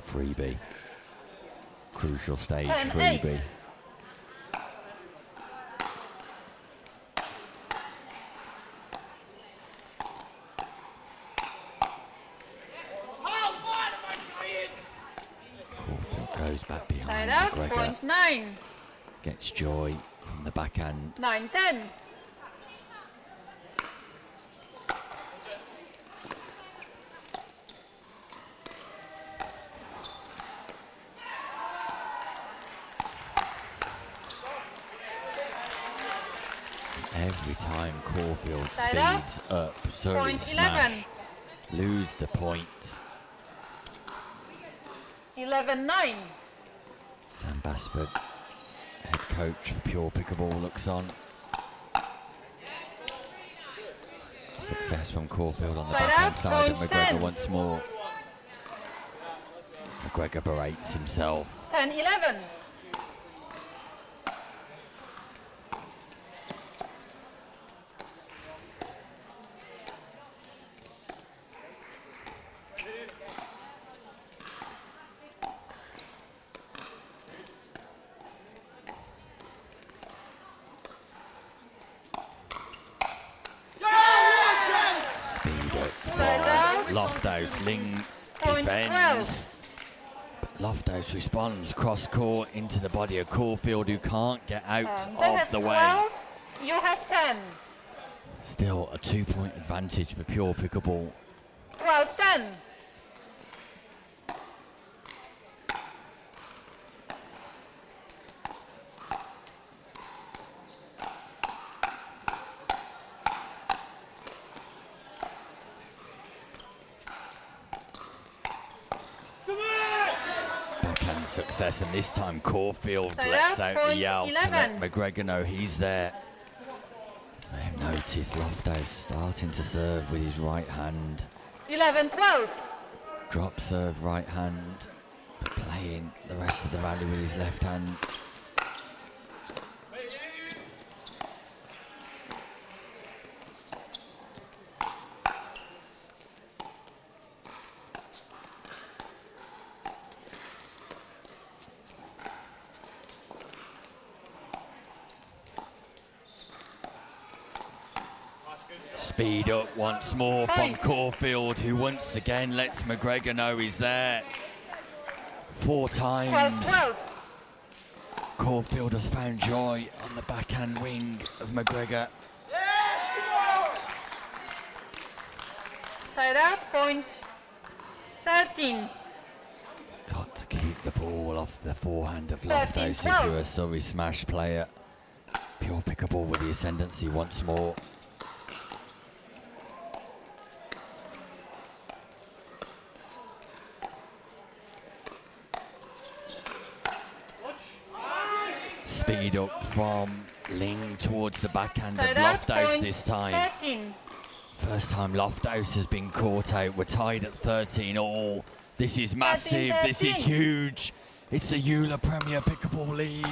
Freebie. Crucial stage 10-8. freebie. Caulfield goes back behind Side out, McGregor. point 9. Gets joy from the backhand. 9-10. Every time Caulfield Side out. speeds up, Surrey Point smash, 11. lose the point. 11-9. Sam Basford, head coach for Pure Pickleball, looks on. Success from Caulfield on the Side backhand out, side of point McGregor 10. once more. McGregor berates himself. 10-11. Lofthouse. Ling Point defends. But Lofthouse responds cross court into the body of Caulfield, who can't get out They of have the 12, way. you have 10. Still a 2-point advantage for Pure Pickleball. 12-10. Backhand success, and this time Caulfield So lets that's out the point yell to let 11. McGregor know he's there. I've noticed Lofthouse starting to serve with his right hand. 11-12. Drop serve right hand, but playing the rest of the rally with his left hand. Speed up once more from Caulfield, who once again lets McGregor know he's there. 4 times. 12-12. Caulfield has found joy on the backhand wing of McGregor. Side out, point 13. Got to keep the ball off the forehand of 13, Lofthouse if 12. you're a Surrey smash player. Pure Pickleball with the ascendancy once more. Speed up from Ling towards the backhand of Side out, Lofthouse point this time. 13. First time Lofthouse has been caught out. We're tied at 13 all. This is massive. This is 13. huge. It's the EULA Premier Pickleball League.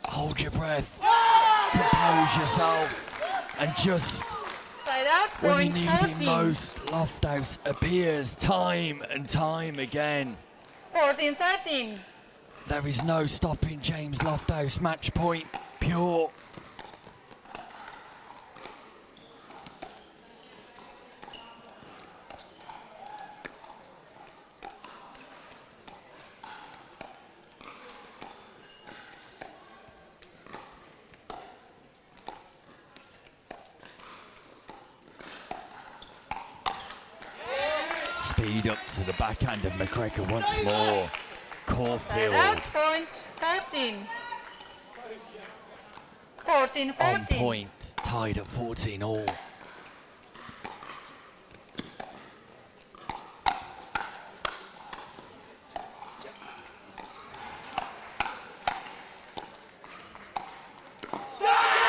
Hold your breath. Compose yourself. And just Side out, when you point need 14. him most, Lofthouse appears time and time again. 14-13. There is no stopping James Lofthouse. Match point, Pure. Speed up to the backhand of McGregor once more. Side Caulfield out, point 13. 14-14. on point, tied at 14 all. Into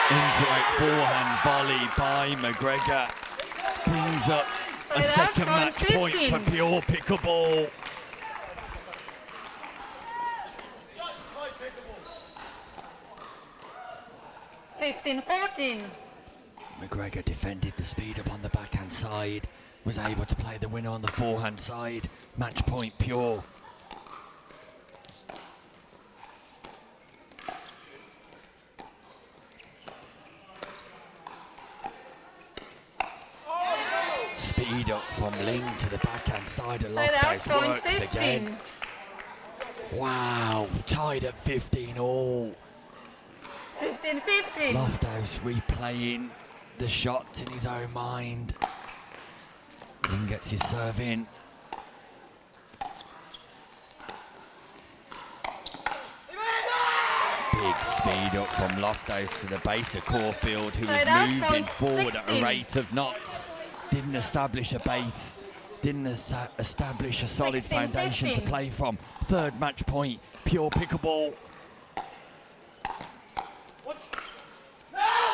a forehand volley by McGregor. Brings up a Side out, second point match point for 15. Pure Pickleball. Fifteen, 14. McGregor defended the speed up on the backhand side, was able to play the winner on the forehand side. Match point, Pure. Speed up from Ling to the backhand side of Side out, Lofthouse point works 15. again. Wow, tied at 15 all. 15-15. Lofthouse replaying the shot in his own mind. Ling gets his serve in. Big speed up from Lofthouse to the base of Caulfield, who was Side out, moving point forward at a 16. rate of knots. Didn't establish a base, didn't establish a solid 16, foundation to 15. play from. Third match point, Pure Pickleball.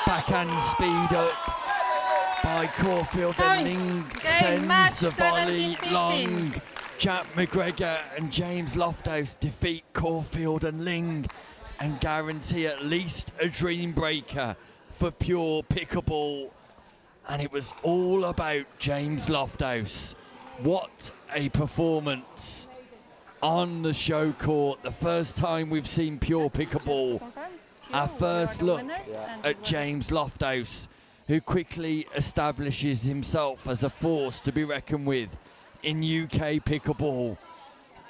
Backhand speed up by Caulfield, and Point. Ling Game match, sends the volley 17-15. long. Jack McGregor and James Lofthouse defeat Caulfield and Ling and guarantee at least a dream breaker for Pure Pickleball. And it was all about James Lofthouse. What a performance on the show court. The first time we've seen Pure Pickleball. Our first look at James Lofthouse, who quickly establishes himself as a force to be reckoned with in UK pickleball.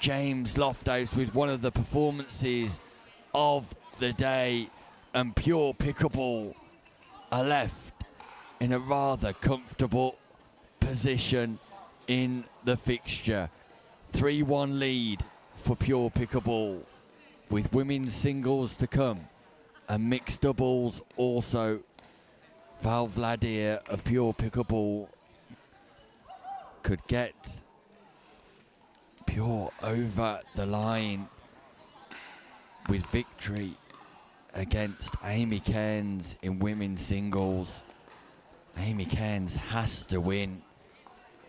James Lofthouse with one of the performances of the day, and Pure Pickleball are left in a rather comfortable position in the fixture. 3-1 lead for Pure Pickleball, with women's singles to come and mixed doubles also. Val Vladir of Pure Pickleball could get Pure over the line with victory against Amy Cairns in women's singles. Amy Cairns has to win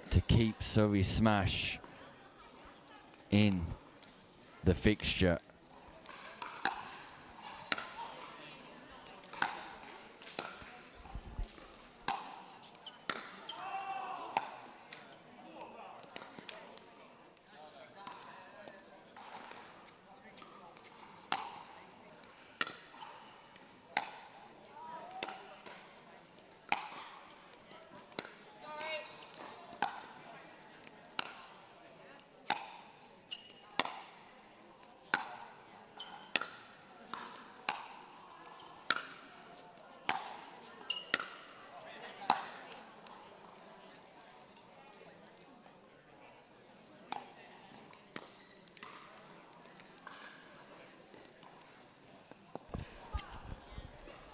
to keep Surrey Smash in the fixture.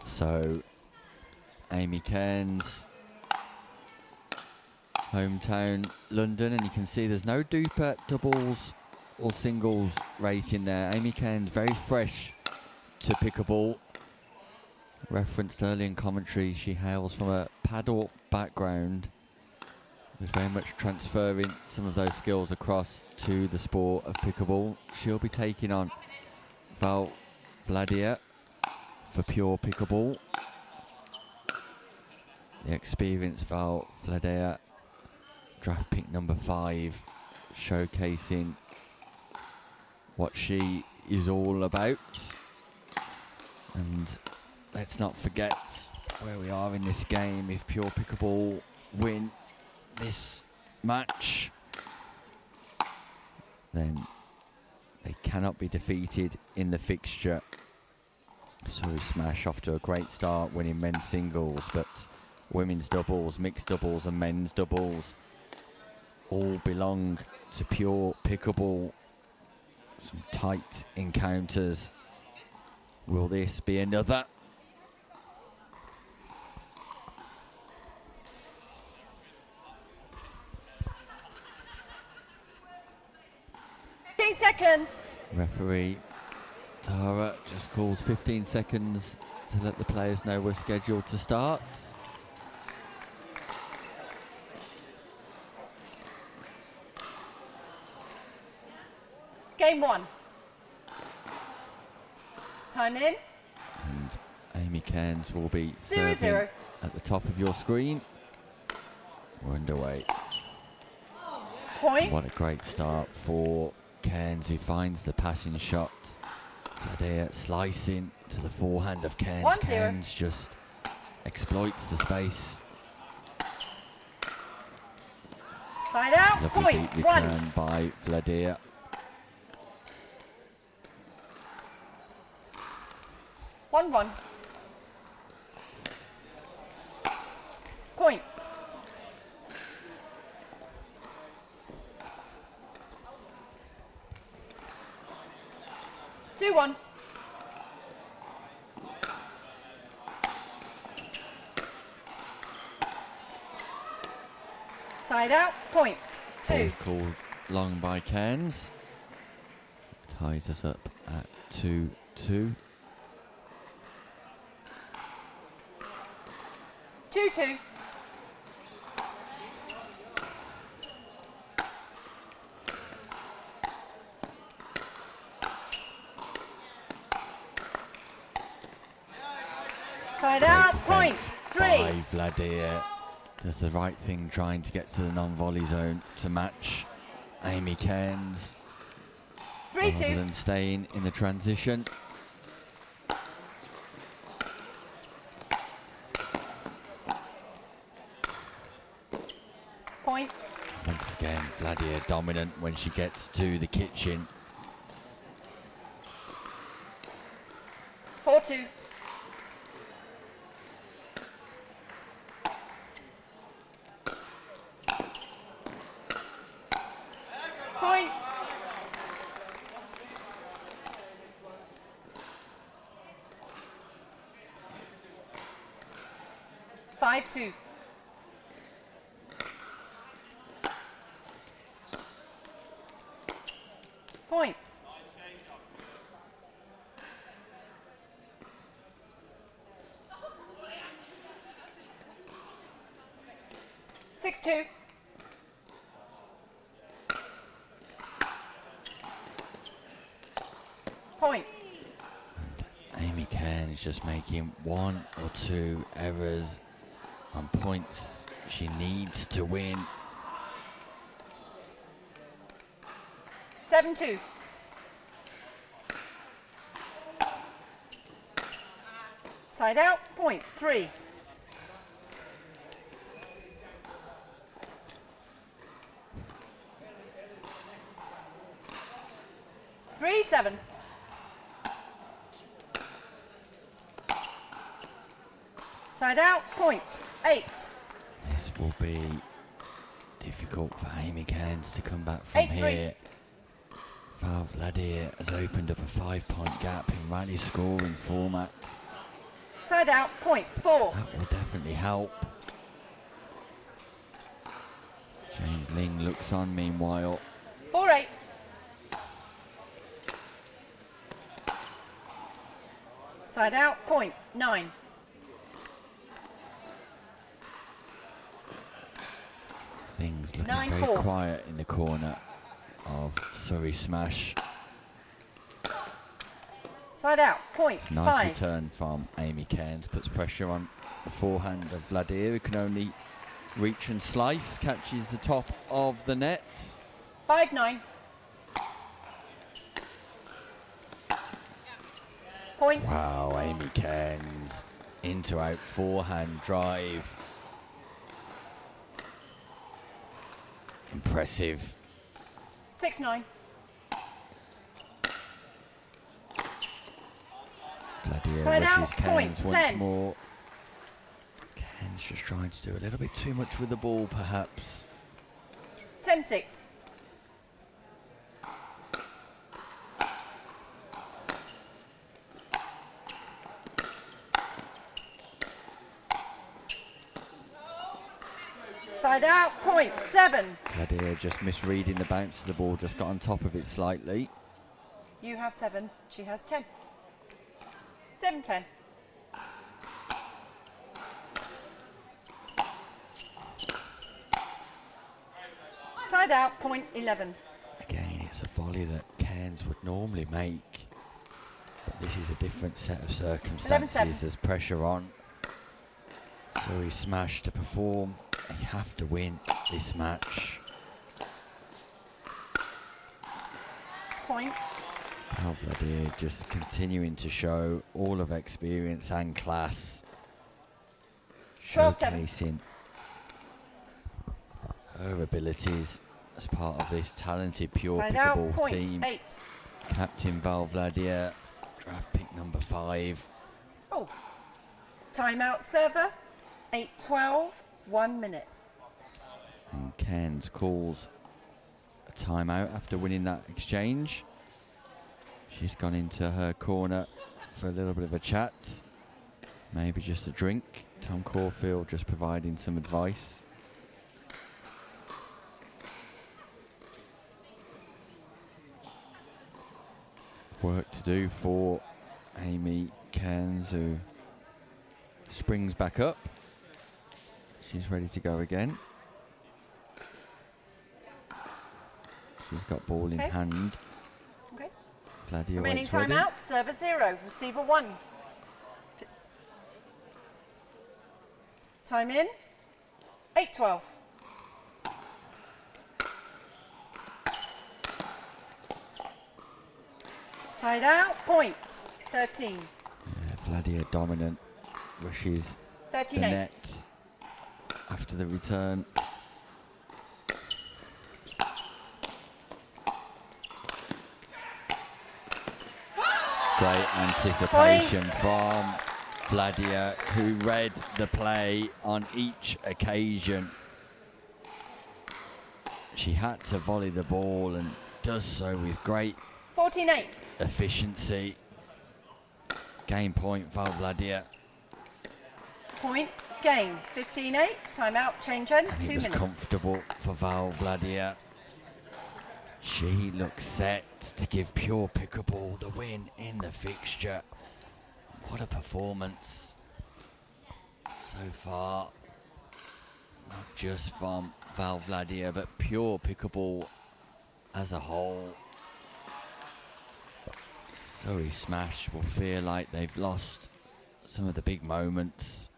So, Amy Cairns, hometown London, and you can see there's no duper doubles or singles rating there. Amy Cairns very fresh to pickleball. Referenced early in commentary, she hails from a paddle background. Was very much transferring some of those skills across to the sport of pickleball. She'll be taking on Val Vladir for Pure Pickleball. The experienced Val Vladir, draft pick number 5, showcasing what she is all about. And let's not forget where we are in this game. If Pure Pickleball win this match, then they cannot be defeated in the fixture. Surrey Smash off to a great start, winning men's singles, but women's doubles, mixed doubles and men's doubles all belong to Pure Pickleball. Some tight encounters. Will this be another? Seconds. Referee Tara just calls 15 seconds to let the players know we're scheduled to start. Game 1. Time in. And Amy Cairns will be serving at the top of your screen. We're underway. Point. What a great start for Cairns, who finds the passing shot. Vladir slicing to the forehand of Cairns. 1-0. Cairns just exploits the space. Side out. Lovely Point. deep 1. return by Vladir. One. Point. Two, 1. Side out. Point. 2. Ball's called long by Cairns. Ties us up at 2-2. 2-2. Side out. Point. 3. By Vladir. Does the right thing trying to get to the non-volley zone to match Amy Cairns. 3-2. Rather than staying in the transition. Point. Once again, Vladia dominant when she gets to the kitchen. 4-2. Point. 5-2. Point. 6-2. Point. Amy Cairns just making 1 or 2 errors on points she needs to win. 7-2. Side out, point, 3. 3-7. Side out, point, 8. This will be difficult for Amy Cairns to come back from 8-3. here. Val Vladir has opened up a 5-point gap in rally scoring format. Side out, point, 4. That will definitely help. James Ling looks on meanwhile. 4-8. Side out, point, 9. Things looking 9-4. very quiet in the corner of Surrey Smash. Side out, point, Nice 5. return from Amy Cairns, puts pressure on the forehand of Vladir, who can only reach and slice, catches the top of the net. 5-9. Point. Wow, Amy Cairns into out forehand drive. Impressive. 6-9. Vladir Side out, rushes point, Cairns once 10. more. Cairns just trying to do a little bit too much with the ball, perhaps. 10-6. Side out, point, 7. Vladir just misreading the bounce of the ball, just got on top of it slightly. You have 7, she has 10. 7-10. Side out, point, 11. Again, it's a volley that Cairns would normally make, but this is a different set of circumstances. 11-7. There's pressure on. Surrey Smash to perform. They have to win this match. Point. Val Vladir just continuing to show all of experience and class. 12-7. Showcasing her abilities as part of this talented pure Side out, pickleball point, team. 8. Captain Val Vladir, draft pick number 5. Oh. Timeout server, 8-12, 1 minute. And Cairns calls a timeout after winning that exchange. She's gone into her corner for a little bit of a chat, maybe just a drink. Tom Caulfield just providing some advice. Work to do for Amy Cairns, who springs back up. She's ready to go again. She's got ball in Okay. hand. Okay. Vladir Remaining waits ready. timeout, server 0, receiver 1. Time in, 8-12. Side out, point, 13. Vladir dominant, rushes the 13-8. net after the return. Great anticipation from Vladia, who read the play on each occasion. She had to volley the ball and does so with great 14-8. efficiency. Game point for Vladia. Point, game, 15-8. Timeout, change ends, And 2 it was minutes. comfortable for Val Vladia. She looks set to give Pure Pickleball the win in the fixture. What a performance so far. Not just from Val Vladia, but Pure Pickleball as a whole. Surrey Smash will feel like they've lost some of the big moments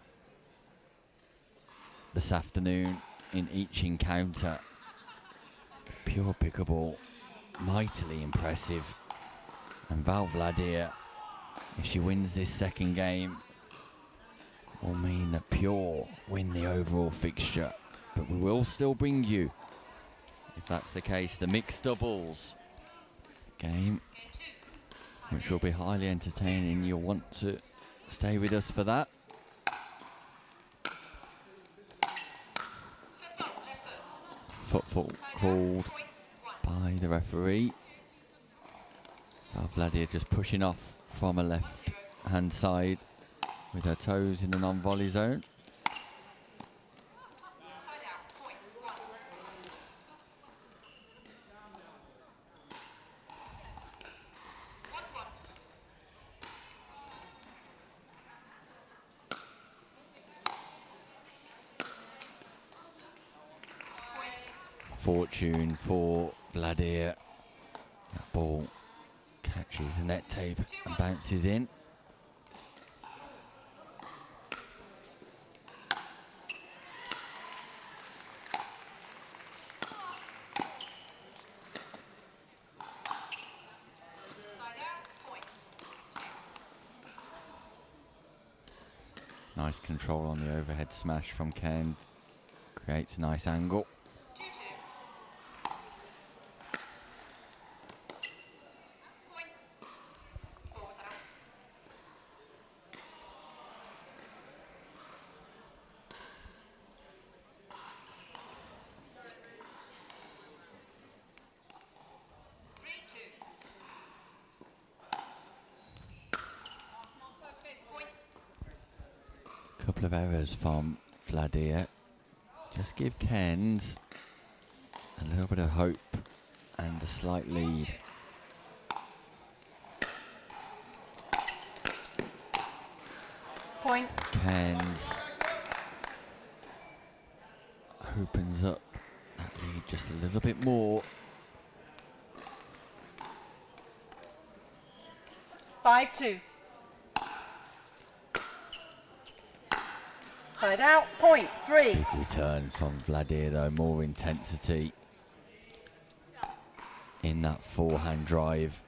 this afternoon in each encounter. Pure Pickleball, mightily impressive. And Val Vladia, if she wins this second game, will mean that Pure win the overall fixture. But we will still bring you, if that's the case, the mixed doubles game, which will be highly entertaining. You'll want to stay with us for that. Football called by the referee. Vladia just pushing off from a left hand side with her toes in the non-volley zone. Fortune for Vladia. That ball catches the net tape and bounces in. Nice control on the overhead smash from Cairns. Creates a nice angle. Couple of errors from Vladia. Just give Cairns a little bit of hope and a slight lead. Point. Cairns opens up that lead just a little bit more. 5-2. Side out, point, 3. Big return from Vladia though, more intensity in that forehand drive.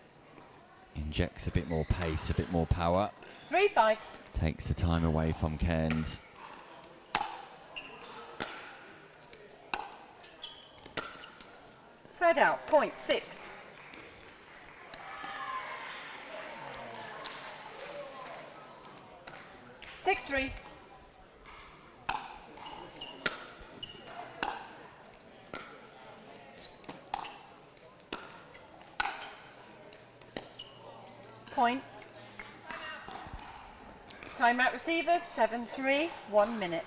Injects a bit more pace, a bit more power. 3-5. Takes the time away from Cairns. Side out, point, 6. Six, 3. Point. Timeout receivers, 7-3, 1 minute.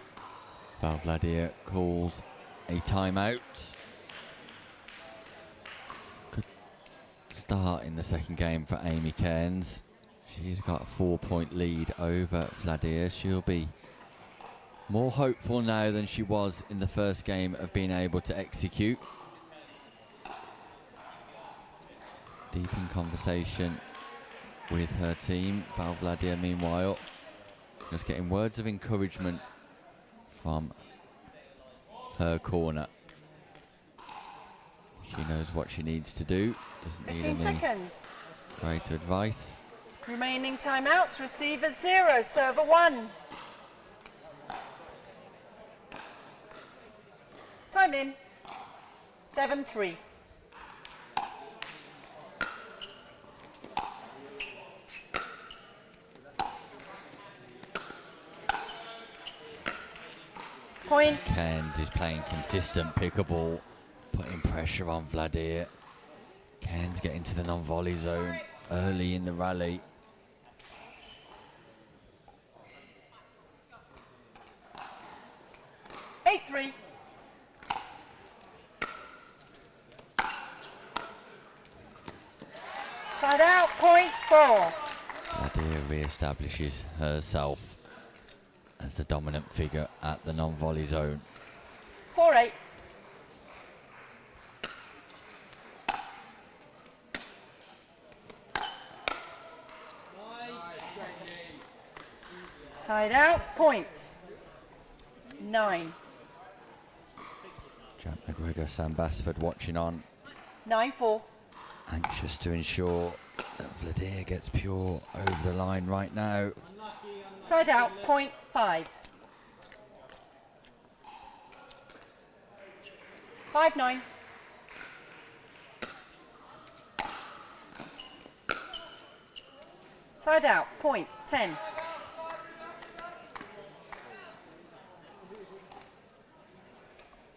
Val Vladia calls a timeout. Good start in the second game for Amy Cairns. She's got a 4-point lead over Vladia. She'll be more hopeful now than she was in the first game of being able to execute. Deep in conversation with her team. Val Vladia, meanwhile, just getting words of encouragement from her corner. She knows what she needs to do. Doesn't need 15 any seconds. greater advice. Remaining timeouts, receivers 0, server 1. Time in. 7-3. Point. Cairns is playing consistent pickleball, putting pressure on Vladimir. Cairns getting to the non-volley zone early in the rally. Eight, 3. Side out, point 4. Vladimir re-establishes herself as the dominant figure at the non-volley zone. 4-8. Side out, point 9. Jack McGregor, Sam Basford watching on, 9-4. anxious to ensure that Vladimir gets pure over the line right now. Side out, point 5. 5-9. Side out, point 10.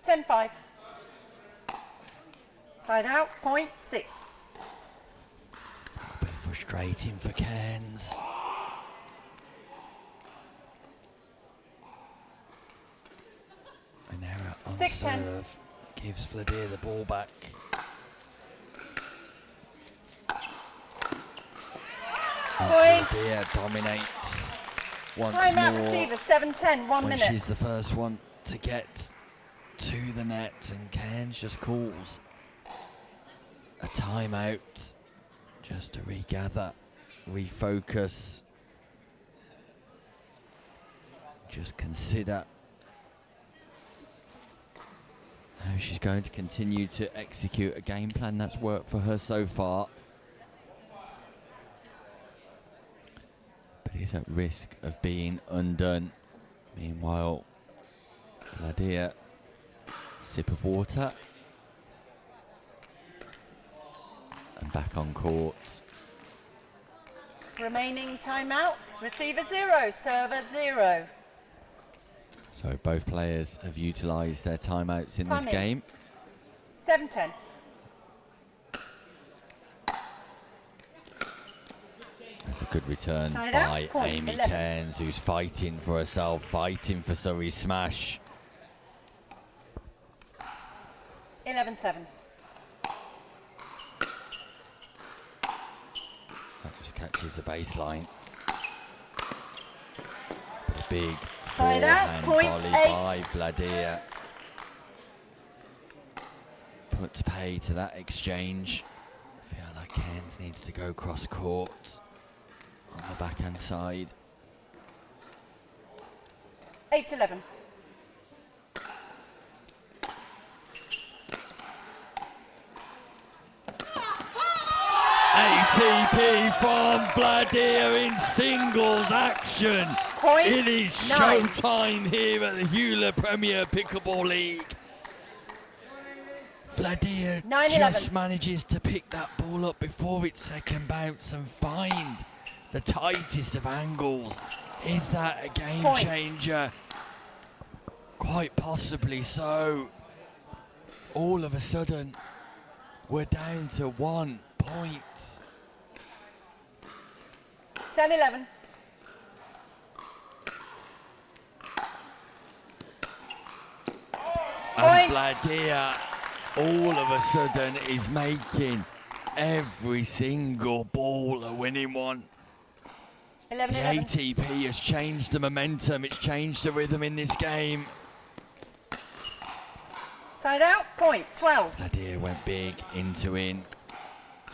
10-5. Side out, point 6. A bit frustrating for Cairns. An error on 6-10. serve gives Vladimir the ball back. Point. Vladimir dominates once Timeout more. receiver, 7-10, 1 when minute. she's the first one to get to the net, and Cairns just calls a timeout just to regather, refocus, just consider how she's going to continue to execute a game plan that's worked for her so far, but is at risk of being undone. Meanwhile, Vladimir, sip of water, and back on court. Remaining timeouts, receiver 0, server 0. So both players have utilised their timeouts in this Timing. game. 7-10. That's a good return Side by out, point Amy 11. Cairns, who's fighting for herself, fighting for Surrey's smash. 11-7. That just catches the baseline. But a big Side out, forehand point volley 8. by Vladimir. Puts pay to that exchange. I feel like Cairns needs to go cross court on the backhand side. 8-11. ATP from Vladimir in singles action. Point It is 9. showtime here at the Hewler Premier Pickleball League. Vladimir 9-11. just manages to pick that ball up before its second bounce and find the tightest of angles. Is that a game Point. changer? Quite possibly so. All of a sudden, we're down to 1 point. 10-11. And Point. Vladimir all of a sudden is making every single ball a winning one. 11-11. The ATP has changed the momentum, it's changed the rhythm in this game. Side out, point 12. Vladimir went big into in,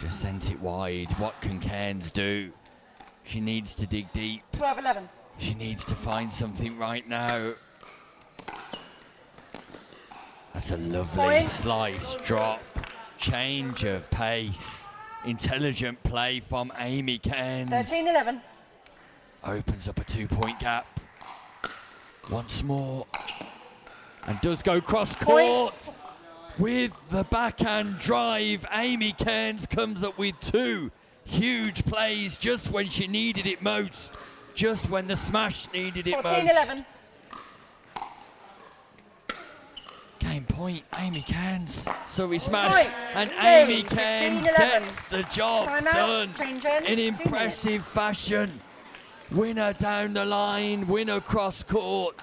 just sent it wide. What can Cairns do? She needs to dig deep. 12-11. She needs to find something right now. That's a lovely Point. slice drop, change of pace, intelligent play from Amy Cairns. 13-11. Opens up a 2-point gap. Once more. And does go cross court. With the backhand drive, Amy Cairns comes up with 2 huge plays just when she needed it most. Just when the smash needed it most. 14-11. Game point, Amy Cairns. Surrey smash, Point. and Game. Amy Cairns 15-11. gets the job Time out, done change ends, in 2 impressive minutes. fashion. Winner down the line, winner cross court,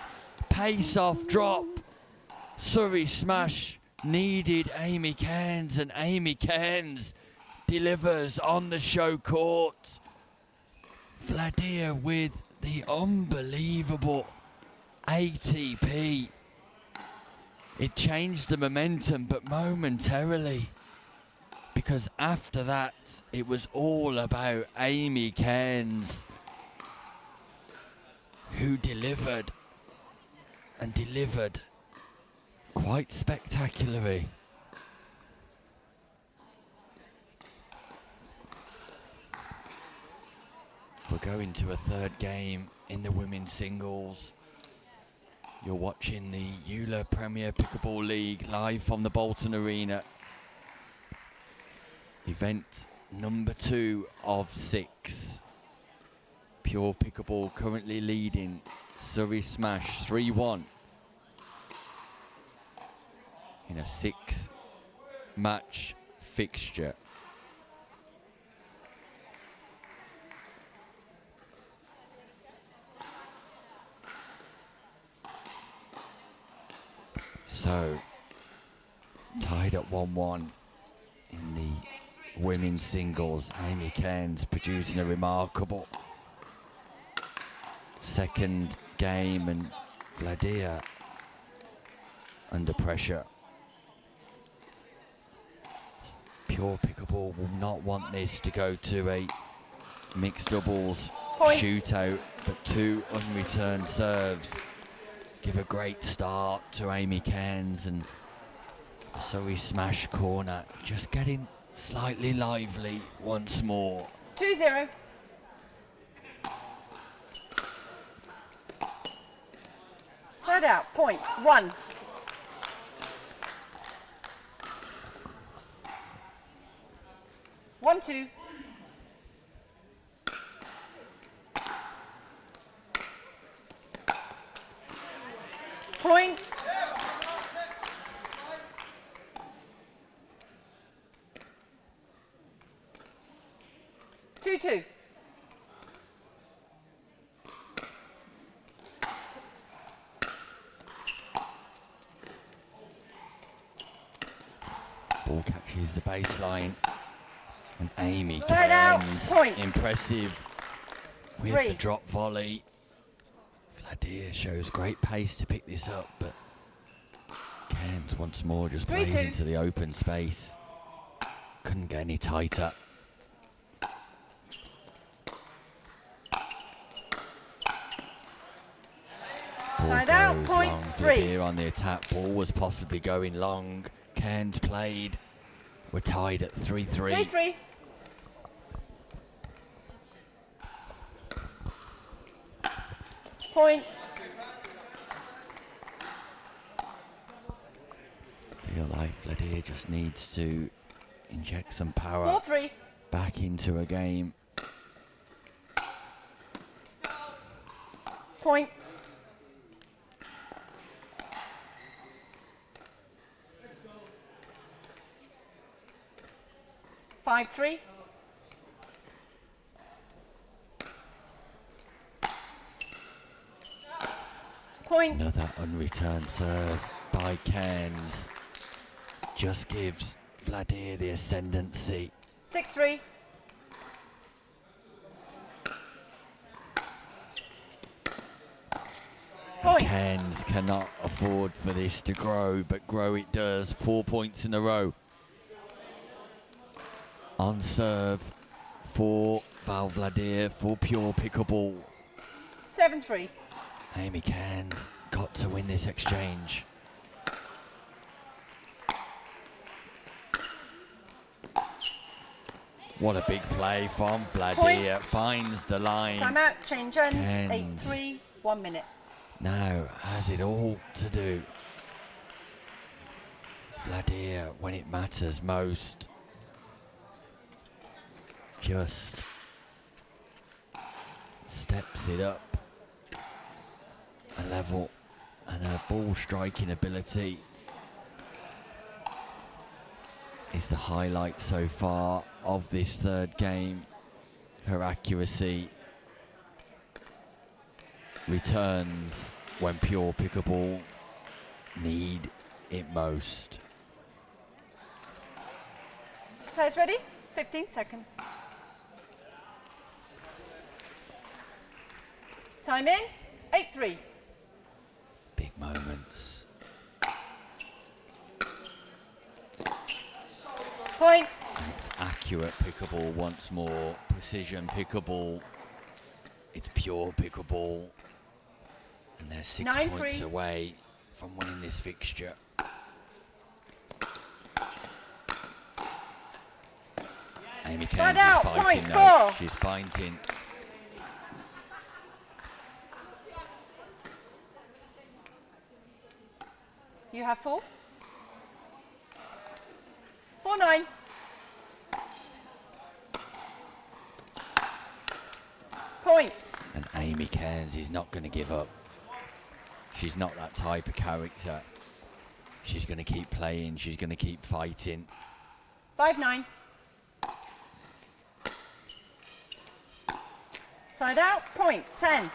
pace off drop. Surrey smash needed Amy Cairns, and Amy Cairns delivers on the show court. Vladir with the unbelievable ATP. It changed the momentum, but momentarily, because after that it was all about Amy Cairns, who delivered and delivered quite spectacularly. We're going to a third game in the women's singles. You're watching the EULA Premier Pickleball League live from the Bolton Arena. Event number 2 of 6. Pure Pickleball currently leading Surrey Smash 3-1 in a 6-match fixture. So, tied at 1-1 in the women's singles. Amy Cairns producing a remarkable second game, and Vladir under pressure. Pure Pickleball will not want this to go to a mixed doubles Point. shootout, but 2 unreturned serves give a great start to Amy Cairns, and the Surrey smash corner just getting slightly lively once more. 2-0. Slide out. Point. 1. One, 2. Point. Two. Ball catches the baseline, and Amy Side out. Cairns, Point. impressive with 3. the drop volley. Vladir shows great pace to pick this up, but Cairns once more just 3-2. plays into the open space. Couldn't get any tighter. Ball Side out. goes Point. long. 3. Vladir on the attack. Ball was possibly going long. Cairns played. We're tied at 3-3. 3-3. Point. Feel like Vladir just needs to inject some power 4-3. back into a game. Point. Five, 3. Point. Another unreturned serve by Cairns just gives Vladir the ascendancy. 6-3. Point. Cairns cannot afford for this to grow, but grow it does. 4 points in a row. On serve for Val Vladir for Pure Pickleball. 7-3. Amy Cairns got to win this exchange. What a big play from Vladir. Finds the line. Timeout. Change ends. Cairns 8-3. 1 minute. now has it all to do. Vladir, when it matters most, just steps it up a level, and her ball striking ability is the highlight so far of this third game. Her accuracy returns when pure pickleball need it most. Players ready? 15 seconds. Time in. 8-3. Big moments. Point. And it's accurate pickleball once more. Precision pickleball. It's pure pickleball. And they're 6 points 9-3. away from winning this fixture. Amy Cairns is fighting now. She's fighting. You have 4. 4-9. Point. And Amy Cairns is not going to give up. She's not that type of character. She's going to keep playing. She's going to keep fighting. 5-9. Side out. Point. 10.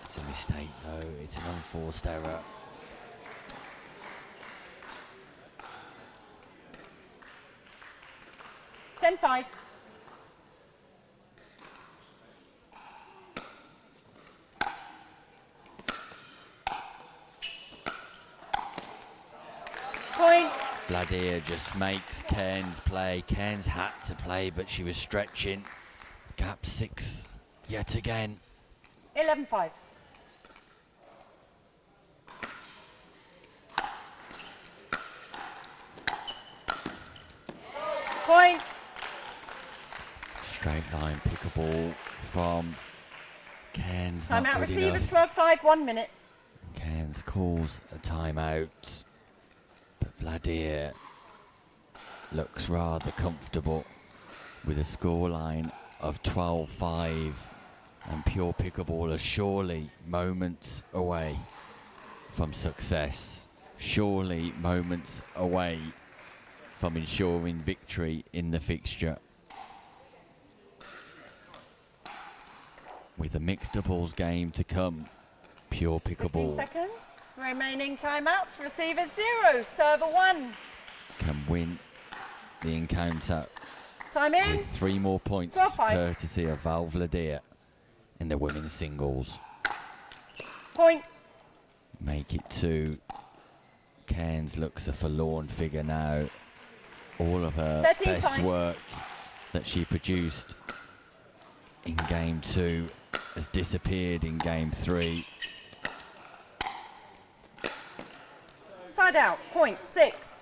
It's a mistake though. It's an unforced error. 10-5. Point. Vladir just makes Cairns play. Cairns had to play, but she was stretching. Gap 6 yet again. 11-5. Point. Straight line pickleball from Cairns. Time not out. good Receiver. enough. 12-5. 1 minute. Cairns calls a timeout, but Vladir looks rather comfortable with a scoreline of 12-5, and pure pickleball are surely moments away from success, surely moments away from ensuring victory in the fixture. With a mixed doubles game to come, pure 15 pickleball seconds. Remaining timeouts. Receiver 0. Server 1. can win the encounter Time in. with 3 more points 12-5. courtesy of Val Vladir in the women's singles. Point. Make it 2. Cairns looks a forlorn figure now. All of her 13-5. best work that she produced in game 2 has disappeared in game 3. Side out. Point. 6.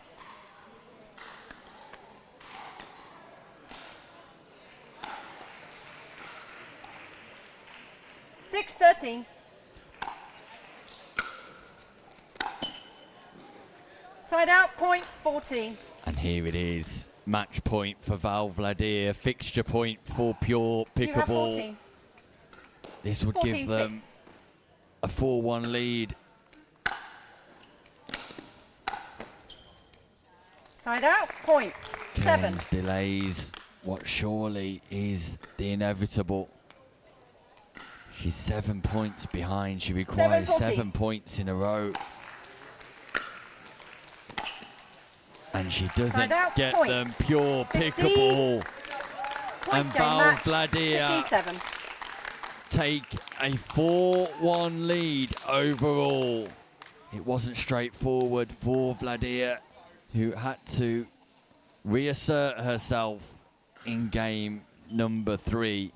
Six 13. Side out. Point. 14. And here it is. Match point for Val Vladir. Fixture point for pure You have pickleball. 14. This would give 14-6. them a 4-1 lead. Side out. Point. 7. Cairns delays what surely is the inevitable. She's 7 points behind. She requires 7-14. 7 points in a row. And she doesn't Side out, get point. them. Pure 50. pickleball. Point And game Val match. Vladir 57. take a 4-1 lead overall. It wasn't straightforward for Vladir, who had to reassert herself in game number 3.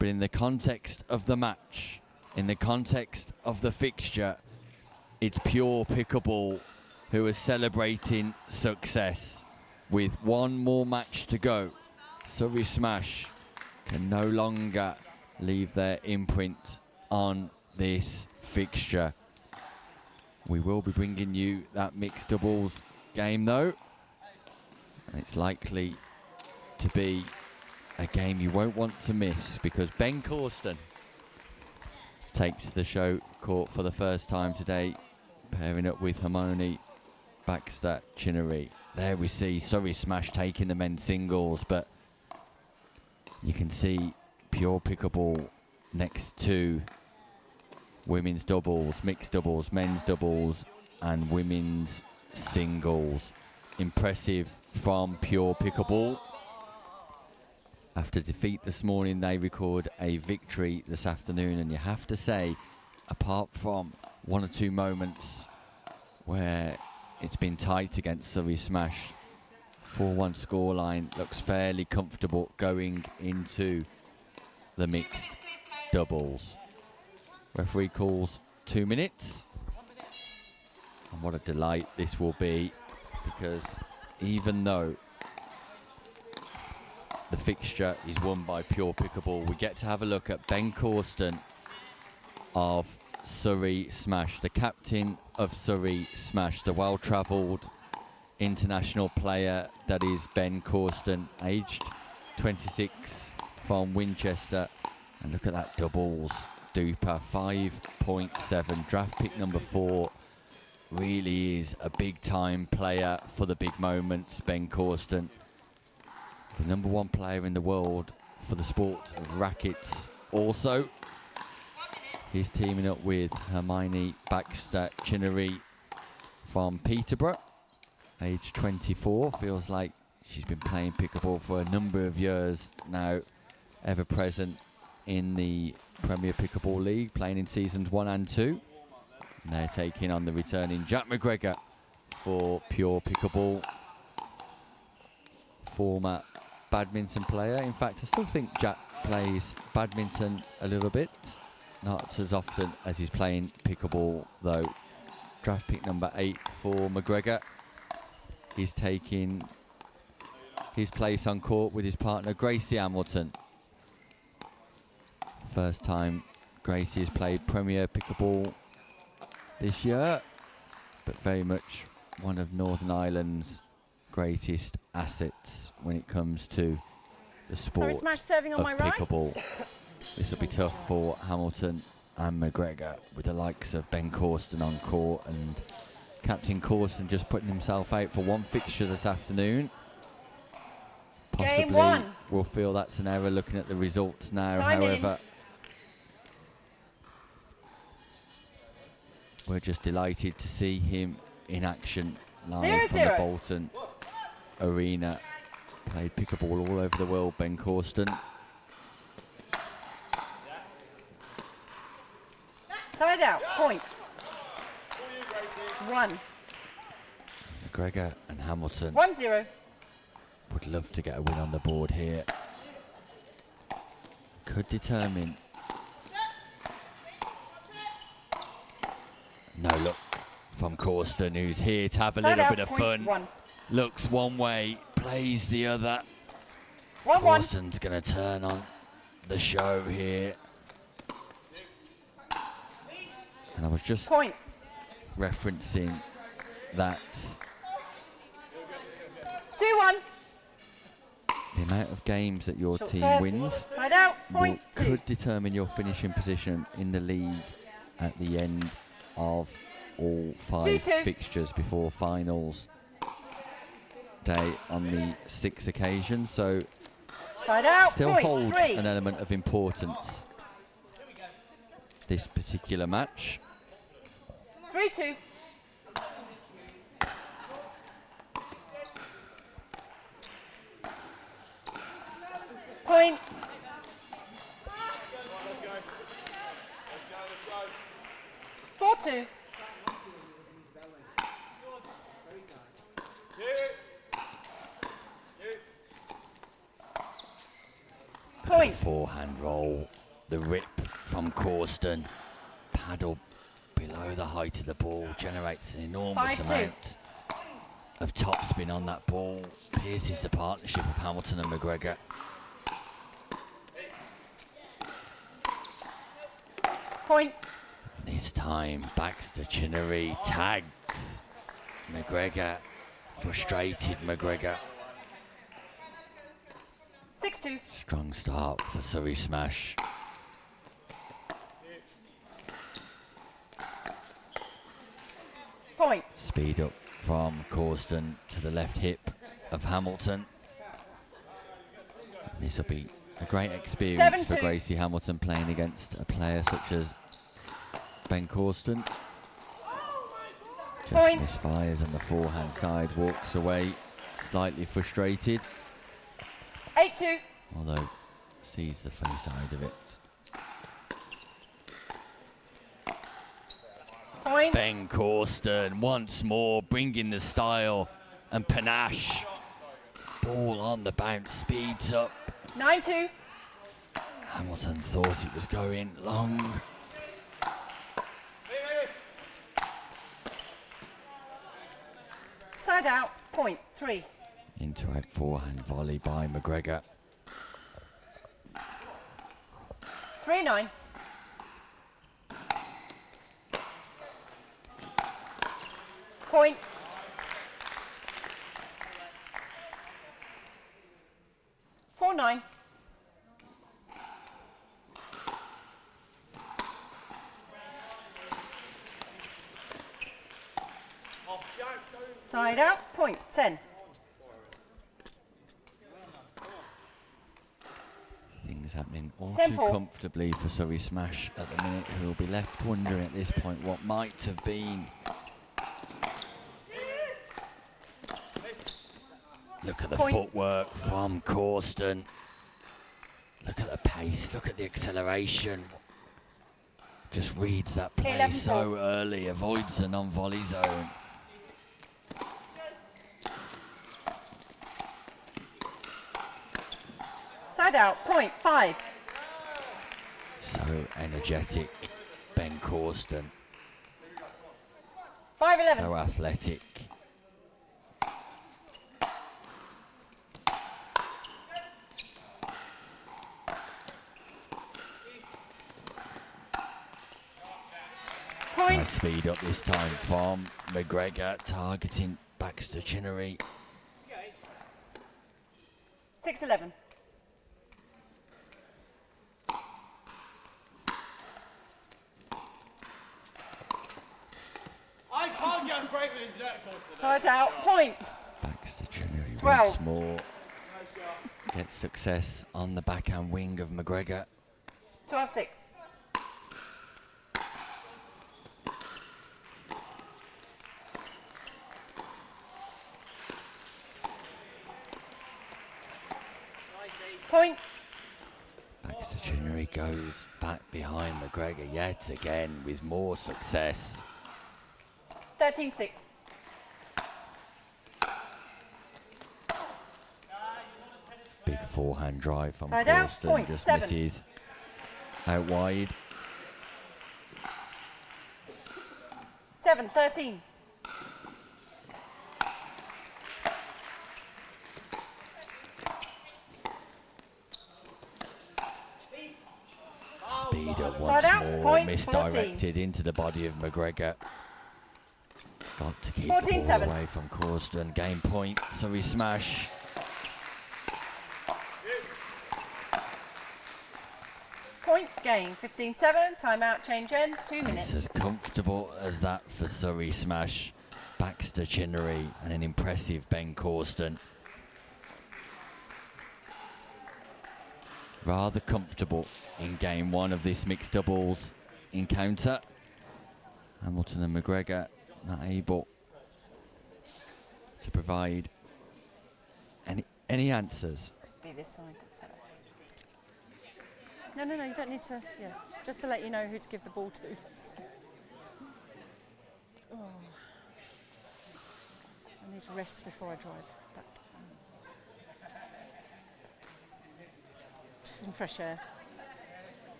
But in the context of the match, in the context of the fixture, it's pure pickleball who are celebrating success. With one more match to go, Surrey Smash can no longer leave their imprint on this fixture. We will be bringing you that mixed doubles game though, and it's likely to be a game you won't want to miss, because Ben Corsten takes the show court for the first time today, pairing up with Hermione Baxter, Chinnery. There we see Surrey Smash taking the men's singles, but you can see Pure Pickleball next to women's doubles, mixed doubles, men's doubles, and women's singles. Impressive from Pure Pickleball. After defeat this morning, they record a victory this afternoon, and you have to say, apart from one or two moments where it's been tight against Surrey Smash, 4-1 scoreline looks fairly comfortable going into the mixed doubles. Referee calls 2 minutes. And what a delight this will be, because even though the fixture is won by Pure Pickleball, we get to have a look at Ben Corsten of Surrey Smash, the captain of Surrey Smash, the well-travelled international player that is Ben Corsten, aged 26, from Winchester. And look at that doubles duper, 5.7, draft pick number 4. Really is a big-time player for the big moments, Ben Corsten. The number 1 player in the world for the sport of rackets. Also, he's teaming up with Hermione Baxter Chinnery from Peterborough, age 24. Feels like she's been playing pickleball for a number of years now, ever present in the Premier Pickleball League, playing in seasons 1 and 2. And they're taking on the returning Jack McGregor for Pure Pickleball, former badminton player. In fact, I still think Jack plays badminton a little bit, not as often as he's playing pickleball though. Draft pick number 8 for McGregor. He's taking his place on court with his partner Gracie Hamilton. First time Gracie has played Premier Pickleball this year, but very much one of Northern Ireland's greatest assets when it comes to the sport Smash serving on of my pickleball. right. This will be tough for Hamilton and McGregor, with the likes of Ben Corsten on court, and Captain Corsten just putting himself out for one fixture this afternoon. Possibly we'll feel that's an error looking at the results now. Time however, we're just delighted to see him in action live from the Bolton arena. Played pickleball all over the world, Ben Corsten. Side out. Point. 1. McGregor and Hamilton 1-0. would love to get a win on the board here. Could determine. No look from Corsten, who's here to have a little bit of fun. 1. Looks one way, plays the other. 1-1. Corsten's going to turn on the show here. And I was just referencing that 2-1. the amount of games that your Short team serve. wins Side out. Point. 2. could determine your finishing position in the league at the end of all 5 2-2. fixtures before finals day on the 6th occasion. So Side out. still Point. holds 3. an element of importance, this particular match. 3-2. Point. 4-2. Point. Forehand roll, the rip from Corsten. Paddle below the height of the ball generates an enormous 5-2. amount of topspin on that ball. Pierces the partnership of Hamilton and McGregor. Point. This time, Baxter Chinnery tags McGregor. Frustrated McGregor. 6-2. Strong start for Surrey Smash. point. Speed up from Corsten to the left hip of Hamilton. This will be a great experience for 7-2. Gracie Hamilton playing against a player such as Ben Corsten. Just Point. misfires on the forehand side, walks away slightly frustrated, 8-2. although sees the funny side of it. Point. Ben Corsten once more bringing the style and panache. Ball on the bounce, speeds up. 9-2. Hamilton thought it was going long. Side out. Point. 3. Into out forehand volley by McGregor. 3-9. Point. Four 9. Side out. Point. 10. Things happening all 10-4. too comfortably for Surrey Smash at the minute, who will be left wondering at this point what might have been. Look at the Point. footwork from Corsten. Look at the pace, look at the acceleration. Just reads that play 11-4. so early, avoids the non-volley zone. Side out. Point. 5. So energetic, Ben Corsten. 5-11. So athletic. Point. Nice speed up this time from McGregor, targeting Baxter Chinnery. 6-11. I can't get a break with his net course today. Side out. Point. Baxter Chinnery 12. once more gets success on the backhand wing of McGregor. 12-6. Point. Baxter Chinnery goes back behind McGregor yet again with more success. 13-6. Big forehand drive from Side out, Corsten, point, just 7. misses out wide. 7-13. Speed up Side once out, more, point, misdirected into the body of McGregor. Got to keep the 14-7. ball away from Corsten. Game point, Surrey Smash. Point. Game. 15-7. Timeout. Change ends. 2 And minutes. it's as comfortable as that for Surrey Smash. Baxter Chinnery and an impressive Ben Corsten. Rather comfortable in game one of this mixed doubles encounter. Hamilton and McGregor not able to provide any answers. Be this side. No, you don't need to. Yeah, just to let you know who to give the ball to. Oh. I need to rest before I drive back. Just some fresh air.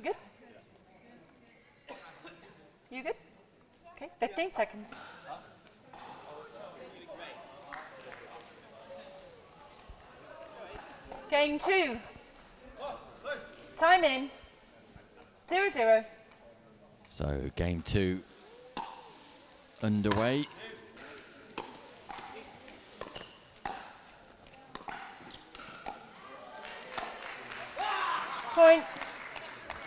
Good? You good? Okay, 15 seconds. Game 2. Time in. 0-0. So game 2 underway. Point.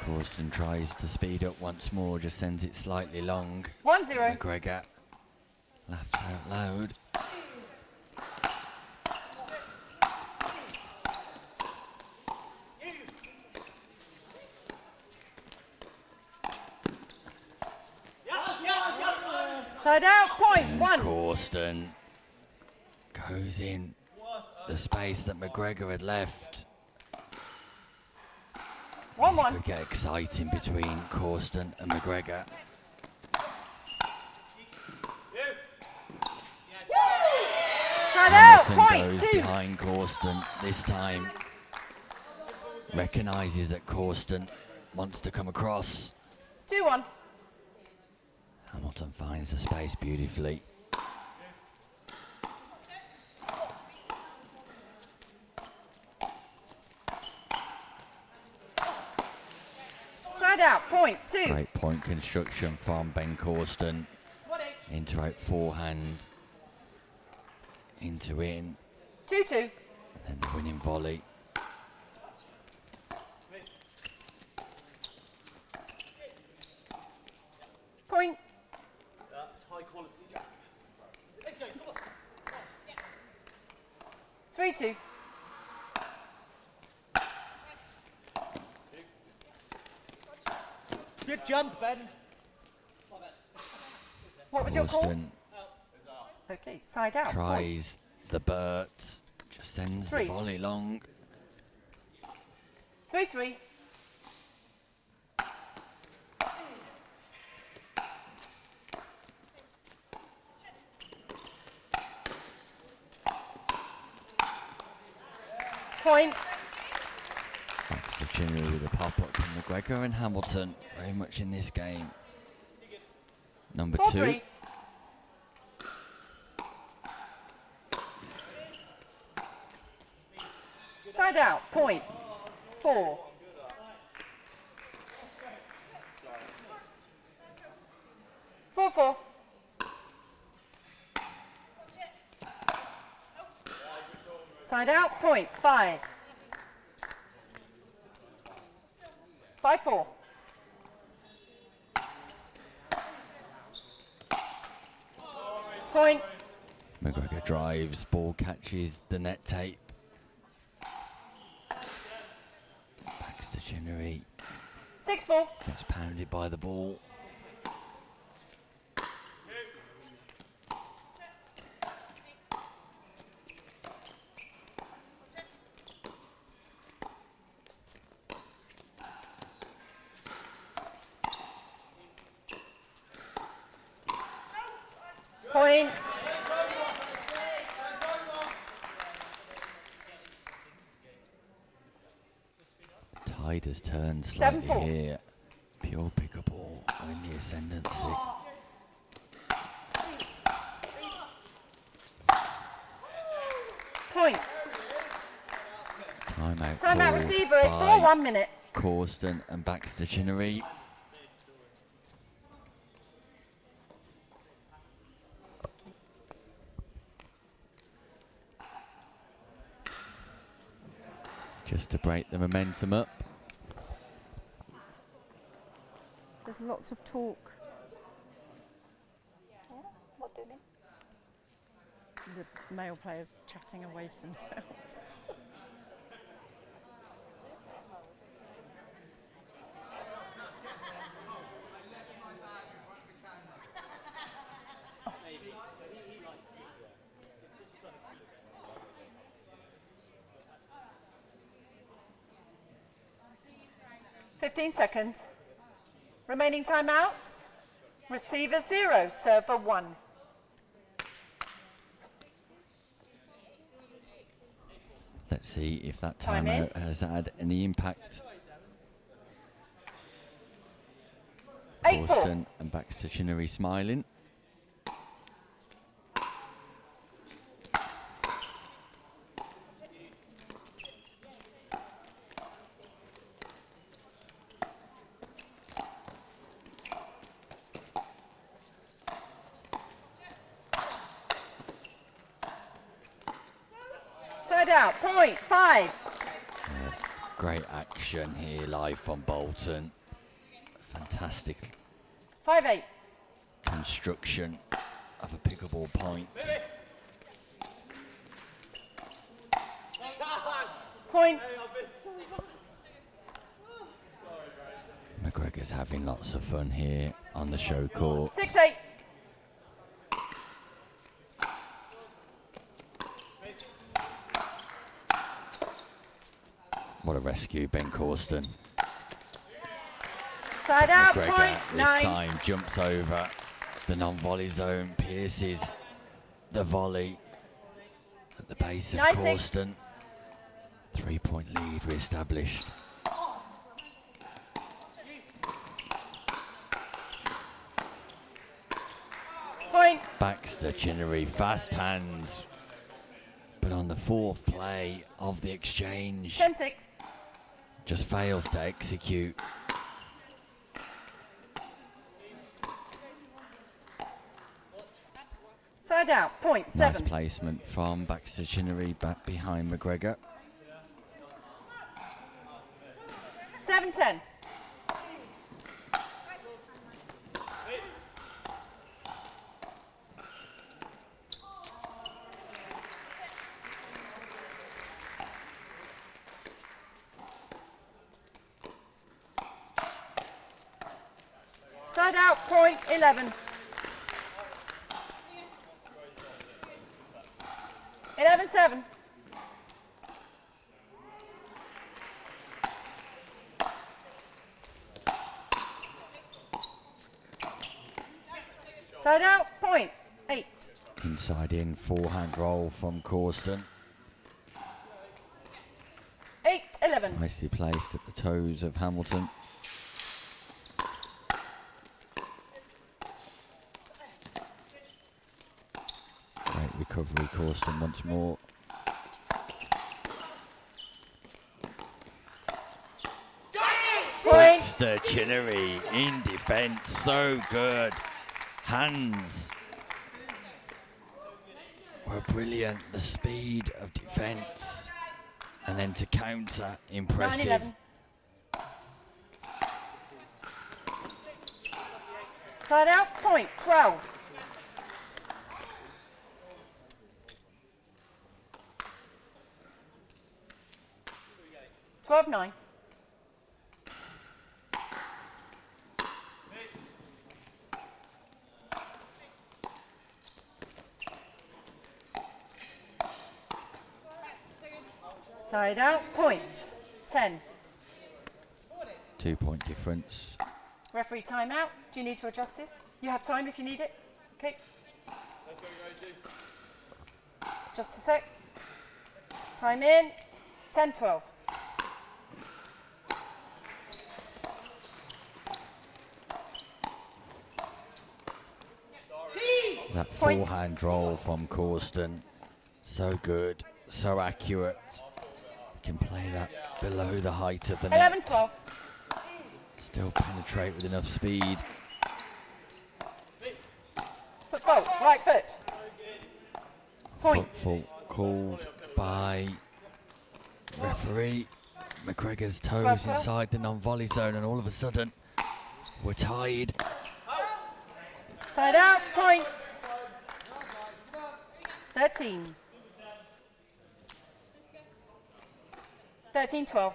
Corsten tries to speed up once more, just sends it slightly long. 1-0. McGregor laughs out loud. Side out, point, And 1. Corsten goes in the space that McGregor had left. 1-1. This could get exciting between Corsten and McGregor. Side out, Hamilton point, goes 2. behind Corsten this time. Recognises that Corsten wants to come across. 2-1. Hamilton finds the space beautifully. Side out, point, 2. Great point construction from Ben Corsten. Into out forehand. Into in. 2-2. And then the winning volley. Point. That's high quality, Jack. Let's go, come on. 3-2. Good jump, Ben. What was your call? Corsten Okay, side out. tries the Burt. Just sends 3. the volley long. 3-3. Point. That's the Chinnery with a pop-up from McGregor and Hamilton. Very much in this game. Number 2. 4-3. Side out, point. 4. Four. Side out, point. 5. 5-4. Point. McGregor drives, ball catches the net tape. Backs to Chinnery. 6-4. Gets pounded by the ball. Point. Tide has turned slightly 7-4. here. Pure pickleball in the ascendancy. Point. Timeout Time out, called receiver it by for 1 minute. Corsten and Baxter Chinnery. Just to break the momentum up. There's lots of talk. What do you mean? The male players chatting away to themselves. Oh. 15 seconds. Remaining timeouts. Receiver 0, server 1. Let's see if that Time in. timeout has had any impact. 8-4. Corsten and Baxter Chinnery smiling. Side out, point, 5. Yes, great action here live from Bolton. Fantastic 5-8. construction of a pickleball point. Point. McGregor's having lots of fun here on the show court. 6-8. What a rescue, Ben Corsten. Side out, McGregor point, this 9. time jumps over the non-volley zone, pierces the volley at the base of 9-6. Corsten. 3-point lead re-established. Point. Baxter Chinnery, fast hands, but on the fourth play of the exchange, 10-6. just fails to execute. Side out, point, 7. Nice placement from Baxter Chinnery back behind McGregor. 7-10. Side out, point, 11. 11-7. Side out, point, 8. Inside in, forehand roll from Corsten. 8-11. Nicely placed at the toes of Hamilton. Great recovery, Corsten once more. Baxter Chinnery in defence, so good. Hands were brilliant. The speed of defence, and then to counter, impressive. 9-11. Side out, point, 12. $12-9. Side out, point, 10. 2-point difference. Referee timeout. Do you need to adjust this? You have time if you need it. Okay. Just a sec. Time in. 10-12. That Point. forehand roll from Corsten, so good, so accurate. Can play that below the height of the net. 11-12. Still penetrate with enough speed. Foot fault. Right foot. Point. Foot fault called by referee. McGregor's toes 12-12. inside the non-volley zone, and all of a sudden we're tied. Side out, point. 13. 13-12.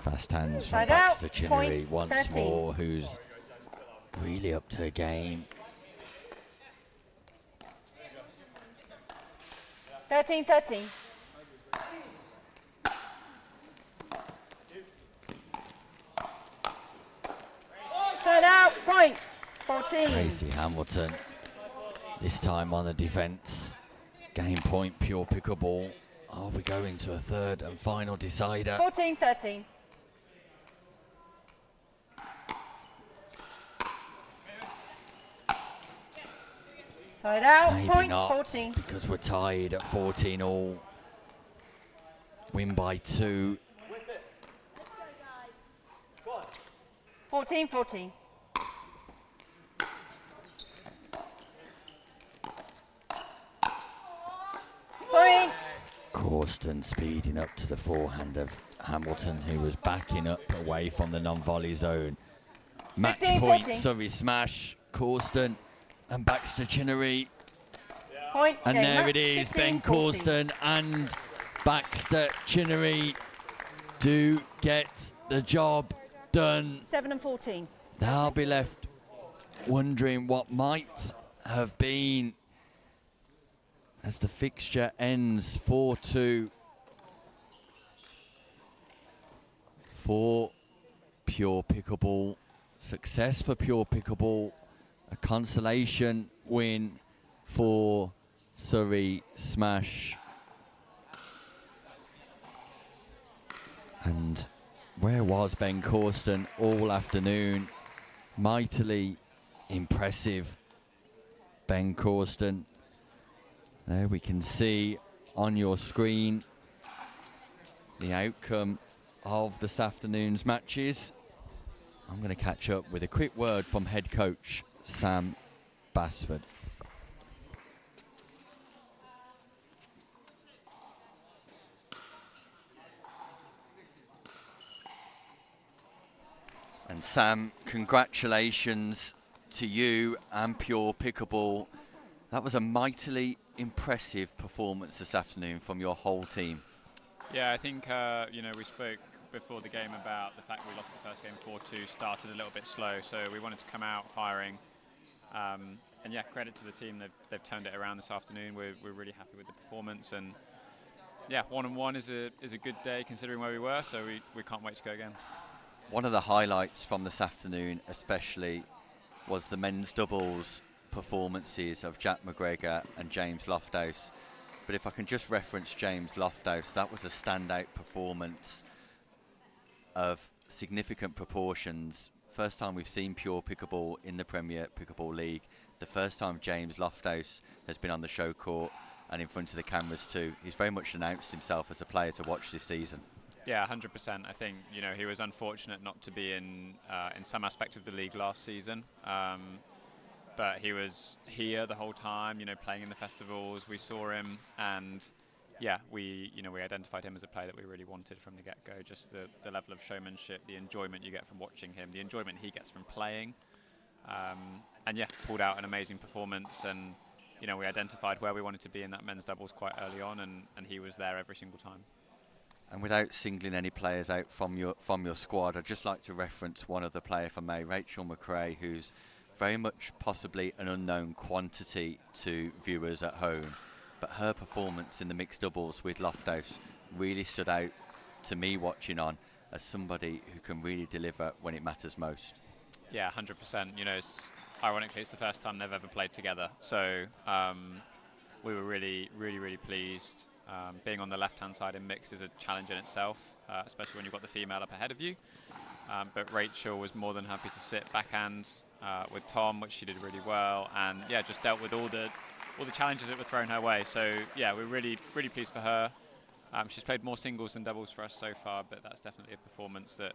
Fast hands from Side out, Baxter Chinnery point once 13. more, who's really up to the game. 13-13. Side out, point. 14. Gracie Hamilton, this time on the defence. Game point, pure pickleball. Are we going to a third and final decider? 14-13. Side out, Maybe point. not, 14. because we're tied at 14 all. Win by 2. 14-14. Point. Corsten speeding up to the forehand of Hamilton, who was backing up away from the non-volley zone. Match 15, point, 14. Surrey smash, Corsten and Baxter Chinnery. Point. And Game there match, it is, 15, Ben 14. Corsten and Baxter Chinnery do get the job done. 7 and 14. They'll be left wondering what might have been as the fixture ends 4-2 for Pure Pickleball. Success for Pure Pickleball, a consolation win for Surrey Smash. And where was Ben Corsten all afternoon? Mightily impressive, Ben Corsten. There we can see on your screen the outcome of this afternoon's matches. I'm going to catch up with a quick word from head coach Sam Basford. And Sam, congratulations to you and Pure Pickleball. That was a mightily impressive performance this afternoon from your whole team. Yeah, I think we spoke before the game about the fact we lost the first game 4-2, started a little bit slow, so we wanted to come out firing. And yeah, credit to the team, they've turned it around this afternoon. We're really happy with the performance, and yeah, 1-1 is a good day considering where we were, so we can't wait to go again. One of the highlights from this afternoon especially was the men's doubles performances of Jack McGregor and James Lofthouse. But if I can just reference James Lofthouse, that was a standout performance of significant proportions. First time we've seen Pure Pickleball in the Premier Pickleball League. The first time James Lofthouse has been on the show court and in front of the cameras too. He's very much announced himself as a player to watch this season. Yeah, 100%. I think he was unfortunate not to be in some aspect of the league last season, but he was here the whole time. Playing in the festivals. We saw him, and yeah, we identified him as a player that we really wanted from the get-go. Just the level of showmanship, the enjoyment you get from watching him, the enjoyment he gets from playing, and yeah, pulled out an amazing performance. And we identified where we wanted to be in that men's doubles quite early on, and he was there every single time. And without singling any players out from your squad, I'd just like to reference one other player for me, Rachel McRae, who's very much possibly an unknown quantity to viewers at home. But her performance in the mixed doubles with Lofthouse really stood out to me watching on as somebody who can really deliver when it matters most. Yeah, 100%. Ironically, it's the first time they've ever played together. So we were really, really, really pleased. Being on the left-hand side in mixed is a challenge in itself, especially when you've got the female up ahead of you. But Rachel was more than happy to sit backhand with Tom, which she did really well, and yeah, just dealt with all the challenges that were thrown her way. So yeah, we're really, really pleased for her. She's played more singles than doubles for us so far, but that's definitely a performance that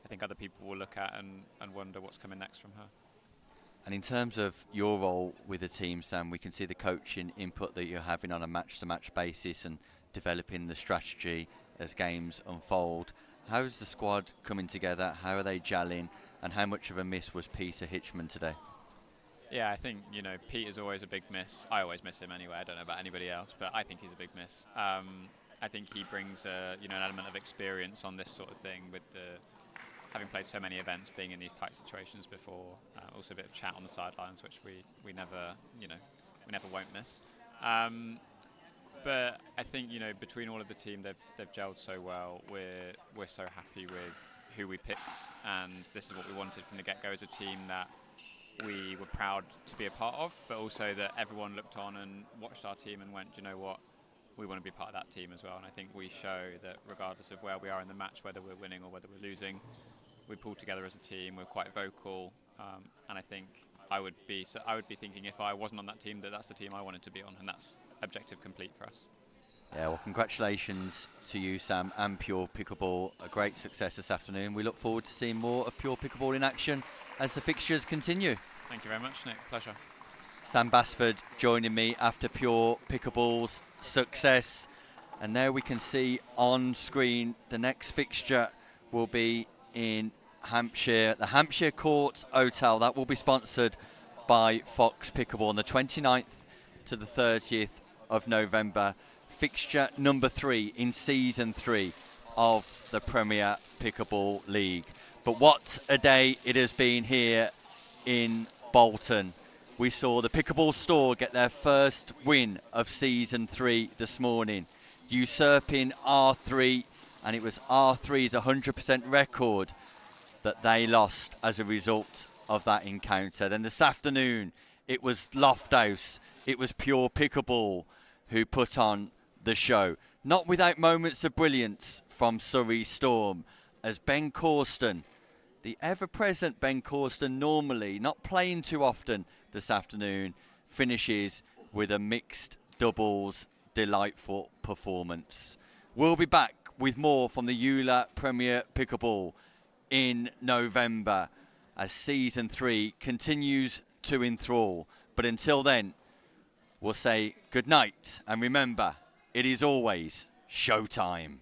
I think other people will look at and wonder what's coming next from her. And in terms of your role with the team, Sam, we can see the coaching input that you're having on a match-to-match basis and developing the strategy as games unfold. How's the squad coming together? How are they gelling? And how much of a miss was Peter Hitchman today? Yeah, I think, Pete is always a big miss. I always miss him anyway. I don't know about anybody else, but I think he's a big miss. I think he brings an element of experience on this sort of thing with having played so many events, being in these tight situations before. Also a bit of chat on the sidelines, which we never won't miss. But I think between all of the team, they've gelled so well. We're so happy with who we picked, and this is what we wanted from the get-go as a team that we were proud to be a part of, but also that everyone looked on and watched our team and went, do you know what? We want to be part of that team as well. And I think we show that regardless of where we are in the match, whether we're winning or whether we're losing, we pull together as a team. We're quite vocal, and I think I would be thinking if I wasn't on that team, that's the team I wanted to be on, and that's objective complete for us. Yeah, well, congratulations to you, Sam, and Pure Pickleball. A great success this afternoon. We look forward to seeing more of Pure Pickleball in action as the fixtures continue. Thank you very much, Nick. Pleasure. Sam Basford joining me after Pure Pickleball's success. And there we can see on screen the next fixture will be in Hampshire, the Hampshire Court Hotel. That will be sponsored by Fox Pickleball on the 29th to the 30th of November. Fixture number 3 in season 3 of the Premier Pickleball League. But what a day it has been here in Bolton. We saw the Pickleball Store get their first win of season 3 this morning, usurping R3, and it was R3's 100% record that they lost as a result of that encounter. Then this afternoon it was Lofthouse, it was Pure Pickleball who put on the show. Not without moments of brilliance from Surrey Storm, as Ben Corston, the ever-present Ben Corston, normally not playing too often this afternoon, finishes with a mixed doubles delightful performance. We'll be back with more from the EULA Premier Pickleball in November as season 3 continues to enthrall. But until then, we'll say good night, and remember, it is always showtime.